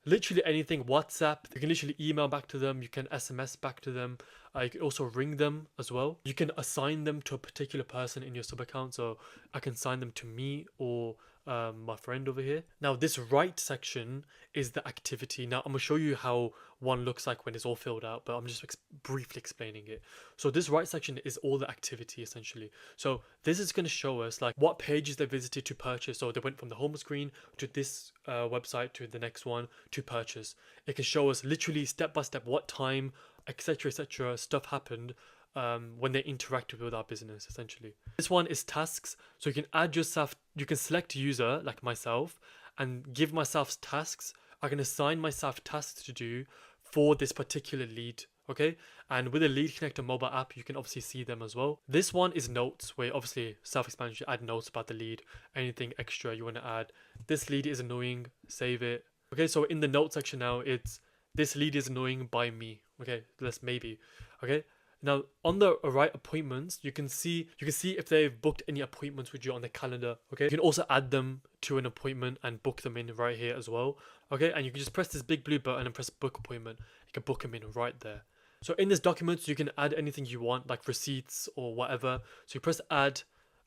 Literally anything, WhatsApp, you can literally email back to them, you can SMS back to them, you can also ring them as well. You can assign them to a particular person in your sub account, so I can assign them to me or my friend over here. Now this right section is the activity. Now I'm gonna show you how one looks like when it's all filled out, but I'm just briefly explaining it. So this right section is all the activity essentially. So this is going to show us like what pages they visited to purchase. So they went from the home screen to this website to the next one to purchase. It can show us literally step by step what time, etc stuff happened when they interacted with our business essentially. This one is tasks, so you can add yourself, you can select user like myself and give myself tasks. I can assign myself tasks to do for this particular lead, okay? And with the lead connector mobile app, you can obviously see them as well. This one is notes, where obviously self-explanatory, add notes about the lead, anything extra you want to add. This lead is annoying, save it. Okay, so in the notes section now, it's this lead is annoying by me. Okay, let's maybe, okay? Now on the right appointments, you can see if they've booked any appointments with you on the calendar. Okay, you can also add them to an appointment and book them in right here as well. Okay, and you can just press this big blue button and press book appointment. You can book them in right there. So in this document, you can add anything you want, like receipts or whatever. So you press add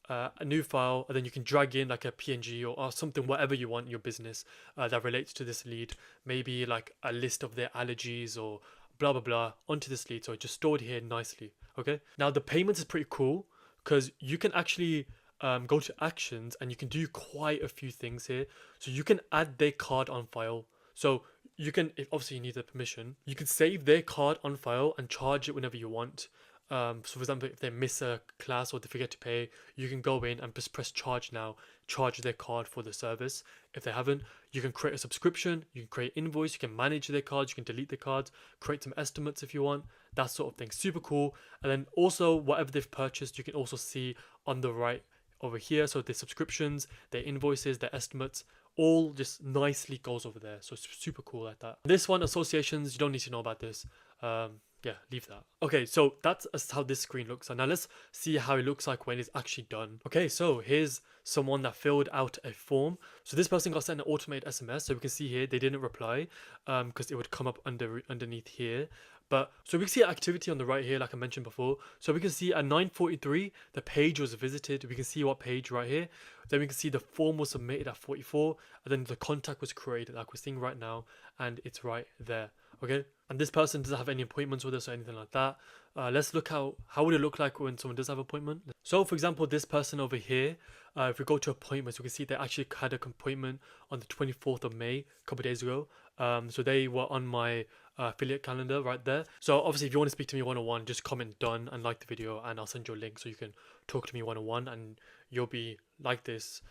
a new file, and then you can drag in like a PNG or something, whatever you want in your business that relates to this lead. Maybe like a list of their allergies or blah blah blah onto this lead. So it's just stored here nicely. Okay. Now the payments is pretty cool because you can actually go to actions and you can do quite a few things here. So you can add their card on file. So you can, if obviously you need the permission, you can save their card on file and charge it whenever you want. So for example, if they miss a class or they forget to pay, you can go in and just press charge now, charge their card for the service. If they haven't, you can create a subscription, you can create invoice, you can manage their cards, you can delete the cards, create some estimates if you want, that sort of thing. Super cool. And then also whatever they've purchased, you can also see on the right over here. So their subscriptions, their invoices, their estimates, all just nicely goes over there. So it's super cool like that. This one, associations, you don't need to know about this. Yeah, leave that. Okay, so that's how this screen looks. And now let's see how it looks like when it's actually done. Okay, so here's someone that filled out a form. So this person got sent an automated SMS. So we can see here they didn't reply because it would come up underneath here. But so we can see activity on the right here, like I mentioned before. So we can see at 9:43 the page was visited. We can see what page right here. Then we can see the form was submitted at 44, and then the contact was created, like we're seeing right now, and it's right there. Okay, and this person doesn't have any appointments with us or anything like that. Let's look how would it look like when someone does have an appointment. So for example, this person over here, if we go to appointments, we can see they actually had an appointment on the 24th of May, a couple of days ago. So they were on my affiliate calendar right there. So obviously if you want to speak to me one-on-one, just comment done and like the video, and I'll send you a link so you can talk to me one-on-one, and you'll be like this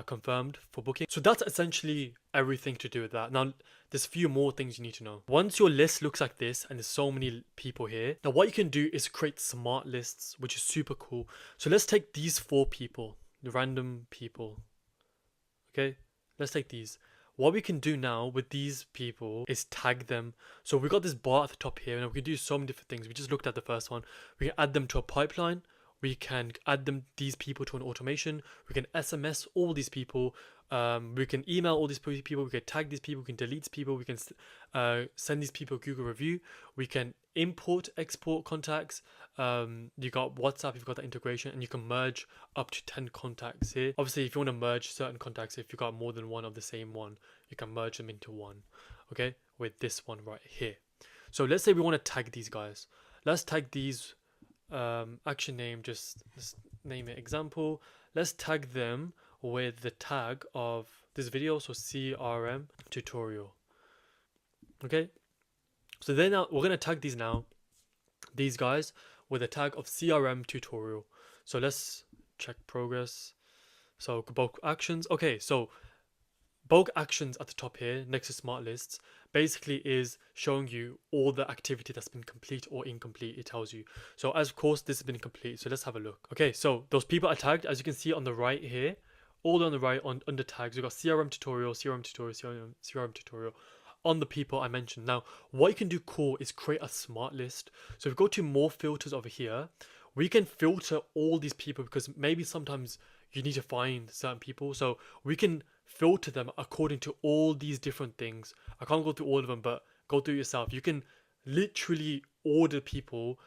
confirmed for booking. So that's essentially everything to do with that. Now there's a few more things you need to know. Once your list looks like this and there's so many people here, now what you can do is create smart lists, which is super cool. So let's take these 4 people, the random people. Okay, let's take these. What we can do now with these people is tag them. So we got this bar at the top here, and we can do so many different things. We just looked at the first one. We can add them to a pipeline. We can add these people to an automation. We can SMS all these people. We can email all these people. We can tag these people. We can delete people. We can send these people a Google review. We can import, export contacts. You got WhatsApp, you've got that integration, and you can merge up to 10 contacts here. Obviously, if you want to merge certain contacts, if you got more than one of the same one, you can merge them into one. Okay, with this one right here. So let's say we want to tag these guys. Let's tag these. Action name, just let's name it example. Let's tag them with the tag of this video, so CRM tutorial. Okay, so then now we're gonna tag these guys with a tag of CRM tutorial. So let's check progress. So bulk actions. Okay, so bulk actions at the top here next to smart lists basically is showing you all the activity that's been complete or incomplete. It tells you. So as of course this has been complete, so let's have a look. Okay, so those people are tagged, as you can see on the right here, all on the right under tags. We've got CRM tutorial, CRM tutorial, CRM tutorial on the people I mentioned. Now what you can do cool is create a smart list. So if we go to more filters over here, we can filter all these people because maybe sometimes you need to find certain people. So we can filter them according to all these different things. I can't go through all of them, but go through yourself. You can literally order people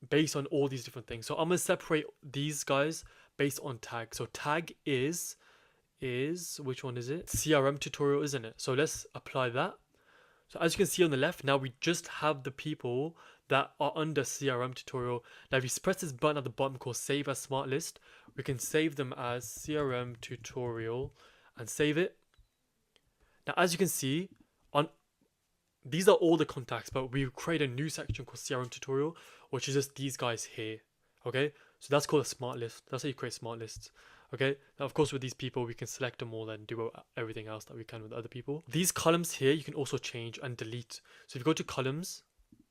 based on all these different things. So I'm going to separate these guys based on tag. So tag is which one is it? CRM tutorial, isn't it? So let's apply that. So as you can see on the left, now we just have the people that are under CRM tutorial. Now if you press this button at the bottom called save as smart list, we can save them as CRM tutorial and save it. Now as you can see, these are all the contacts, but we create a new section called CRM tutorial, which is just these guys here. Okay, so that's called a smart list. That's how you create smart lists. Okay, now of course with these people we can select them all and do everything else that we can with other people. These columns here you can also change and delete. So if you go to columns,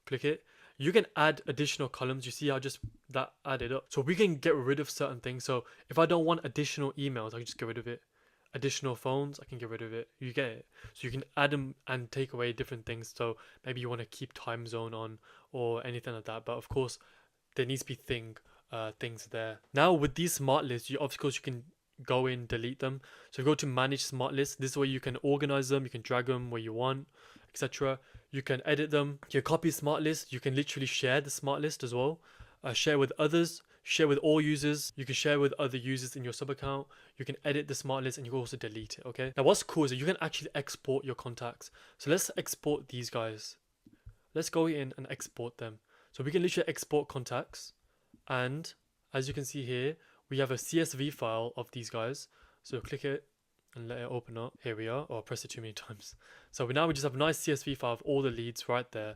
click it, you can add additional columns. You see how just that added up. So we can get rid of certain things. So if I don't want additional emails, I can just get rid of it. Additional phones, I can get rid of it. You get it. So you can add them and take away different things. So maybe you want to keep time zone on or anything like that. But of course, there needs to be things there. Now with these smart lists, of course you can go in, delete them. So go to manage smart lists. This is where you can organize them. You can drag them where you want. etc. You can edit them. You can copy smart list. You can literally share the smart list as well. Share with others. Share with all users. You can share with other users in your sub account. You can edit the smart list and you can also delete it. Okay. Now what's cool is that you can actually export your contacts. So let's export these guys. Let's go in and export them. So we can literally export contacts, and as you can see here, we have a CSV file of these guys. So click it and let it open up. Here we are. Oh, I pressed it too many times. So now we just have a nice CSV file of all the leads right there.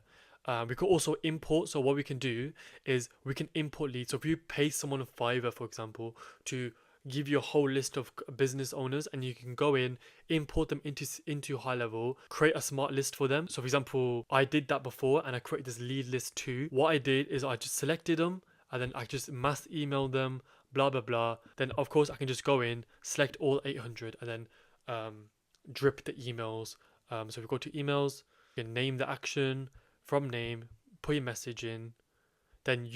We could also import. So what we can do is we can import leads. So if you pay someone on Fiverr, for example, to give you a whole list of business owners, and you can go in, import them into GoHighLevel, create a smart list for them. So for example, I did that before and I created this lead list too. What I did is I just selected them and then I just mass emailed them, blah blah blah. Then of course I can just go in, select all 800 and then drip the emails. So if we go to emails, you can name the action, from name, put your message in. Then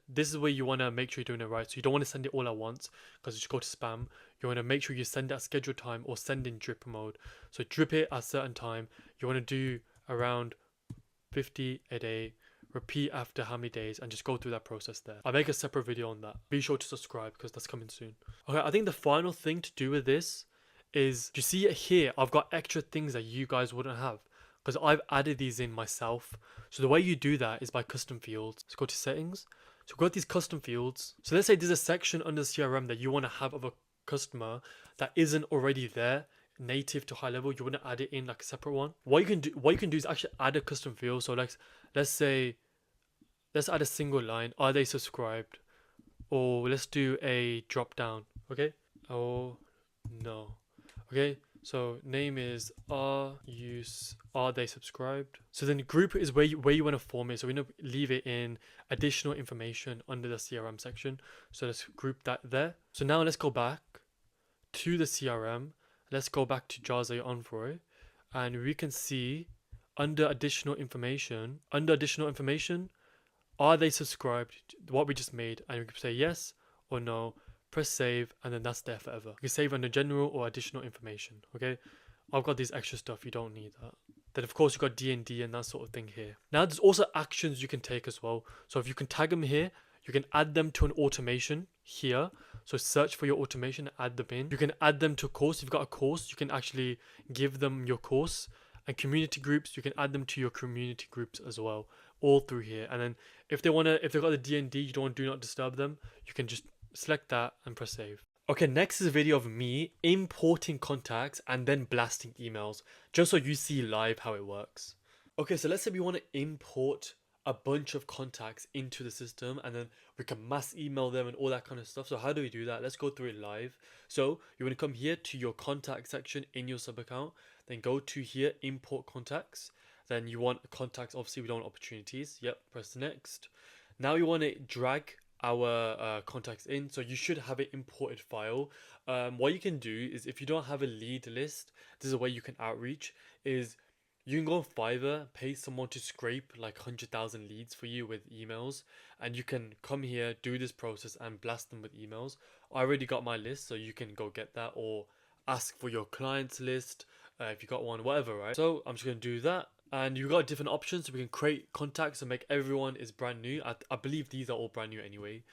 this is where you wanna make sure you're doing it right. So you don't want to send it all at once because you just go to spam. You want to make sure you send at scheduled time or send in drip mode. So drip it at a certain time. You want to do around 50 a day. Repeat after how many days and just go through that process there. I'll make a separate video on that. Be sure to subscribe because that's coming soon. Okay, I think the final thing to do with this is, you see it here, I've got extra things that you guys wouldn't have because I've added these in myself. So the way you do that is by custom fields. Let's go to settings. So we've got these custom fields. So let's say there's a section under CRM that you want to have of a customer that isn't already there, native to GoHighLevel. You want to add it in like a separate one. What you can do is actually add a custom field. So like, let's add a single line. Are they subscribed? Or let's do a drop down. Okay. Oh no. Okay. So name is are they subscribed? So then group is where you want to form it. So we're going to leave it in additional information under the CRM section. So let's group that there. So now let's go back to the CRM. Let's go back to Jaza Envoy, and we can see under additional information, are they subscribed? What we just made, and we can say yes or no. Press save, and then that's there forever. You can save under general or additional information. Okay, I've got this extra stuff, you don't need that. Then of course you've got D&D and that sort of thing here. Now there's also actions you can take as well. So if you can tag them here, you can add them to an automation here. So search for your automation, add them in. You can add them to a course. If you've got a course, you can actually give them your course. And community groups, you can add them to your community groups as well, all through here. And then if they've got the D&D, you don't want to do not disturb them, you can just select that and press save. Okay, next is a video of me importing contacts and then blasting emails, just so you see live how it works. Okay, so let's say we want to import a bunch of contacts into the system and then we can mass email them and all that kind of stuff. So how do we do that? Let's go through it live. So you want to come here to your contact section in your sub account, then go to here, import contacts. Then you want contacts, obviously we don't want opportunities. Yep, press next. Now you want to drag our contacts in, so you should have an imported file. What you can do is, if you don't have a lead list, this is a way you can outreach, is you can go on Fiverr, pay someone to scrape like 100,000 leads for you with emails, and you can come here, do this process and blast them with emails. I already got my list, so you can go get that, or ask for your clients list if you got one, whatever, right? So I'm just going to do that. And you've got different options, so we can create contacts and make everyone is brand new. I believe these are all brand new anyway.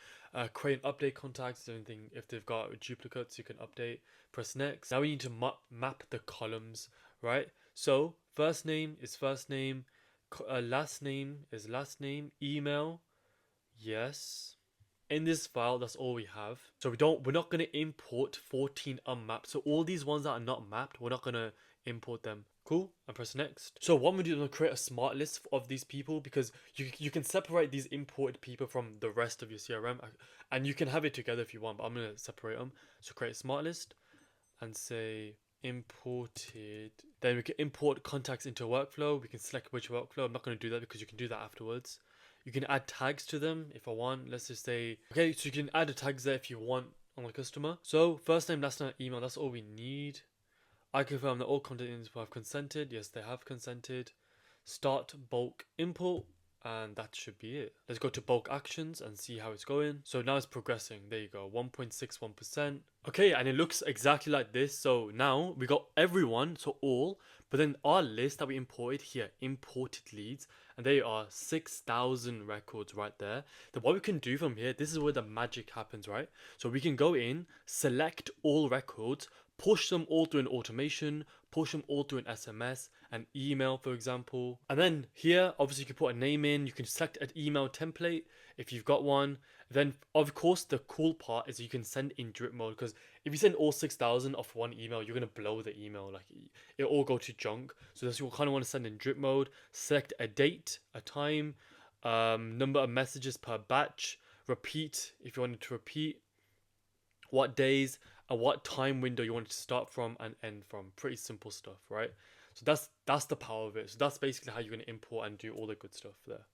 Create and update contacts, anything if they've got duplicates you can update. Press next. Now we need to map the columns, right? So first name is first name, last name is last name, email, yes. In this file, that's all we have. So we're not going to import 14 unmapped. So all these ones that are not mapped, we're not going to import them. Cool, and press next. So what I'm going to do is create a smart list of these people, because you can separate these imported people from the rest of your CRM, and you can have it together if you want, but I'm going to separate them. So create a smart list and say imported. Then we can import contacts into a workflow. We can select which workflow. I'm not going to do that because you can do that afterwards. You can add tags to them if I want. Let's just say, okay, so you can add the tags there if you want on the customer. So first name, last name, email, that's all we need. I confirm that all content info have consented. Yes, they have consented. Start bulk import, and that should be it. Let's go to bulk actions and see how it's going. So now it's progressing. There you go, 1.61%. Okay, and it looks exactly like this. So now we got everyone, so all, but then our list that we imported here, imported leads, and they are 6,000 records right there. Then what we can do from here, this is where the magic happens, right? So we can go in, select all records, push them all through an automation, push them all through an SMS, an email, for example. And then here, obviously you can put a name in, you can select an email template if you've got one. Then of course the cool part is you can send in drip mode, because if you send all 6,000 off one email, you're gonna blow the email, like it'll all go to junk. So this, you kind of want to send in drip mode, select a date, a time, number of messages per batch, repeat if you wanted to repeat, what days and what time window you want it to start from and end from. Pretty simple stuff, right? So that's the power of it. So that's basically how you're going to import and do all the good stuff there.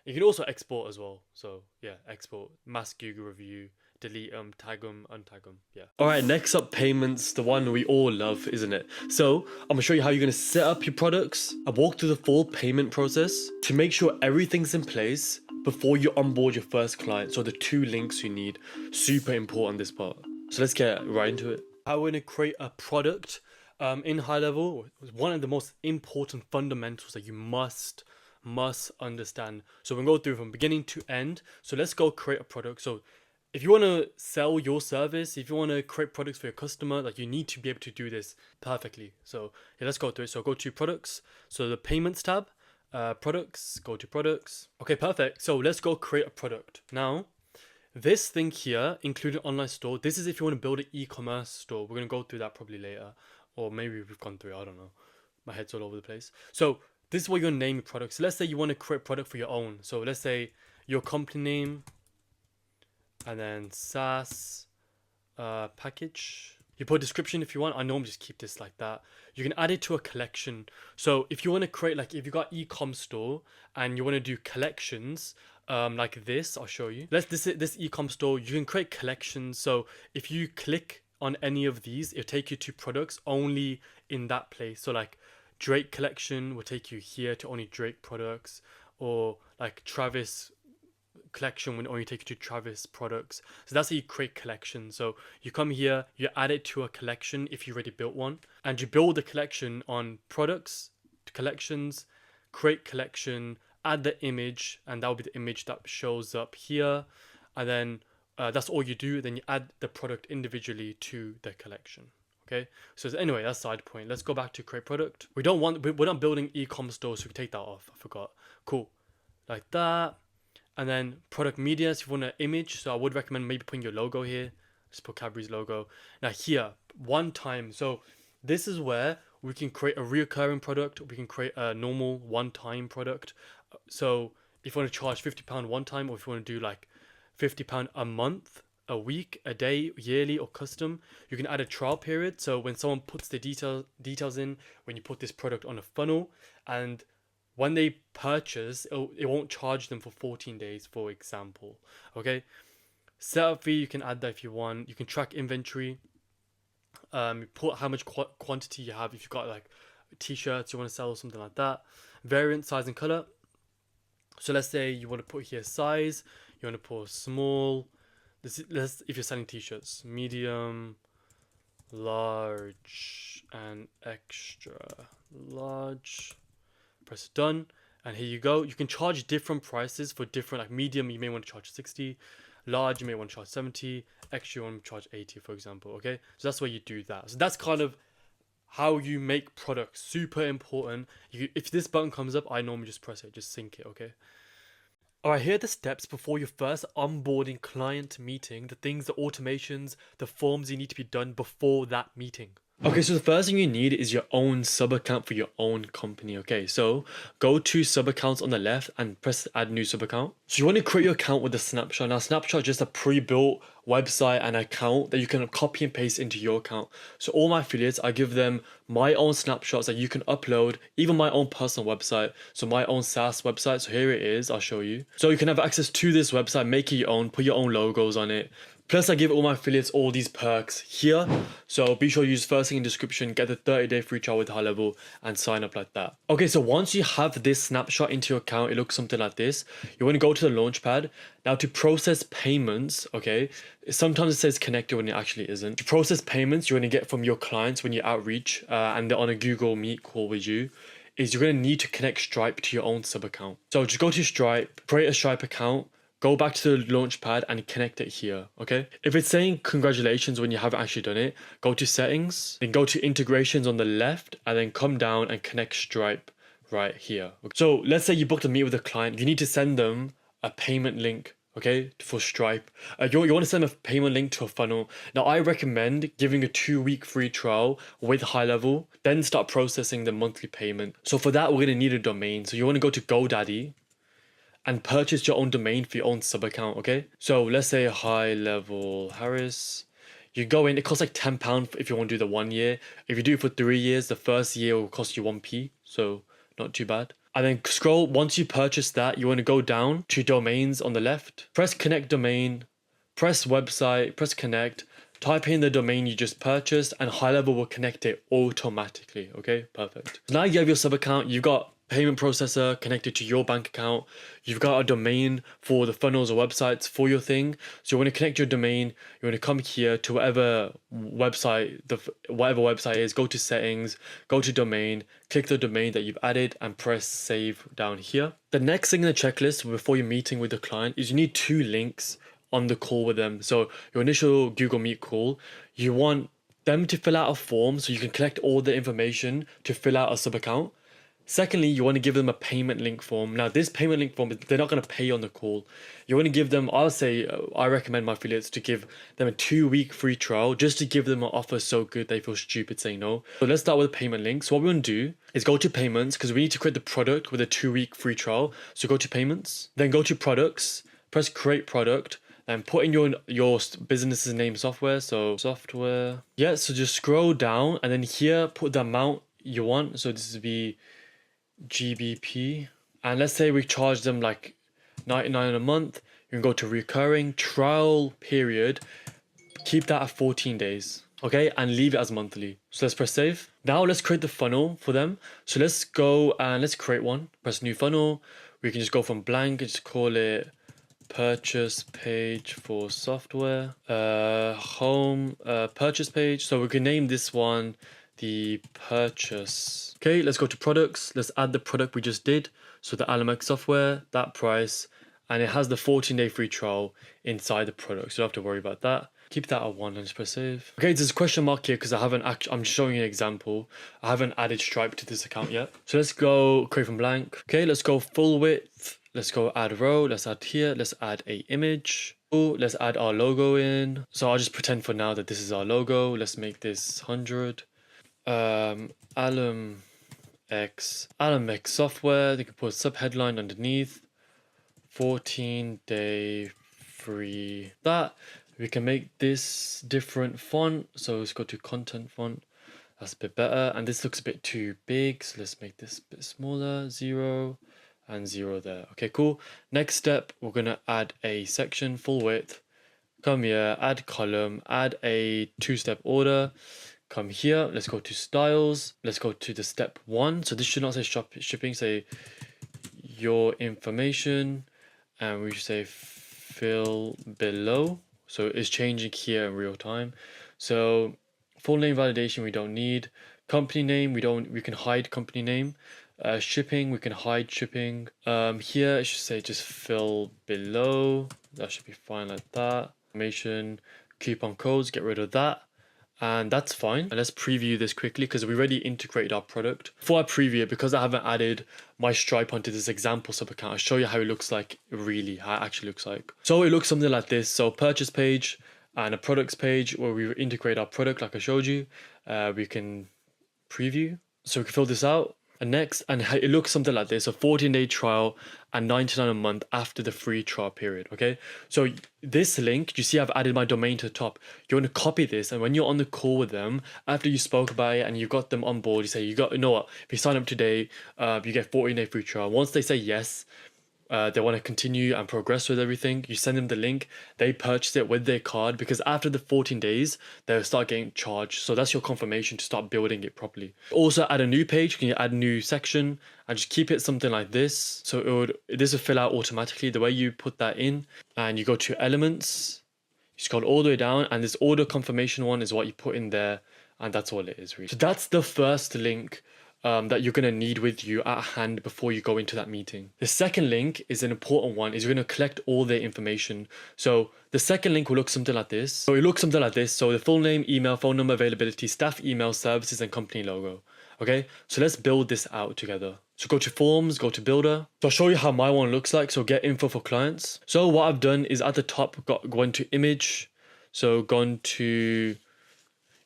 You can also export as well. So yeah, export, mass Google review, delete them, tag them, untag them. Yeah. All right, next up, payments, the one we all love, isn't it? So I'm gonna show you how you're gonna set up your products and walk through the full payment process to make sure everything's in place before you onboard your first client. So the 2 links you need, super important, this part. So let's get right into it. How we're gonna create a product in GoHighLevel is one of the most important fundamentals that you must understand. So we're gonna go through from beginning to end. So let's go create a product. So if you want to sell your service, if you want to create products for your customer, like, you need to be able to do this perfectly. So yeah, let's go through it. So go to products. So the payments tab, products, go to products. Okay, perfect. So let's go create a product. Now, this thing here, including online store, this is if you want to build an e-commerce store. We're going to go through that probably later, or maybe we've gone through it, I don't know. My head's all over the place. So this is what you're going to name your product. So let's say you want to create a product for your own. So let's say your company name, and then SaaS package. You put a description if you want. I normally just keep this like that. You can add it to a collection. So if you want to create, like, if you got e-com store and you want to do collections, like this, I'll show you. This e-com store, you can create collections. So if you click on any of these, it'll take you to products only in that place. So like Drake collection will take you here to only Drake products, or like Travis collection will only take you to Travis products. So that's how you create collections. So you come here, you add it to a collection if you already built one, and you build the collection on products, collections, create collection, add the image, and that will be the image that shows up here. And then that's all you do. Then you add the product individually to the collection. Okay, so anyway, that's side point. Let's go back to create product. We're not building e-com stores, so we take that off. I forgot. Cool, like that. And then product media, so if you want an image, so I would recommend maybe putting your logo here. Just put Cadbury's logo. Now here, one time. So this is where we can create a recurring product. We can create a normal one-time product. So if you want to charge £50 one time, or if you want to do like £50 a month, a week, a day, yearly, or custom, you can add a trial period. So when someone puts the details in, when you put this product on a funnel, and when they purchase, it won't charge them for 14 days, for example. Okay, setup fee, you can add that if you want. You can track inventory, put how much quantity you have. If you've got like t-shirts you want to sell or something like that. Variant, size, and color. So let's say you want to put here size, you want to put small. If you're selling t-shirts, medium, large, and extra large. Press done, and here you go. You can charge different prices for different, like medium you may want to charge 60, large you may want to charge 70, extra you want to charge 80, for example. Okay, so that's where you do that. So that's kind of how you make products. Super important. If this button comes up, I normally just press it, just sync it. Okay. Alright, here are the steps before your first onboarding client meeting, the things, the automations, the forms you need to be done before that meeting. Okay, so the first thing you need is your own sub-account for your own company. Okay, so go to sub-accounts on the left and press add new sub-account. So you want to create your account with a snapshot. Now, snapshot is just a pre-built website and account that you can copy and paste into your account. So all my affiliates, I give them my own snapshots that you can upload, even my own personal website, so my own SaaS website. So here it is, I'll show you. So you can have access to this website, make it your own, put your own logos on it, Plus I give all my affiliates all these perks here. So be sure to use first link in description, get the 30-day free trial with GoHighLevel and sign up like that. Okay, so once you have this snapshot into your account, it looks something like this. You want to go to the launchpad. Now to process payments, okay, sometimes it says connected when it actually isn't. To process payments you're going to get from your clients when you outreach and they're on a Google Meet call with you, is you're going to need to connect Stripe to your own sub account. So just go to Stripe, create a Stripe account, go back to the launchpad and connect it here, okay? If it's saying congratulations when you haven't actually done it, go to settings, then go to integrations on the left and then come down and connect Stripe right here. So let's say you booked a meet with a client, you need to send them a payment link, okay, for Stripe. You want to send a payment link to a funnel. Now I recommend giving a 2-week free trial with GoHighLevel, then start processing the monthly payment. So for that, we're going to need a domain. So you want to go to GoDaddy and purchase your own domain for your own sub account, okay? So let's say GoHighLevel Harris. You go in, it costs like £10 if you want to do the 1 year. If you do it for 3 years, the first year will cost you 1p, so not too bad. And then scroll, once you purchase that, you want to go down to domains on the left, press connect domain, press website, press connect, type in the domain you just purchased and GoHighLevel will connect it automatically, okay? Perfect. So now you have your sub account, you've got payment processor connected to your bank account, you've got a domain for the funnels or websites for your thing. So you want to connect your domain, you want to come here to whatever website is, go to settings, go to domain, click the domain that you've added and press save down here. The next thing in the checklist before you're meeting with the client is you need 2 links on the call with them. So your initial Google Meet call, you want them to fill out a form so you can collect all the information to fill out a sub account. Secondly, you want to give them a payment link form. Now, this payment link form, they're not going to pay on the call. You want to give them, I recommend my affiliates to give them a 2-week free trial just to give them an offer so good they feel stupid saying no. So let's start with a payment link. So what we want to do is go to payments because we need to create the product with a 2-week free trial. So go to payments, then go to products, press create product, and put in your business's name software. So software. Yeah, so just scroll down and then here put the amount you want. So this would be GBP, and let's say we charge them like 99 a month. You can go to recurring trial period, keep that at 14 days, okay, and leave it as monthly. So let's press save. Now let's create the funnel for them. So let's go and let's create one, press new funnel. We can just go from blank and just call it purchase page for software, home, purchase page. So we can name this one the purchase. Okay, let's go to products. Let's add the product we just did. So the Alamex software, that price, and it has the 14-day free trial inside the product. So you don't have to worry about that. Keep that at 1 and just press save. Okay, there's a question mark here because I'm just showing you an example. I haven't added Stripe to this account yet. So let's go create from blank. Okay, let's go full width. Let's go add row. Let's add here. Let's add a image. Oh, let's add our logo in. So I'll just pretend for now that this is our logo. Let's make this 100. Alamex software. They can put a sub headline underneath. 14-day free. That we can make this different font. So let's go to content font. That's a bit better. And this looks a bit too big. So let's make this a bit smaller. 0 and 0 there. Okay, cool. Next step, we're gonna add a section full width. Come here, add column, add a 2-step order. Come here, let's go to styles. Let's go to the step 1. So this should not say shipping, say your information. And we should say fill below. So it's changing here in real time. So full name validation we don't need. Company name we can hide company name. Shipping we can hide shipping. Here it should say just fill below. That should be fine like that. Information, coupon codes, get rid of that. And that's fine. And let's preview this quickly because we already integrated our product. Before I preview it, because I haven't added my Stripe onto this example sub account, I'll show you how it looks like how it actually looks like. So it looks something like this. So purchase page and a products page where we integrate our product like I showed you. We can preview. So we can fill this out. And next, and it looks something like this, a 14-day trial and 99 a month after the free trial period, okay? So this link, you see I've added my domain to the top. You want to copy this, and when you're on the call with them, after you spoke about it and you got them on board, you say, you know what, if you sign up today, you get 14-day free trial. Once they say yes, they want to continue and progress with everything, you send them the link, they purchase it with their card, because after the 14 days, they'll start getting charged. So that's your confirmation to start building it properly. Also add a new page, you can add a new section and just keep it something like this. So this will fill out automatically the way you put that in, and you go to elements, you scroll all the way down, and this order confirmation one is what you put in there, and that's all it is really. So that's the first link that you're going to need with you at hand before you go into that meeting. The second link is an important one, is you're going to collect all their information. So the second link will look something like this. So it looks something like this. So the full name, email, phone number, availability, staff email, services, and company logo. Okay, so let's build this out together. So go to forms, go to builder. So I'll show you how my one looks like. So get info for clients. So what I've done is at the top, gone to image. So gone to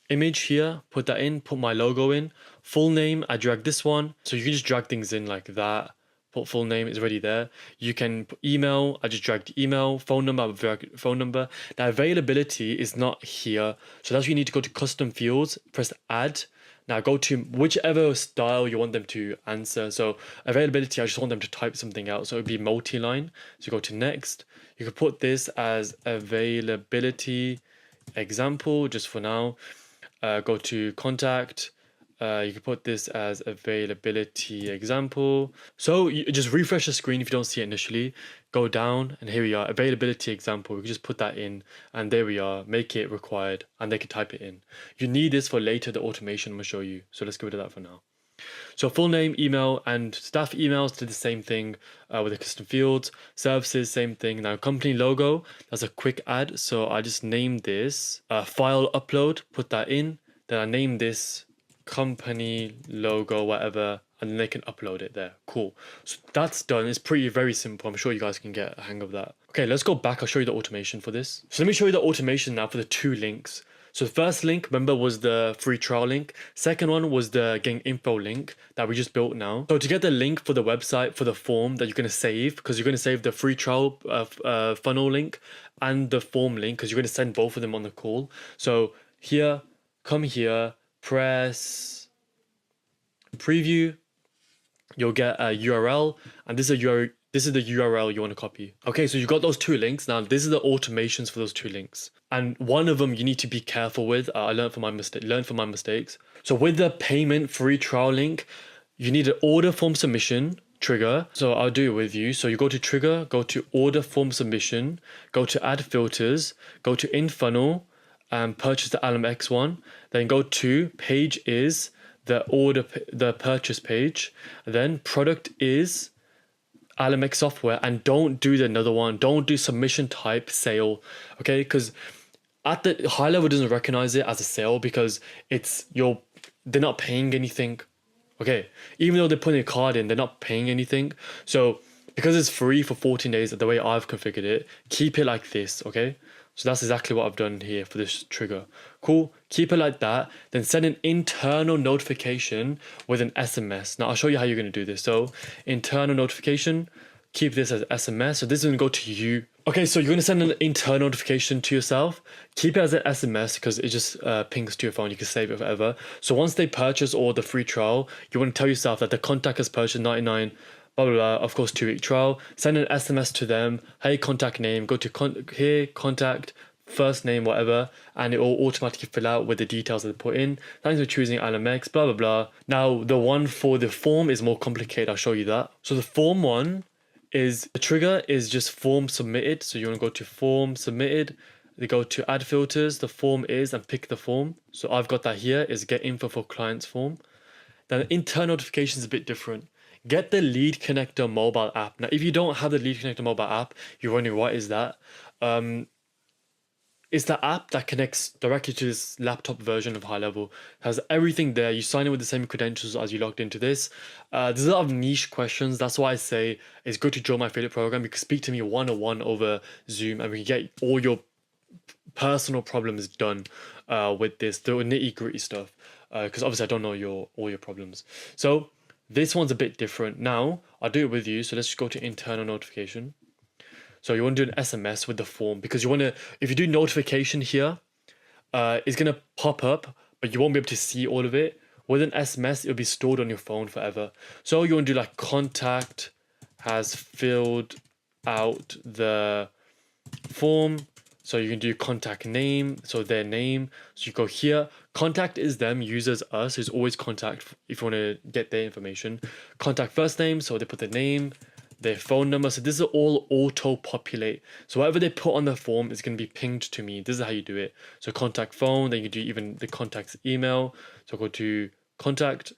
image here, put that in, put my logo in. Full name, I drag this one. So you can just drag things in like that. Put full name, is already there. You can put email, I just dragged email. Phone number, I drag phone number. Now availability is not here. So that's where you need to go to custom fields, press add. Now go to whichever style you want them to answer. So availability, I just want them to type something out. So it would be multi-line. So go to next. You could put this as availability example just for now. Go to contact. You can put this as availability example. So you just refresh the screen if you don't see it initially. Go down and here we are, availability example. We can just put that in and there we are, make it required and they can type it in. You need this for later, the automation I'm gonna show you. So let's get rid of that for now. So full name, email, and staff emails did the same thing with the custom fields. Services, same thing. Now company logo, that's a quick add. So I just named this file upload, put that in. Then I named this company logo, whatever, and then they can upload it there. Cool. So that's done. It's very simple. I'm sure you guys can get a hang of that. Okay, let's go back. I'll show you the automation for this. So let me show you the automation now for the two links. So the first link, remember, was the free trial link. Second one was the getting info link that we just built now. So to get the link for the website, for the form that you're going to save, because you're going to save the free trial funnel link and the form link, because you're going to send both of them on the call. So here, come here, press preview, you'll get a URL, and this is the URL you want to copy. Okay, so you got those two links. Now this is the automations for those two links, and one of them you need to be careful with. I learned from my mistakes. So with the payment free trial link, you need an order form submission trigger. So I'll do it with you. So you go to trigger, go to order form submission, go to add filters, go to in funnel, and purchase the LMX one. Then go to page is the purchase page. Then product is LMX software, and don't do the another one. Don't do submission type sale, okay? Because at the high level doesn't recognize it as a sale because they're not paying anything, okay? Even though they're putting a card in, they're not paying anything. So because it's free for 14 days, the way I've configured it, keep it like this, okay? So that's exactly what I've done here for this trigger. Cool, keep it like that. Then send an internal notification with an SMS. Now I'll show you how you're gonna do this. So internal notification, keep this as SMS. So this is gonna go to you. Okay, so you're gonna send an internal notification to yourself. Keep it as an SMS because it just pings to your phone. You can save it forever. So once they purchase or the free trial, you wanna tell yourself that the contact has purchased 99, blah, blah, blah, of course, 2-week trial. Send an SMS to them. Hey, contact name, go to contact, first name, whatever, and it will automatically fill out with the details that they put in. Thanks for choosing LMX, blah, blah, blah. Now, the one for the form is more complicated. I'll show you that. So the form one is, the trigger is just form submitted. So you want to go to form submitted. They go to add filters, the form is, and pick the form. So I've got that here, is get info for clients form. Then the internal notification is a bit different. Get the Lead Connector mobile app. Now, if you don't have the Lead Connector mobile app, you're wondering what is that? It's the app that connects directly to this laptop version of HighLevel. It has everything there. You sign in with the same credentials as you logged into this. There's a lot of niche questions. That's why I say it's good to join my affiliate program. You can speak to me one-on-one over Zoom and we can get all your personal problems done with this, the nitty-gritty stuff. Because obviously I don't know all your problems. So this one's a bit different. Now, I'll do it with you. So let's just go to internal notification. So you want to do an SMS with the form because you want to, if you do notification here, it's going to pop up, but you won't be able to see all of it. With an SMS, it'll be stored on your phone forever. So you want to do like contact has filled out the form. So you can do contact name, so their name. So you go here. Contact is them, users us. Is always contact if you want to get their information. Contact first name, so they put their name, their phone number. So this is all auto populate. So whatever they put on the form is going to be pinged to me. This is how you do it. So contact phone, then you do even the contact's email. So go to contact,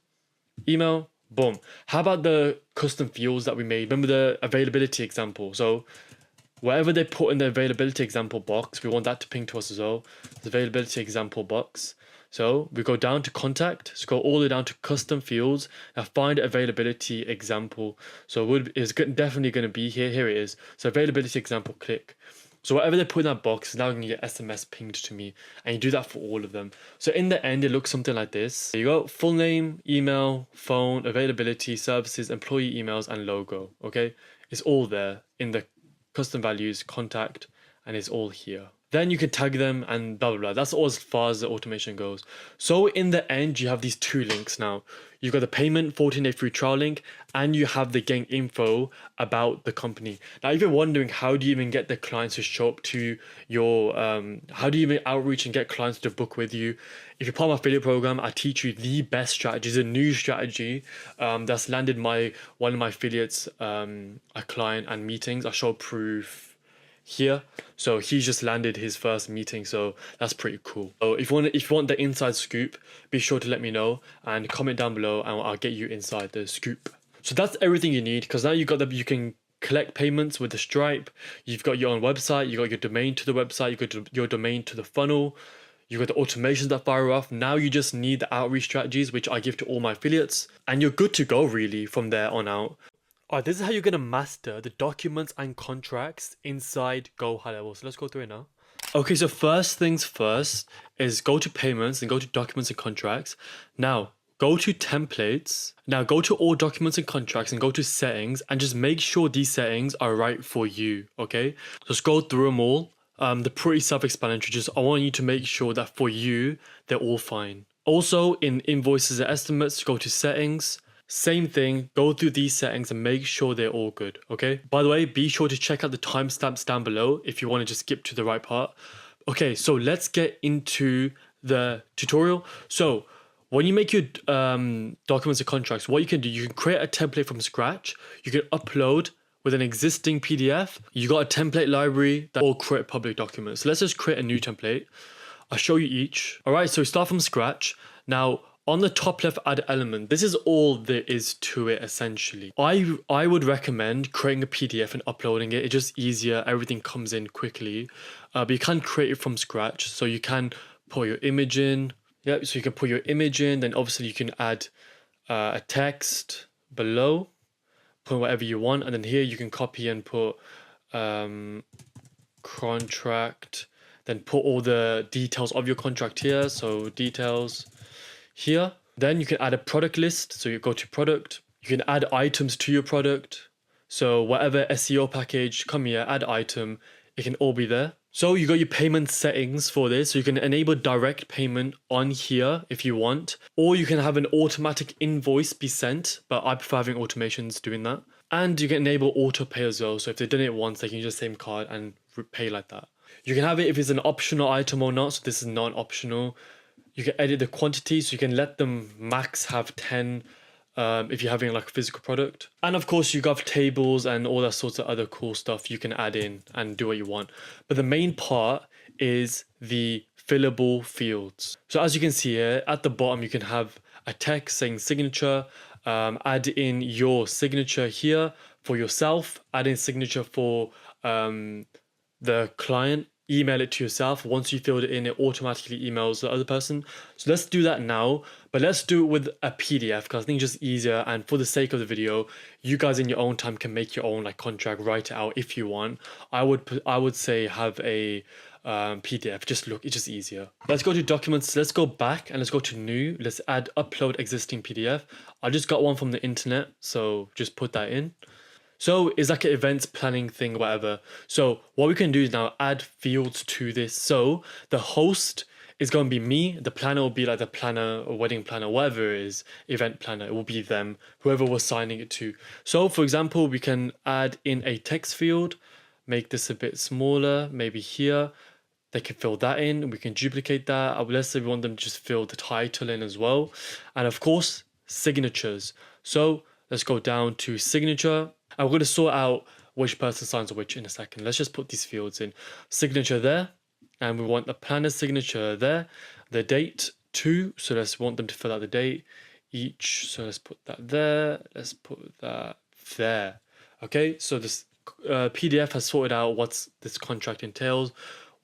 email, boom. How about the custom fields that we made? Remember the availability example? So whatever they put in the availability example box, we want that to ping to us as well. The availability example box. So we go down to contact, scroll all the way down to custom fields, and find availability example. So it's definitely going to be here. Here it is. So availability example, click. So whatever they put in that box is now going to get SMS pinged to me. And you do that for all of them. So in the end, it looks something like this. There you go. Full name, email, phone, availability, services, employee emails, and logo. Okay. It's all there in the custom values, contact, and it's all here. Then you can tag them and blah, blah, blah. That's all as far as the automation goes. So in the end, you have these two links now. You've got the payment 14-day free trial link, and you have the getting info about the company. Now, if you're wondering, how do you even get the clients to show up to your, how do you even outreach and get clients to book with you? If you're part of my affiliate program, I teach you the best strategy. It's a new strategy that's landed one of my affiliates, a client and meetings. I show proof here. So he's just landed his first meeting, so that's pretty cool. So if you want the inside scoop, be sure to let me know and comment down below, and I'll get you inside the scoop. So that's everything you need, because now you can collect payments with the Stripe. You've got your own website, you got your domain to the website, you got your domain to the funnel, you got the automations that fire off. Now you just need the outreach strategies, which I give to all my affiliates, and you're good to go really from there on out. Alright, this is how you're going to master the documents and contracts inside GoHighLevel. So let's go through it now. Okay, so first things first is go to payments and go to documents and contracts. Now, go to templates. Now go to all documents and contracts and go to settings, and just make sure these settings are right for you, okay? So scroll through them all. They're pretty self-explanatory. Just I want you to make sure that for you, they're all fine. Also, in invoices and estimates, go to settings. Same thing, go through these settings and make sure they're all good, okay? By the way, be sure to check out the timestamps down below if you want to just skip to the right part. Okay, so let's get into the tutorial. So when you make your documents and contracts, what you can do, you can create a template from scratch. You can upload with an existing PDF. You got a template library that will create public documents. So let's just create a new template. I'll show you each. All right, so start from scratch. Now, on the top left, add element. This is all there is to it essentially. I would recommend creating a PDF and uploading it. It's just easier. Everything comes in quickly. But you can create it from scratch. So you can put your image in. Yeah, so you can put your image in. Then obviously you can add a text below. Put whatever you want. And then here you can copy and put contract. Then put all the details of your contract here. So details here. Then you can add a product list. So you go to product. You can add items to your product. So whatever SEO package, come here, add item. It can all be there. So you got your payment settings for this. So you can enable direct payment on here if you want. Or you can have an automatic invoice be sent. But I prefer having automations doing that. And you can enable auto pay as well. So if they've done it once, they can use the same card and pay like that. You can have it if it's an optional item or not. So this is non-optional. You can edit the quantity, so you can let them max have 10 if you're having like a physical product. And of course, you got tables and all that sorts of other cool stuff you can add in and do what you want. But the main part is the fillable fields. So as you can see here, at the bottom, you can have a text saying signature, add in your signature here for yourself, add in signature for the client, email it to yourself. Once you filled it in, it automatically emails the other person. So let's do that now, but let's do it with a PDF because I think it's just easier. And for the sake of the video, you guys in your own time can make your own like contract, write it out if you want. I would say have a PDF. It's just easier. Let's go to documents. Let's go back and let's go to new. Let's add upload existing PDF. I just got one from the internet, so just put that in. So it's like an events planning thing, whatever. So what we can do is now add fields to this. So the host it's going to be me. The planner will be like the planner or wedding planner, whatever it is, event planner. It will be them, whoever we're signing it to. So for example, we can add in a text field, make this a bit smaller, maybe here. They can fill that in. We can duplicate that. Let's say we want them to just fill the title in as well. And of course, signatures. So let's go down to signature. And we're going to sort out which person signs which in a second. Let's just put these fields in. Signature there. And we want the planner signature there. The date too. So let's want them to fill out the date each. So let's put that there. Let's put that there. Okay, so this PDF has sorted out what this contract entails.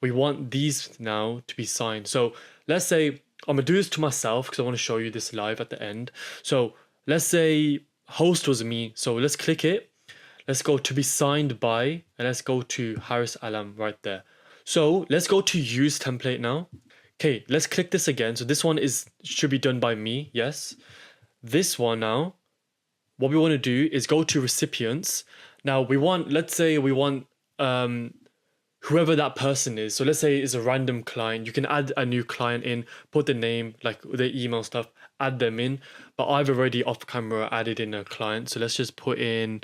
We want these now to be signed. So let's say I'm gonna do this to myself because I want to show you this live at the end. So let's say host was me. So let's click it. Let's go to be signed by, and let's go to Haris Alam right there. So let's go to use template now. Okay, let's click this again. So this one should be done by me. Yes. This one now, what we want to do is go to recipients. Now let's say we want whoever that person is. So let's say it's a random client. You can add a new client in, put the name, like the email stuff, add them in. But I've already off camera added in a client. So let's just put in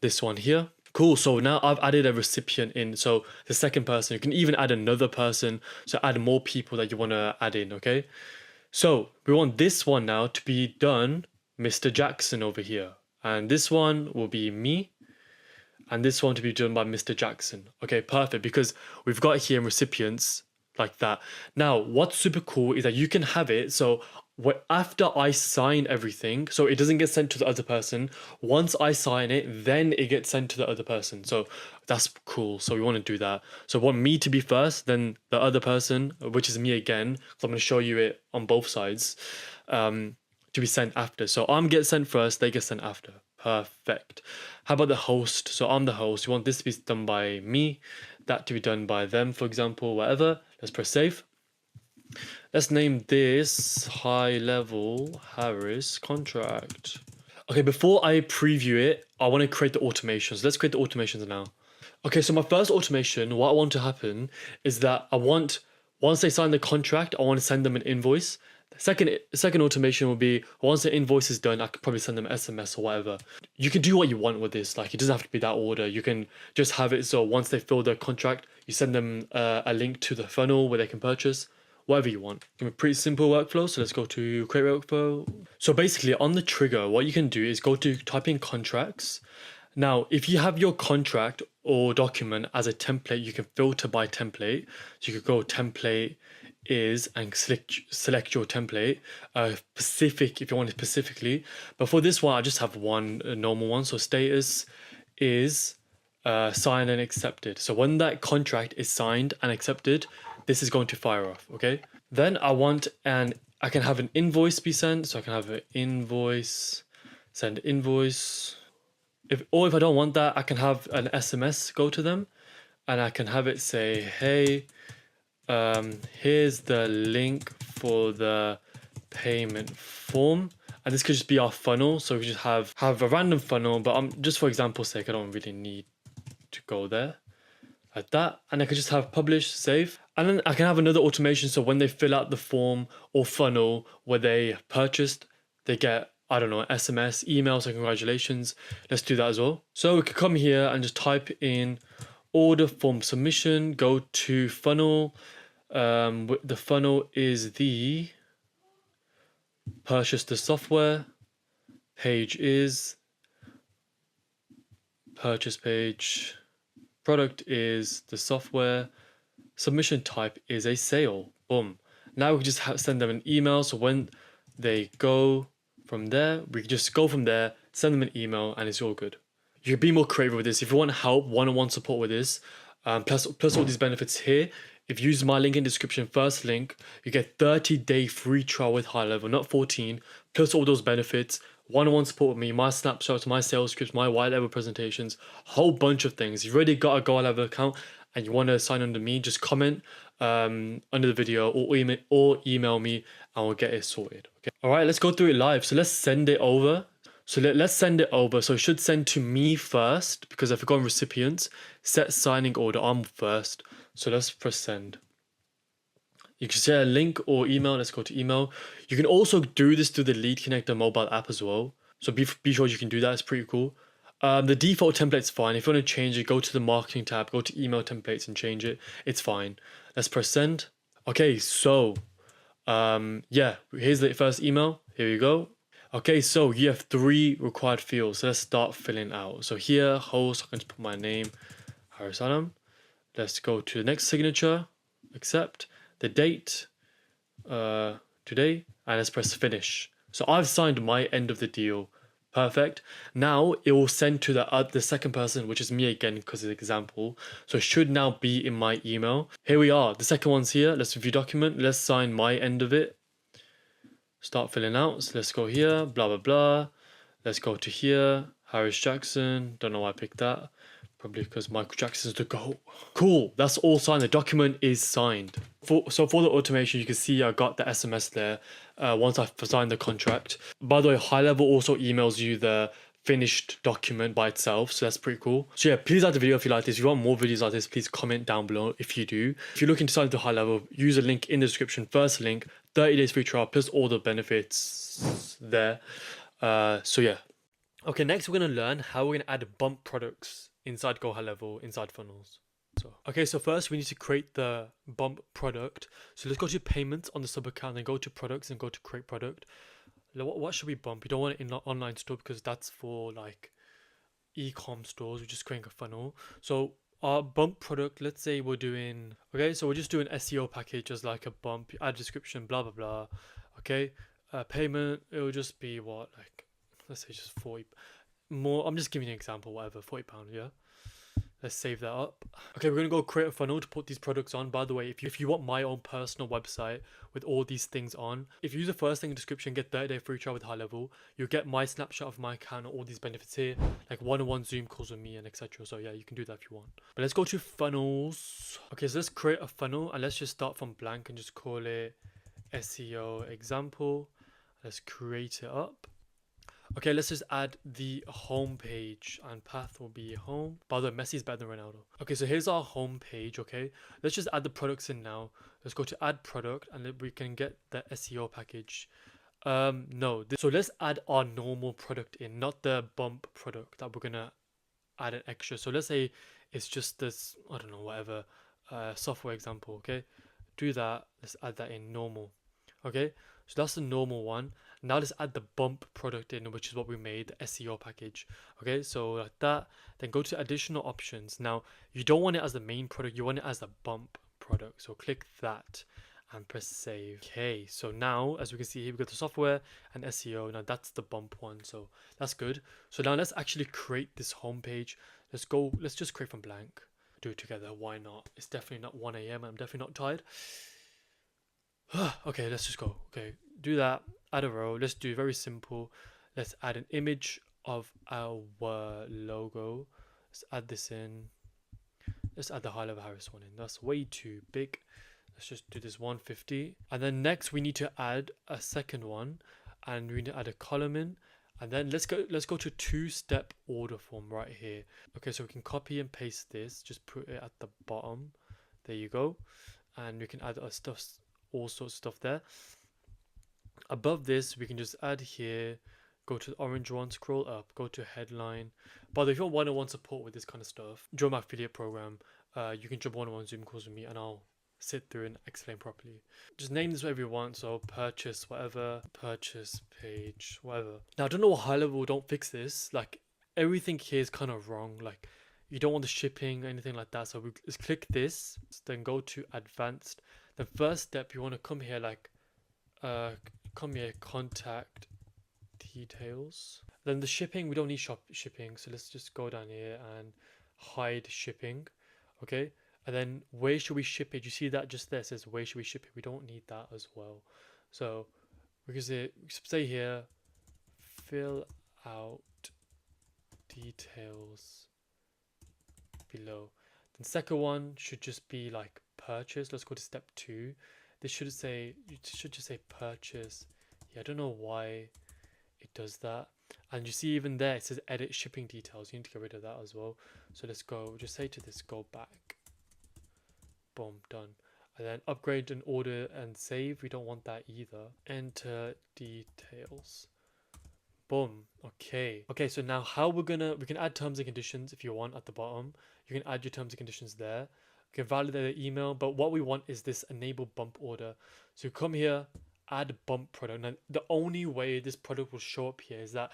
this one here. Cool. So now I've added a recipient in. So the second person, you can even add another person. So add more people that you want to add in. Okay. So we want this one now to be done, Mr. Jackson over here. And this one will be me. And this one to be done by Mr. Jackson. Okay, perfect, because we've got here recipients like that. Now, what's super cool is that you can have it, so after I sign everything, so it doesn't get sent to the other person. Once I sign it, then it gets sent to the other person. So that's cool. So we want to do that. So I want me to be first, then the other person, which is me again. So I'm going to show you it on both sides, to be sent after. So I'm get sent first, they get sent after. Perfect. How about the host? So I'm the host. You want this to be done by me, that to be done by them, for example, whatever. Let's press save. Let's name this high level Harris contract. Okay, before I preview it, I want to create the automations. Let's create the automations now. Okay, so my first automation, what I want to happen is that once they sign the contract, I want to send them an invoice. The second automation will be once the invoice is done, I could probably send them an SMS or whatever. You can do what you want with this. Like, it doesn't have to be that order. You can just have it so once they fill their contract, you send them a link to the funnel where they can purchase whatever you want. A pretty simple workflow. So let's go to create workflow. So basically on the trigger, what you can do is go to type in contracts. Now, if you have your contract or document as a template, you can filter by template. So you could go template is and select your template, specific if you want it specifically. But for this one, I just have one normal one. So status is signed and accepted. So when that contract is signed and accepted, this is going to fire off. Okay. Then I can have an invoice be sent. So I can have an invoice, send invoice. If I don't want that, I can have an SMS go to them, and I can have it say, hey, here's the link for the payment form. And this could just be our funnel. So we just have a random funnel, but just for example's sake, I don't really need to go there like that. And I could just have publish, save. And then I can have another automation. So when they fill out the form or funnel where they purchased, they get, I don't know, SMS, email, so congratulations. Let's do that as well. So we could come here and just type in order form submission, go to funnel. The funnel is the purchase the software, page is purchase page, product is the software, submission type is a sale. Boom. Now we can just send them an email. So when they go from there, we can just go from there, send them an email, and it's all good. You can be more creative with this. If you want help, one-on-one support with this, plus all these benefits here, if you use my link in description, first link, you get 30-day free trial with GoHighLevel, not 14, plus all those benefits, one-on-one support with me, my snapshots, my sales scripts, my white level presentations, whole bunch of things. If you've already got a GoHighLevel account and you want to sign under me, just comment under the video or email me and we'll get it sorted. Okay. All right, let's go through it live. So let's send it over. So let's send it over. So it should send to me first because I've forgotten recipients. Set signing order, I'm first. So let's press send. You can share a link or email. Let's go to email. You can also do this through the Lead Connector mobile app as well. So be sure you can do that. It's pretty cool. The default template's fine. If you want to change it, go to the marketing tab, go to email templates and change it. It's fine. Let's press send. Okay, so yeah, here's the first email. Here you go. Okay, so you have 3 required fields. So let's start filling out. So here, host, I can just put my name, Haris Alam. Let's go to the next signature, accept, the date, today, and let's press finish. So I've signed my end of the deal. Perfect. Now it will send to the second person, which is me again because it's an example. So it should now be in my email. Here we are. The second one's here. Let's review document. Let's sign my end of it. Start filling out. So let's go here. Blah, blah, blah. Let's go to here. Harris Jackson. Don't know why I picked that. Probably because Michael Jackson's the GOAT. Cool. That's all signed. The document is signed. So for the automation, you can see I got the SMS there once I've signed the contract. By the way, GoHighLevel also emails you the finished document by itself. So that's pretty cool. So yeah, please like the video if you like this. If you want more videos like this, please comment down below if you do. If you're looking to sign to GoHighLevel, use a link in the description. First link, 30 days free trial plus all the benefits there. So yeah. Okay, next we're going to learn how we're going to add bump products inside GoHighLevel, inside funnels. So first we need to create the bump product. So let's go to payments on the sub account, then go to products and go to create product. What should we bump? You don't want it in the online store because that's for like e-com stores. We're just creating a funnel. So our bump product, let's say we're doing, okay, so we're just doing SEO package as like a bump, add description, blah, blah, blah. Okay, payment, it will just be what, like, let's say just 40 more. I'm just giving you an example, whatever, £40, yeah. Let's save that up. Okay, we're going to go create a funnel to put these products on. By the way, if you want my own personal website with all these things on, if you use the first thing in the description, get 30-day free trial with GoHighLevel, you'll get my snapshot of my account and all these benefits here, like one-on-one Zoom calls with me and etc. So yeah, you can do that if you want. But let's go to funnels. Okay, so let's create a funnel and let's just start from blank and just call it SEO example. Let's create it up. Okay, let's just add the home page and path will be home. By the way, Messi is better than Ronaldo. Okay, so here's our home page. Okay, let's just add the products in now. Let's go to add product and then we can get the SEO package. So let's add our normal product in, not the bump product that we're gonna add an extra. So let's say it's just this, I don't know, whatever, software example. Okay, do that. Let's add that in normal. Okay, so that's the normal one. Now let's add the bump product in, which is what we made, the SEO package. Okay, so like that, then go to additional options. Now you don't want it as the main product, you want it as the bump product. So click that and press save. Okay, so now as we can see here, we've got the software and SEO. Now that's the bump one, so that's good. So now let's actually create this homepage. Let's just create from blank. Do it together, why not? It's definitely not 1 AM, I'm definitely not tired. Okay, let's just go. Okay, do that, add a row. Let's do very simple. Let's add an image of our logo. Let's add this in. Let's add the GoHighLevel Harris one in. That's way too big. Let's just do this 150. And then next we need to add a second one and we need to add a column in. And then let's go to 2-step order form right here. Okay, so we can copy and paste this, just put it at the bottom. There you go. And we can add our stuff, all sorts of stuff there. Above this we can just add here, go to the orange one, scroll up, go to headline. By the way, if you want one-on-one support with this kind of stuff, join my affiliate program. You can jump one-on-one Zoom calls with me and I'll sit through and explain properly. Just name this whatever you want, so purchase whatever, purchase page, whatever. Now I don't know what GoHighLevel don't fix this, like everything here is kind of wrong, like you don't want the shipping or anything like that. So let's click this, then go to advanced. The first step, you want to come here, like contact details. Then the shipping, we don't need shipping, so let's just go down here and hide shipping. Okay, and then where should we ship it? You see that just there, it says where should we ship it? We don't need that as well. So we can say here, fill out details below. Then second one should just be like purchase. Let's go to step 2. This should just say purchase. Yeah, I don't know why it does that. And you see even there it says edit shipping details. You need to get rid of that as well. So let's go, just say to this, go back. Boom, done. And then upgrade and order and save. We don't want that either. Enter details. Boom. Okay. Okay, so now how we can add terms and conditions if you want at the bottom. You can add your terms and conditions there. You can validate the email, but what we want is this enable bump order. So come here, add bump product. Now the only way this product will show up here is that,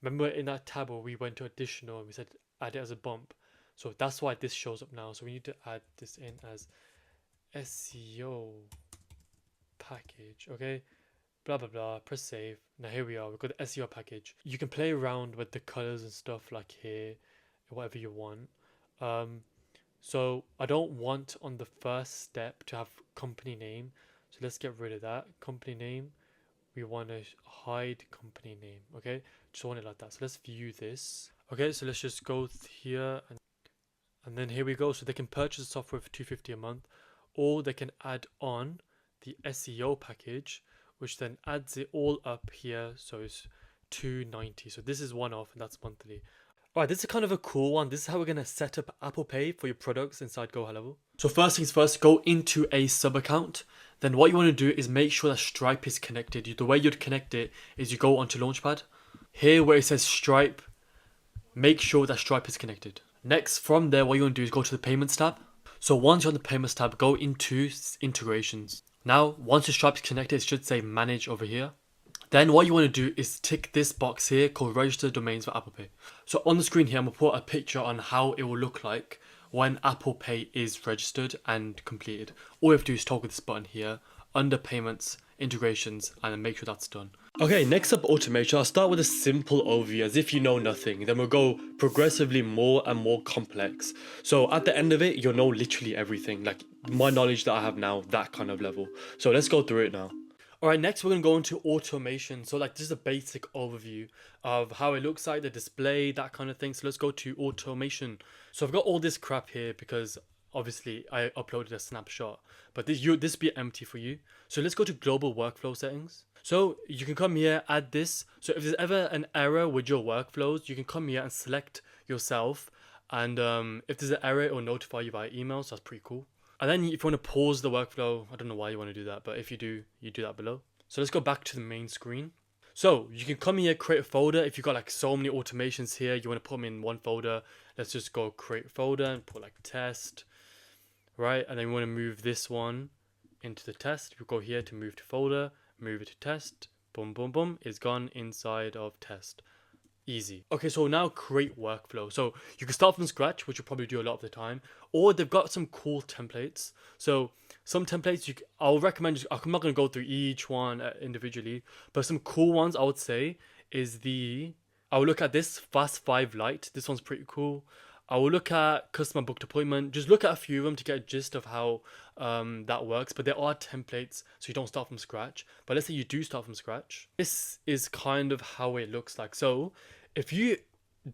remember in that tab where we went to additional and we said add it as a bump. So that's why this shows up now. So we need to add this in as SEO package. Okay, blah blah blah, press save. Now here we are, we've got the SEO package. You can play around with the colors and stuff like here, whatever you want. So I don't want on the first step to have company name, so let's get rid of that. Company name, we want to hide company name. Okay, just want it like that. So let's view this. Okay, so let's just go here and then here we go. So they can purchase the software for $250 a month, or they can add on the SEO package, which then adds it all up here. So it's $290. So this is one off and that's monthly. Alright, this is kind of a cool one. This is how we're going to set up Apple Pay for your products inside GoHighLevel. So first things first, go into a sub account. Then what you want to do is make sure that Stripe is connected. The way you'd connect it is you go onto Launchpad. Here where it says Stripe, make sure that Stripe is connected. Next, from there, what you want to do is go to the Payments tab. So once you're on the Payments tab, go into Integrations. Now, once your Stripe is connected, it should say Manage over here. Then what you want to do is tick this box here called Register Domains for Apple Pay. So on the screen here, I'm going to put a picture on how it will look like when Apple Pay is registered and completed. All you have to do is toggle this button here under Payments, Integrations, and then make sure that's done. Okay, next up, automation. I'll start with a simple overview as if you know nothing. Then we'll go progressively more and more complex. So at the end of it, you'll know literally everything. Like my knowledge that I have now, that kind of level. So let's go through it now. Alright, next we're going to go into automation. So like this is a basic overview of how it looks like, the display, that kind of thing. So let's go to automation. So I've got all this crap here because obviously I uploaded a snapshot, but this be empty for you. So let's go to global workflow settings. So you can come here, add this. So if there's ever an error with your workflows, you can come here and select yourself. And if there's an error, it will notify you via email. So that's pretty cool. And then if you want to pause the workflow, I don't know why you want to do that, but if you do, you do that below. So let's go back to the main screen. So you can come here, create a folder. If you've got like so many automations here, you want to put them in one folder. Let's just go create folder and put like test, right? And then we want to move this one into the test. We go here to move to folder, move it to test, boom, boom, boom. It's gone inside of test. Easy. Okay, so now create workflow. So you can start from scratch, which you'll probably do a lot of the time, or they've got some cool templates. So some templates I'll recommend. I'm not going to go through each one individually, but some cool ones I would say is I'll look at this Fast 5 Lite. This one's pretty cool. I will look at customer booked appointment. Just look at a few of them to get a gist of how that works. But there are templates, so you don't start from scratch. But let's say you do start from scratch. This is kind of how it looks like. So if you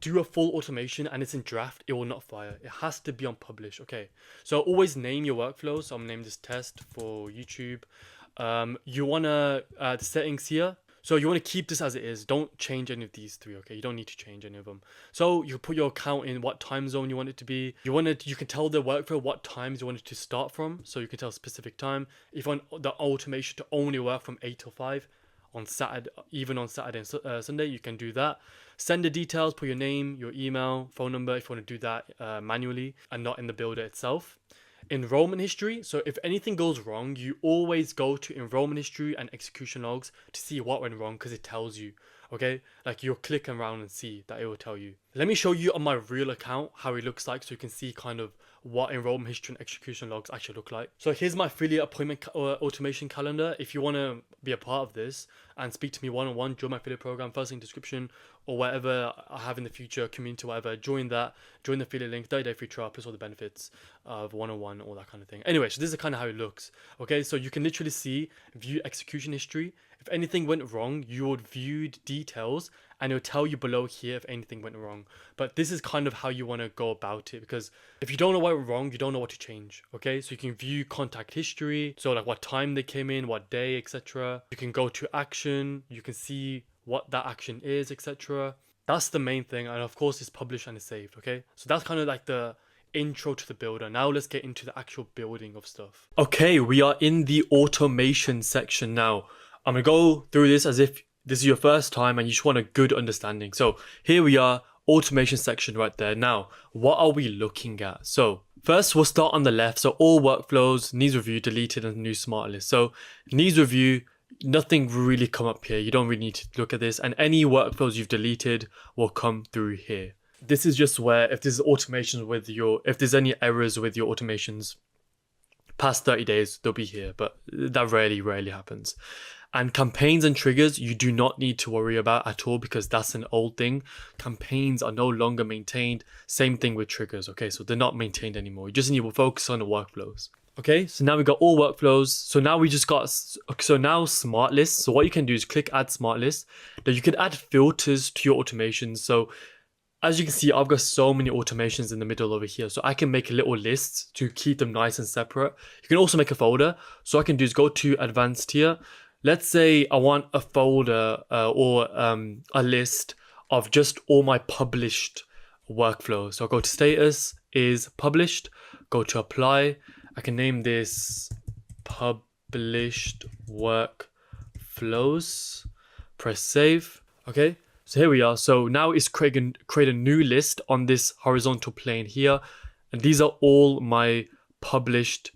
do a full automation and it's in draft, it will not fire. It has to be on publish. Okay, so always name your workflow. So I'm gonna name this test for YouTube. You wanna the settings here. So you want to keep this as it is. Don't change any of these three, okay? You don't need to change any of them. So you put your account in what time zone you want it to be. You can tell the workflow what times you want it to start from. So you can tell a specific time. If you want the automation to only work from 8 till 5 on Saturday, even on Saturday and Sunday, you can do that. Send the details, put your name, your email, phone number if you want to do that manually and not in the builder itself. Enrollment history. So if anything goes wrong, you always go to enrollment history and execution logs to see what went wrong because it tells you. Okay, like you'll click around and see that it will tell you. Let me show you on my real account how it looks like so you can see kind of what enrollment history and execution logs actually look like. So here's my affiliate appointment automation calendar. If you want to be a part of this and speak to me one-on-one, join my affiliate program, first link description, or whatever I have in the future, community, whatever, join the affiliate link, 30-day free trial, plus all the benefits of one-on-one, all that kind of thing. Anyway, so this is kind of how it looks. Okay, so you can literally see, view execution history. If anything went wrong, you would view details and it'll tell you below here if anything went wrong. But this is kind of how you want to go about it, because if you don't know what went wrong, you don't know what to change. Okay, so you can view contact history, so like what time they came in, what day, etc. You can go to action, you can see what that action is, etc. That's the main thing, and of course it's published and it's saved. Okay, so that's kind of like intro to the builder. Now let's get into the actual building of stuff. Okay, we are in the automation section now. I'm gonna go through this as if this is your first time and you just want a good understanding. So here we are, automation section right there. Now, what are we looking at? So first we'll start on the left. So all workflows, needs review, deleted, and new smart list. So needs review, nothing really come up here. You don't really need to look at this, and any workflows you've deleted will come through here. This is just where if there's automations with if there's any errors with your automations past 30 days, they'll be here, but that rarely happens. And campaigns and triggers, you do not need to worry about at all because that's an old thing. Campaigns are no longer maintained. Same thing with triggers, okay? So they're not maintained anymore. You just need to focus on the workflows. Okay, so now we got all workflows. So now we just got, so now smart lists. So what you can do is click add smart list. Then you can add filters to your automations. So as you can see, I've got so many automations in the middle over here. So I can make little lists to keep them nice and separate. You can also make a folder. So what I can do is go to advanced here. Let's say I want a folder or a list of just all my published workflows. So I'll go to status is published, go to apply. I can name this published workflows, press save. Okay, so here we are. So now it's create a new list on this horizontal plane here. And these are all my published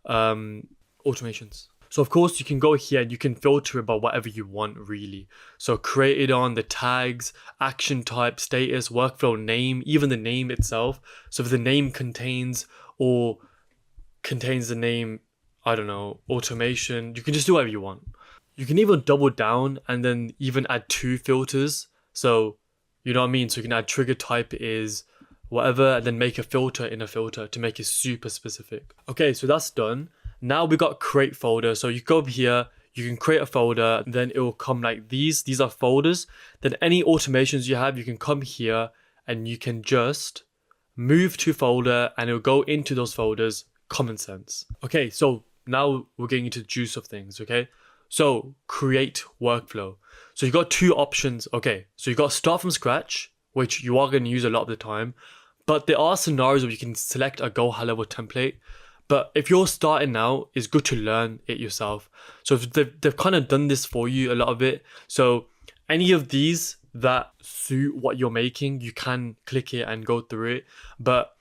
automations. So of course you can go here and you can filter it by whatever you want really. So created on the tags, action type, status, workflow name, even the name itself. So if the name contains the name, I don't know, automation, you can just do whatever you want. You can even double down and then even add 2 filters. So you know what I mean? So you can add trigger type is whatever and then make a filter in a filter to make it super specific. Okay, so that's done. Now we got create folder. So you go up here, you can create a folder, then it will come like these. These are folders. Then any automations you have, you can come here and you can just move to folder and it will go into those folders. Common sense. Okay, so now we're getting into the juice of things, okay? So create workflow. So you got 2 options. Okay, so you got start from scratch, which you are going to use a lot of the time, but there are scenarios where you can select a GoHighLevel template. But if you're starting now, it's good to learn it yourself. So if they've kind of done this for you, a lot of it. So any of these that suit what you're making, you can click it and go through it. But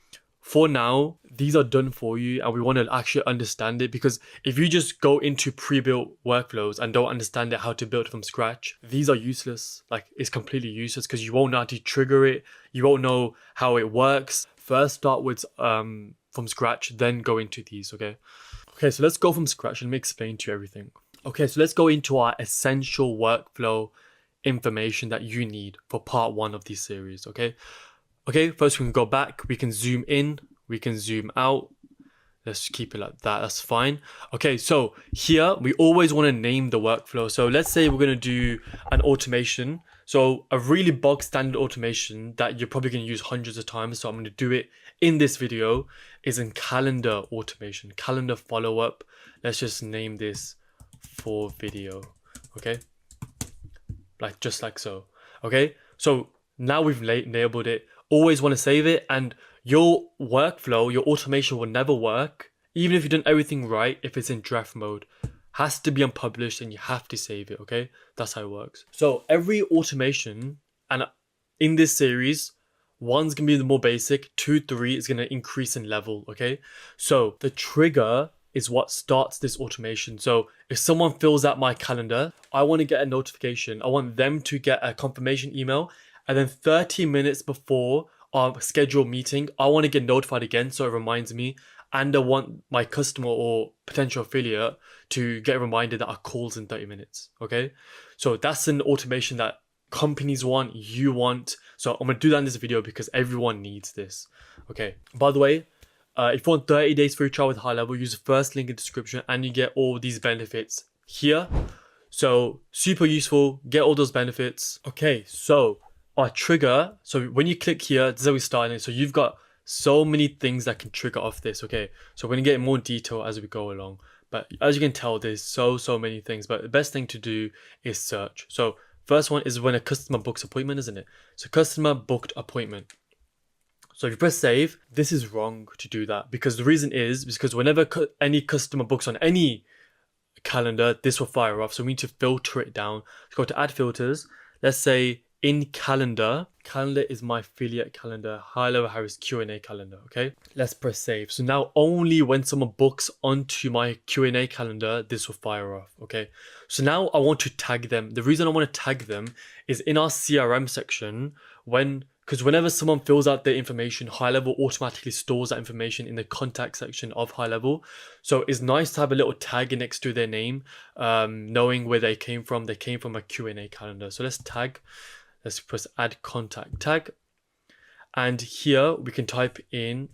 for now, these are done for you and we want to actually understand it, because if you just go into pre-built workflows and don't understand it, how to build from scratch, these are useless. Like it's completely useless because you won't know how to trigger it. You won't know how it works. First start with from scratch, then go into these, okay? Okay, so let's go from scratch and let me explain to you everything. Okay, so let's go into our essential workflow information that you need for part 1 of this series, okay? Okay, first we can go back, we can zoom in, we can zoom out. Let's keep it like that, that's fine. Okay, so here we always want to name the workflow. So let's say we're going to do an automation. So a really bog standard automation that you're probably going to use hundreds of times. So I'm going to do it in this video is in calendar automation, calendar follow-up. Let's just name this for video, okay? Like just like so, okay? So now we've enabled it. Always want to save it, and your workflow, your automation will never work, even if you've done everything right, if it's in draft mode. Has to be unpublished and you have to save it, okay? That's how it works. So every automation, and in this series, 1's gonna be the more basic, 2, 3 is gonna increase in level, okay? So the trigger is what starts this automation. So if someone fills out my calendar, I want to get a notification. I want them to get a confirmation email, and then 30 minutes before our scheduled meeting, I want to get notified again so it reminds me, and I want my customer or potential affiliate to get reminded that our call's in 30 minutes, okay? So that's an automation that companies want, you want. So I'm going to do that in this video because everyone needs this, okay? By the way, if you want 30 days free trial with GoHighLevel, use the first link in the description and you get all these benefits here. So super useful, get all those benefits. Okay, so our trigger, so when you click here, this is how we start it. So you've got so many things that can trigger off this, okay? So we're gonna get in more detail as we go along. But as you can tell, there's so many things, but the best thing to do is search. So first one is when a customer books appointment, isn't it? So customer booked appointment. So if you press save, this is wrong to do that, because the reason is because whenever any customer books on any calendar, this will fire off. So we need to filter it down. Let's go to add filters. Let's say in calendar is my affiliate calendar, HighLevel Harris Q&A calendar. Okay, let's press save. So now only when someone books onto my Q&A calendar, this will fire off. Okay, so now I want to tag them. The reason I want to tag them is in our CRM section, because whenever someone fills out their information, HighLevel automatically stores that information in the contact section of HighLevel. So it's nice to have a little tag next to their name, knowing where they came from. They came from a Q&A calendar. So let's tag. Let's press add contact tag. And here we can type in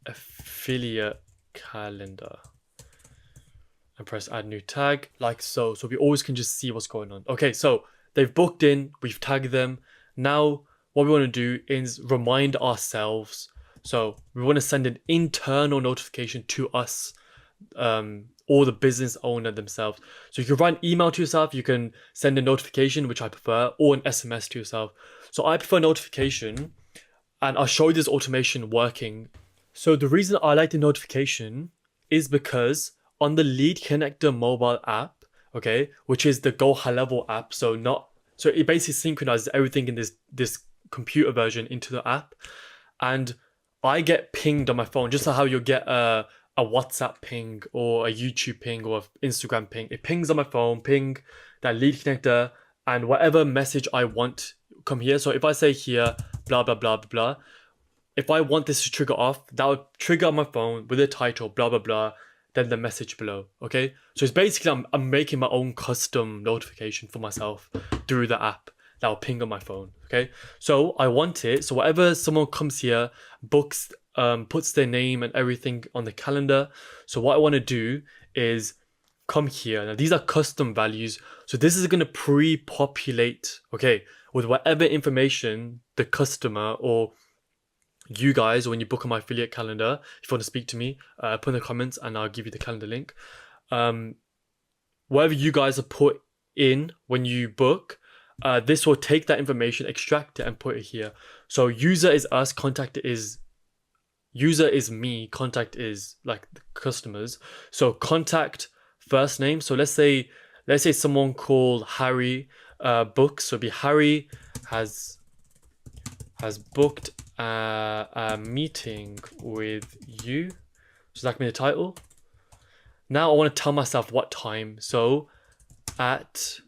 affiliate calendar and press add new tag like so. So we always can just see what's going on. Okay, so they've booked in, we've tagged them. Now what we want to do is remind ourselves. So we want to send an internal notification to us, or the business owner themselves. So you can write an email to yourself, you can send a notification, which I prefer, or an SMS to yourself. So I prefer notification, and I'll show you this automation working. So the reason I like the notification is because on the Lead Connector mobile app, okay, which is the GoHighLevel app, so it basically synchronizes everything in this computer version into the app, and I get pinged on my phone, just like how you'll get a WhatsApp ping or a YouTube ping or an Instagram ping. It pings on my phone, ping that Lead Connector, and whatever message I want come here. So if I say here, blah, blah, blah, blah, blah, if I want this to trigger off, that would trigger on my phone with the title, blah, blah, blah, then the message below, okay? So it's basically, I'm making my own custom notification for myself through the app that will ping on my phone, okay? So I want it, so whatever someone comes here, books, puts their name and everything on the calendar. So what I want to do is come here. Now these are custom values. So this is going to pre-populate, okay, with whatever information the customer or you guys, when you book on my affiliate calendar, if you want to speak to me, put in the comments and I'll give you the calendar link. Whatever you guys have put in when you book, this will take that information, extract it and put it here. So user is us, user is me, contact is like the customers. So contact first name. So let's say someone called Harry books. So it'd be Harry has booked a meeting with you. So that can be the title. Now I want to tell myself what time. So at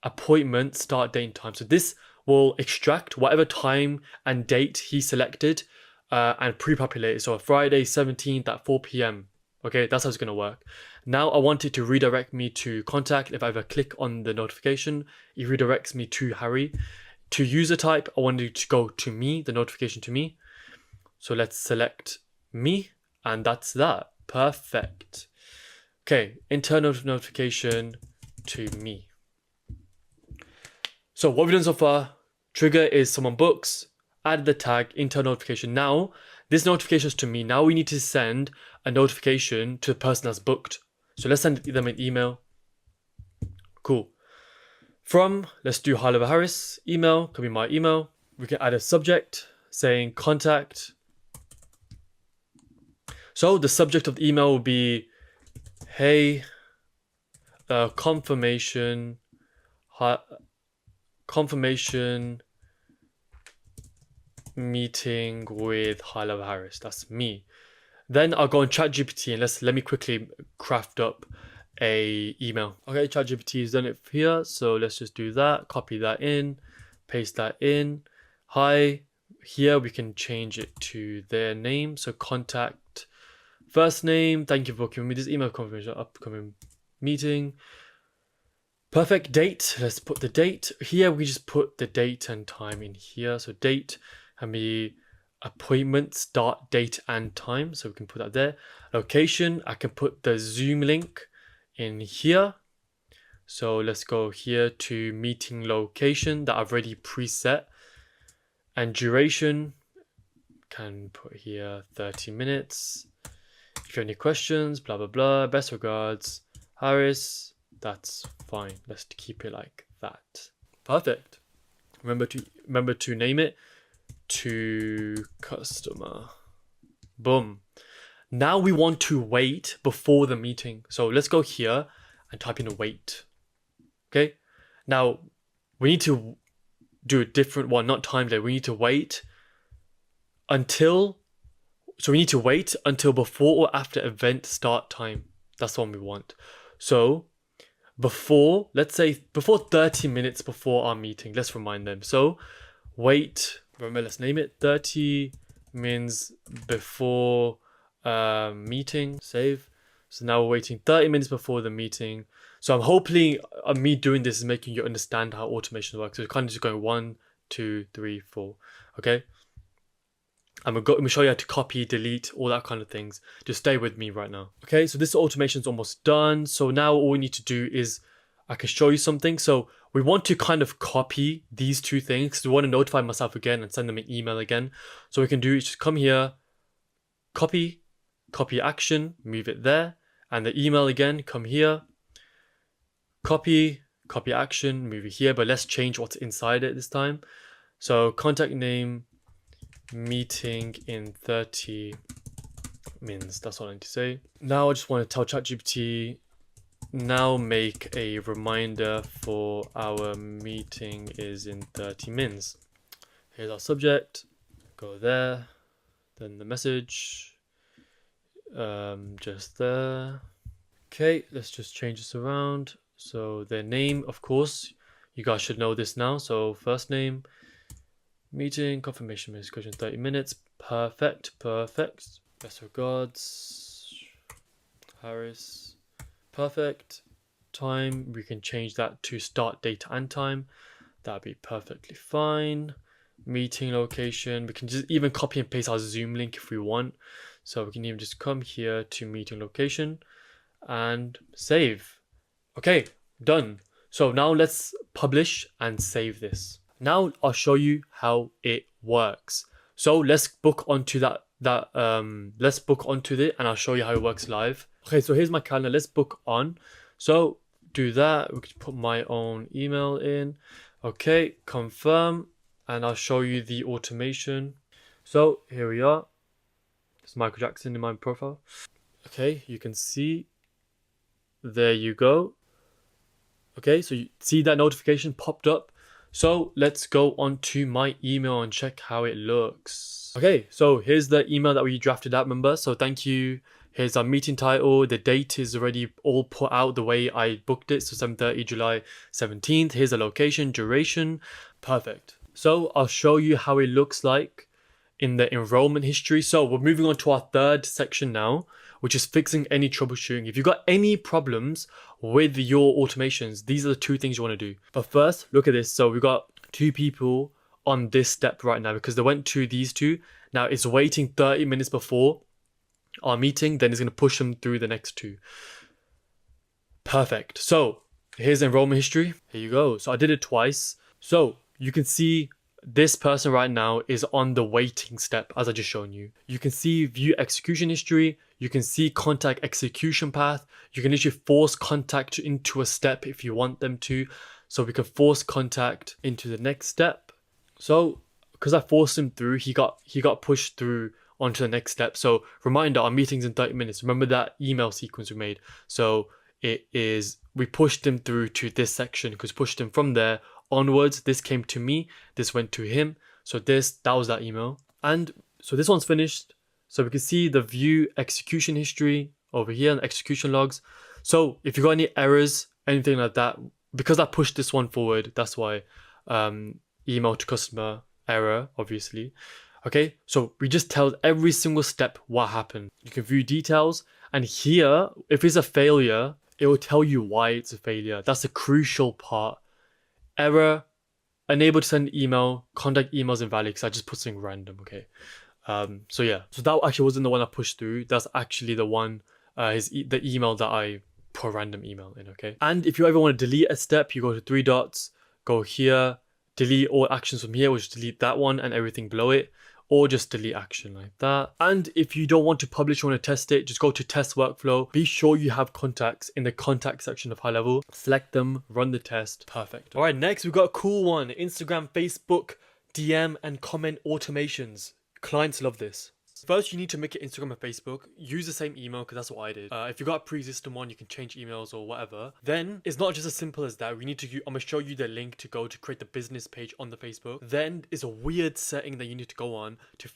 appointment, start date and time. So this will extract whatever time and date he selected and pre-populate it. So Friday 17th at 4 p.m. Okay, that's how it's going to work. Now I want it to redirect me to contact. If I ever click on the notification, it redirects me to Harry. To user type, I want it to go to me, the notification to me. So let's select me, and that's that. Perfect. Okay, internal notification to me. So what we've done so far, trigger is someone books, add the tag, internal notification. Now, this notification is to me. Now we need to send a notification to the person that's booked. So let's send them an email. Cool. Let's do HighLevel Harris, email, can be my email. We can add a subject saying contact. So the subject of the email will be, hey, confirmation meeting with HighLevel Harris. That's me. Then I'll go on ChatGPT and let me quickly craft up a email. Okay, ChatGPT has done it here, so let's just do that. Copy that in, paste that in. Hi, here we can change it to their name. So contact first name. Thank you for giving me this email confirmation upcoming meeting. Perfect. Date. Let's put the date here. We just put the date and time in here. So date can be appointment, start date and time. So we can put that there. Location. I can put the Zoom link in here. So let's go here to meeting location that I've already preset. And duration, can put here 30 minutes. If you have any questions, blah, blah, blah. Best regards, Harris. That's fine. Let's keep it like that. Perfect. Remember to name it. to customer. Boom. Now we want to wait before the meeting. So let's go here and type in a wait. Okay. Now we need to do a different one, not time delay. We need to wait until, so we need to wait until before or after event start time. That's the one we want. So before, let's say before 30 minutes before our meeting, let's remind them. So wait, remember, let's name it 30 minutes before meeting, save. So now we're waiting 30 minutes before the meeting. So I'm hoping me doing this is making you understand how automation works. So it's kind of just going 1, 2, 3, 4. Okay. I'm going to show you how to copy, delete, all that kind of things. Just stay with me right now. Okay, so this automation is almost done. So now all we need to do is, I can show you something. So we want to kind of copy these two things because we want to notify myself again and send them an email again. So we can do is just come here, copy action, move it there. And the email again, come here, copy action, move it here. But let's change what's inside it this time. So contact name, meeting in 30 minutes. That's all I need to say. Now I just want to tell ChatGPT, now make a reminder for our meeting is in 30 minutes. Here's our subject. Go there. Then the message. Just there. Okay, let's just change this around. So their name, of course, you guys should know this now. So first name, meeting, confirmation discussion 30 minutes. Perfect. Best regards, Harris. Perfect. Time, we can change that to start date and time. That'd be perfectly fine. Meeting location, we can just even copy and paste our Zoom link if we want. So we can even just come here to meeting location and save. Okay, done. So now let's publish and save this. Now I'll show you how it works. So let's book onto let's book onto it and I'll show you how it works live. Okay, so here's my calendar. Let's book on. So do that. We can put my own email in. Okay, confirm, and I'll show you the automation. So here we are. It's Michael Jackson in my profile. Okay, you can see. There you go. Okay, so you see that notification popped up. So let's go on to my email and check how it looks. Okay, so here's the email that we drafted out, remember? So thank you. Here's our meeting title. The date is already all put out the way I booked it. So 7:30 July 17th. Here's the location, duration. Perfect. So I'll show you how it looks like in the enrollment history. So we're moving on to our third section now, which is fixing any troubleshooting. If you've got any problems with your automations, these are the two things you want to do. But first, look at this. So we've got 2 people on this step right now because they went to these 2. Now it's waiting 30 minutes before our meeting, then it's going to push them through the next 2. Perfect. So here's enrollment history. Here you go. So I did it twice. So you can see this person right now is on the waiting step, as I just shown you. You can see view execution history. You can see contact execution path. You can literally force contact into a step if you want them to. So we can force contact into the next step. So because I forced him through, he got pushed through onto the next step. So reminder, our meeting's in 30 minutes. Remember that email sequence we made. So we pushed him through to this section because pushed him from there onwards. This came to me, this went to him. So that was that email. And so this one's finished. So we can see the view execution history over here and execution logs. So if you got any errors, anything like that, because I pushed this one forward, that's why email to customer error, obviously. Okay, so we just tell every single step what happened. You can view details, and here, if it's a failure, it will tell you why it's a failure. That's the crucial part. Error, unable to send email, contact emails invalid, because I just put something random, okay? So yeah, so that actually wasn't the one I pushed through. That's actually the one, the email that I put a random email in, okay? And if you ever want to delete a step, you go to 3 dots, go here, delete all actions from here, which delete that one and everything below it, or just delete action like that. And if you don't want to publish, you want to test it, just go to test workflow. Be sure you have contacts in the contact section of HighLevel. Select them, run the test. Perfect. All right, next we've got a cool one. Instagram, Facebook, DM and comment automations. Clients love this. First, you need to make it Instagram and Facebook. Use the same email because that's what I did. If you got a pre-existing one, you can change emails or whatever. Then it's not just as simple as that. We need to. I'm gonna show you the link to go to create the business page on the Facebook. Then is a weird setting that you need to go on to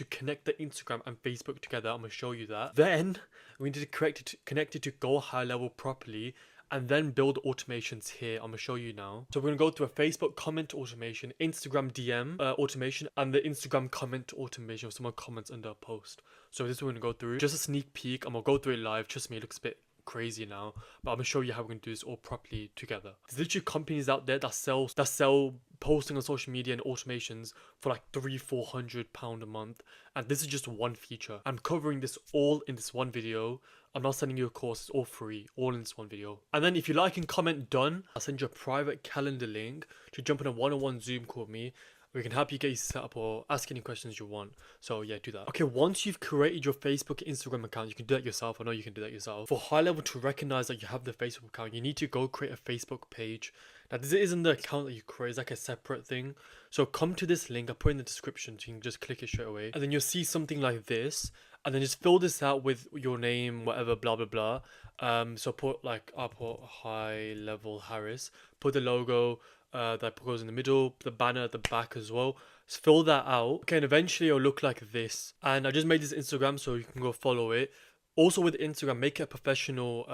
connect the Instagram and Facebook together. I'm gonna show you that. Then we need to connect it to GoHighLevel properly. And then build automations here. I'm gonna show you now. So we're gonna go through a Facebook comment automation, Instagram DM automation, and the Instagram comment automation if someone comments under a post. So this is what we're gonna go through. Just a sneak peek. I'm gonna go through it live. Trust me, it looks a bit crazy now, but I'm gonna show you how we're gonna do this all properly together. There's literally companies out there that sell posting on social media and automations for like £300-400 a month, and this is just one feature. I'm covering this all in this one video. I'm not sending you a course, it's all free, all in this one video. And then if you like and comment done, I'll send you a private calendar link to jump on a one-on-one Zoom call with me. We can help you get you set up or ask any questions you want. So yeah, do that. Okay, once you've created your Facebook, Instagram account, you can do that yourself. I know you can do that yourself. For high level to recognize that you have the Facebook account, you need to go create a Facebook page. Now this isn't the account that you create, it's like a separate thing. So come to this link, I'll put in the description so you can just click it straight away. And then you'll see something like this. And then just fill this out with your name, whatever, blah, blah, blah. So put like, I'll put High Level Harris. Put the logo that goes in the middle, the banner at the back as well. Just fill that out. Okay, and eventually it'll look like this. And I just made this Instagram so you can go follow it. Also with Instagram, make it a professional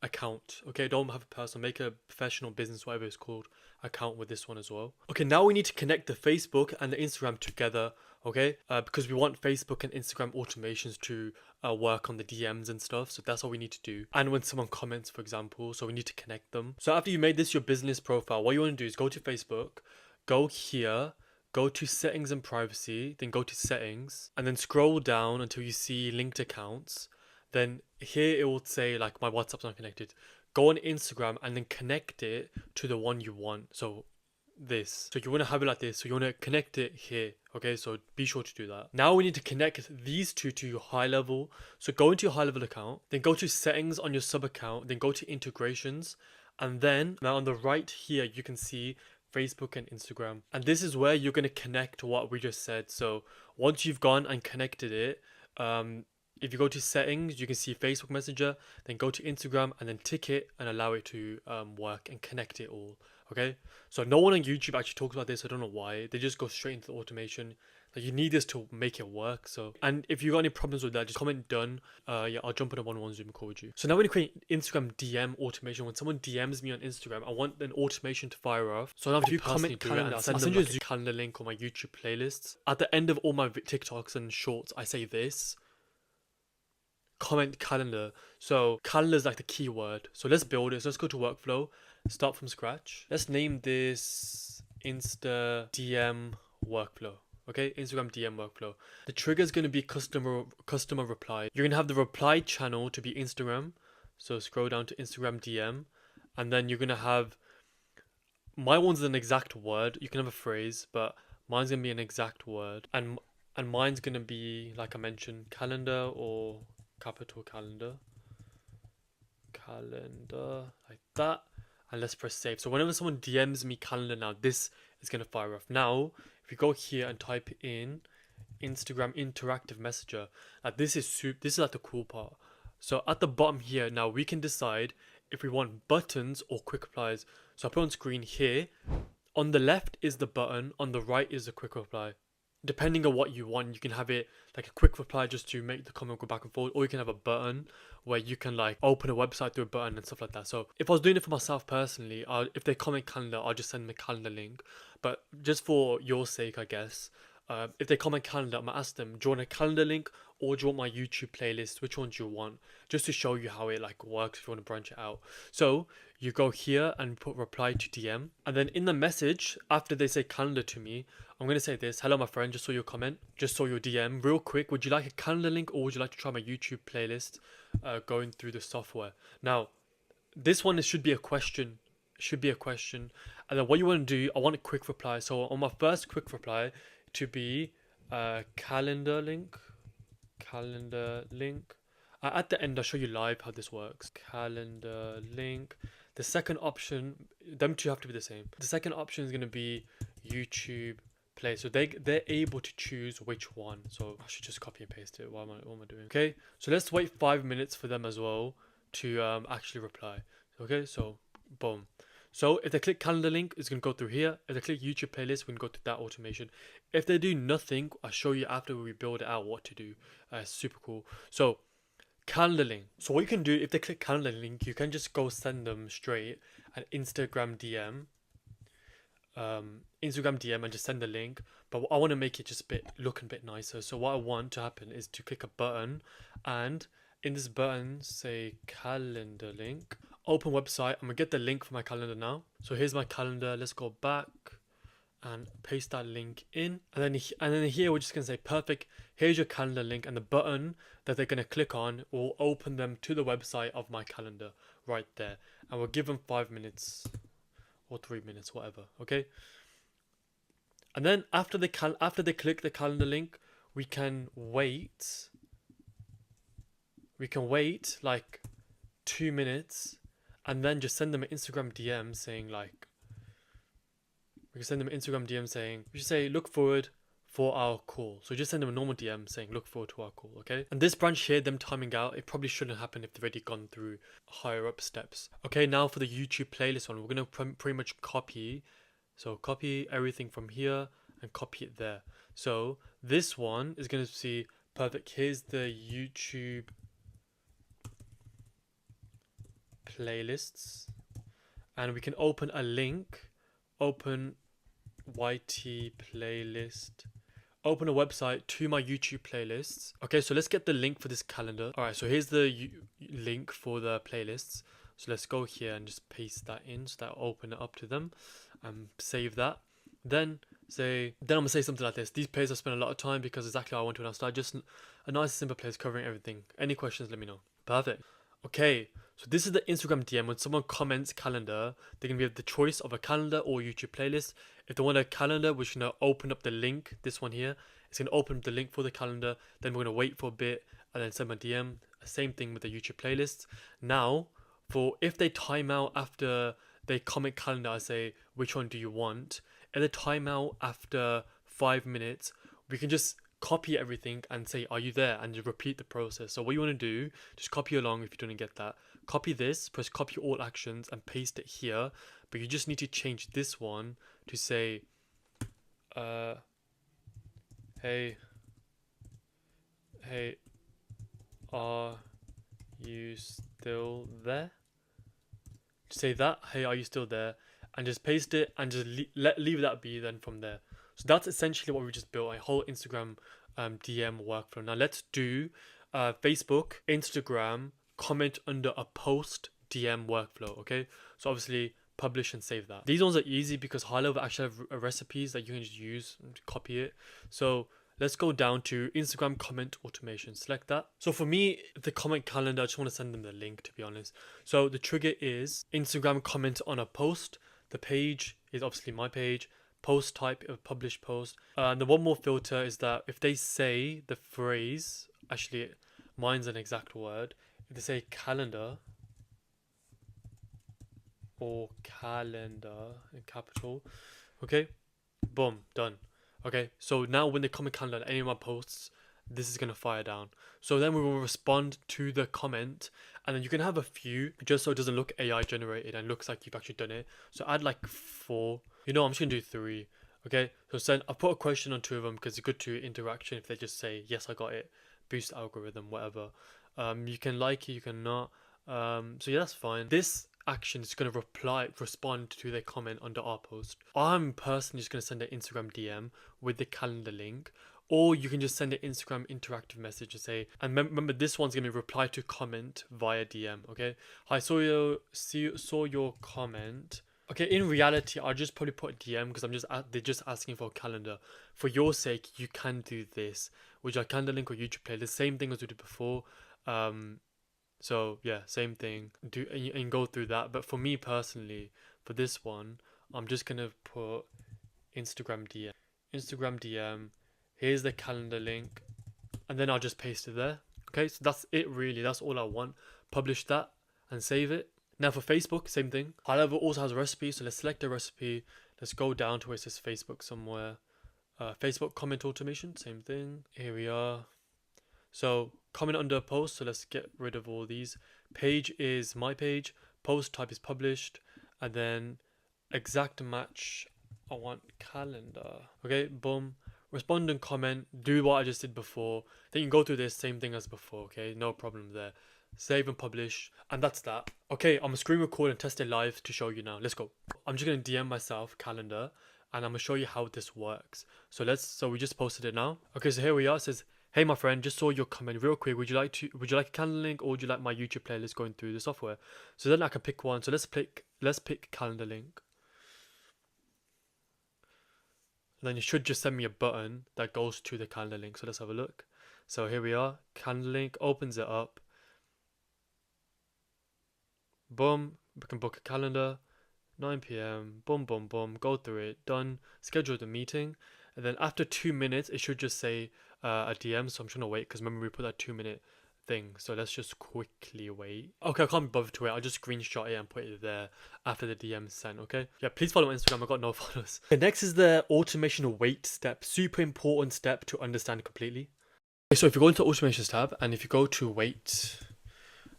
account. Okay, don't have a personal, make a professional business, whatever it's called, account with this one as well. Okay, now we need to connect the Facebook and the Instagram together. Okay, because we want Facebook and Instagram automations to work on the DMs and stuff. So that's what we need to do. And when someone comments, for example, so we need to connect them. So after you made this your business profile, what you want to do is go to Facebook, go here, go to settings and privacy, then go to settings, and then scroll down until you see linked accounts. Then here it will say like my WhatsApp's not connected. Go on Instagram and then connect it to the one you want. So this. So you want to have it like this. So you want to connect it here. Okay, so be sure to do that. Now we need to connect these two to your high level. So go into your high level account, then go to settings on your sub account, then go to integrations. And then now on the right here, you can see Facebook and Instagram. And this is where you're going to connect what we just said. So once you've gone and connected it, if you go to settings, you can see Facebook Messenger, then go to Instagram and then tick it and allow it to work and connect it all. Okay, so no one on YouTube actually talks about this. I don't know why. They just go straight into the automation. Like you need this to make it work. So, and if you got any problems with that, just comment done. Yeah, I'll jump on a one-on-one Zoom call with you. So now when you create Instagram DM automation, when someone DMs me on Instagram, I want an automation to fire off. So now if you comment calendar, I'll send you a calendar link on my YouTube playlists. At the end of all my TikToks and shorts, I say this. Comment calendar. So calendar is like the keyword. So let's build it. So let's go to workflow, start from scratch. Let's name this Insta DM workflow. Okay, Instagram DM workflow. The trigger is going to be customer reply. You're going to have the reply channel to be Instagram. So scroll down to Instagram DM, and then you're going to have, my one's an exact word. You can have a phrase, but mine's going to be an exact word. And mine's going to be, like I mentioned, calendar or capital calendar like that, and let's press save. So whenever someone DMs me calendar now, this is going to fire off. Now if you go here and type in Instagram interactive messenger, this is like the cool part. So at the bottom here, now we can decide if we want buttons or quick replies. So I put on screen here, on the left is the button, on the right is the quick reply. Depending on what you want, you can have it like a quick reply just to make the comment go back and forth, or you can have a button where you can like open a website through a button and stuff like that. So if I was doing it for myself personally, if they comment calendar, I'll just send them a calendar link. But just for your sake, I guess, if they comment calendar, I'm gonna ask them, do you want a calendar link or do you want my YouTube playlist? Which one do you want? Just to show you how it like works if you want to branch it out. So you go here and put reply to DM, and then in the message after they say calendar to me, I'm going to say this: hello my friend, just saw your comment, just saw your DM, real quick, would you like a calendar link or would you like to try my YouTube playlist going through the software? Now this one should be a question, and then what you want to do, I want a quick reply. So on my first quick reply to be calendar link. At the end I'll show you live how this works. Calendar link. The second option, them two have to be the same. The second option is going to be YouTube place. So they're able to choose which one. So I should just copy and paste it. What am I doing? Okay, so let's wait 5 minutes for them as well to actually reply. Okay, so boom. So if they click calendar link, it's gonna go through here. If they click YouTube playlist, we can go to that automation. If they do nothing, I'll show you after we build it out what to do. Super cool. So calendar link. So what you can do if they click calendar link, you can just go send them straight an Instagram DM. Instagram DM and just send the link. But I want to make it just look a bit nicer. So what I want to happen is to click a button, and in this button say calendar link. Open website. I'm gonna get the link for my calendar now. So here's my calendar. Let's go back and paste that link in, and then here we're just gonna say perfect. Here's your calendar link, and the button that they're gonna click on will open them to the website of my calendar right there. And we'll give them 5 minutes or 3 minutes, whatever. Okay. And then after they click the calendar link, we can wait. We can wait like 2 minutes, and then just send them an Instagram DM saying like. We can send them an Instagram DM saying, we should say, look forward for our call. So just send them a normal DM saying, look forward to our call, okay? And this branch here, them timing out, it probably shouldn't happen if they've already gone through higher up steps. Okay, now for the YouTube playlist one, we're going to pretty much copy. So copy everything from here and copy it there. So this one is going to see, perfect, here's the YouTube playlists. And we can open a link, open YT playlist, open a website to my YouTube playlists. Okay, so let's get the link for this calendar. All right, so here's the link for the playlists. So let's go here and just paste that in, so that'll open it up to them, and save that. Then I'm gonna say something like this: these playlists I spent a lot of time because exactly what I want to when I start. Just a nice simple place covering everything. Any questions, let me know. Perfect. Okay, so this is the Instagram DM. When someone comments calendar, they're going to be the choice of a calendar or YouTube playlist. If they want a calendar, we're going to open up the link, this one here. It's going to open up the link for the calendar. Then we're going to wait for a bit and then send my DM. Same thing with the YouTube playlists. Now, for if they time out after they comment calendar, I say, which one do you want? If they time out after 5 minutes, we can just copy everything and say, are you there? And just repeat the process. So what you want to do, just copy along if you didn't get that. Copy this, press copy all actions and paste it here. But you just need to change this one to say, hey, are you still there? Say that, hey, are you still there? And just paste it and just leave that be then from there. So that's essentially what we just built, a whole Instagram DM workflow. Now let's do Facebook, Instagram, comment under a post DM workflow, okay? So obviously publish and save that. These ones are easy because GoHighLevel actually have recipes that you can just use and copy it. So let's go down to Instagram comment automation. Select that. So for me, the comment calendar, I just want to send them the link, to be honest. So the trigger is Instagram comment on a post. The page is obviously my page. Post type of publish post. And the one more filter is that if they say the phrase, actually mine's an exact word. If they say calendar or calendar in capital, okay, boom, done. Okay, so now when they comment calendar on any of my posts, this is going to fire down. So then we will respond to the comment, and then you can have a few just so it doesn't look AI generated and looks like you've actually done it. So add like 4. You know, I'm just going to do 3. Okay, so send. I put a question on 2 of them because it's good to interaction. If they just say, yes, I got it, boost algorithm, whatever. You can like it, you can not. So yeah, that's fine. This action is going to respond to their comment under our post. I'm personally just going to send an Instagram DM with the calendar link, or you can just send an Instagram interactive message and say, and remember this one's going to be reply to comment via DM. Okay, I saw your comment. Okay, in reality, I'll just probably put a DM because they're just asking for a calendar. For your sake, you can do this, which I calendar link or YouTube play. The same thing as we did before. So yeah, same thing. Do and go through that. But for me personally, for this one, I'm just gonna put Instagram DM. Instagram DM. Here's the calendar link, and then I'll just paste it there. Okay, so that's it really. That's all I want. Publish that and save it. Now for Facebook, same thing. GoHighLevel also has a recipe, so let's select a recipe. Let's go down to where it says Facebook somewhere. Facebook comment automation, same thing. Here we are. So comment under a post, so let's get rid of all these. Page is my page, post type is published, and then exact match, I want calendar. Okay, boom. Respond and comment, do what I just did before. Then you can go through this same thing as before, okay? No problem there. Save and publish, and that's that. Okay, I'm gonna screen record and test it live to show you now. Let's go. I'm just gonna DM myself calendar, and I'm gonna show you how this works. So we just posted it now. Okay, so here we are. It says, hey my friend, just saw your comment real quick. Would you like a calendar link, or would you like my YouTube playlist going through the software? So then I can pick one. So let's pick calendar link. And then you should just send me a button that goes to the calendar link. So let's have a look. So here we are. Calendar link, opens it up. Boom, we can book a calendar. 9 p.m. Boom, boom, boom. Go through it. Done. Schedule the meeting. And then after 2 minutes, it should just say a DM. So I'm trying to wait because remember we put that 2-minute thing. So let's just quickly wait. Okay, I can't be bothered to wait. I'll just screenshot it and put it there after the DM is sent. Okay. Yeah, please follow my Instagram. I got no followers. Okay, next is the automation wait step. Super important step to understand completely. Okay, so if you go into automations tab and if you go to wait,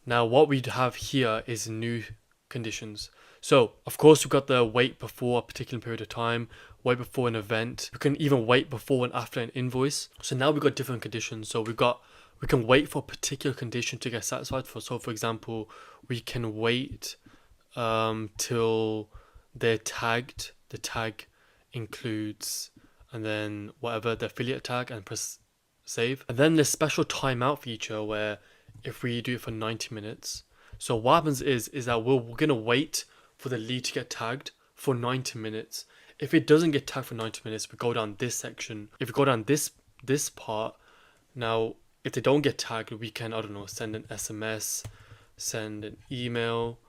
now what we have here is new conditions. So of course we've got the wait before a particular period of time, wait before an event. We can even wait before and after an invoice. So now we've got different conditions. So we can wait for a particular condition to get satisfied. So for example, we can wait till they're tagged. The tag includes, and then whatever the affiliate tag, and press save. And then there's special timeout feature where if we do it for 90 minutes. So what happens is that we're gonna wait for the lead to get tagged for 90 minutes. If it doesn't get tagged for 90 minutes, we go down this section. If we go down this part, now if they don't get tagged, we can, I don't know, send an SMS, send an email,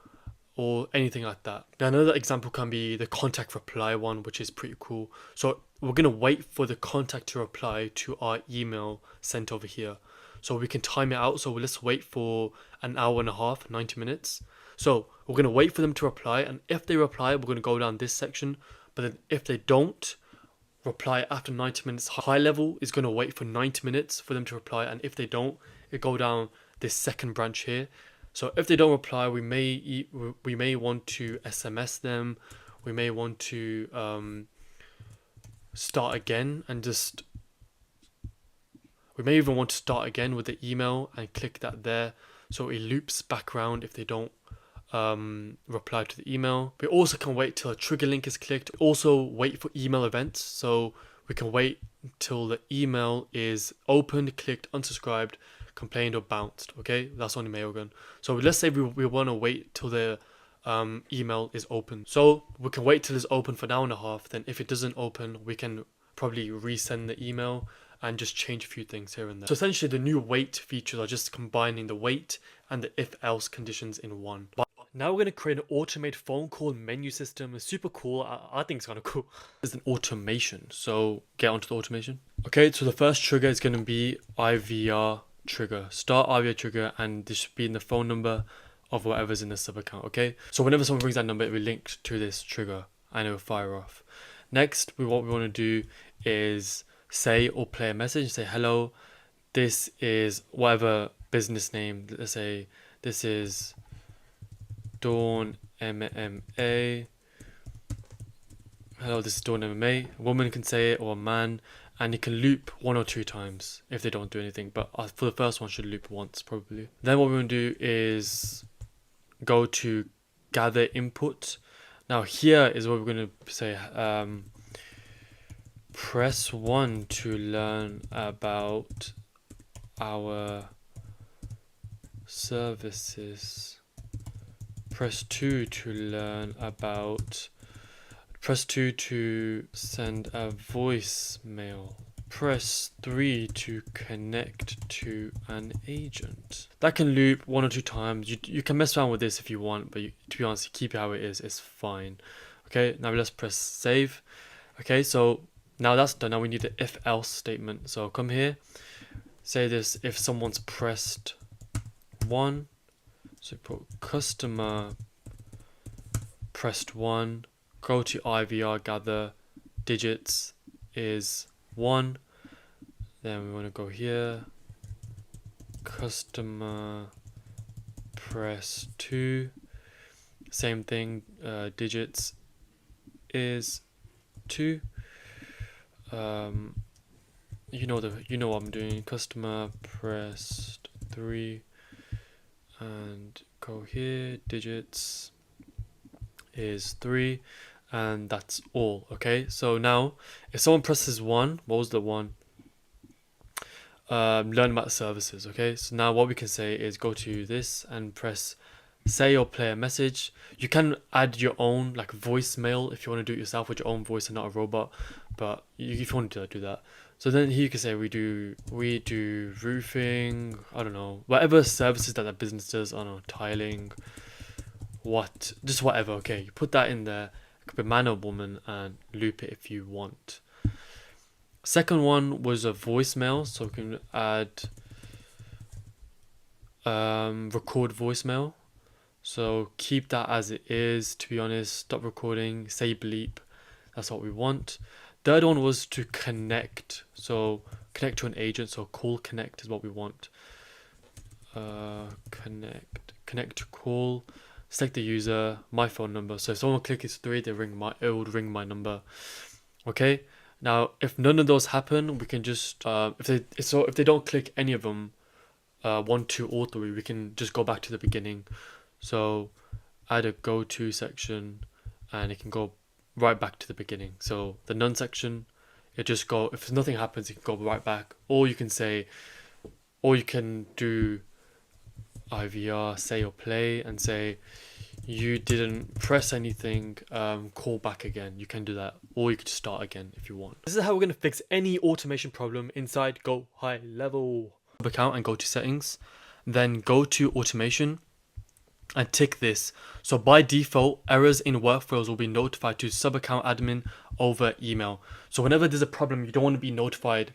or anything like that. Now another example can be the contact reply one, which is pretty cool. So we're gonna wait for the contact to reply to our email sent over here. So we can time it out. So let's wait for an hour and a half, 90 minutes. So we're going to wait for them to reply. And if they reply, we're going to go down this section. But then if they don't reply after 90 minutes, high level is going to wait for 90 minutes for them to reply. And if they don't, it go down this second branch here. So if they don't reply, we may want to SMS them. We may want to start again and just... We may even want to start again with the email and click that there, so it loops back around if they don't reply to the email. We also can wait till a trigger link is clicked. Also wait for email events, so we can wait till the email is opened, clicked, unsubscribed, complained, or bounced. Okay, that's on the mailgun. So let's say we want to wait till the email is open. So we can wait till it's open for an hour and a half. Then if it doesn't open, we can probably resend the email and just change a few things here and there. So essentially the new wait features are just combining the wait and the if else conditions in one. But now we're going to create an automated phone call menu system. It's super cool. I think it's kind of cool. It's an automation. So get onto the automation. Okay, so the first trigger is going to be IVR trigger. Start IVR trigger, and this should be in the phone number of whatever's in the sub account. Okay, so whenever someone brings that number, it will be linked to this trigger and it will fire off. Next, what we want to do is say or play a message. Say, hello, this is whatever business name. Let's say this is Dawn MMA. Hello, this is Dawn MMA. A woman can say it, or a man, and it can loop 1 or 2 times if they don't do anything. But for the first one, should loop once probably. Then what we're going to do is go to gather input. Now here is what we're going to say. Press 1 to learn about our services. Press 2 to learn about... Press 2 to send a voicemail. Press 3 to connect to an agent. That can loop 1 or 2 times. You can mess around with this if you want, but to be honest, keep it how it is. It's fine. Okay, now let's press save. Okay, so now that's done. Now we need the if else statement. So come here, say this if someone's pressed 1. So put customer pressed 1. Go to IVR gather digits is 1. Then we want to go here, customer press 2. Same thing, digits is 2. You know what I'm doing. Customer pressed 3, and go here. Digits is 3, and that's all. Okay. So now, if someone presses 1, what was the 1? Learn about services. Okay. So now what we can say is go to this and press say or play a message. You can add your own like voicemail if you want to do it yourself with your own voice and not a robot, but if you want to do that. So then here you can say we do roofing, I don't know, whatever services that business does, I don't know, tiling, just whatever. Okay, you put that in there. It could be man or woman, and loop it if you want. Second one was a voicemail, so we can add record voicemail. So keep that as it is, to be honest. Stop recording, say bleep. That's what we want. Third one was to connect. So connect to an agent. So call connect is what we want. Connect to call. Select the user, my phone number. So if someone clicks 3, it would ring my number. Okay. Now, if none of those happen, we can just if they don't click any of them, 1, 2, or 3, we can just go back to the beginning. So add a go to section, and it can go right back to the beginning. So the none section, if nothing happens, you can go right back, or you can do IVR, say or play, and say you didn't press anything, call back again. You can do that, or you could start again if you want. This is how we're going to fix any automation problem inside GoHighLevel. Account and go to settings, then go to automation and tick this. So by default, errors in workflows will be notified to SubAccount admin over email. So whenever there's a problem, you don't want to be notified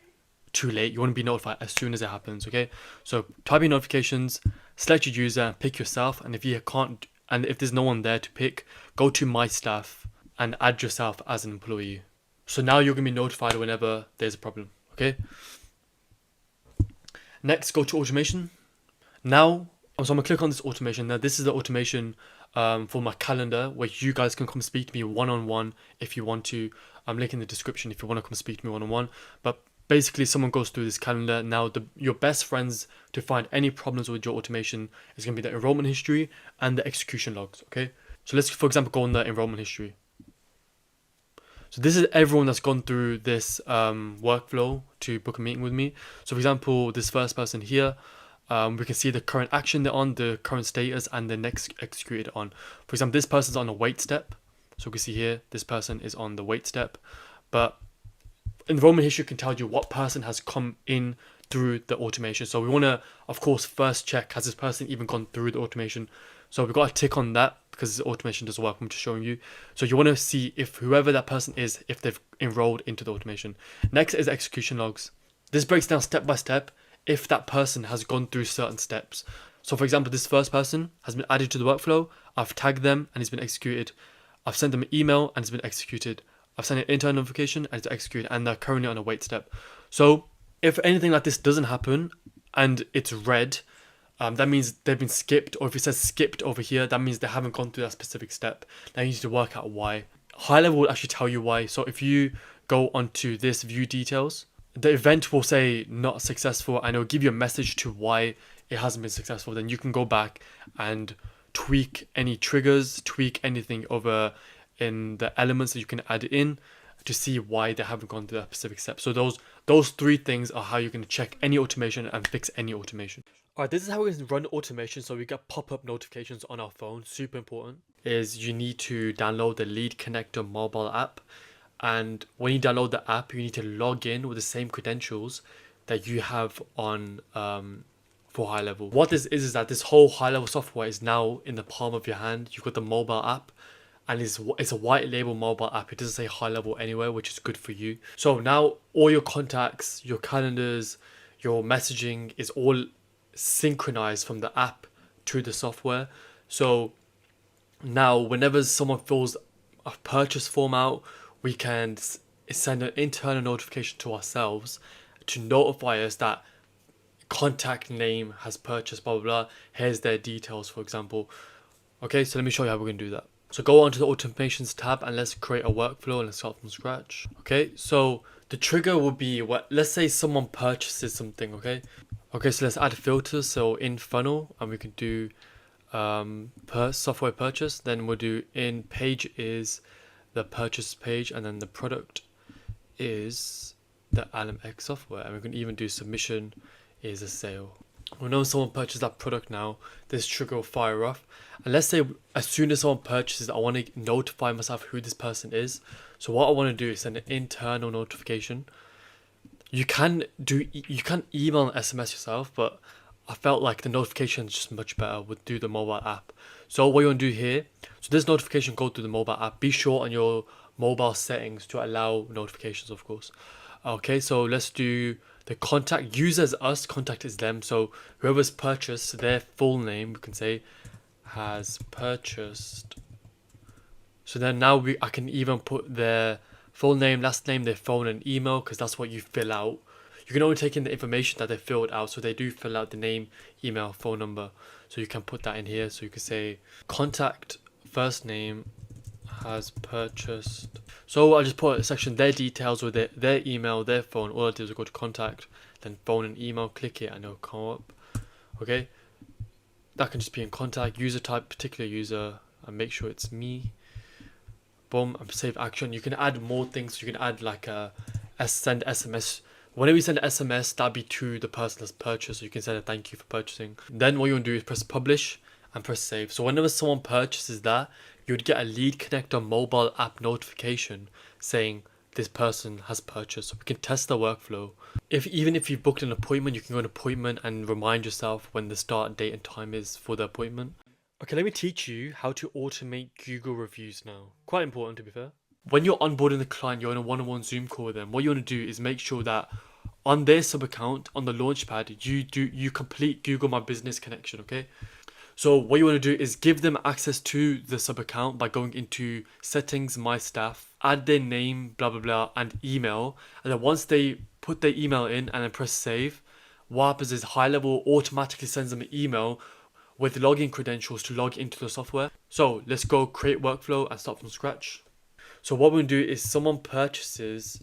too late. You want to be notified as soon as it happens. Okay, so type in notifications, select your user, and pick yourself. And if there's no one there to pick, go to my staff and add yourself as an employee. So now you're gonna be notified whenever there's a problem. Okay. Next, go to automation. Now, so I'm gonna click on this automation. Now this is the automation for my calendar, where you guys can come speak to me one-on-one if you want to. I'm linking in the description if you want to come speak to me one-on-one. But basically, someone goes through this calendar. Now, your best friends to find any problems with your automation is gonna be the enrollment history and the execution logs. Okay, so let's, for example, go on the enrollment history. So this is everyone that's gone through this workflow to book a meeting with me. So for example, this first person here, we can see the current action they're on, the current status, and the next executed on. For example, this person's on a wait step. So we can see here, this person is on the wait step. But enrollment history can tell you what person has come in through the automation. So we want to, of course, first check, has this person even gone through the automation? So we've got to tick on that because this automation doesn't work. I'm just showing you. So you want to see if whoever that person is, if they've enrolled into the automation. Next is execution logs. This breaks down step by step if that person has gone through certain steps. So for example, this first person has been added to the workflow. I've tagged them and it's been executed. I've sent them an email and it's been executed. I've sent an internal notification and it's executed, and they're currently on a wait step. So if anything like this doesn't happen and it's red, that means they've been skipped, or if it says skipped over here, that means they haven't gone through that specific step. Now you need to work out why. HighLevel will actually tell you why. So if you go onto this view details, the event will say not successful, and it will give you a message to why it hasn't been successful. Then you can go back and tweak any triggers, tweak anything over in the elements that you can add in to see why they haven't gone through that specific step. So those 3 things are how you're going to check any automation and fix any automation. Alright, this is how we run automation so we get pop-up notifications on our phone. Super important is you need to download the Lead Connector mobile app. And when you download the app, you need to log in with the same credentials that you have on for HighLevel. What this is that this whole HighLevel software is now in the palm of your hand. You've got the mobile app, and it's a white label mobile app. It doesn't say HighLevel anywhere, which is good for you. So now all your contacts, your calendars, your messaging is all synchronized from the app to the software. So now whenever someone fills a purchase form out, we can is send an internal notification to ourselves to notify us that contact name has purchased blah blah blah. Here's their details, for example. Okay, so let me show you how we're going to do that. So go onto the automations tab and let's create a workflow and let's start from scratch. Okay, so the trigger will be what, let's say someone purchases something. Okay, so let's add filters. So in funnel, and we can do per software purchase. Then we'll do in page is the purchase page, and then the product is the LMX software, and we can even do submission is a sale. We know someone purchased that product now, this trigger will fire off. And let's say as soon as someone purchases, I want to notify myself who this person is. So what I want to do is send an internal notification. You can email and SMS yourself, but I felt like the notification is just much better with do the mobile app. So what you want to do here, so this notification go through the mobile app. Be sure on your mobile settings to allow notifications, of course. Okay, so let's do the contact. Use as us, contact is them. So whoever's purchased, their full name, we can say has purchased. So then now I can even put their full name, last name, their phone and email, because that's what you fill out. You can only take in the information that they filled out. So they do fill out the name, email, phone number. So you can put that in here. So you can say contact first name has purchased. So I just put a section, their details with their email, their phone. All I do is go to contact, then phone and email, click it and it'll come up. Okay, that can just be in contact, user type, particular user, and make sure it's me. Boom, and save action. You can add more things. You can add like a send SMS. Whenever you send an SMS, that'd be to the person that's purchased. So you can send a thank you for purchasing. Then what you want to do is press publish and press save. So whenever someone purchases that, you would get a lead connector mobile app notification saying this person has purchased. So we can test the workflow. Even if you booked an appointment, you can go on an appointment and remind yourself when the start date and time is for the appointment. Okay, let me teach you how to automate Google reviews now. Quite important, to be fair. When you're onboarding the client, you're on a one-on-one Zoom call with them. What you want to do is make sure that on their sub account, on the launchpad, you complete Google My Business connection. Okay. So what you want to do is give them access to the sub account by going into settings, my staff, add their name, blah, blah, blah, and email. And then once they put their email in and then press save, what happens is GoHighLevel automatically sends them an email with login credentials to log into the software. So let's go create workflow and start from scratch. So what we're going to do is someone purchases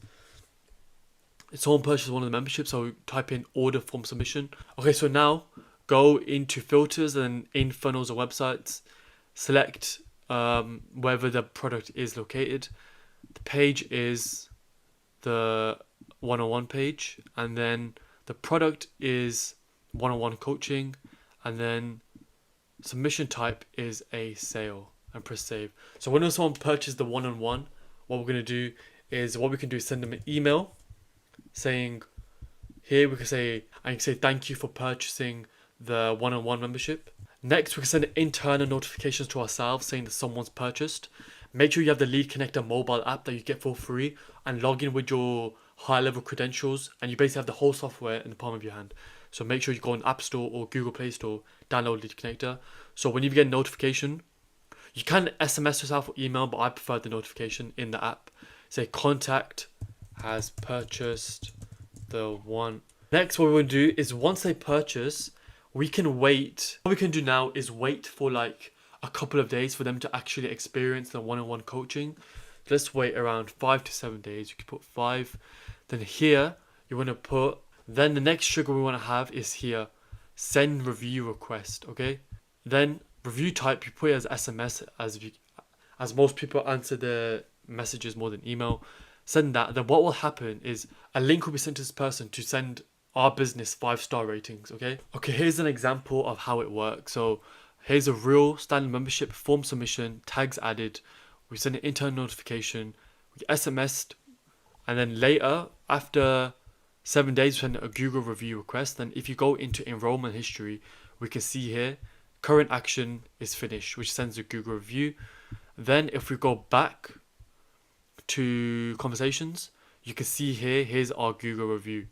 one of the memberships. So type in order form submission. Okay, so now go into filters and in funnels or websites, select wherever the product is located. The page is the one-on-one page, and then the product is one-on-one coaching, and then submission type is a sale, and press save. So when someone purchases the one-on-one, what we're going to do is send them an email saying, here we can say, I can say thank you for purchasing the one-on-one membership. Next, we can send internal notifications to ourselves saying that someone's purchased. Make sure you have the Lead Connector mobile app that you get for free and log in with your high-level credentials, and you basically have the whole software in the palm of your hand. So make sure you go on App Store or Google Play Store, download Lead Connector. So when you get a notification, you can SMS yourself or email, but I prefer the notification in the app. Say contact has purchased the one. Next, what we're going to do is once they purchase, we can wait. What we can do now is wait for like a couple of days for them to actually experience the one-on-one coaching. Let's wait around 5 to 7 days. You can put 5. Then here, you want to put, then the next trigger we want to have is here, send review request, okay? Then review type, you put it as SMS, as most people answer the messages more than email. Send that. Then what will happen is a link will be sent to this person to send our business 5-star ratings. Okay, here's an example of how it works. So here's a real standard membership form submission, tags added, we send an internal notification, we SMS'd, and then later after 7 days we send a Google review request. Then if you go into enrollment history, we can see here current action is finished, which sends a Google review. Then if we go back to conversations, you can see here's our Google review.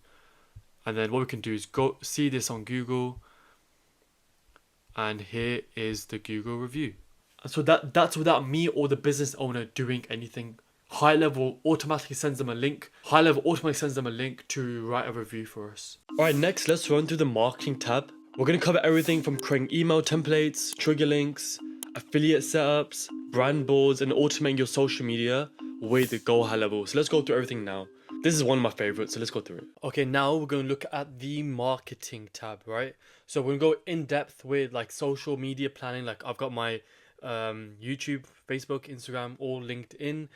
And then what we can do is go see this on Google, and here is the Google review. And so that's without me or the business owner doing anything. GoHighLevel automatically sends them a link. GoHighLevel automatically sends them a link to write a review for us. Alright, next let's run through the marketing tab. We're going to cover everything from creating email templates, trigger links, affiliate setups, brand boards, and automating your social media with GoHighLevel. So let's go through everything now. This is one of my favorites, so let's go through it. Okay, now we're going to look at the marketing tab, right? So we're going to go in depth with like social media planning. Like I've got my YouTube, Facebook, Instagram all linked in,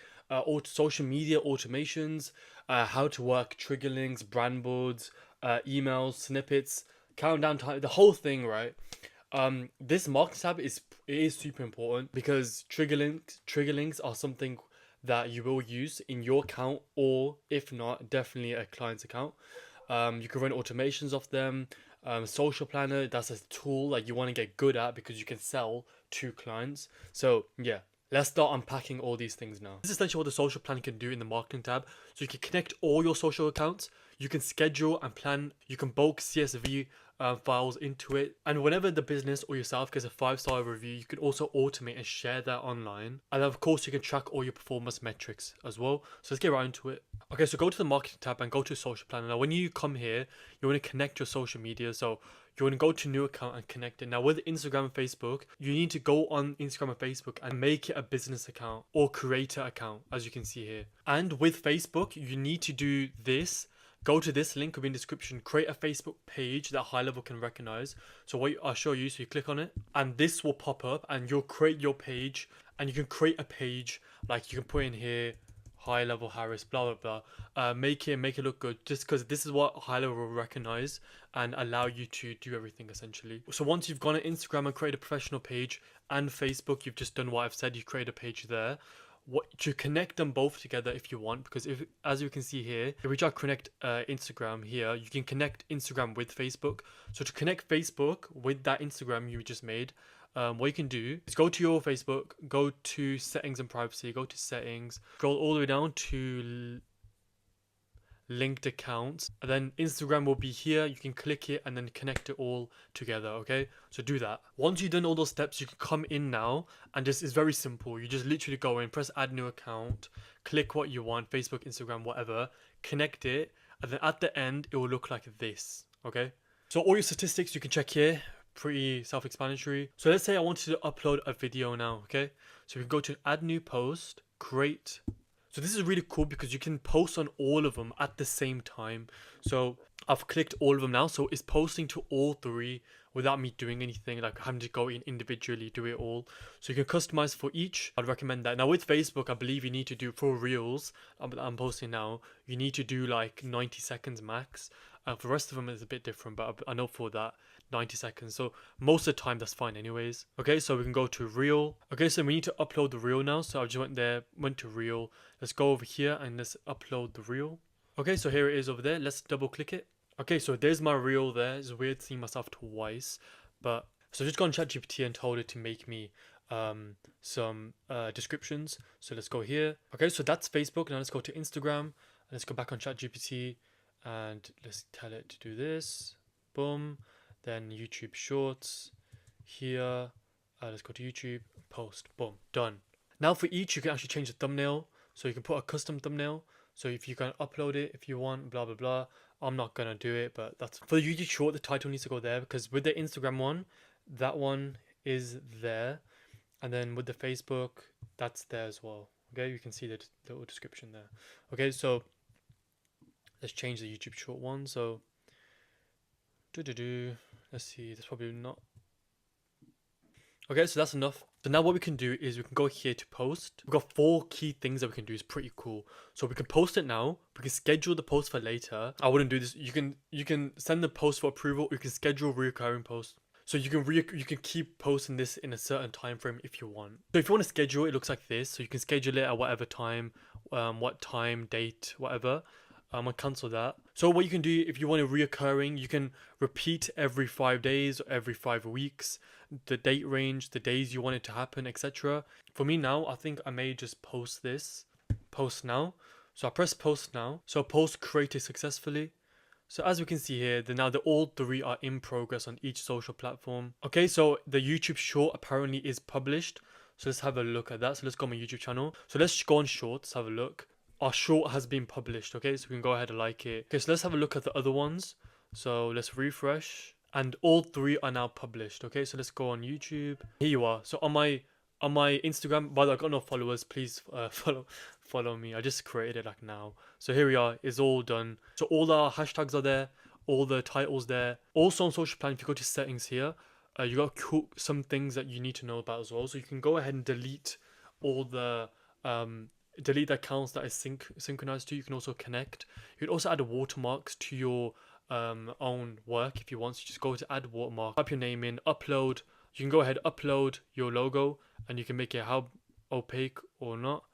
social media automations, how to work trigger links, brand boards, emails, snippets, countdown time, the whole thing, right? This marketing tab is super important because trigger links are something that you will use in your account, or if not, definitely a client's account. You can run automations off them. Social planner, that's a tool that you want to get good at because you can sell to clients. So yeah, let's start unpacking all these things now. This is essentially what the social planner can do in the marketing tab. So you can connect all your social accounts, you can schedule and plan, you can bulk CSV files into it, and whenever the business or yourself gets a 5-star review, you can also automate and share that online. And of course you can track all your performance metrics as well. So let's get right into it. Okay, so go to the marketing tab and go to social planner. Now when you come here, you want to connect your social media. So you want to go to new account and connect it. Now with Instagram and Facebook, you need to go on Instagram and Facebook and make it a business account or creator account, as you can see here. And with Facebook, you need to do this. Go to this link will be in the description, create a Facebook page that GoHighLevel can recognize. So what I'll show you, so you click on it and this will pop up and you'll create your page, and you can create a page like you can put in here, GoHighLevel Harris, blah, blah, blah. Make it look good, just because this is what GoHighLevel will recognize and allow you to do everything essentially. So once you've gone on Instagram and created a professional page, and Facebook, you've just done what I've said, you create a page there. What to connect them both together if you want, because if, as you can see here, if we try to connect Instagram here, you can connect Instagram with Facebook. So to connect Facebook with that Instagram you just made, what you can do is go to your Facebook, go to settings and privacy, go to settings, scroll all the way down to linked accounts, and then Instagram will be here. You can click it and then connect it all together. Okay, so do that. Once you've done all those steps, you can come in now, and this is very simple. You just literally go in, press add new account, click what you want, Facebook, Instagram, whatever, connect it, and then at the end it will look like this. Okay, so all your statistics you can check here, pretty self-explanatory. So let's say I wanted to upload a video now. Okay, so we can go to add new post, create. So this is really cool because you can post on all of them at the same time. So I've clicked all of them now, so it's posting to all three without me doing anything, like having to go in individually, do it all. So you can customize for each. I'd recommend that. Now with Facebook, I believe you need to do, for Reels, I'm posting now, you need to do like 90 seconds max. For the rest of them it's a bit different, but I know for that 90 seconds. So most of the time that's fine anyways. Okay, so we can go to Reel. Okay, so we need to upload the Reel now. So I just went to Reel. Let's go over here and let's upload the Reel. Okay, so here it is over there. Let's double click it. Okay, so there's my Reel there. It's weird seeing myself twice, but so just go on ChatGPT and told it to make me some descriptions. So let's go here. Okay, so that's Facebook. Now let's go to Instagram and let's go back on ChatGPT and let's tell it to do this. Boom. Then YouTube Shorts here. Let's go to YouTube, post, boom, done. Now for each, you can actually change the thumbnail. So you can put a custom thumbnail. So if you can upload it if you want, blah, blah, blah. I'm not going to do it, but that's for the YouTube Short. The title needs to go there because with the Instagram one, that one is there. And then with the Facebook, that's there as well. Okay, you can see the little description there. Okay, so let's change the YouTube Short one. So let's see, that's probably not. Okay, so that's enough. So now what we can do is we can go here to post. We've got 4 key things that we can do. It's pretty cool. So we can post it now. We can schedule the post for later. I wouldn't do this. You can send the post for approval. You can schedule recurring posts. So you can keep posting this in a certain time frame if you want. So if you want to schedule, it looks like this. So you can schedule it at whatever time, what time, date, whatever. I'll cancel that. So what you can do if you want a reoccurring, you can repeat every 5 days or every 5 weeks, the date range, the days you want it to happen, etc. For me now, I think I may just post this, post now. So I press post now. So post created successfully. So as we can see here, now all 3 are in progress on each social platform. Okay, so the YouTube Short apparently is published. So let's have a look at that. So let's go on my YouTube channel. So let's go on shorts, have a look. Our short has been published, okay? So we can go ahead and like it. Okay, so let's have a look at the other ones. So let's refresh. And all 3 are now published, okay? So let's go on YouTube. Here you are. So on my Instagram, by the way, I got no followers. Please follow me. I just created it like now. So here we are. It's all done. So all our hashtags are there. All the titles there. Also on social plan, if you go to settings here, you got some things that you need to know about as well. So you can go ahead and delete all the delete the accounts that is synchronized to. You can also connect. You can also add watermarks to your own work if you want. So just go to add watermark, type your name in, upload. You can go ahead, upload your logo, and you can make it how opaque or not,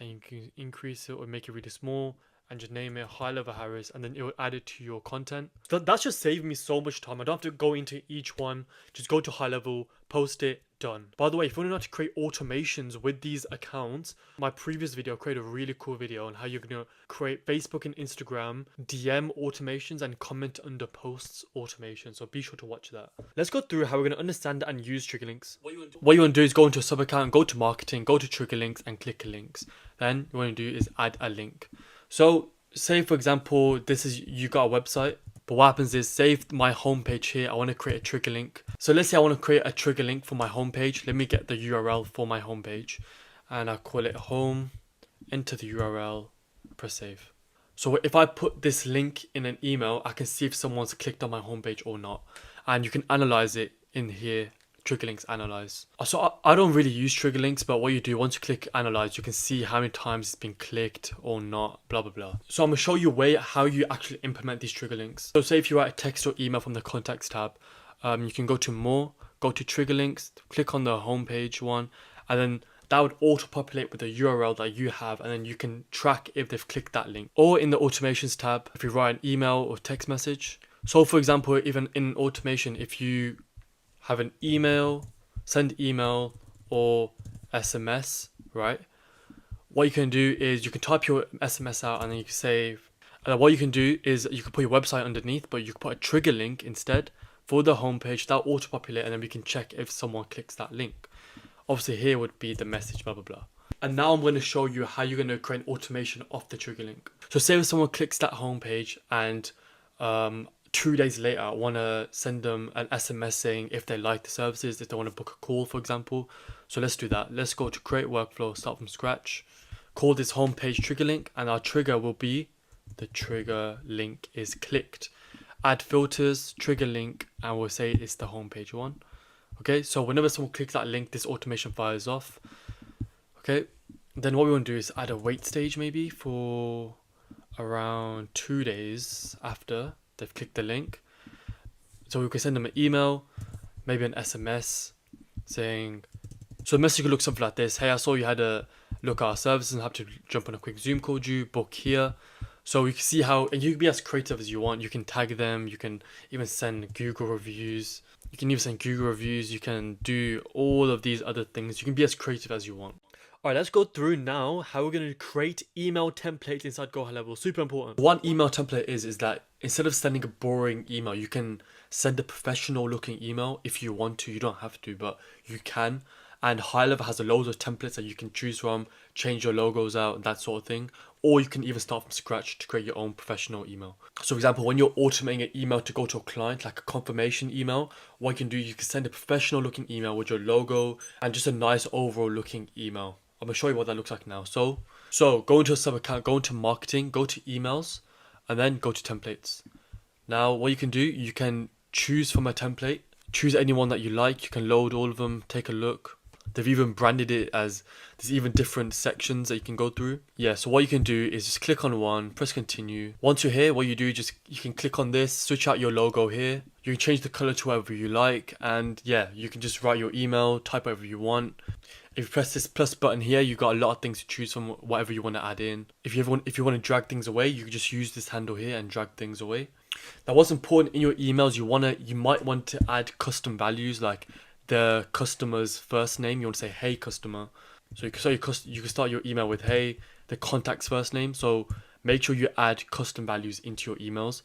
and you can increase it or make it really small, and just name it High Level Harris, and then it will add it to your content. So that's just saving me so much time. I don't have to go into each one. Just go to High Level, post it, done. By the way, if you want to know how to create automations with these accounts, my previous video, I created a really cool video on how you're going to create Facebook and Instagram DM automations and comment under posts automation. So be sure to watch that. Let's go through how we're going to understand and use trigger links. What you want to do is go into a sub-account, go to marketing, go to trigger links and click links. Then what you want to do is add a link. So say for example, you got a website, but what happens is, save my homepage here. I want to create a trigger link. So let's say I want to create a trigger link for my homepage. Let me get the URL for my homepage, and I'll call it home. Enter the URL, press save. So if I put this link in an email, I can see if someone's clicked on my homepage or not, and you can analyze it in here. Trigger links analyze. So I don't really use trigger links, but what you do, once you click analyze, you can see how many times it's been clicked or not, blah blah blah. So I'm gonna show you how you actually implement these trigger links. So say if you write a text or email from the contacts tab, you can go to more, go to trigger links, click on the homepage one, and then that would auto-populate with the URL that you have, and then you can track if they've clicked that link. Or in the automations tab, if you write an email or text message. So for example, even in automation, if you have an email, send email or SMS, right? What you can do is you can type your SMS out and then you can save. What you can do is you can put your website underneath, but you can put a trigger link instead for the homepage. That'll auto-populate, and then we can check if someone clicks that link. Obviously here would be the message, blah blah blah. And now I'm going to show you how you're going to create automation of the trigger link. So say if someone clicks that homepage and 2 days later, I want to send them an SMS saying if they like the services, if they want to book a call, for example. So let's do that. Let's go to create workflow, start from scratch. Call this homepage trigger link, and our trigger will be the trigger link is clicked. Add filters, trigger link, and we'll say it's the homepage one. Okay, so whenever someone clicks that link, this automation fires off. Okay, then what we want to do is add a wait stage maybe for around 2 days after they've clicked the link. So we can send them an email, maybe an SMS saying, so the message could look something like this: hey, I saw you had a look at our services and have to jump on a quick Zoom call, you book here. So you can see how, and you can be as creative as you want. You can tag them, you can even send Google reviews. You can do all of these other things. You can be as creative as you want. Alright, let's go through now how we're going to create email templates inside GoHighLevel. Super important. One email template is that instead of sending a boring email, you can send a professional looking email if you want to. You don't have to, but you can. And HighLevel has a loads of templates that you can choose from, change your logos out, that sort of thing. Or you can even start from scratch to create your own professional email. So for example, when you're automating an email to go to a client, like a confirmation email, what you can do, you can send a professional looking email with your logo and just a nice overall looking email. I'm going to show you what that looks like now. So go into a sub-account, go into marketing, go to emails, and then go to templates. Now what you can do, you can choose from a template, choose anyone that you like. You can load all of them, take a look. They've even branded it as there's even different sections that you can go through. Yeah, so what you can do is just click on one, press continue. Once you're here, what you do, you can click on this, switch out your logo here. You can change the color to whatever you like, and yeah, you can just write your email, type whatever you want. If you press this plus button here, you've got a lot of things to choose from, whatever you want to add in. If you want to drag things away, you can just use this handle here and drag things away. Now what's important in your emails, you might want to add custom values like the customer's first name. You want to say, hey customer. So you can start your email with hey, the contact's first name. So make sure you add custom values into your emails.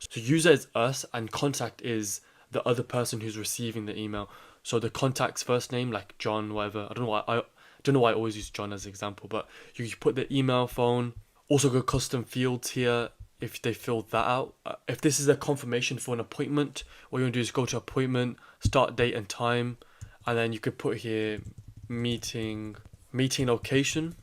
So user is us and contact is the other person who's receiving the email. So the contact's first name, like John, whatever. I don't know why I always use John as an example, but you can put the email, phone. Also got custom fields here if they fill that out. If this is a confirmation for an appointment, what you want to do is go to appointment, start date and time, and then you could put here meeting location.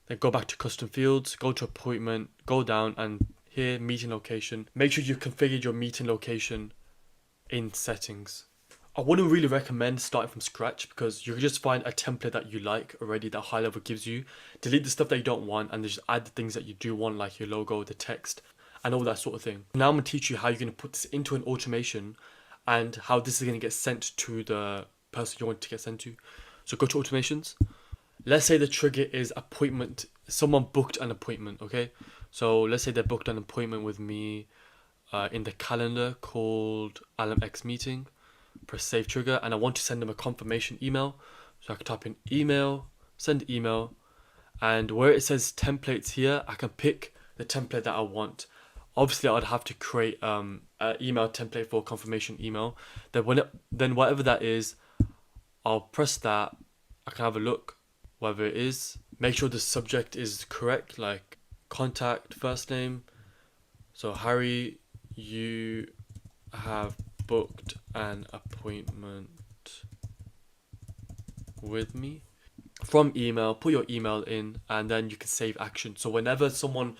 Then go back to custom fields, go to appointment, go down and here meeting location. Make sure you configured your meeting location in settings. I wouldn't really recommend starting from scratch because you can just find a template that you like already that GoHighLevel gives you. Delete the stuff that you don't want and just add the things that you do want, like your logo, the text, and all that sort of thing. Now I'm going to teach you how you're going to put this into an automation and how this is going to get sent to the person you want to get sent to. So go to automations. Let's say the trigger is appointment. Someone booked an appointment, okay? So let's say they booked an appointment with me in the calendar called LMX meeting. Press save trigger, and I want to send them a confirmation email. So I can type in email, send email, and where it says templates here, I can pick the template that I want. Obviously, I'd have to create an email template for confirmation email. Then whatever that is, I'll press that. I can have a look, whatever it is. Make sure the subject is correct, like contact first name. So Harry, you have booked an appointment with me. From email, put your email in, and then you can save action. So whenever someone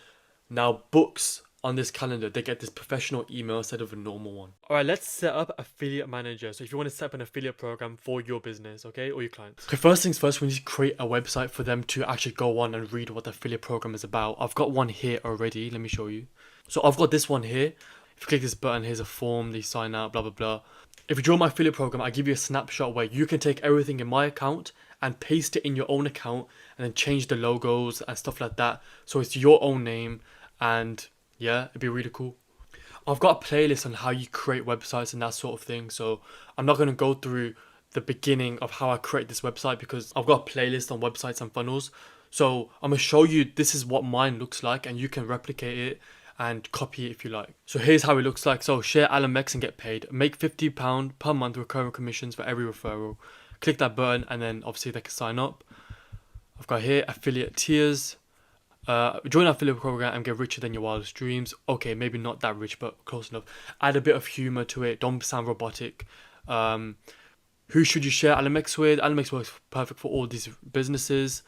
now books on this calendar, they get this professional email instead of a normal one. All right, let's set up affiliate manager. So if you want to set up an affiliate program for your business, okay, or your clients. Okay, first things first, we need to create a website for them to actually go on and read what the affiliate program is about. I've got one here already. Let me show you. So I've got this one here. If you click this button, here's a form, they sign out, blah, blah, blah. If you join my affiliate program, I give you a snapshot where you can take everything in my account and paste it in your own account and then change the logos and stuff like that. So it's your own name, and yeah, it'd be really cool. I've got a playlist on how you create websites and that sort of thing. So I'm not going to go through the beginning of how I create this website because I've got a playlist on websites and funnels. So I'm going to show you this is what mine looks like, and you can replicate it and copy it if you like. So here's how it looks like. So share LMX and get paid. Make £50 per month recurring commissions for every referral. Click that button and then obviously they can sign up. I've got here affiliate tiers. Join our affiliate program and get richer than your wildest dreams. Okay, maybe not that rich, but close enough. Add a bit of humor to it. Don't sound robotic. Who should you share LMX with? LMX works perfect for all these businesses.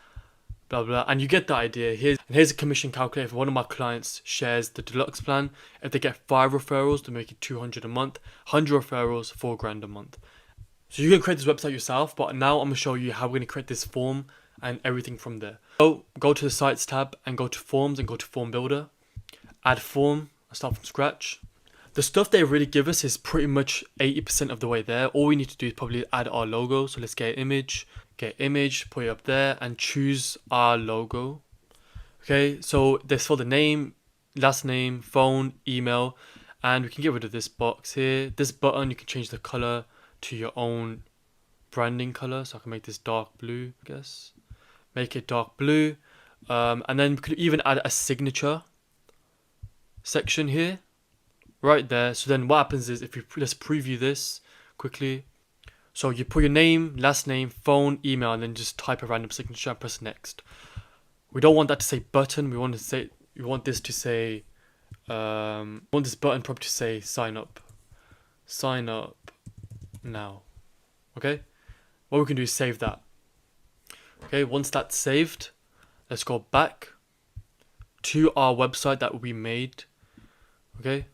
Blah blah, and you get the idea. Here's a commission calculator. If one of my clients shares the deluxe plan, if they get 5 referrals, they're making 200 a month. 100 referrals, $4,000 a month. So you can create this website yourself, but now I'm gonna show you how we're gonna create this form and everything from there. So go to the sites tab and go to forms and go to form builder. Add form. I start from scratch. The stuff they really give us is pretty much 80% of the way there. All we need to do is probably add our logo. So let's get image, put it up there and choose our logo. Okay, so there's for the name, last name, phone, email, and we can get rid of this box here. This button, you can change the color to your own branding color. So I can make this dark blue, I guess. Make it dark blue. And then we could even add a signature section here. Right there. So then what happens is let's preview this quickly. So you put your name, last name, phone, email, and then just type a random signature and press next. We don't want that to say button. We want this to say want this button probably to say sign up. Sign up now. Okay? What we can do is save that. Okay, once that's saved, let's go back to our website that we made. Okay?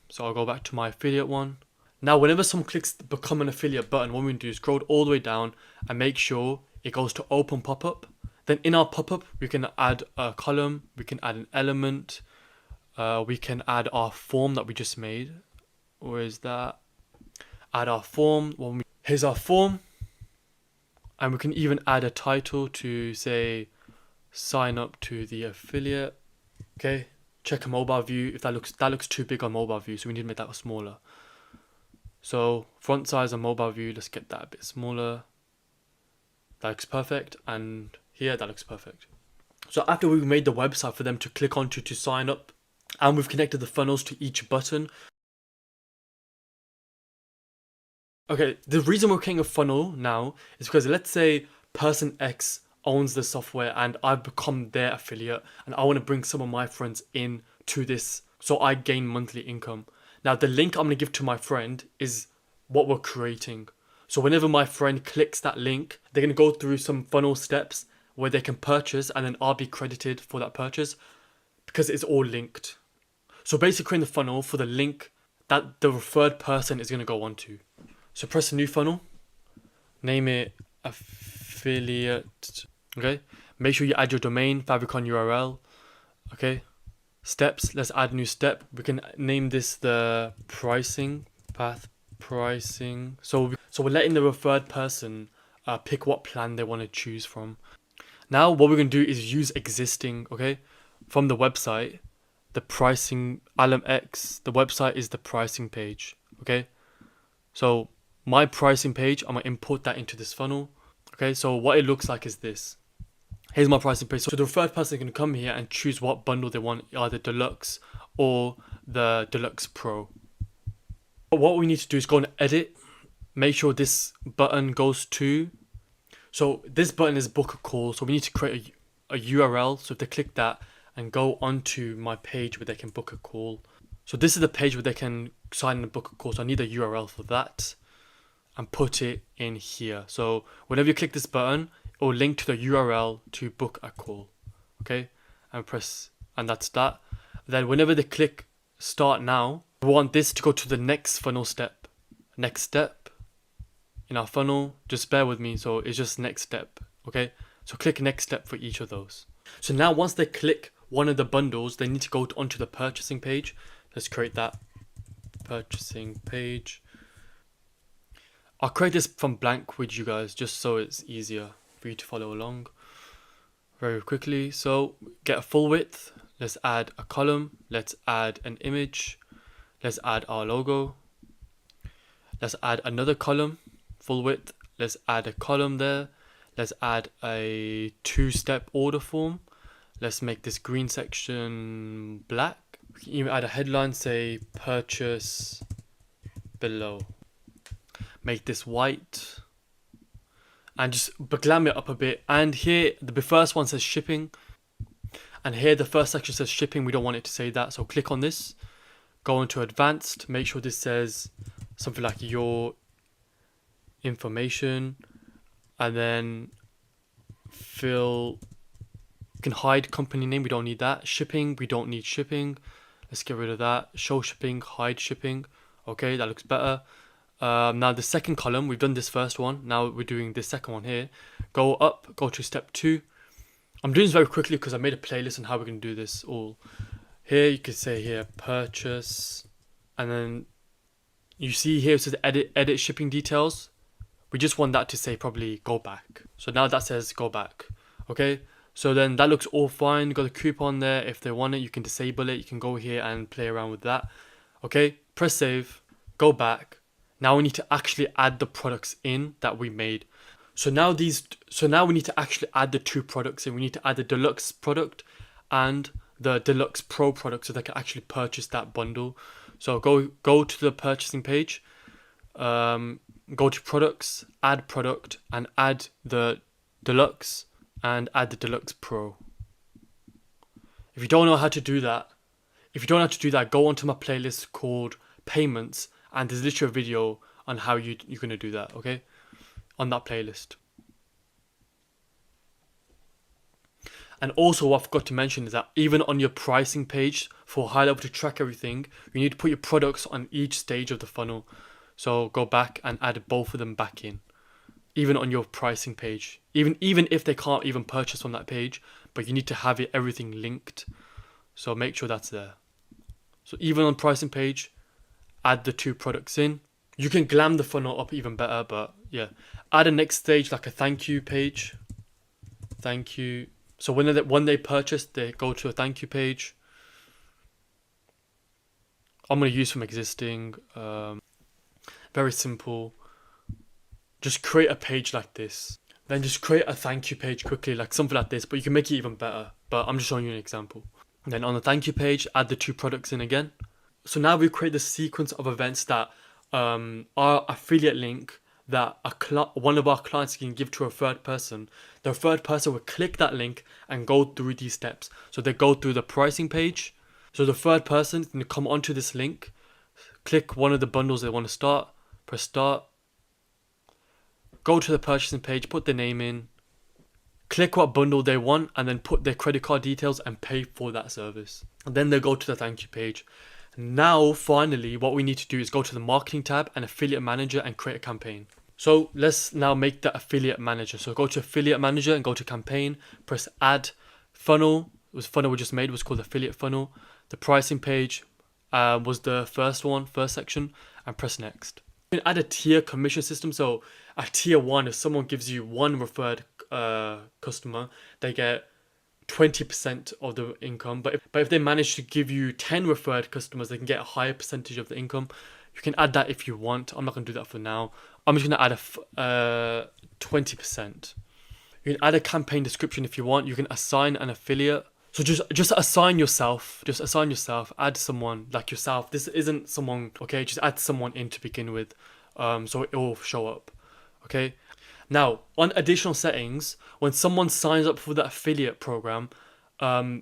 So I'll go back to my affiliate one. Now, whenever someone clicks the become an affiliate button, what we do is scroll all the way down and make sure it goes to open pop-up. Then in our pop-up, we can add a column, we can add an element, we can add our form that we just made. Where is that? Add our form. Here's our form. And we can even add a title to say, sign up to the affiliate. Okay. Check a mobile view. If that looks too big on mobile view, so we need to make that smaller. So font size on mobile view, let's get that a bit smaller. That looks perfect, and here that looks perfect. So after we've made the website for them to click onto to sign up, and we've connected the funnels to each button, Okay, the reason we're creating a funnel now is because let's say person X owns the software and I've become their affiliate and I want to bring some of my friends in to this so I gain monthly income. Now the link I'm going to give to my friend is what we're creating. So whenever my friend clicks that link, they're going to go through some funnel steps where they can purchase and then I'll be credited for that purchase because it's all linked. So basically creating the funnel for the link that the referred person is going to go onto. So press a new funnel, name it affiliate, okay? Make sure you add your domain, favicon URL, okay? Steps, let's add a new step. We can name this the pricing, path pricing. So we're letting the referred person pick what plan they want to choose from. Now what we're going to do is use existing, okay? From the website, the pricing, LMX, the website is the pricing page, okay? So my pricing page, I'm going to import that into this funnel. Okay, so what it looks like is this. Here's my pricing page. So the referred person can come here and choose what bundle they want, either Deluxe or the Deluxe Pro. But what we need to do is go and edit. Make sure this button goes to. So this button is book a call. So we need to create a URL. So if they click that and go onto my page where they can book a call. So this is the page where they can sign and book a call. So I need a URL for that. And put it in here. So whenever you click this button, it will link to the URL to book a call. Okay, and that's that. Then whenever they click start now, we want this to go to the next funnel step. Next step in our funnel, just bear with me. So it's just next step. Okay, so click next step for each of those. So now once they click one of the bundles, they need to go onto the purchasing page. Let's create that purchasing page. I'll create this from blank with you guys just so it's easier for you to follow along very quickly. So get a full width. Let's add a column. Let's add an image. Let's add our logo. Let's add another column, full width. Let's add a column there. Let's add a 2-step order form. Let's make this green section black. We can even add a headline, say purchase below. Make this white and just glam it up a bit. And here the first one says shipping, and here the first section says shipping. We don't want it to say that, so click on this, go into advanced, make sure this says something like your information, and then you can hide company name, we don't need that. Shipping, we don't need shipping, let's get rid of that. Show shipping, hide shipping. Okay, that looks better. Now the second column, we've done this first one, now we're doing this second one here. Go up, go to step 2. I'm doing this very quickly because I made a playlist on how we're going to do this all. Here you could say here purchase, and then you see here it says edit shipping details. We just want that to say probably go back. So now that says go back. Okay, so then that looks all fine. You got the coupon there. If they want it, you can disable it. You can go here and play around with that. Okay, press save, go back. Now we need to actually add the products in that we made. So now we need to actually add the 2 products in. We need to add the Deluxe product and the Deluxe Pro product so they can actually purchase that bundle. So go to the purchasing page, go to products, add product, and add the Deluxe and add the Deluxe Pro. If you don't know how to do that, go onto my playlist called Payments. And there's literally a video on how you're going to do that, okay? On that playlist. And also what I forgot to mention is that even on your pricing page for GoHighLevel to track everything, you need to put your products on each stage of the funnel. So go back and add both of them back in. Even on your pricing page. Even if they can't even purchase on that page, but you need to have everything linked. So make sure that's there. So even on pricing page, add the 2 products in. You can glam the funnel up even better, but yeah. Add a next stage like a thank you page. Thank you. So when they purchase, they go to a thank you page. I'm going to use from existing. Very simple. Just create a page like this. Then just create a thank you page quickly, like something like this, but you can make it even better. But I'm just showing you an example. Then on the thank you page, add the 2 products in again. So now we create the sequence of events that our affiliate link that one of our clients can give to a third person. The third person will click that link and go through these steps. So they go through the pricing page. So the third person can come onto this link, click one of the bundles they want to start, press start, go to the purchasing page, put their name in, click what bundle they want, and then put their credit card details and pay for that service. And then they go to the thank you page. Now, finally, what we need to do is go to the marketing tab and affiliate manager and create a campaign. So let's now make the affiliate manager. So go to affiliate manager and go to campaign, press add funnel. It was funnel we just made, was called affiliate funnel. The pricing page was the first section, and press next. You can add a tier commission system. So at tier 1, if someone gives you one referred customer, they get 20% of the income. But if they manage to give you 10 referred customers, they can get a higher percentage of the income. You can add that if you want. I'm not going to do that for now. I'm just going to add a 20%. You can add a campaign description if you want. You can assign an affiliate. So just assign yourself. Just assign yourself. Add someone like yourself. This isn't someone, okay? Just add someone in to begin with, so it will show up, okay? Now, on additional settings, when someone signs up for the affiliate program, they'll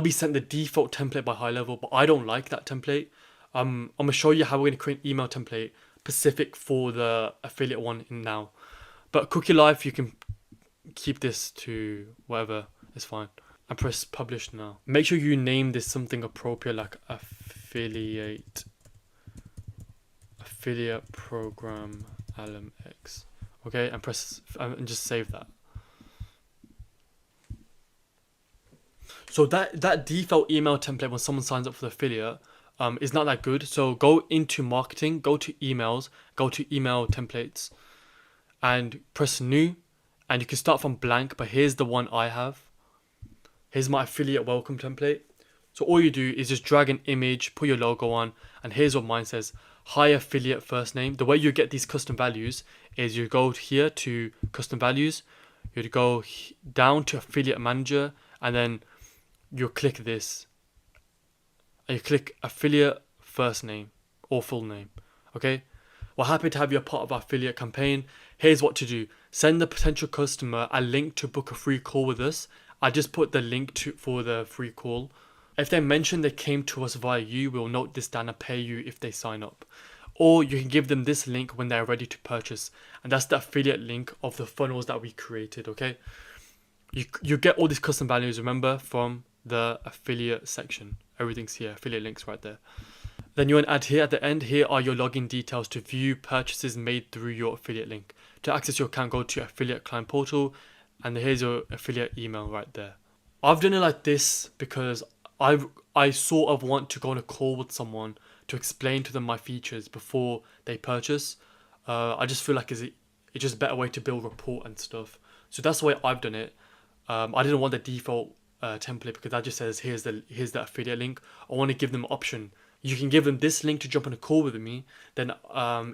be sent the default template by GoHighLevel, but I don't like that template. I'm going to show you how we're going to create an email template specific for the affiliate one now. But Cookie Life, you can keep this to whatever, it's fine. And press publish now. Make sure you name this something appropriate like affiliate program LMX. Okay, and press and just save that. So that default email template when someone signs up for the affiliate is not that good. So go into marketing, go to emails, go to email templates, and press new. And you can start from blank, but here's the one I have. Here's my affiliate welcome template. So all you do is just drag an image, put your logo on, and here's what mine says. Hi affiliate first name. The way you get these custom values is you go here to custom values, you go down to affiliate manager, and then you click this. And you click affiliate first name or full name. Okay? We're happy to have you a part of our affiliate campaign. Here's what to do. Send the potential customer a link to book a free call with us. I just put the link for the free call. If they mention they came to us via you, we'll note this down and pay you if they sign up. Or you can give them this link when they're ready to purchase. And that's the affiliate link of the funnels that we created, okay? You get all these custom values, remember, from the affiliate section. Everything's here, affiliate links right there. Then you want to add here at the end, here are your login details to view purchases made through your affiliate link. To access your account, go to affiliate client portal, and here's your affiliate email right there. I've done it like this because I sort of want to go on a call with someone to explain to them my features before they purchase. I just feel like it's just a better way to build rapport and stuff. So that's the way I've done it. I didn't want the default template because that just says here's the affiliate link. I want to give them an option. You can give them this link to jump on a call with me. Then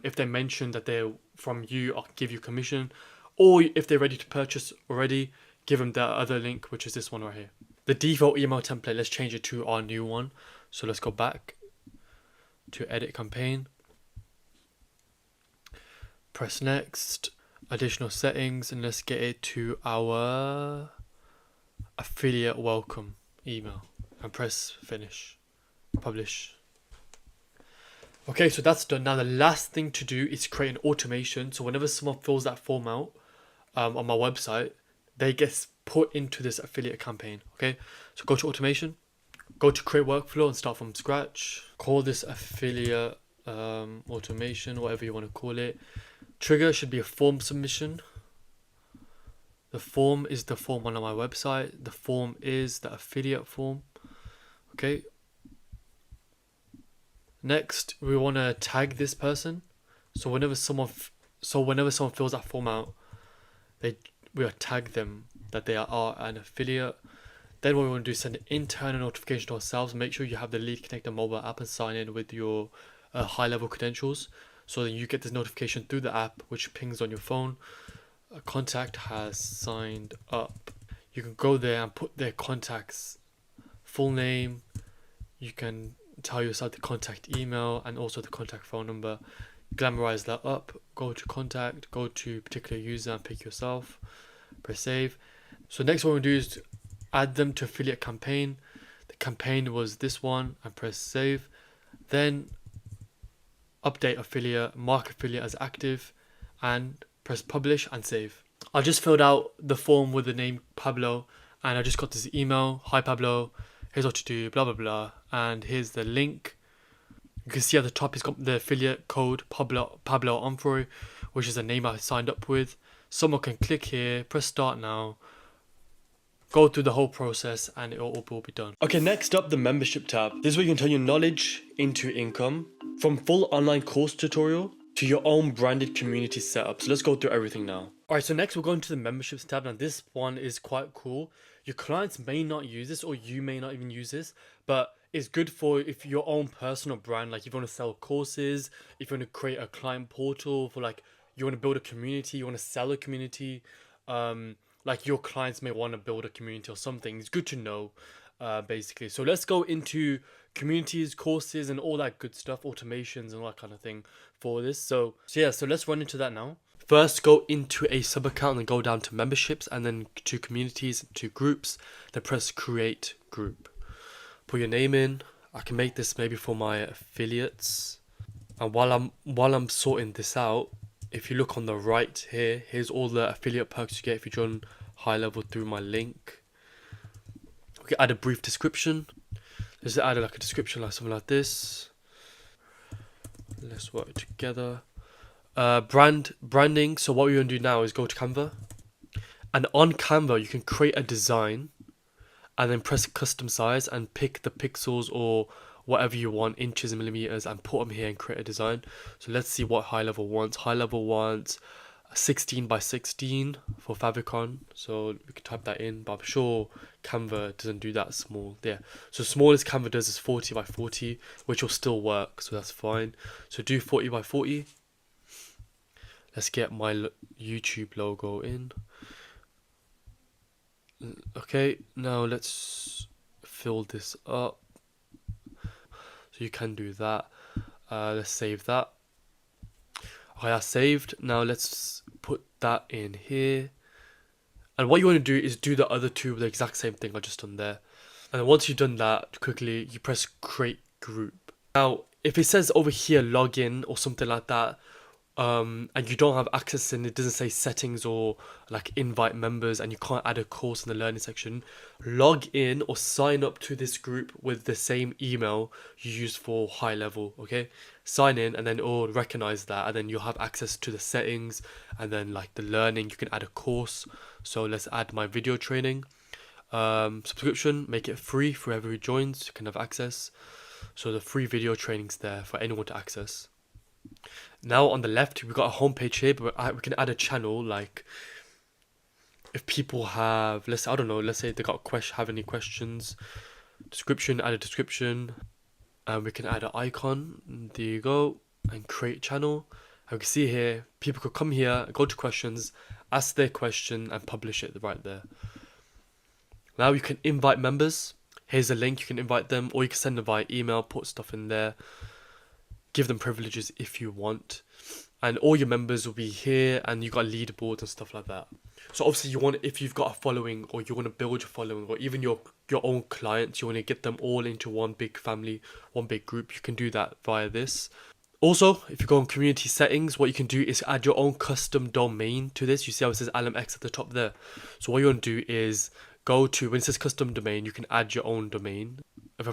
if they mention that they're from you, I'll give you commission. Or if they're ready to purchase already, give them the other link, which is this one right here. The default email template, let's change it to our new one. So let's go back to edit campaign. Press next, additional settings, and let's get it to our affiliate welcome email. And press finish, publish. Okay, so that's done. Now the last thing to do is create an automation. So whenever someone fills that form out on my website, they get put into this affiliate campaign. Okay, so go to automation, go to create workflow and start from scratch. Call this affiliate automation, whatever you want to call it. Trigger should be a form submission. The form is the form on my website. The form is the affiliate form. Okay. Next, we want to tag this person. So whenever someone fills that form out, we will tag them that they are an affiliate. Then what we want to do is send an internal notification to ourselves. Make sure you have the Lead Connector mobile app and sign in with your GoHighLevel credentials, so that you get this notification through the app, which pings on your phone. A contact has signed up. You can go there and put their contact's full name. You can tell yourself the contact email and also the contact phone number. Glamorize that up, go to contact, go to particular user and pick yourself, press save. So next what we're going to do is add them to affiliate campaign. The campaign was this one, and press save. Then update affiliate, mark affiliate as active, and press publish and save. I just filled out the form with the name Pablo, and I just got this email. Hi Pablo, here's what to do, blah blah blah, and here's the link. You can see at the top it's got the affiliate code Pablo Onfroy, which is the name I signed up with. Someone can click here, press start now, go through the whole process, and it all will be done. Okay, next up, the membership tab. This is where you can turn your knowledge into income, from full online course tutorial to your own branded community setup. So let's go through everything now. Alright, so next we're going to the memberships tab, and this one is quite cool. Your clients may not use this, or you may not even use this, but it's good for if your own personal brand, like if you want to sell courses, if you want to create a client portal for, like, you want to build a community, you want to sell a community, like your clients may want to build a community or something. It's good to know, basically. So let's go into communities, courses, and all that good stuff, automations and all that kind of thing for this. So let's run into that now. First, go into a sub account and go down to memberships, and then to communities, to groups, then press create group. Put your name in. I can make this maybe for my affiliates. And while I'm sorting this out, if you look on the right here, here's all the affiliate perks you get if you join GoHighLevel through my link. We can add a brief description. Let's add like a description like something like this. Let's work together. Branding. So what we're going to do now is go to Canva. And on Canva, you can create a design and then press custom size and pick the pixels or whatever you want, inches and millimeters, and put them here and create a design. So let's see what GoHighLevel wants. GoHighLevel wants 16 by 16 for favicon, so we can type that in, but I'm sure Canva doesn't do that small. Yeah, so smallest Canva does is 40 by 40, which will still work, so that's fine. So do 40 by 40. Let's get my YouTube logo in. Okay, now let's fill this up. So you can do that. Let's save that. Okay, I saved. Now let's put that in here. And what you want to do is do the other two with the exact same thing I just done there. And then once you've done that, quickly you press create group. Now, if it says over here login or something like that, and you don't have access and it doesn't say settings or like invite members and you can't add a course in the learning section, log in or sign up to this group with the same email you use for GoHighLevel. Okay, sign in and then it will recognize that, and then you'll have access to the settings, and then like the learning, you can add a course. So let's add my video training subscription, make it free for whoever who joins, you can have access. So the free video training's there for anyone to access. Now on the left we've got a homepage here, but we can add a channel. Like if people have, let's say they got have any questions, description, add a description, and we can add an icon. There you go, and create channel. And we can see here people could come here, go to questions, ask their question, and publish it right there. Now you can invite members. Here's a link, you can invite them, or you can send them via email, put stuff in there. Give them privileges if you want, and all your members will be here, and you got leaderboards and stuff like that. So obviously you want, if you've got a following or you want to build your following, or even your own clients, you want to get them all into one big family, one big group, you can do that via this. Also, if you go on community settings, what you can do is add your own custom domain to this. You see how it says ALMX at the top there? So what you want to do is go to, when it says custom domain, you can add your own domain. If I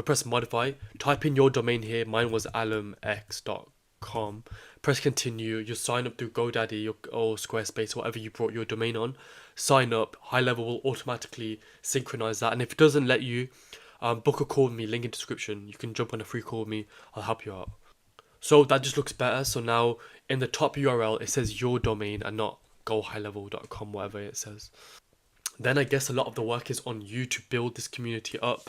press modify, type in your domain here. Mine was alumx.com. Press continue. You sign up through GoDaddy or Squarespace, whatever you brought your domain on. Sign up. GoHighLevel will automatically synchronize that. And if it doesn't let you, book a call with me, link in description. You can jump on a free call with me. I'll help you out. So that just looks better. So now in the top URL, it says your domain and not GoHighLevel.com, whatever it says. Then I guess a lot of the work is on you to build this community up.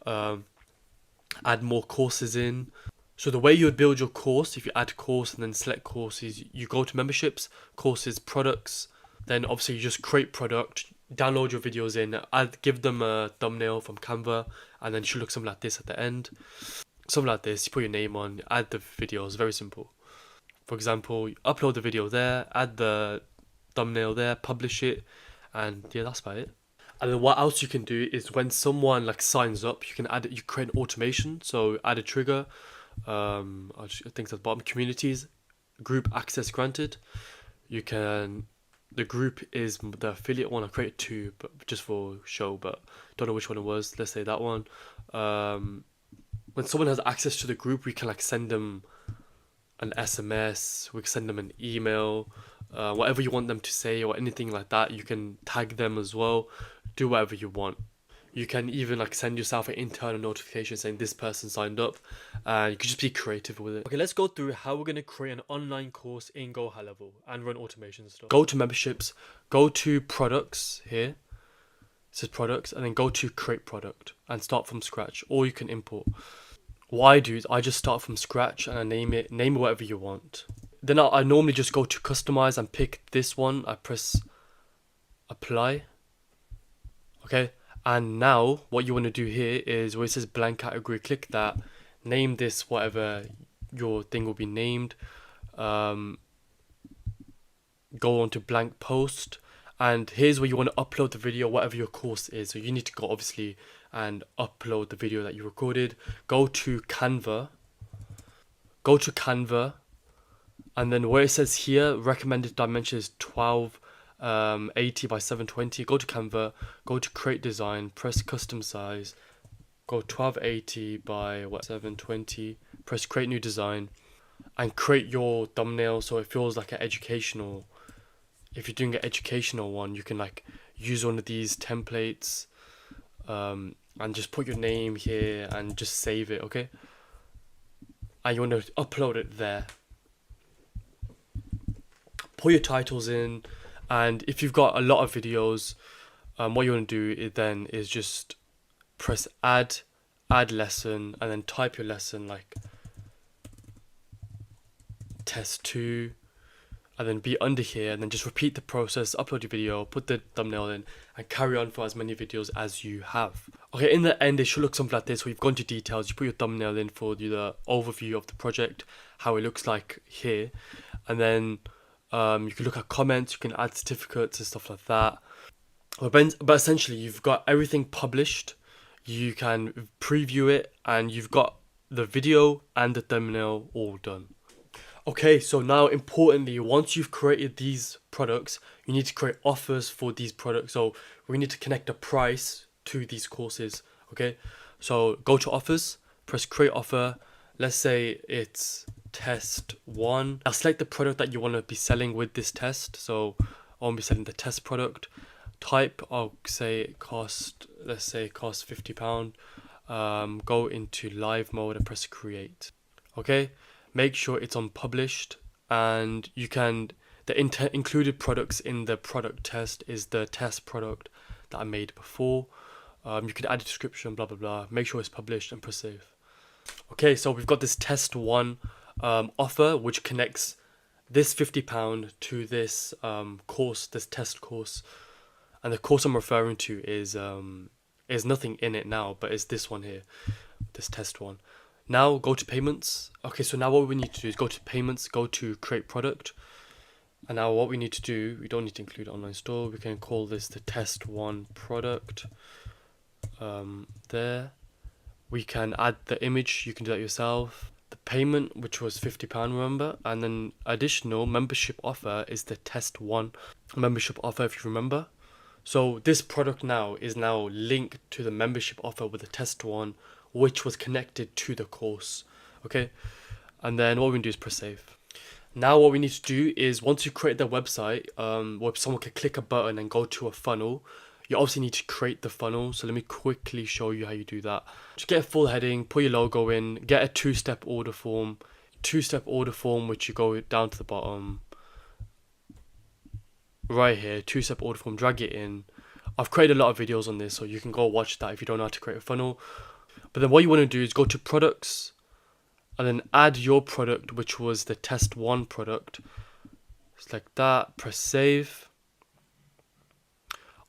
Add more courses in. So the way you would build your course, if you add course and then select courses, you go to memberships, courses, products, then obviously you just create product, download your videos in, give them a thumbnail from Canva, and then it should look something like this at the end. something like this. You put your name on, add the videos, very simple. For example, you upload the video there, add the thumbnail there, publish it, and yeah, that's about it. And then what else you can do is when someone like signs up, you can add, you create an automation. So add a trigger. I think it's at the bottom, communities, group access granted. You can, the group is the affiliate one. I created two, but just for show, but don't know which one it was. Let's say that one. When someone has access to the group, we can like send them an SMS, we can send them an email, whatever you want them to say or anything like that. You can tag them as well, do whatever you want. You can even like send yourself an internal notification saying this person signed up, and you can just be creative with it. Okay, let's go through how we're going to create an online course in GoHighLevel and run automation stuff. Go to memberships, go to products here, it says products, and then go to create product and start from scratch, or you can import. What I do is I just start from scratch and I name it whatever you want. Then I normally just go to customize and pick this one. I press apply. Okay, and now what you want to do here is where it says blank category, click that, name this whatever your thing will be named. Go on to blank post, and here's where you want to upload the video, whatever your course is. So you need to go obviously and upload the video that you recorded. Go to Canva, and then where it says here recommended dimension is 1280 by 720, go to Canva, go to create design, press custom size, go 1280 by 720, press create new design, and create your thumbnail so it feels like an educational. If you're doing an educational one, you can like use one of these templates, and just put your name here and just save it, okay? And you want to upload it there. Put your titles in, and if you've got a lot of videos, what you want to do then is just press add lesson, and then type your lesson like test 2, and then be under here, and then just repeat the process, upload your video, put the thumbnail in, and carry on for as many videos as you have. Okay, in the end it should look something like this, where you've gone to details, you put your thumbnail in for the overview of the project, how it looks like here, and then you can look at comments, you can add certificates and stuff like that. But essentially you've got everything published, you can preview it, and you've got the video and the thumbnail all done. Okay, so now importantly, once you've created these products, you need to create offers for these products. So we need to connect a price to these courses, okay? So go to offers, press create offer. Let's say it's test 1. I'll select the product that you want to be selling with this test. So I want to be selling the test product. Type, I'll say it cost, let's say it costs £50. Go into live mode and press create. Okay, make sure it's on published, and you can, the included products in the product test is the test product that I made before. You can add a description, blah blah blah. Make sure it's published and press save. Okay, so we've got this test 1 offer, which connects this £50 to this course, this test course, and the course I'm referring to is nothing in it now, but it's this one here, this test 1. Now go to payments. Okay, so now what we need to do is go to payments, go to create product, and now what we need to do, we don't need to include online store, we can call this the test 1 product. There we can add the image, you can do that yourself. The payment, which was £50, remember, and then additional membership offer is the test 1 membership offer, if you remember. So this product now is now linked to the membership offer with the test 1, which was connected to the course. Okay, and then what we can do is press save. Now what we need to do is, once you create the website, where someone can click a button and go to a funnel, you obviously need to create the funnel. So let me quickly show you how you do that. Just get a full heading, put your logo in, get a two-step order form, which you go down to the bottom right here, two-step order form, drag it in. I've created a lot of videos on this, so you can go watch that if you don't know how to create a funnel. But then what you want to do is go to products, and then add your product, which was the test 1 product. Select that, press save.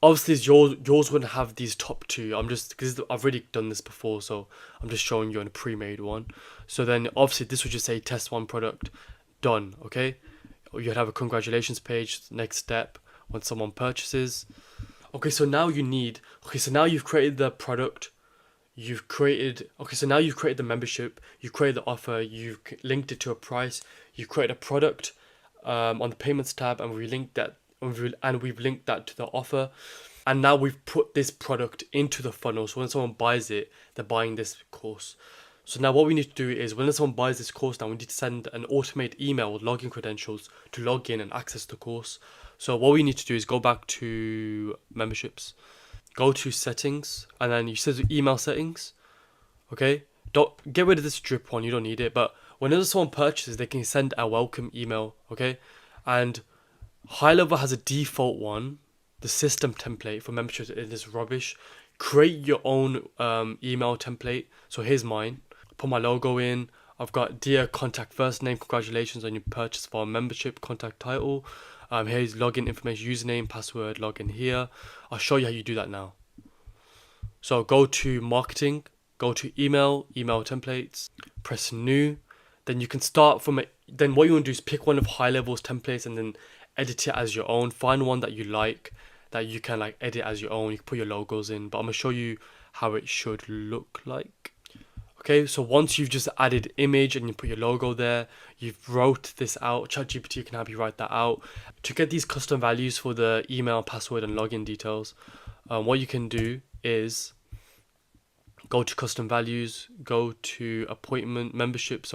obviously yours wouldn't have these top two. I'm just, because I've already done this before, so I'm just showing you on a pre-made one. So then obviously this would just say test one product done. Okay, you'd have a congratulations page. Next step, when someone purchases. Okay, so now you've created the product. So now you've created the membership, you created the offer, you've linked it to a price, you create a product on the payments tab, and we've linked that to the offer. And now we've put this product into the funnel. So when someone buys it, they're buying this course. So now what we need to do is, when someone buys this course, now we need to send an automated email with login credentials to log in and access the course. So what we need to do is go back to memberships, go to settings, and then you said email settings. Okay, don't get rid of this drip one, you don't need it. But whenever someone purchases, they can send a welcome email. Okay, and GoHighLevel has a default one. The system template for memberships is rubbish. Create your own email template. So here's mine. Put my logo in. I've got dear contact first name, congratulations on your purchase for a membership, contact title. Here's login information, username, password, login here. I'll show you how you do that now. So go to marketing, go to email templates, press new. Then you can start from it. Then what you want to do is pick one of GoHighLevel's templates and then edit it as your own. Find one that you like, that you can like edit as your own. You can put your logos in, but I'm gonna show you how it should look like. Okay, so once you've just added image and you put your logo there, you've wrote this out. ChatGPT can help you write that out. To get these custom values for the email, password, and login details, what you can do is go to custom values, go to appointment membership.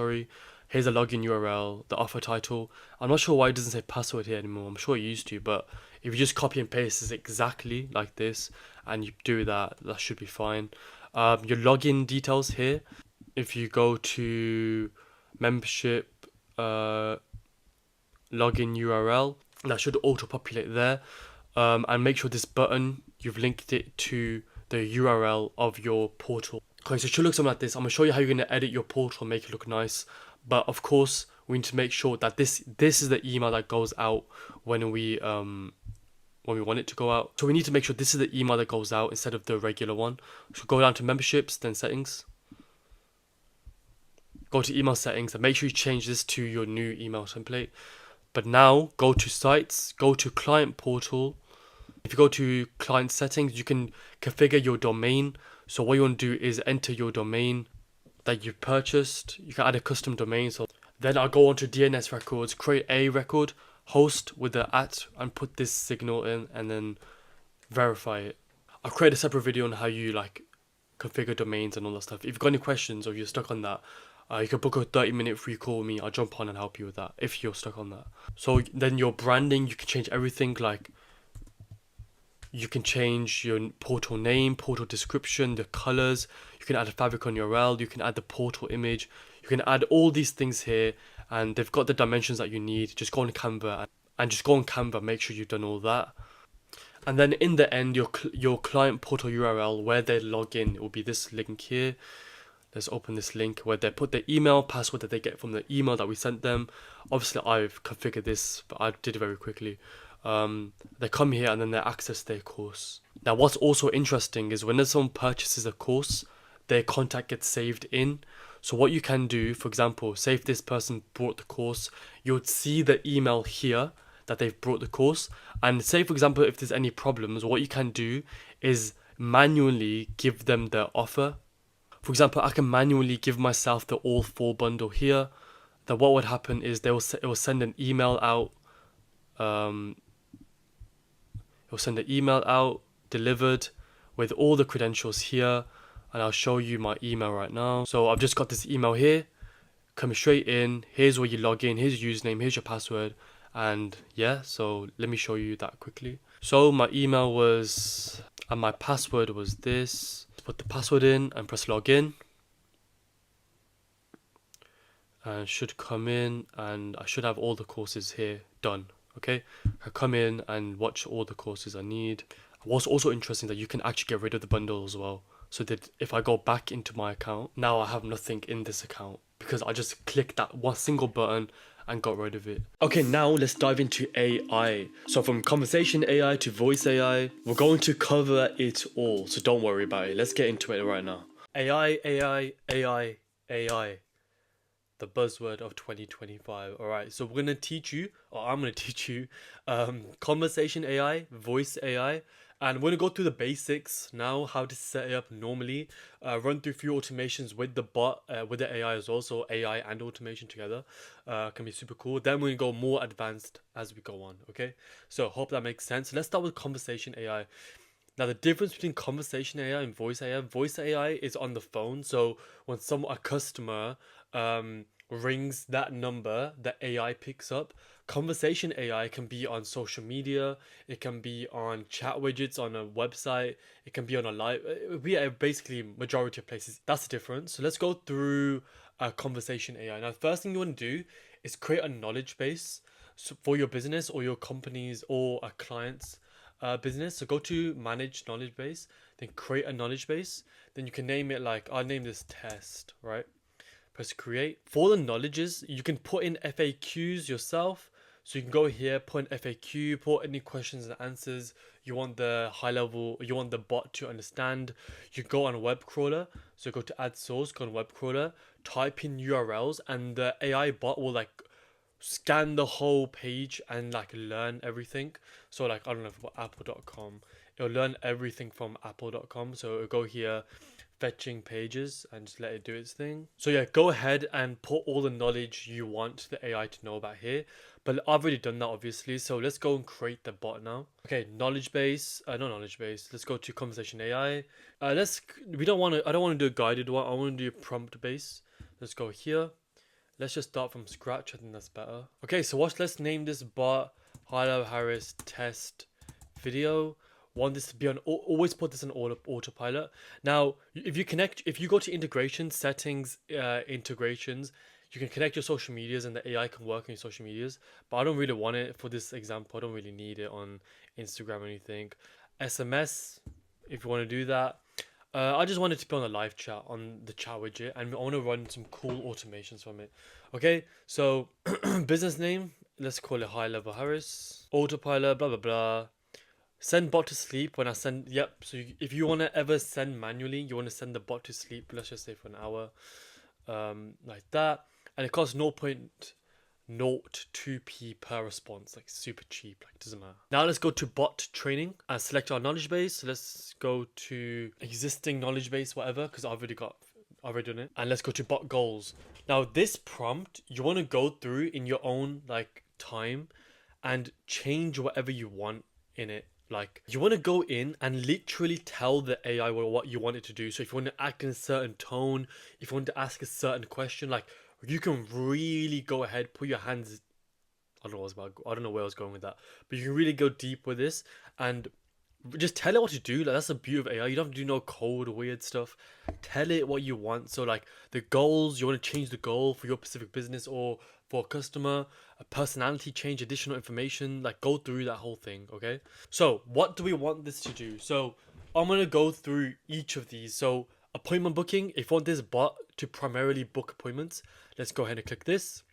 Here's a login URL, the offer title. I'm not sure why it doesn't say password here anymore. I'm sure it used to, but if you just copy and paste this exactly like this and you do that, that should be fine. Your login details here. If you go to membership login URL, that should auto populate there. And make sure this button, you've linked it to the URL of your portal. Okay, so it should look something like this. I'm gonna show you how you're gonna edit your portal, make it look nice. But of course, we need to make sure that this is the email that goes out when we want it to go out. So we need to make sure this is the email that goes out instead of the regular one. So go down to memberships, then settings. Go to email settings and make sure you change this to your new email template. But now go to sites, go to client portal. If you go to client settings, you can configure your domain. So what you want to do is enter your domain that you've purchased. You can add a custom domain. So then I'll go on to DNS records, create a record, host with the @ and put this signal in and then verify it. I'll create a separate video on how you like configure domains and all that stuff. If you've got any questions or you're stuck on that, you can book a 30-minute free call with me. I'll jump on and help you with that if you're stuck on that. So then your branding, you can change everything. Like you can change your portal name, portal description, the colors. You can add a favicon URL. You can add the portal image. You can add all these things here, and they've got the dimensions that you need. Just go on Canva and just go on Canva. Make sure you've done all that. And then in the end, your client portal URL where they log in, it will be this link here. Let's open this link where they put the email, password that they get from the email that we sent them. Obviously, I've configured this, but I did it very quickly. They come here and then they access their course. Now, what's also interesting is when someone purchases a course, their contact gets saved in. So what you can do, for example, say if this person bought the course, you would see the email here that they've brought the course. And say, for example, if there's any problems, what you can do is manually give them the offer. For example, I can manually give myself the all 4 bundle here. Then what would happen is it will send an email out. It will send an email out, delivered, with all the credentials here. And I'll show you my email right now. So I've just got this email here, coming straight in. Here's where you log in, here's your username, here's your password. And yeah, so let me show you that quickly. So my email was, and my password was this. Put the password in and press login. And it should come in and I should have all the courses here done. Okay, I come in and watch all the courses I need. What's also interesting that you can actually get rid of the bundle as well. So that if I go back into my account, now I have nothing in this account because I just click that one single button and got rid of it. Okay, now let's dive into AI. So from conversation AI to voice AI, we're going to cover it all. So don't worry about it. Let's get into it right now. AI. The buzzword of 2025. All right, so we're gonna teach you, or I'm gonna teach you, conversation AI, voice AI, and we're gonna go through the basics now, how to set it up normally, run through a few automations with the bot, with the AI as well, so AI and automation together, can be super cool. Then we're gonna go more advanced as we go on. Okay, so hope that makes sense. Let's start with conversation AI. Now the difference between conversation AI and voice AI is on the phone. So when a customer rings that number, the AI picks up. Conversation AI can be on social media. It can be on chat widgets on a website. It can be on a live. We are basically majority of places. That's the difference. So let's go through conversation AI. Now the first thing you want to do is create a knowledge base for your business or your companies or a client's business. So go to manage knowledge base, then create a knowledge base. Then you can name it, like I'll name this test, right? Press create. For the knowledges, you can put in FAQs yourself. So you can go here, put in FAQ, put any questions and answers you want the high level, you want the bot to understand. You go on a web crawler. So go to add source, go on web crawler, type in URLs, and the AI bot will like scan the whole page and like learn everything. So like I don't know, for apple.com, it'll learn everything from apple.com. So it'll go here, fetching pages, and just let it do its thing. So yeah, go ahead and put all the knowledge you want the AI to know about here. But I've already done that obviously. So let's go and create the bot now. Okay, knowledge base, not knowledge base. Let's go to conversation AI. I don't want to do a guided one. I want to do a prompt base. Let's go here. Let's just start from scratch. I think that's better. Okay, so let's name this bot HighLevel Harris test video. Want this to be on, always put this on autopilot. Now, if you go to integration settings, integrations, you can connect your social medias and the AI can work on your social medias. But I don't really want it for this example. I don't really need it on Instagram or anything. SMS, if you want to do that. I just want it to be on a live chat on the chat widget, and I want to run some cool automations from it. Okay, so business name, let's call it HighLevel Harris. Autopilot, blah blah blah. Send bot to sleep when I send. Yep. So if you want to ever send manually, you want to send the bot to sleep. Let's just say for an hour, like that, and it costs 0.02p per response, like super cheap, like doesn't matter. Now let's go to bot training and select our knowledge base. So let's go to existing knowledge base, whatever, because I've already done it. And let's go to bot goals. Now this prompt, you want to go through in your own like time and change whatever you want in it. Like you want to go in and literally tell the AI what you want it to do. So if you want to act in a certain tone, if you want to ask a certain question, like you can really go ahead, put your hands. I don't know where I was going with that, but you can really go deep with this and just tell it what to do. Like that's the beauty of AI. You don't have to do no code or weird stuff. Tell it what you want. So like the goals, you want to change the goal for your specific business or for a customer, a personality change, additional information, like go through that whole thing. Okay, so what do we want this to do? So I'm gonna go through each of these. So appointment booking, if you want this bot to primarily book appointments, let's go ahead and click this.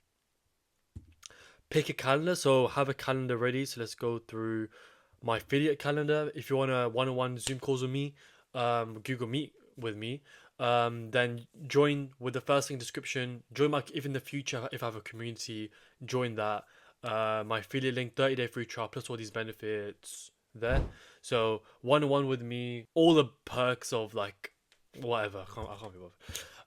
Pick a calendar, so have a calendar ready. So let's go through my affiliate calendar. If you want a one-on-one Zoom calls with me, Google Meet with me, then join with the first thing description. Join my, if in the future, if I have a community, join that. My affiliate link, 30-day free trial, plus all these benefits there. So one-on-one with me, all the perks of like whatever. I can't be bothered.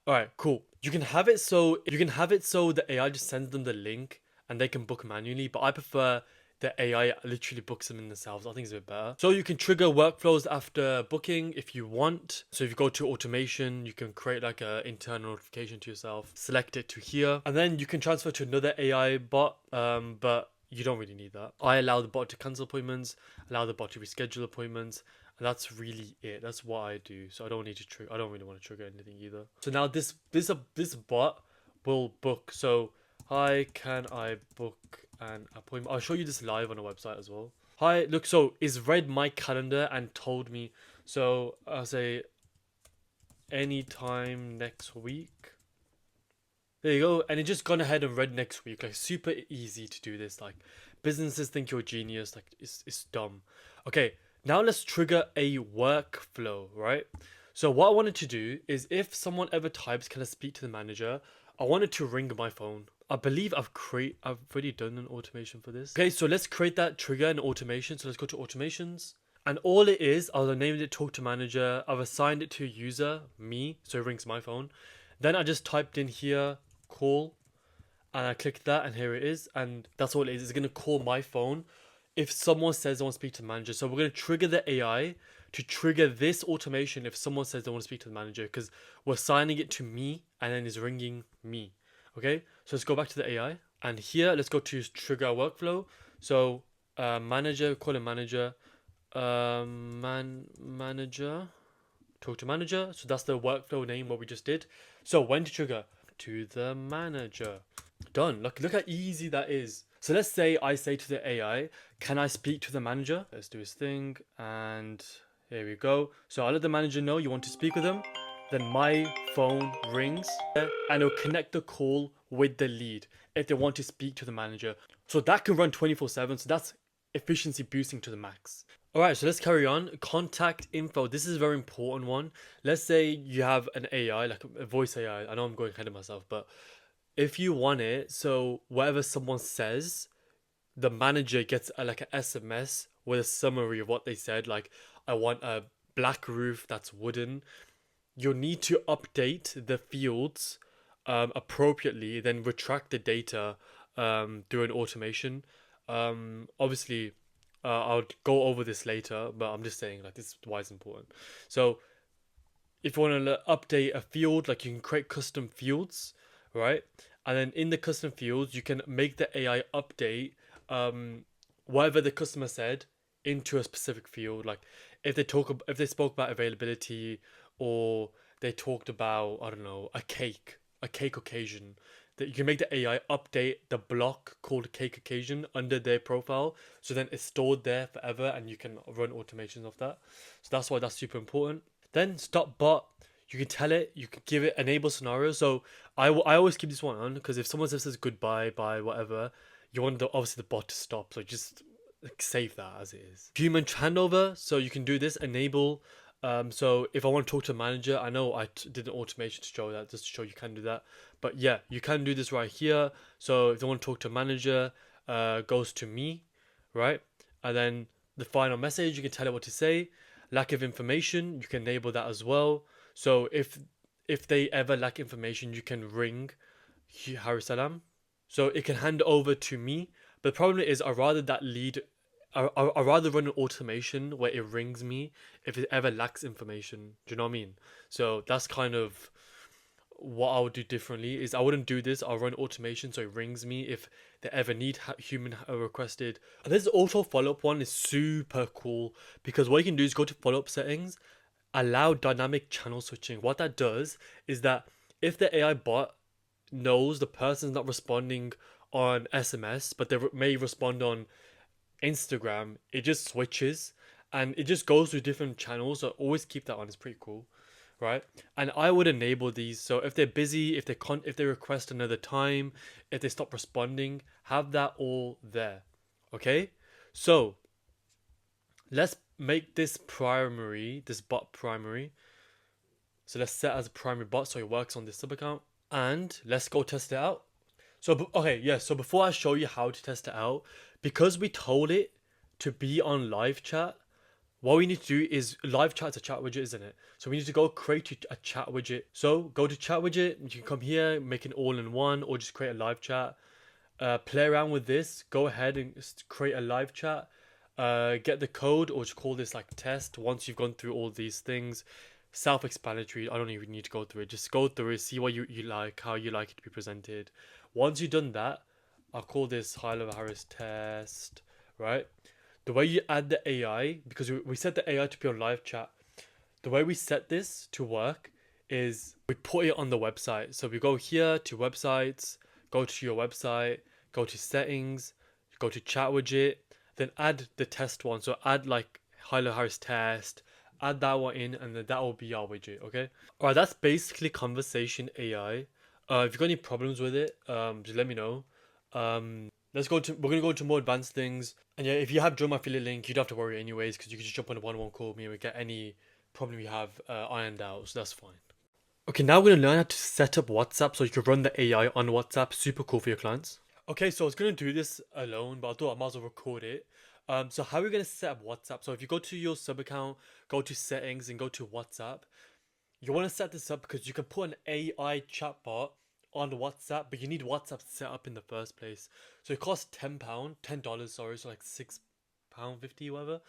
All right, cool. You can have it so the AI just sends them the link and they can book manually, but I prefer the AI literally books them in themselves. I think it's a bit better. So you can trigger workflows after booking if you want. So if you go to automation, you can create like a internal notification to yourself, select it to here, and then you can transfer to another AI bot, but you don't really need that. I allow the bot to cancel appointments, allow the bot to reschedule appointments, and that's really it. That's what I do. So I don't need to trigger. I don't really want to trigger anything either. So now this bot will book. So hi, can I book an appointment? I'll show you this live on the website as well. Hi, look, so it's read my calendar and told me. So I'll say anytime next week. There you go. And it just gone ahead and read next week. Like super easy to do this. Like businesses think you're a genius. Like it's dumb. Okay, now let's trigger a workflow, right? So what I wanted to do is if someone ever types, can I speak to the manager? I wanted to ring my phone. I believe I've already done an automation for this. Okay, so let's create that trigger and automation. So let's go to automations. And all it is, I've named it talk to manager. I've assigned it to user, me, so it rings my phone. Then I just typed in here, call, and I clicked that, and here it is. And that's all it is. It's going to call my phone if someone says they want to speak to the manager. So we're going to trigger the AI to trigger this automation if someone says they want to speak to the manager, because we're assigning it to me and then it's ringing me. Okay, so let's go back to the AI, and here let's go to trigger our workflow. So manager, call a manager, manager, talk to manager. So that's the workflow name what we just did. So when to trigger? To the manager. Done. Look how easy that is. So let's say I say to the AI, can I speak to the manager? Let's do his thing, and here we go. So I'll let the manager know you want to speak with them. Then my phone rings and it'll connect the call with the lead if they want to speak to the manager. So that can run 24/7. So that's efficiency boosting to the max. All right, so let's carry on. Contact info. This is a very important one. Let's say you have an AI, like a voice AI. I know I'm going ahead of myself, but if you want it, so whatever someone says, the manager gets like an SMS with a summary of what they said. Like, I want a black roof that's wooden. You'll need to update the fields appropriately, then retract the data through an automation. Obviously, I'll go over this later, but I'm just saying like this is why it's important. So if you want to update a field, like you can create custom fields, right? And then in the custom fields, you can make the AI update whatever the customer said into a specific field. Like if they spoke about availability, or they talked about, I don't know, a cake occasion, that you can make the AI update the block called cake occasion under their profile, so then it's stored there forever and you can run automations of that. So that's why that's super important. Then stop bot, you can tell it, you can give it enable scenario. So I always keep this one on, because if someone says goodbye, bye, whatever, you want obviously the bot to stop. So just save that as it is. Human handover, so you can do this enable. So if I want to talk to a manager, I know I did an automation to show that, just to show you can do that. But yeah, you can do this right here. So if they want to talk to a manager, goes to me, right? And then the final message, you can tell it what to say. Lack of information, you can enable that as well. So if they ever lack information, you can ring Harry Salam. So it can hand over to me. But the problem is, I'd rather that lead, I'd rather run an automation where it rings me if it ever lacks information. Do you know what I mean? So that's kind of what I would do differently. Is I wouldn't do this. I'll run automation so it rings me if they ever need human requested. And this auto follow-up one is super cool, because what you can do is go to follow-up settings, allow dynamic channel switching. What that does is that if the AI bot knows the person's not responding on SMS, but they may respond on Instagram, it just switches and it just goes to different channels. So always keep that on. It's pretty cool, right? And I would enable these. So if they're busy, if they request another time, if they stop responding, have that all there. Okay, so let's make this bot primary. So let's set as a primary bot so it works on this sub account, and let's go test it out. So okay, yeah, so before I show you how to test it out, because we told it to be on live chat, what we need to do is, live chat is a chat widget, isn't it? So we need to go create a chat widget. So go to chat widget, you can come here, make an all-in-one, or just create a live chat. Play around with this, go ahead and create a live chat. Get the code, or just call this like test. Once you've gone through all these things, self-explanatory, I don't even need to go through it. Just go through it, see what you like, how you like it to be presented. Once you've done that, I'll call this high-level Harris test, right? The way you add the AI, because we set the AI to be on live chat, the way we set this to work is we put it on the website. So we go here to websites, go to your website, go to settings, go to chat widget, then add the test one. So add like high-level Harris test, add that one in, and then that will be our widget. Okay, all right, that's basically conversation AI. If you've got any problems with it, just let me know. We're gonna go to more advanced things. And yeah, if you have joined my affiliate link, you don't have to worry anyways, because you can just jump on a one-on-one call with me and we get any problem you have ironed out. So that's fine. Okay, now we're gonna learn how to set up WhatsApp so you can run the AI on WhatsApp. Super cool for your clients. Okay, so I was gonna do this alone, but I thought I might as well record it. So how are we gonna set up WhatsApp? So if you go to your sub account, go to settings and go to WhatsApp, you want to set this up because you can put an AI chatbot on WhatsApp, but you need WhatsApp set up in the first place. So it costs £10, $10, sorry, so like £6.50, whatever,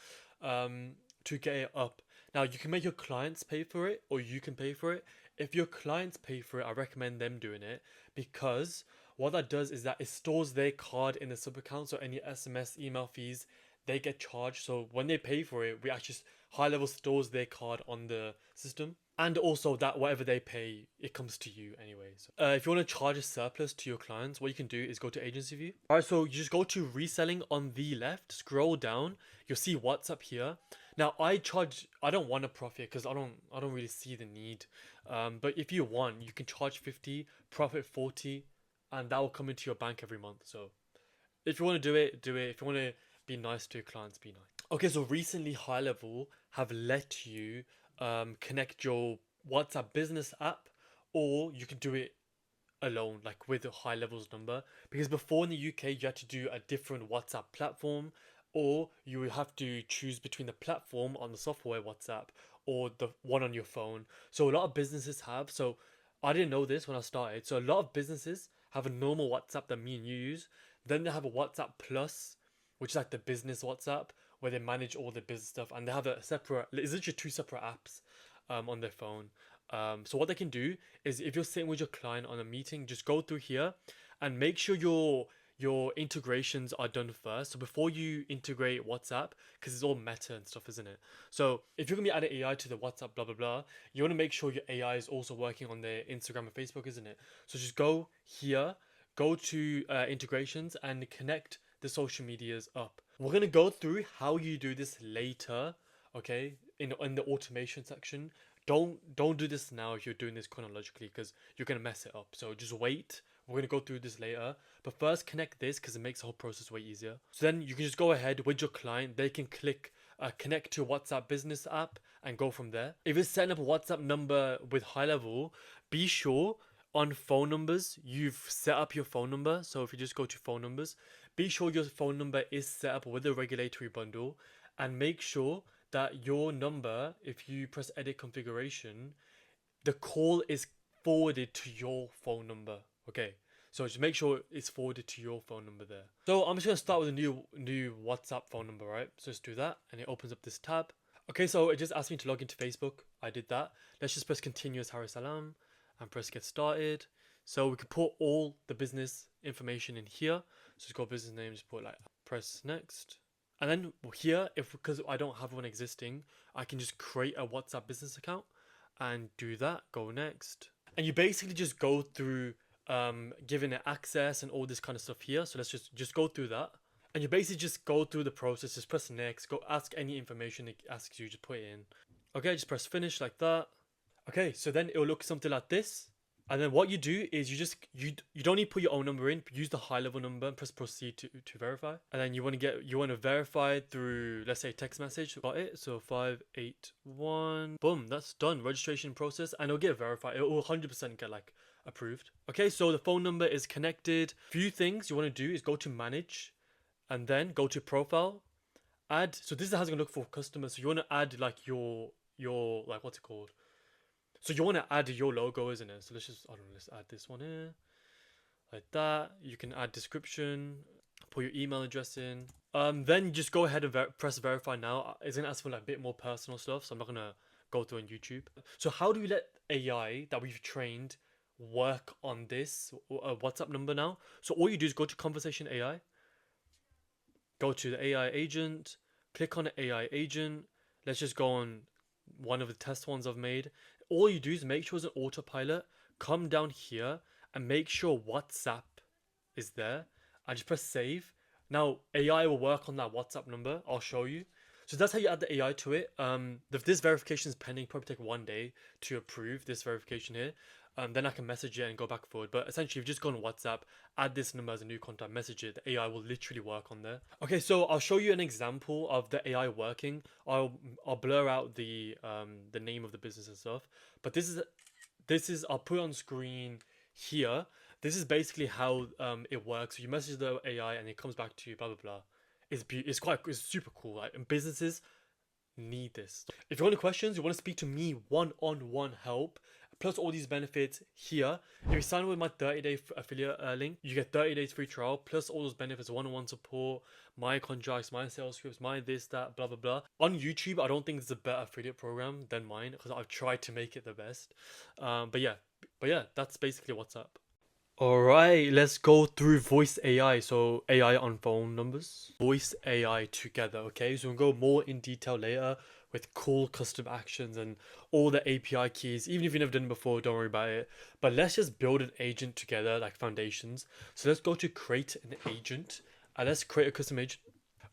to get it up. Now you can make your clients pay for it, or you can pay for it. If your clients pay for it, I recommend them doing it, because what that does is that it stores their card in the sub account, so any SMS, email fees, they get charged. So when they pay for it, we actually GoHighLevel stores their card on the system, and also that whatever they pay, it comes to you anyway. So if you want to charge a surplus to your clients, what you can do is go to agency view. All right, so you just go to reselling on the left, scroll down, you'll see WhatsApp here. Now I don't want a profit because I don't really see the need. But if you want, you can charge 50, profit 40, and that will come into your bank every month. So if you want to do it, do it. If you want to be nice to your clients, be nice. Okay, so recently GoHighLevel have let you connect your WhatsApp business app, or you can do it alone, like with a GoHighLevel's number. Because before in the UK, you had to do a different WhatsApp platform, or you would have to choose between the platform on the software WhatsApp or the one on your phone. So a lot of businesses have. So I didn't know this when I started. So a lot of businesses have a normal WhatsApp that me and you use. Then they have a WhatsApp Plus, which is like the business WhatsApp, where they manage all the business stuff, and they have a separate, it's literally two separate apps on their phone. So what they can do is, if you're sitting with your client on a meeting, just go through here and make sure your integrations are done first. So before you integrate WhatsApp, because it's all meta and stuff, isn't it? So if you're gonna be adding AI to the WhatsApp, blah blah blah, you want to make sure your AI is also working on their Instagram and Facebook, isn't it? So just go here, go to integrations, and connect the social medias up. We're gonna go through how you do this later, okay? In the automation section. Don't do this now if you're doing this chronologically, because you're gonna mess it up. So just wait. We're gonna go through this later, but first connect this because it makes the whole process way easier. So then you can just go ahead with your client. They can click connect to WhatsApp business app and go from there. If you're setting up a WhatsApp number with GoHighLevel, be sure on phone numbers you've set up your phone number. So if you just go to phone numbers, be sure your phone number is set up with a regulatory bundle, and make sure that your number, if you press edit configuration, the call is forwarded to your phone number. Okay, so just make sure it's forwarded to your phone number there. So I'm just gonna start with a new WhatsApp phone number, right? So let's do that, and it opens up this tab. Okay, so it just asked me to log into Facebook. I did that. Let's just press continue as Harry Salam and press get started. So we can put all the business information in here. So just go business name, just put like press next. And then here, if because I don't have one existing, I can just create a WhatsApp business account and do that. Go next. And you basically just go through giving it access and all this kind of stuff here. So let's just go through that. And you basically just go through the process, just press next, go ask any information it asks you, just put it in. Okay, just press finish like that. Okay, so then it will look something like this. And then what you do is you don't need to put your own number in. Use the GoHighLevel number and press proceed to verify. And then you want to verify through, let's say, text message. Got it? So 581. Boom, that's done. Registration process, and it'll get verified. It will 100% get like approved. Okay, so the phone number is connected. Few things you want to do is go to manage, and then go to profile, add. So this is how it's gonna look for customers. So you want to add like your like, what's it called? So you want to add your logo, isn't it? So let's add this one here, like that. You can add description, put your email address in. Then you just go ahead and press verify now. It's gonna ask for like a bit more personal stuff, so I'm not gonna go through on YouTube. So how do we let AI that we've trained work on this WhatsApp number now? So all you do is go to conversation AI, go to the AI agent, click on the AI agent. Let's just go on one of the test ones I've made. All you do is make sure it's an autopilot. Come down here and make sure WhatsApp is there. And just press save. Now AI will work on that WhatsApp number. I'll show you. So that's how you add the AI to it. If this verification is pending, probably take 1 day to approve this verification here. then I can message it and go back and forward. But essentially, if you just go on WhatsApp, add this number as a new contact, message it, the AI will literally work on there. Okay, so I'll show you an example of the AI working. I'll blur out the name of the business and stuff. But this is I'll put it on screen here. This is basically how it works. So you message the AI and it comes back to you, blah blah blah. It's super cool. Like, and businesses need this. If you want any questions, you want to speak to me one-on-one help, plus all these benefits here. If you sign up with my 30-day affiliate link, you get 30 days free trial, plus all those benefits: one-on-one support, my contracts, my sales scripts, my this, that, blah blah blah. On YouTube, I don't think there's a better affiliate program than mine, because I've tried to make it the best. But yeah, that's basically what's up. Alright, let's go through voice AI. So AI on phone numbers, voice AI together. Okay, so we'll go more in detail later with cool custom actions and all the API keys. Even if you've never done it before, don't worry about it. But let's just build an agent together, like foundations. So let's go to create an agent and let's create a custom agent.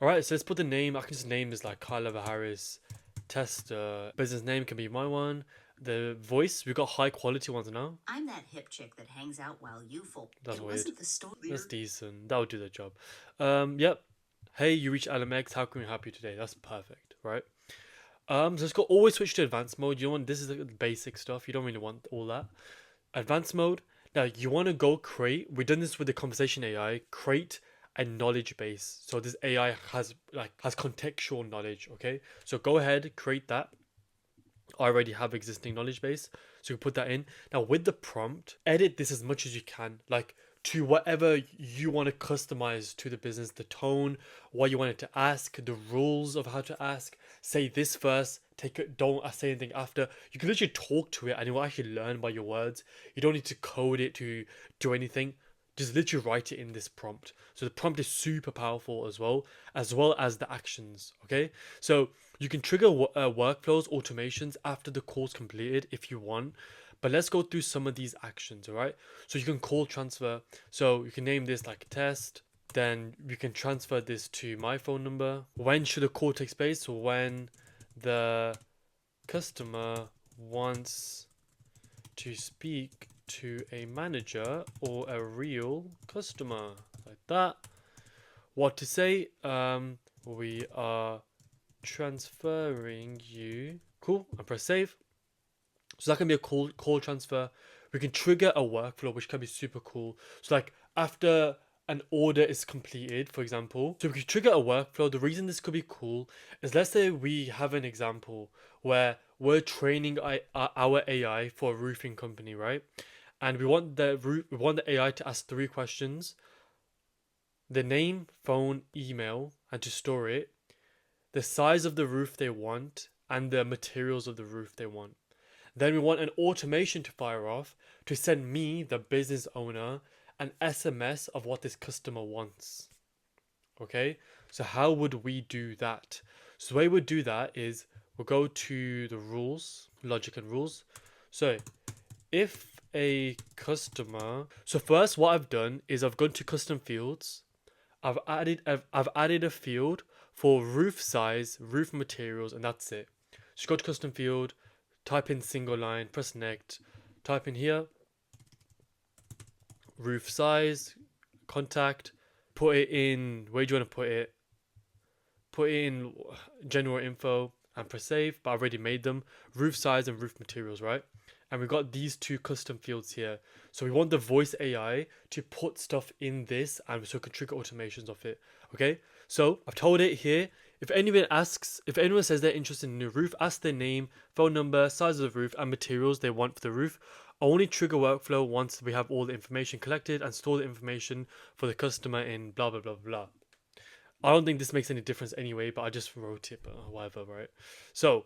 Alright, so let's put the name. I can just name this like GoHighLevel Harris tester. Business name can be my one. The voice, we got high quality ones now. I'm that hip chick that hangs out while you folk. That's it weird. Wasn't the story. That's decent. That would do the job. Yep. Hey, you reached LMX. How can we help you today? That's perfect, right? So let's go. Always switch to advanced mode. You want this is the basic stuff. You don't really want all that. Advanced mode. Now you want to go create. We've done this with the conversation AI. Create a knowledge base. So this AI has contextual knowledge. Okay. So go ahead, create that. I already have existing knowledge base, so you put that in. Now with the prompt, edit this as much as you can, like to whatever you want to customize to the business, the tone, what you want it to ask, the rules of how to ask. Say this first, take it, don't say anything after. You can literally talk to it and it will actually learn by your words. You don't need to code it to do anything. Just literally write it in this prompt. So the prompt is super powerful as well as the actions. Okay, so you can trigger workflows, automations after the call's completed if you want. But let's go through some of these actions. All right, so you can call transfer. So you can name this like test. Then you can transfer this to my phone number. When should a call take place? So when the customer wants to speak to a manager or a real customer, like that. What to say? We are transferring you. Cool. And press save. So that can be a call transfer. We can trigger a workflow, which can be super cool. So like after an order is completed, for example, so we can trigger a workflow. The reason this could be cool is, let's say we have an example where we're training our AI for a roofing company, right? And we want the AI to ask 3 questions: the name, phone, email, and to store it, the size of the roof they want, and the materials of the roof they want. Then we want an automation to fire off to send me, the business owner, an SMS of what this customer wants. Okay, so how would we do that? So the way we'd do that is we'll go to the rules, logic and rules. So if a customer, so first what I've done is I've gone to custom fields. I've added a field for roof size, roof materials, and that's it. So go to custom field, type in single line, press next, type in here roof size, contact, put it in, where do you want to put it? Put it in general info and press save. But I've already made them, roof size and roof materials, right? And we've got these 2 custom fields here. So we want the voice AI to put stuff in this, and so it can trigger automations of it. Okay, so I've told it here, if anyone says they're interested in a roof, ask their name, phone number, size of the roof, and materials they want for the roof. Only trigger workflow once we have all the information collected, and store the information for the customer in blah blah blah blah. I don't think this makes any difference anyway, but I just wrote it, but whatever, right? So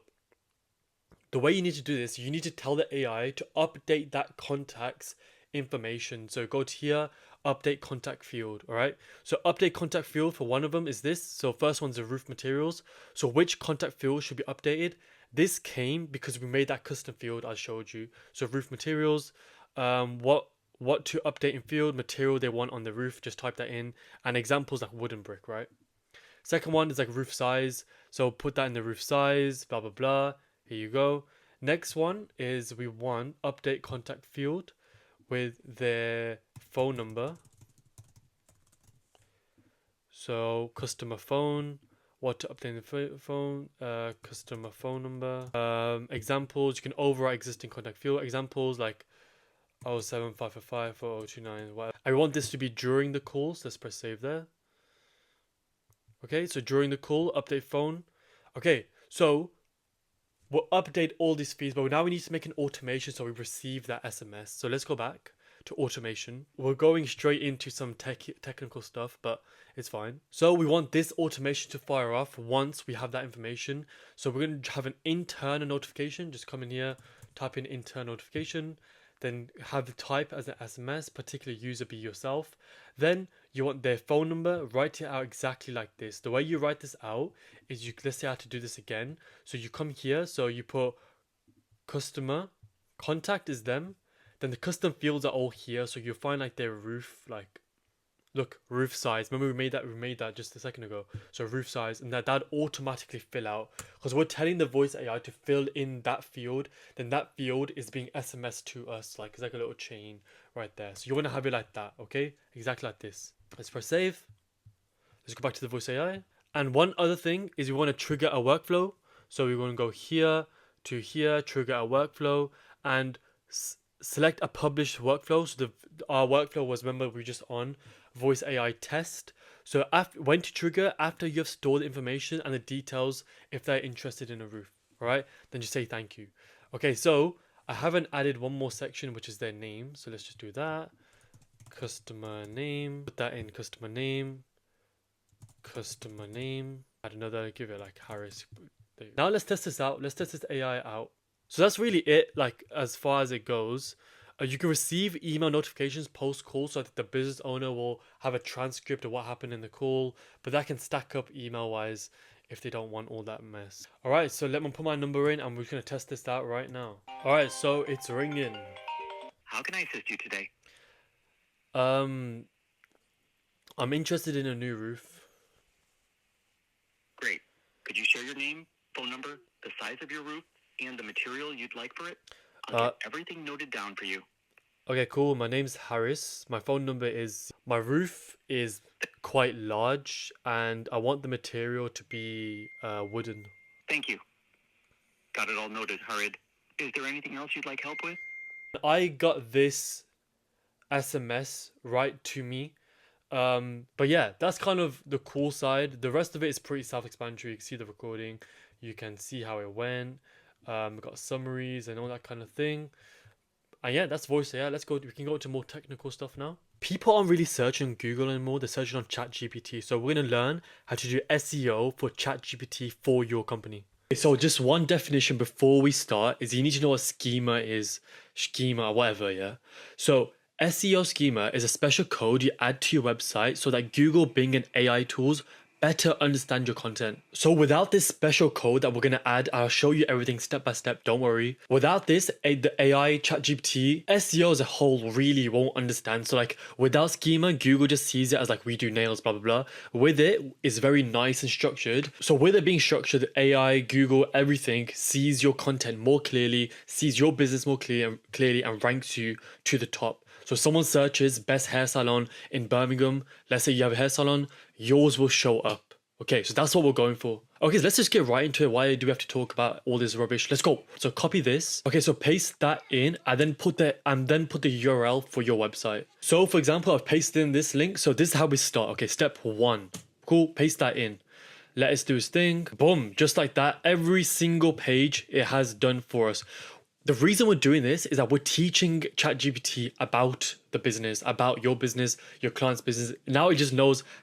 the way you need to do this, you need to tell the AI to update that contact's information. So go to here, update contact field. All right, so update contact field for one of them is this. So first one's the roof materials. So which contact field should be updated? This came because we made that custom field I showed you. So roof materials, what to update in field, material they want on the roof, just type that in, and examples like wooden brick, right? Second one is like roof size, so put that in the roof size, blah blah blah. Here you go. Next one is we want update contact field with their phone number. So customer phone, what to update the phone, customer phone number. Examples, you can overwrite existing contact field. Examples like 07555 4029, whatever. I want this to be during the call, so let's press save there. Okay, so during the call, update phone. Okay, so we'll update all these feeds, but now we need to make an automation so we receive that SMS. So let's go back to automation. We're going straight into some technical stuff, but it's fine. So we want this automation to fire off once we have that information. So we're going to have an internal notification. Just come in here, type in internal notification, then have the type as an SMS, particular user be yourself. Then you want their phone number, write it out exactly like this. The way you write this out is let's say I have to do this again. So you come here, so you put customer, contact is them, then the custom fields are all here. So you'll find like their roof, like look, roof size. Remember we made that just a second ago. So roof size, and that automatically fill out because we're telling the voice AI to fill in that field. Then that field is being SMS to us, like it's like a little chain right there. So you want to have it like that, okay? Exactly like this. Let's press save. Let's go back to the voice AI. And one other thing is we want to trigger a workflow. So we want to go here to here, trigger a workflow, and select a published workflow. So our workflow was, remember, we just on voice AI test. So when to trigger after you've stored the information and the details if they're interested in a roof. All right, then just say thank you. Okay, so I haven't added one more section, which is their name. So let's just do that. Customer name, put that in customer name, customer name. Add another, give it like Harris. Now let's test this out. Let's test this AI out. So that's really it, like as far as it goes. You can receive email notifications post-call, so that the business owner will have a transcript of what happened in the call, but that can stack up email-wise if they don't want all that mess. All right, so let me put my number in, and we're going to test this out right now. All right, so it's ringing. How can I assist you today? I'm interested in a new roof. Great. Could you share your name, phone number, the size of your roof, and the material you'd like for it? I'll get everything noted down for you. Okay, cool. My name's Harris. My phone number is... My roof is quite large, and I want the material to be wooden. Thank you. Got it all noted, Harid. Is there anything else you'd like help with? I got this SMS right to me. But yeah, that's kind of the cool side. The rest of it is pretty self-explanatory. You can see the recording. You can see how it went. We've got summaries and all that kind of thing. And yeah, that's voice AI. Let's go. We can go into more technical stuff now. People aren't really searching Google anymore. They're searching on ChatGPT. So we're going to learn how to do SEO for ChatGPT for your company. So just one definition before we start is you need to know what schema is. Schema, whatever, yeah. So SEO schema is a special code you add to your website so that Google, Bing, and AI tools better understand your content. So without this special code that we're going to add, I'll show you everything step by step, don't worry. Without this, the AI, ChatGPT, SEO as a whole really won't understand. So like without schema, Google just sees it as like we do nails, blah, blah, blah. With it, it's very nice and structured. So with it being structured, AI, Google, everything sees your content more clearly, sees your business more clearly and ranks you to the top. So if someone searches best hair salon in Birmingham, let's say you have a hair salon, yours will show up. Okay, so that's what we're going for. Okay, so let's just get right into it. Why do we have to talk about all this rubbish? Let's go. So copy this. Okay, so paste that in and then put the URL for your website. So for example, I've pasted in this link. So this is how we start. Okay, step 1. Cool, paste that in. Let us do his thing. Boom, just like that. Every single page it has done for us. The reason we're doing this is that we're teaching ChatGPT about the business, about your business, your client's business. Now it just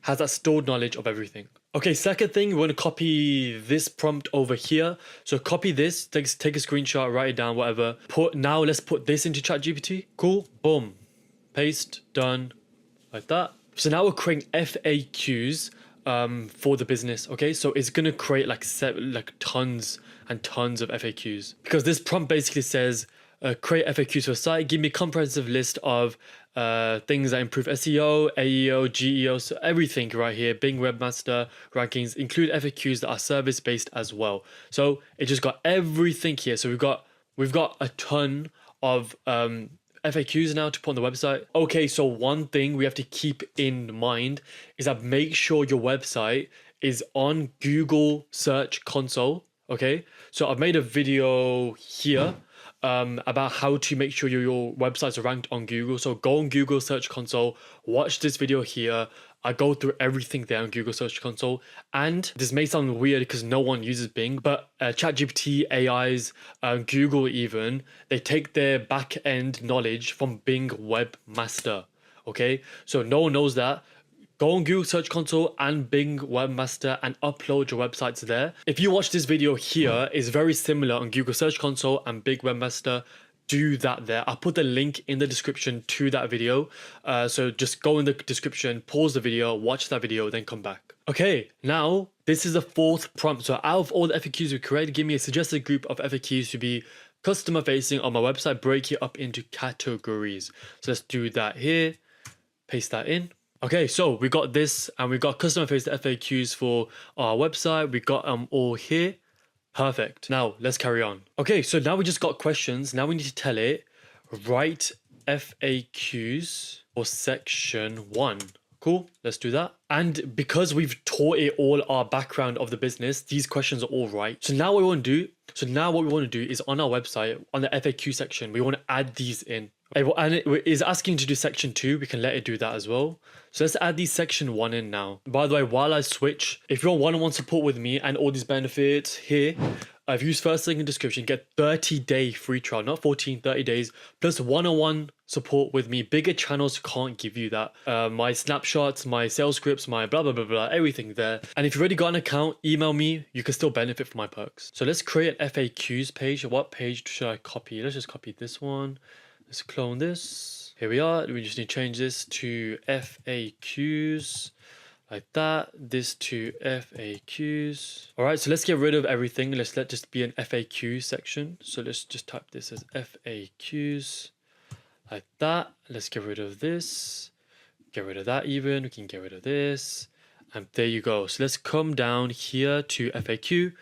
has that stored knowledge of everything. Okay, second thing, we want to copy this prompt over here. So copy this, take a screenshot, write it down, whatever. Now let's put this into ChatGPT. Cool, boom, paste, done, like that. So now we're creating FAQs for the business. Okay, so it's gonna create like tons and tons of FAQs because this prompt basically says create FAQs for a site, give me a comprehensive list of things that improve SEO, AEO, GEO, so everything right here, Bing Webmaster rankings, include FAQs that are service based as well. So it just got everything here. So we've we've got a ton of FAQs now to put on the website. Okay, so one thing we have to keep in mind is that make sure your website is on Google Search Console. Okay, so I've made a video here about how to make sure your websites are ranked on Google. So go on Google Search Console, watch this video here. I go through everything there on Google Search Console. And this may sound weird because no one uses Bing, but ChatGPT, AIs, Google even, they take their back-end knowledge from Bing Webmaster. Okay, so no one knows that. Go on Google Search Console and Bing Webmaster and upload your websites there. If you watch this video here, it's very similar on Google Search Console and Bing Webmaster. Do that there. I'll put the link in the description to that video. So just go in the description, pause the video, watch that video, then come back. Okay, now this is the fourth prompt. So out of all the FAQs we created, give me a suggested group of FAQs to be customer facing on my website. Break it up into categories. So let's do that here. Paste that in. Okay, so we got this and we got customer facing FAQs for our website. We got them all here. Perfect. Now let's carry on. Okay, so now we just got questions. Now we need to tell it, write FAQs for section 1. Cool, let's do that. And because we've taught it all our background of the business, these questions are all right. So now what we want to do, is on our website, on the FAQ section, we want to add these in. And it is asking to do section 2, we can let it do that as well. So let's add these section 1 in now. By the way, while I switch, if you want one-on-one support with me and all these benefits here, I've used first link in description, get 30-day free trial, not 14, 30 days, plus one-on-one support with me. Bigger channels can't give you that. My snapshots, my sales scripts, my blah, blah, blah, blah, everything there. And if you've already got an account, email me, you can still benefit from my perks. So let's create an FAQs page. What page should I copy? Let's just copy this one. Let's clone this. Here we are. We just need to change this to FAQs. Like that, this to FAQs. All right, so let's get rid of everything. Let's let just be an FAQ section. So let's just type this as FAQs, like that. Let's get rid of this, get rid of that even. We can get rid of this. And there you go. So let's come down here to FAQ.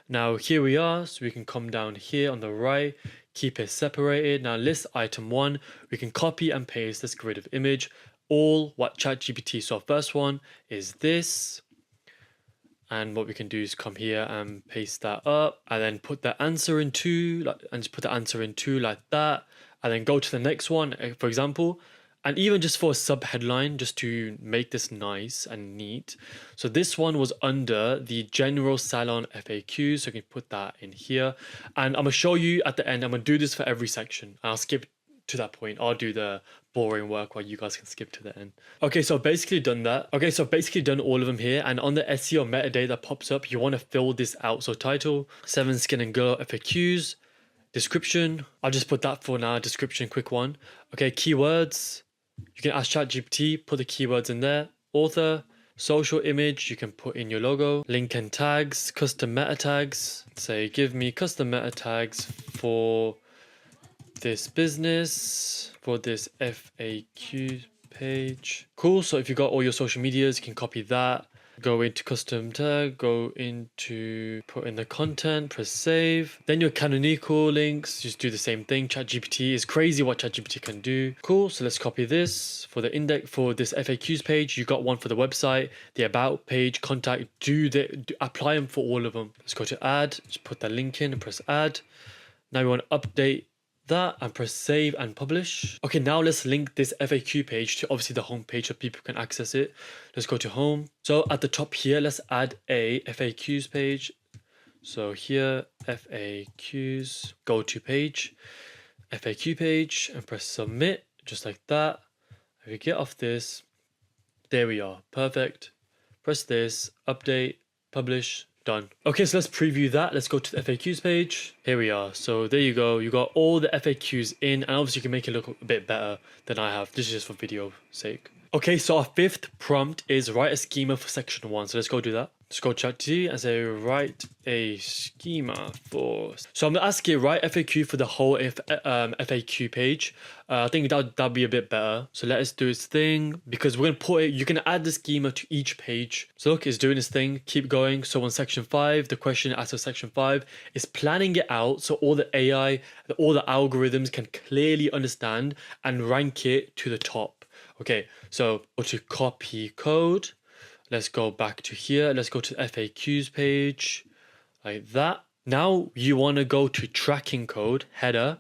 Now here we are, so we can come down here on the right, keep it separated. Now list item 1, we can copy and paste. Let's get rid of image. All what ChatGPT. So first one is this, and what we can do is come here and paste that up, and then put the answer in 2, and just put the answer in 2 like that, and then go to the next one, for example, and even just for a sub headline, just to make this nice and neat. So this one was under the general salon FAQs, so you can put that in here, and I'm gonna show you at the end. I'm gonna do this for every section. I'll skip to that point. I'll do the boring work while you guys can skip to the end. Okay, so I've basically done that. Okay, so I've basically done all of them here, and on the SEO metadata that pops up, you want to fill this out. So title, 7 skin and glow FAQs, description, I'll just put that for now, description, quick one. Okay, keywords, you can ask ChatGPT, put the keywords in there. Author, social image, you can put in your logo. Link and tags, custom meta tags, say give me custom meta tags for this business, for this FAQ page. Cool, so if you got all your social medias, you can copy that, go into custom tag, go into put in the content, press save. Then your canonical links, just do the same thing. ChatGPT is crazy what ChatGPT can do. Cool, so let's copy this for the index for this FAQs page. You got one for the website, the about page, contact, apply them for all of them. Let's go to add, just put that link in and press add. Now we want to update that and press save and publish. Okay, now let's link this FAQ page to obviously the home page so people can access it. Let's go to home. So at the top here, let's add a FAQs page. So here, FAQs, go to page, FAQ page, and press submit, just like that. If we get off this, there we are, perfect. Press this, update, publish, done. Okay, so let's preview that. Let's go to the FAQs page. Here we are. So there you go. You got all the FAQs in, and obviously you can make it look a bit better than I have. This is just for video sake. Okay, so our 5th prompt is write a schema for section 1. So let's go do that. Let's go ChatGPT and say write a schema for. So I'm gonna ask it write FAQ for the whole FAQ page. I think that'd be a bit better. So let us do its thing because we're gonna put it. You can add the schema to each page. So look, it's doing its thing. Keep going. So on section 5, the question asked of section 5 is planning it out so all the AI, all the algorithms can clearly understand and rank it to the top. Okay, so go to copy code. Let's go back to here. Let's go to the FAQs page like that. Now you want to go to tracking code header,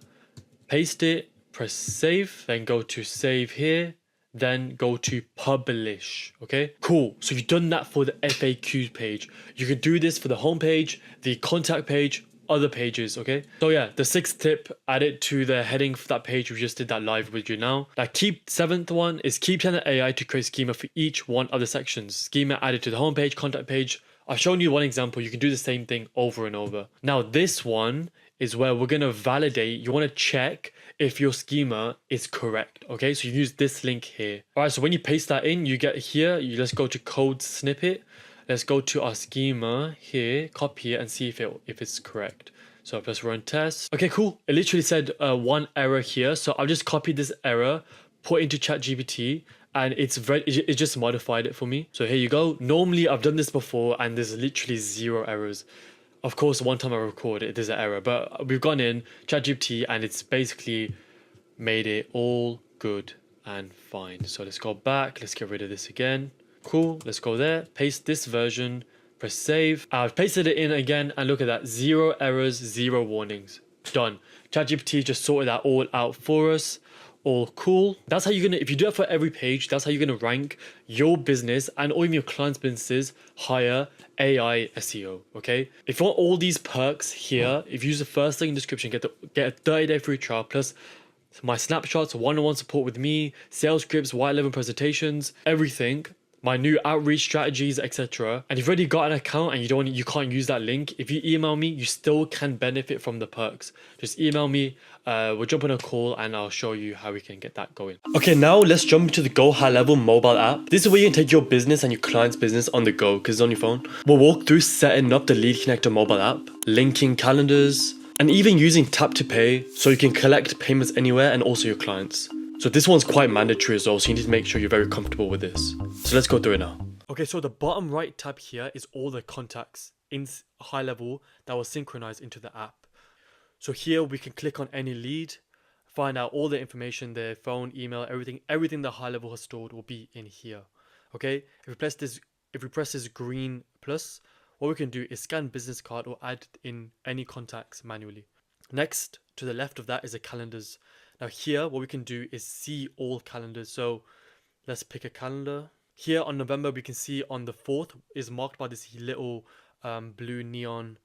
paste it, press save, then go to save here, then go to publish. Okay, cool. So you've done that for the FAQs page. You can do this for the home page, the contact page, other pages. Okay, so yeah, the 6th tip, add it to the heading for that page. We just did that live with you now. Like 7th one is keep telling the AI to create schema for each one of the sections. Schema added to the home page, contact page. I've shown you one example. You can do the same thing over and over. Now this one is where we're going to validate. You want to check if your schema is correct. Okay, so you use this link here. All right, so when you paste that in, you get here, let's go to code snippet. Let's go to our schema here, copy it and see if it's correct. So let's run test. Okay, cool. It literally said one error here. So I've just copied this error, put into ChatGPT, and it just modified it for me. So here you go. Normally I've done this before and there's literally 0 errors. Of course, one time I record it, there's an error, but we've gone in ChatGPT and it's basically made it all good and fine. So let's go back. Let's get rid of this again. Cool. Let's go there. Paste this version. Press save. I've pasted it in again and look at that. 0 errors, 0 warnings. Done. ChatGPT just sorted that all out for us. All cool. That's how you're gonna, if you do it for every page, that's how you're gonna rank your business and or even your clients' businesses higher AI SEO. Okay. If you want all these perks here, if you use the first link in the description, get a 30-day free trial plus my snapshots, one-on-one support with me, sales scripts, GoHighLevel presentations, everything. My new outreach strategies, etc. And if you've already got an account and you can't use that link, if you email me, you still can benefit from the perks. Just email me, we'll jump on a call and I'll show you how we can get that going. Okay, now let's jump into the GoHighLevel mobile app. This is where you can take your business and your client's business on the go because it's on your phone. We'll walk through setting up the Lead Connector mobile app, linking calendars, and even using tap to pay so you can collect payments anywhere and also your clients. So this one's quite mandatory as well, so you need to make sure you're very comfortable with this. So let's go through it now. Okay, so the bottom right tab here is all the contacts in GoHighLevel that was synchronized into the app. So here we can click on any lead, find out all the information, their phone, email, everything that GoHighLevel has stored will be in here. Okay, if we press this green plus, what we can do is scan business card or add in any contacts manually. Next, to the left of that is the calendars. Now here, what we can do is see all calendars. So let's pick a calendar. Here on November, we can see on the 4th is marked by this little blue neon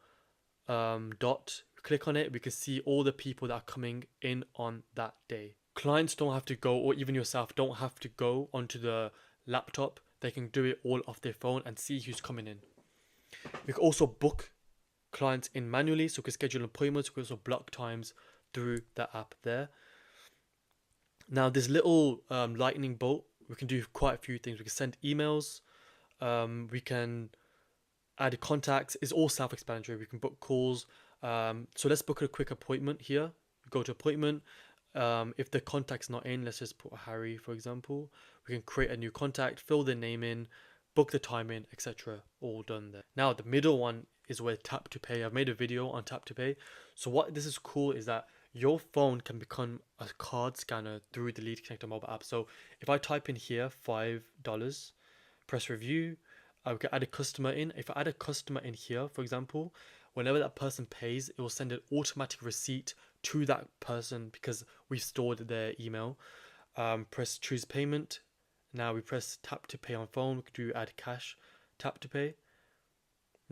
dot. Click on it, we can see all the people that are coming in on that day. Clients don't have to go, or even yourself don't have to go onto the laptop. They can do it all off their phone and see who's coming in. We can also book clients in manually, so we can schedule appointments. We can also block times through the app there. Now this little lightning bolt, we can do quite a few things. We can send emails, we can add contacts. It's all self-explanatory. We can book calls. So let's book a quick appointment here. Go to appointment. If the contact's not in, let's just put Harry, for example. We can create a new contact, fill their name in, book the time in, etc. All done there. Now the middle one is where tap to pay. I've made a video on tap to pay. So what this is cool is that your phone can become a card scanner through the Lead Connector mobile app. So if I type in here $5, press review, I can add a customer in. If I add a customer in here, for example, whenever that person pays, it will send an automatic receipt to that person because we've stored their email. Press choose payment. Now we press tap to pay on phone. We can do add cash, tap to pay.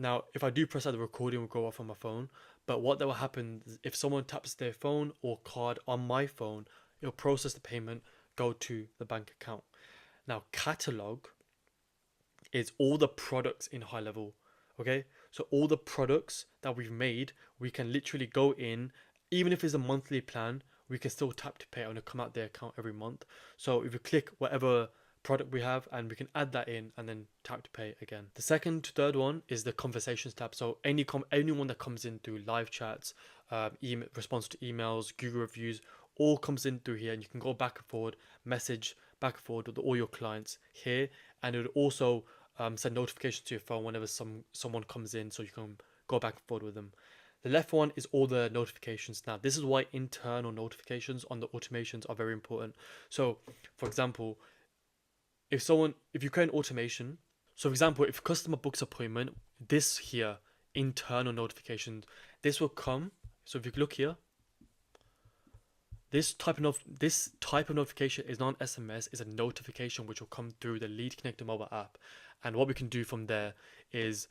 Now, if I do press that, the recording will go off on my phone. But what that will happen is if someone taps their phone or card on my phone, it'll process the payment, go to the bank account. Now, catalog is all the products in GoHighLevel. Okay, so all the products that we've made, we can literally go in, even if it's a monthly plan, we can still tap to pay and it'll come out their account every month. So if you click whatever product we have, and we can add that in and then tap to pay again. The second to third one is the conversations tab. So anyone that comes in through live chats, response to emails, Google reviews, all comes in through here, and you can go back and forward, message back and forward with all your clients here, and it would also send notifications to your phone whenever someone comes in, so you can go back and forward with them. The left one is all the notifications. Now, this is why internal notifications on the automations are very important. So, for example, if you create an automation, so for example, if a customer books appointment, this here, internal notifications, this will come. So if you look here, this type of notification is not an SMS, it's a notification which will come through the Lead Connector mobile app. And what we can do from there is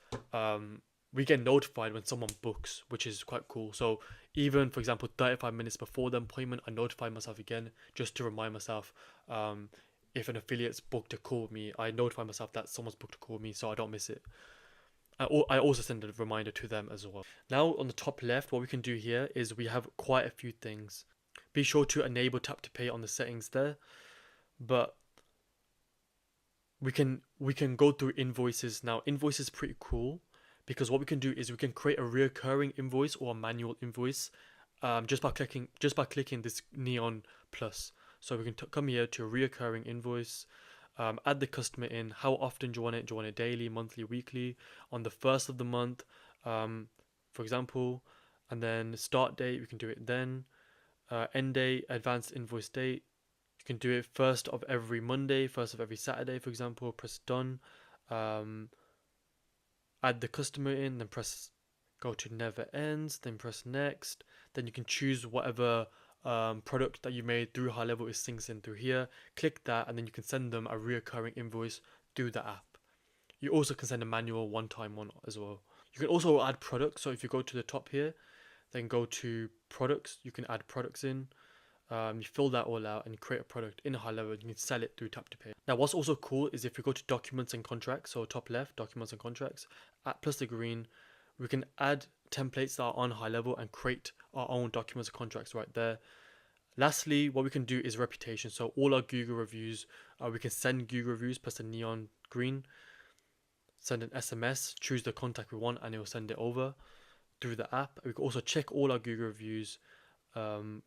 we get notified when someone books, which is quite cool. So even, for example, 35 minutes before the appointment, I notify myself again just to remind myself. If an affiliate's booked a call with me, I notify myself that someone's booked a call with me so I don't miss it. I also send a reminder to them as well. Now on the top left, what we can do here is we have quite a few things. Be sure to enable tap to pay on the settings there, but we can go through invoices. Now invoice is pretty cool because what we can do is we can create a recurring invoice or a manual invoice just by clicking this neon plus. So we can come here to a reoccurring invoice, add the customer in. How often do you want it? Do you want it daily, monthly, weekly? On the first of the month, for example, and then start date, we can do it then. End date, advanced invoice date. You can do it first of every Monday, first of every Saturday, for example. Press done. Add the customer in, then press go to never ends, then press next. Then you can choose whatever product that you made through GoHighLevel is syncs in through here. Click that, and then you can send them a reoccurring invoice through the app. You also can send a manual one-time one as well. You can also add products. So if you go to the top here, then go to products, you can add products in. You fill that all out and you create a product in GoHighLevel, and you can sell it through tap to pay. Now what's also cool is if we go to documents and contracts, so top left, documents and contracts, plus the green, we can add templates that are on GoHighLevel and create our own documents and contracts right there. Lastly, what we can do is reputation. So all our Google reviews, we can send Google reviews, press the neon green, send an SMS, choose the contact we want, and it will send it over through the app. We can also check all our Google reviews,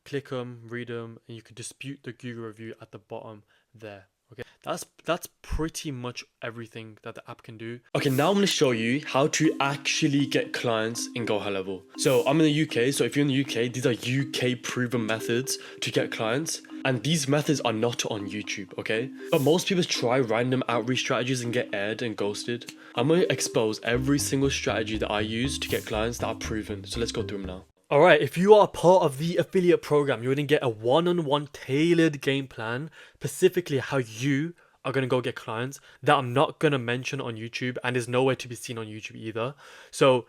click them, read them, and you can dispute the Google review at the bottom there. Okay, that's pretty much everything that the app can do. Okay, now I'm going to show you how to actually get clients in GoHighLevel. So I'm in the UK, so if you're in the UK, these are UK proven methods to get clients. And these methods are not on YouTube, okay? But most people try random outreach strategies and get aired and ghosted. I'm going to expose every single strategy that I use to get clients that are proven. So let's go through them now. Alright, if you are part of the affiliate program, you're going to get a one-on-one tailored game plan, specifically how you are going to go get clients that I'm not going to mention on YouTube and is nowhere to be seen on YouTube either. So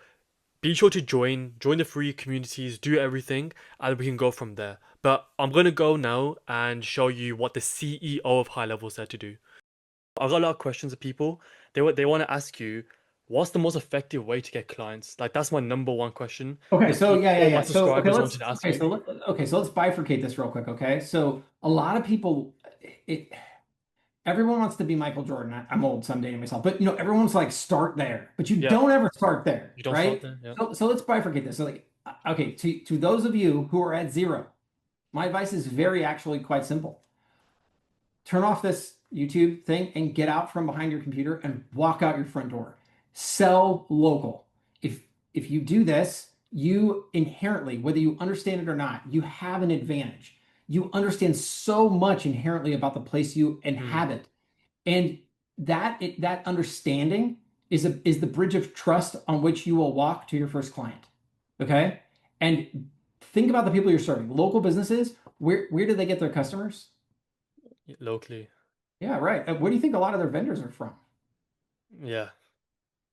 be sure to join the free communities, do everything, and we can go from there. But I'm going to go now and show you what the CEO of GoHighLevel said to do. I've got a lot of questions of people. They want to ask you, what's the most effective way to get clients? Like, that's my number one question. Okay, so all my So subscribers wanted to ask you. so let's bifurcate this real quick. Okay, so a lot of people, everyone wants to be Michael Jordan. I'm old, so I'm dating myself, but everyone's like start there, but you don't ever start there. You don't right? start there. Yeah. So let's bifurcate this. So like, okay, to those of you who are at zero, my advice is actually quite simple. Turn off this YouTube thing and get out from behind your computer and walk out your front door. Sell local. If you do this, you inherently, whether you understand it or not, you have an advantage. You understand so much inherently about the place you inhabit, and that understanding is the bridge of trust on which you will walk to your first client. Okay, and think about the people you're serving. Local businesses, where do they get their customers? Locally. Yeah, right. Where do you think a lot of their vendors are from? Yeah.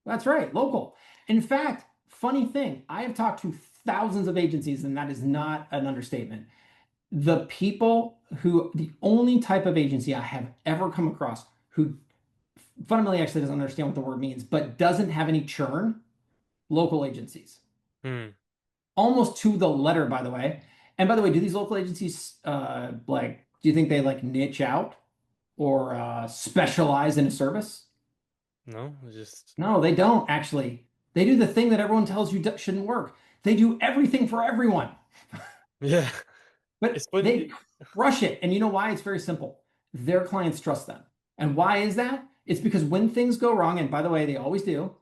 That's right, local. In fact, funny thing, I have talked to thousands of agencies, and that is not an understatement. The only type of agency I have ever come across who fundamentally actually doesn't understand what the word means, but doesn't have any churn, local agencies. Almost to the letter, by the way. And by the way, do these local agencies, do you think they like niche out? or specialize in a service? No, it's just No, they don't actually. They do the thing that everyone tells you shouldn't work. They do everything for everyone, yeah. but It's funny. they crush it. And you know why? It's very simple. Their clients trust them. And why is that? It's because when things go wrong, and by the way, they always do,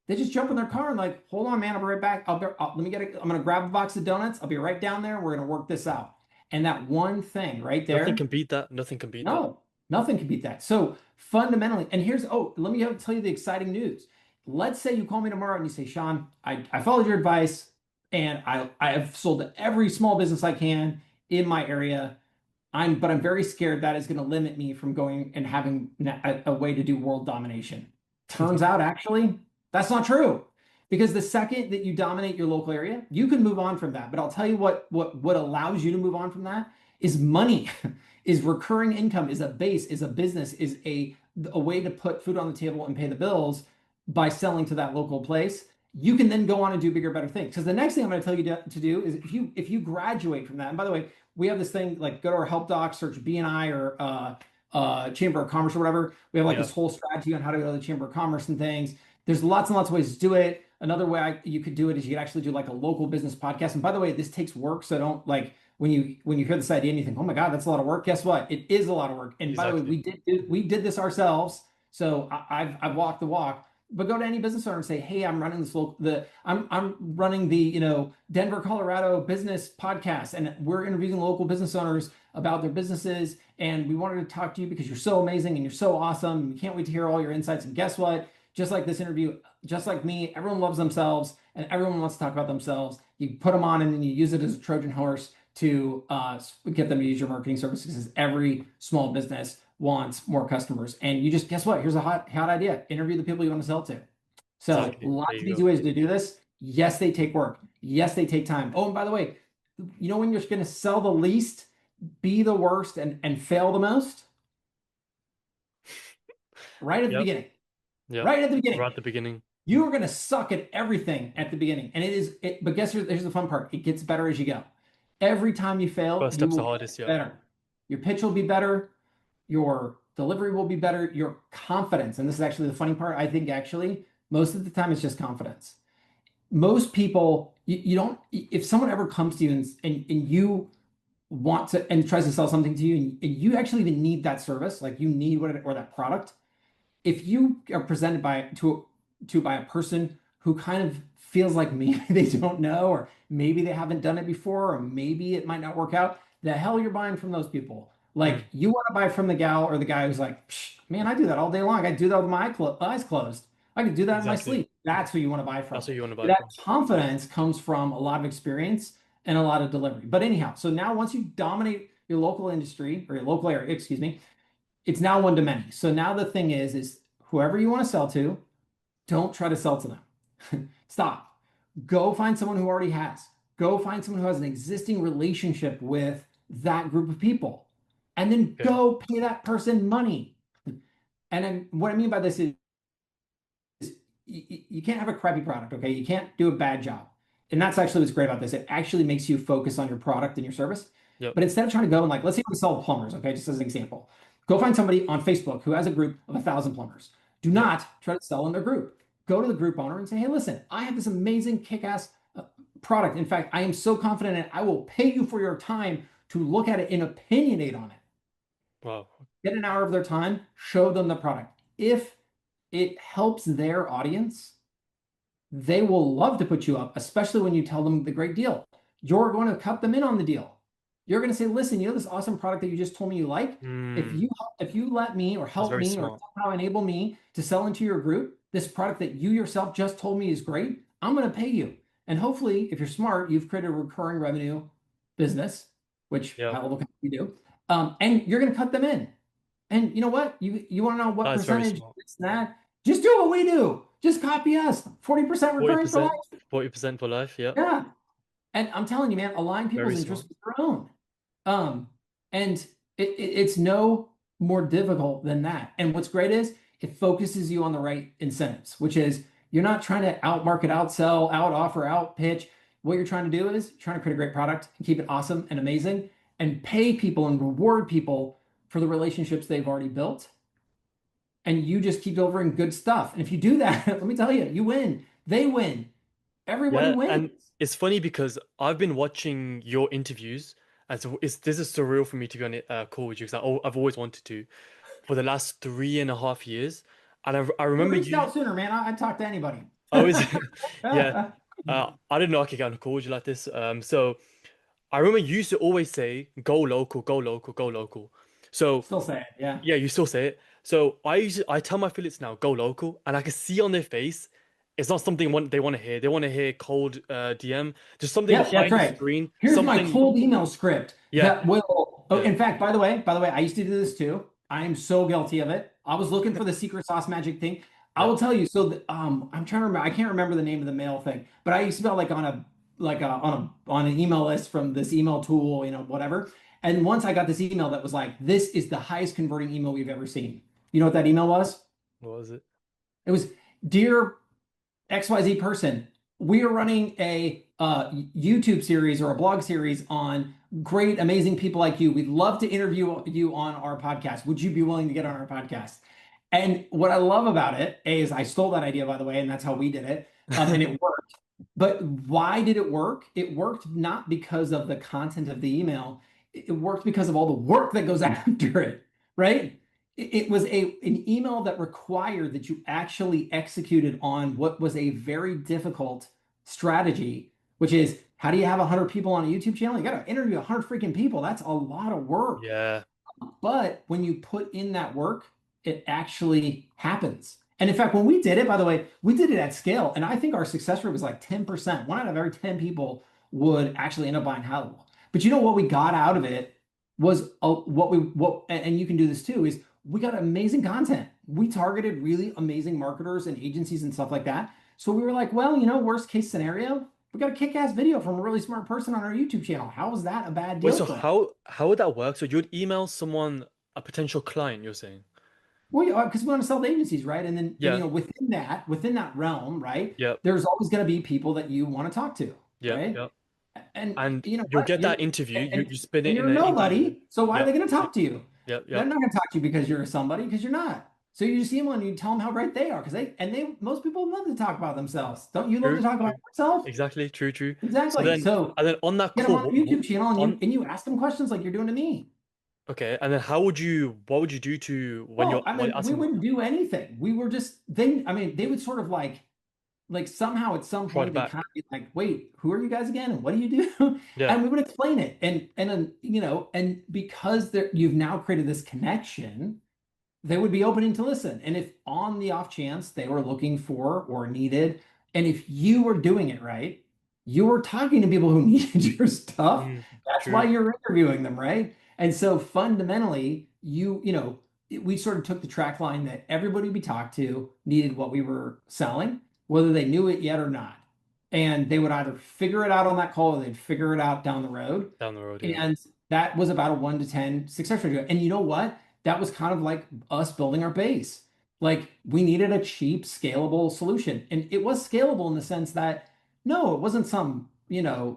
they just jump in their car and like, hold on, man, I'll be right back. Let me I'm gonna grab a box of donuts. I'll be right down there. We're gonna work this out. And that one thing right Nothing there, can beat that. Nothing can beat that. no, nothing can beat that. So fundamentally, and here's, oh, let me tell you the exciting news. Let's say you call me tomorrow and you say, Sean, I followed your advice and I have sold every small business I can in my area. But I'm very scared that is going to limit me from going and having a way to do world domination. Turns out, actually, that's not true. Because the second that you dominate your local area, you can move on from that. But I'll tell you what allows you to move on from that is money, is recurring income, is a base, is a business, is a way to put food on the table and pay the bills by selling to that local place. You can then go on and do bigger, better things. Because the next thing I'm going to tell you to do is if you graduate from that, and by the way, we have this thing like go to our help doc, search BNI or Chamber of Commerce or whatever. We have like this whole strategy on how to go to the Chamber of Commerce and things. There's lots and lots of ways to do it. Another way you could do it is you could actually do like a local business podcast. And by the way, this takes work. So don't like when you hear this idea and you think, oh my God, that's a lot of work. Guess what? It is a lot of work. And by the way, we did this ourselves. So I've walked the walk. But go to any business owner and say, hey, I'm running I'm running the Denver, Colorado business podcast, and we're interviewing local business owners about their businesses. And we wanted to talk to you because you're so amazing and you're so awesome. And we can't wait to hear all your insights. And guess what? Just like this interview, just like me, everyone loves themselves and everyone wants to talk about themselves. You put them on and then you use it as a Trojan horse to get them to use your marketing services, because every small business wants more customers. And you just, guess what? Here's a hot idea. Interview the people you want to sell to. So Exactly. lots of easy ways to do this. Yes, they take work. Yes, they take time. Oh, and by the way, when you're going to sell the least, be the worst, and fail the most? Right at the beginning. Yeah. Right at the beginning. Right at the beginning. You are going to suck at everything at the beginning. And but guess here's the fun part. It gets better as you go. Every time you fail, First step's the hardest, better. Your pitch will be better. Your delivery will be better. Your confidence, and this is actually the funny part, I think actually, most of the time it's just confidence. Most people, you don't, if someone ever comes to you and you want to, and tries to sell something to you, and you actually even need that service, like you need or that product, if you are presented by a person who kind of feels like maybe they don't know, or maybe they haven't done it before, or maybe it might not work out, the hell you're buying from those people. Like you want to buy from the gal or the guy who's like, man, I do that all day long. I do that with my eyes closed. I can do that in my sleep. That's who you want to buy from. That's who you want to buy that from. Confidence comes from a lot of experience and a lot of delivery. But anyhow, so now once you dominate your local industry or your local area, excuse me, it's now one to many. So now the thing is whoever you want to sell to, don't try to sell to them. Stop. Go find someone who already has. Go find someone who has an existing relationship with that group of people. And then go pay that person money. And then what I mean by this is you can't have a crappy product, okay? You can't do a bad job. And that's actually what's great about this. It actually makes you focus on your product and your service. Yep. But instead of trying to go and like, let's say we sell plumbers, okay? Just as an example. Go find somebody on Facebook who has a group of 1,000 plumbers. Do not try to sell in their group. Go to the group owner and say, hey, listen, I have this amazing kick-ass product. In fact, I am so confident in it, I will pay you for your time to look at it and opinionate on it. Wow. Get an hour of their time, show them the product. If it helps their audience, they will love to put you up, especially when you tell them the great deal. You're going to cut them in on the deal. You're going to say, listen, this awesome product that you just told me you like, if you let me or help me or somehow enable me to sell into your group, this product that you yourself just told me is great, I'm going to pay you. And hopefully, if you're smart, you've created a recurring revenue business, which I will look at you do. And you're going to cut them in. And you know what? You want to know what percentage it's that? Just do what we do. Just copy us. 40% recurring for life. 40% for life, Yeah. And I'm telling you, man, align people's interests with their own. And it's no more difficult than that. And what's great is it focuses you on the right incentives, which is you're not trying to outmarket, outsell, out offer, out pitch. What you're trying to do is trying to create a great product and keep it awesome and amazing and pay people and reward people for the relationships they've already built. And you just keep delivering good stuff. And if you do that, let me tell you, you win. They win. Everybody Yeah, wins. and it's funny because I've been watching your interviews, and so this is surreal for me to be on a call with you because I've always wanted to for the last 3.5 years, and I You remember reached you. out sooner, man. I'd talk to anybody. I was, yeah, I didn't know I could get on a call with you like this. So I remember you used to always say, "Go local, go local, go local." So Still say it. Yeah. yeah, you still say it. So I tell my affiliates now, go local, and I can see on their face, it's not something they want to hear. They want to hear cold DM, just something Yep, that's behind the right. screen, Here's my something. cold email script Yeah, that will. Oh, yeah, in fact, by the way, I used to do this too. I am so guilty of it. I was looking for the secret sauce magic thing. I yeah. will tell you. So, I'm trying to remember. I can't remember the name of the mail thing, but I used to be like on an email list from this email tool, whatever. And once I got this email that was like, "This is the highest converting email we've ever seen." You know what that email was? What was it? It was, "Dear XYZ person, we are running a YouTube series or a blog series on great, amazing people like you. We'd love to interview you on our podcast. Would you be willing to get on our podcast?" And what I love about it is I stole that idea, by the way, and that's how we did it. And it worked. But why did it work? It worked not because of the content of the email. It worked because of all the work that goes after it, right? It was an email that required that you actually executed on what was a very difficult strategy, which is, how do you have 100 people on a YouTube channel? You got to interview 100 freaking people. That's a lot of work. Yeah, But when you put in that work, it actually happens. And in fact, when we did it, by the way, we did it at scale. And I think our success rate was like 10%. One out of every 10 people would actually end up buying HighLevel. But you know what we got out of it was and you can do this too, is we got amazing content. We targeted really amazing marketers and agencies and stuff like that. So we were like, well, worst case scenario, we got a kick-ass video from a really smart person on our YouTube channel. How is that a bad wait, deal so for us? how would that work? So you'd email someone, a potential client, you're saying? Well, because we want to sell to agencies, right? And then, Yeah, within that realm, right? yeah, There's always going to be people that you want to talk to, yeah, right? yeah. And And you know you'll what? get that interview. You spin And it you're in a an interview. nobody, so why are Yeah, they going to talk to you? yeah, They're yeah. not going to talk to you because you're a somebody, because you're not. So you just email and you tell them how great they are, because most people love to talk about themselves. Don't you love to True, talk about true. yourself? Exactly, true, true. So Exactly. then, So and then on that get them on call, the YouTube channel and you on and you ask them questions like you're doing to me. okay, and then what would you do to Well, I when mean, you're we asking wouldn't do anything. We were just they. I mean, they would sort of like somehow at some prod point they kind back? of be like, wait, who are you guys again and what do you do? Yeah, And we would explain it, and because you've now created this connection, they would be opening to listen. And if on the off chance they were looking for or needed, and if you were doing it right, you were talking to people who needed your stuff. mm, That's why true. you're interviewing them, right? And so fundamentally, we sort of took the track line that everybody we talked to needed what we were selling, whether they knew it yet or not. And they would either figure it out on that call or they'd figure it out down the road. Down the road, yeah. And that was about a 1 to 10 success ratio. And you know what? That was kind of like us building our base. Like we needed a cheap, scalable solution. And it was scalable in the sense that no, it wasn't some,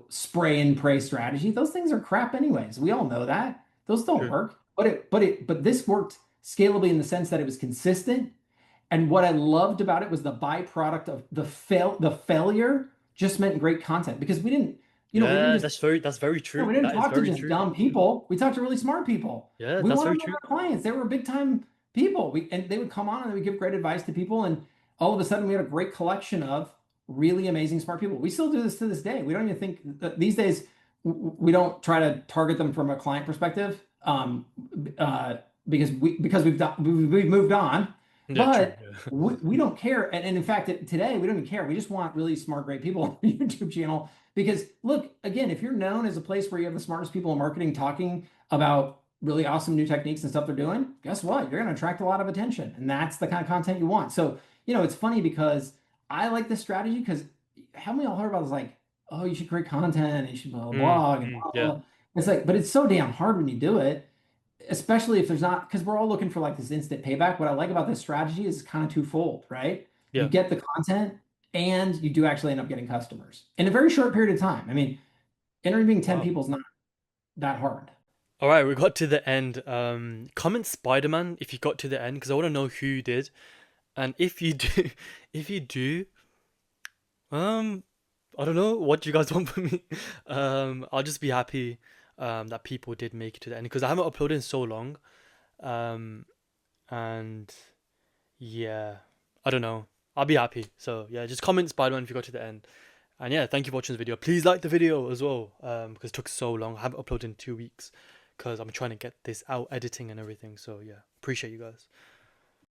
spray and pray strategy. Those things are crap anyways. We all know that. Those don't True. work. But this worked scalably in the sense that it was consistent. And what I loved about it was the byproduct of the failure just meant great content because we didn't Yeah, just that's very yeah, true. we didn't That is talk to very just true. dumb people. We talked to really smart people. Yeah, We that's wanted very to know true. our clients. They were big time people. And they would come on and they would give great advice to people. And all of a sudden, we had a great collection of really amazing smart people. We still do this to this day. We don't even think that these days we don't try to target them from a client perspective, uh, because we've moved on. Yeah, true. But Yeah. we don't care. And in fact, today we don't even care. We just want really smart, great people on the YouTube channel because look, again, if you're known as a place where you have the smartest people in marketing talking about really awesome new techniques and stuff they're doing, guess what? You're going to attract a lot of attention. And that's the kind of content you want. So, it's funny because I like this strategy because how many y'all heard about this? Like, oh, you should create content and you should build a blog and blah, blah, Yeah, blah. It's like, but it's so damn hard when you do it, especially if there's not, because we're all looking for like this instant payback. What I like about this strategy is kind of twofold, right? You yeah. get the content and you do actually end up getting customers in a very short period of time. I mean, interviewing 10 Wow. people is not that hard. All right, we got to the end. Comment Spider-Man if you got to the end, because I want to know who you did. And if you do, if you do, I don't know what you guys want from me. I'll just be happy that people did make it to the end, because I haven't uploaded in so long. And yeah, I don't know. I'll be happy. So yeah, just comment Spider-Man if you got to the end. And yeah, thank you for watching this video. Please like the video as well, because it took so long. I haven't uploaded in 2 weeks because I'm trying to get this out, editing and everything. So yeah, appreciate you guys.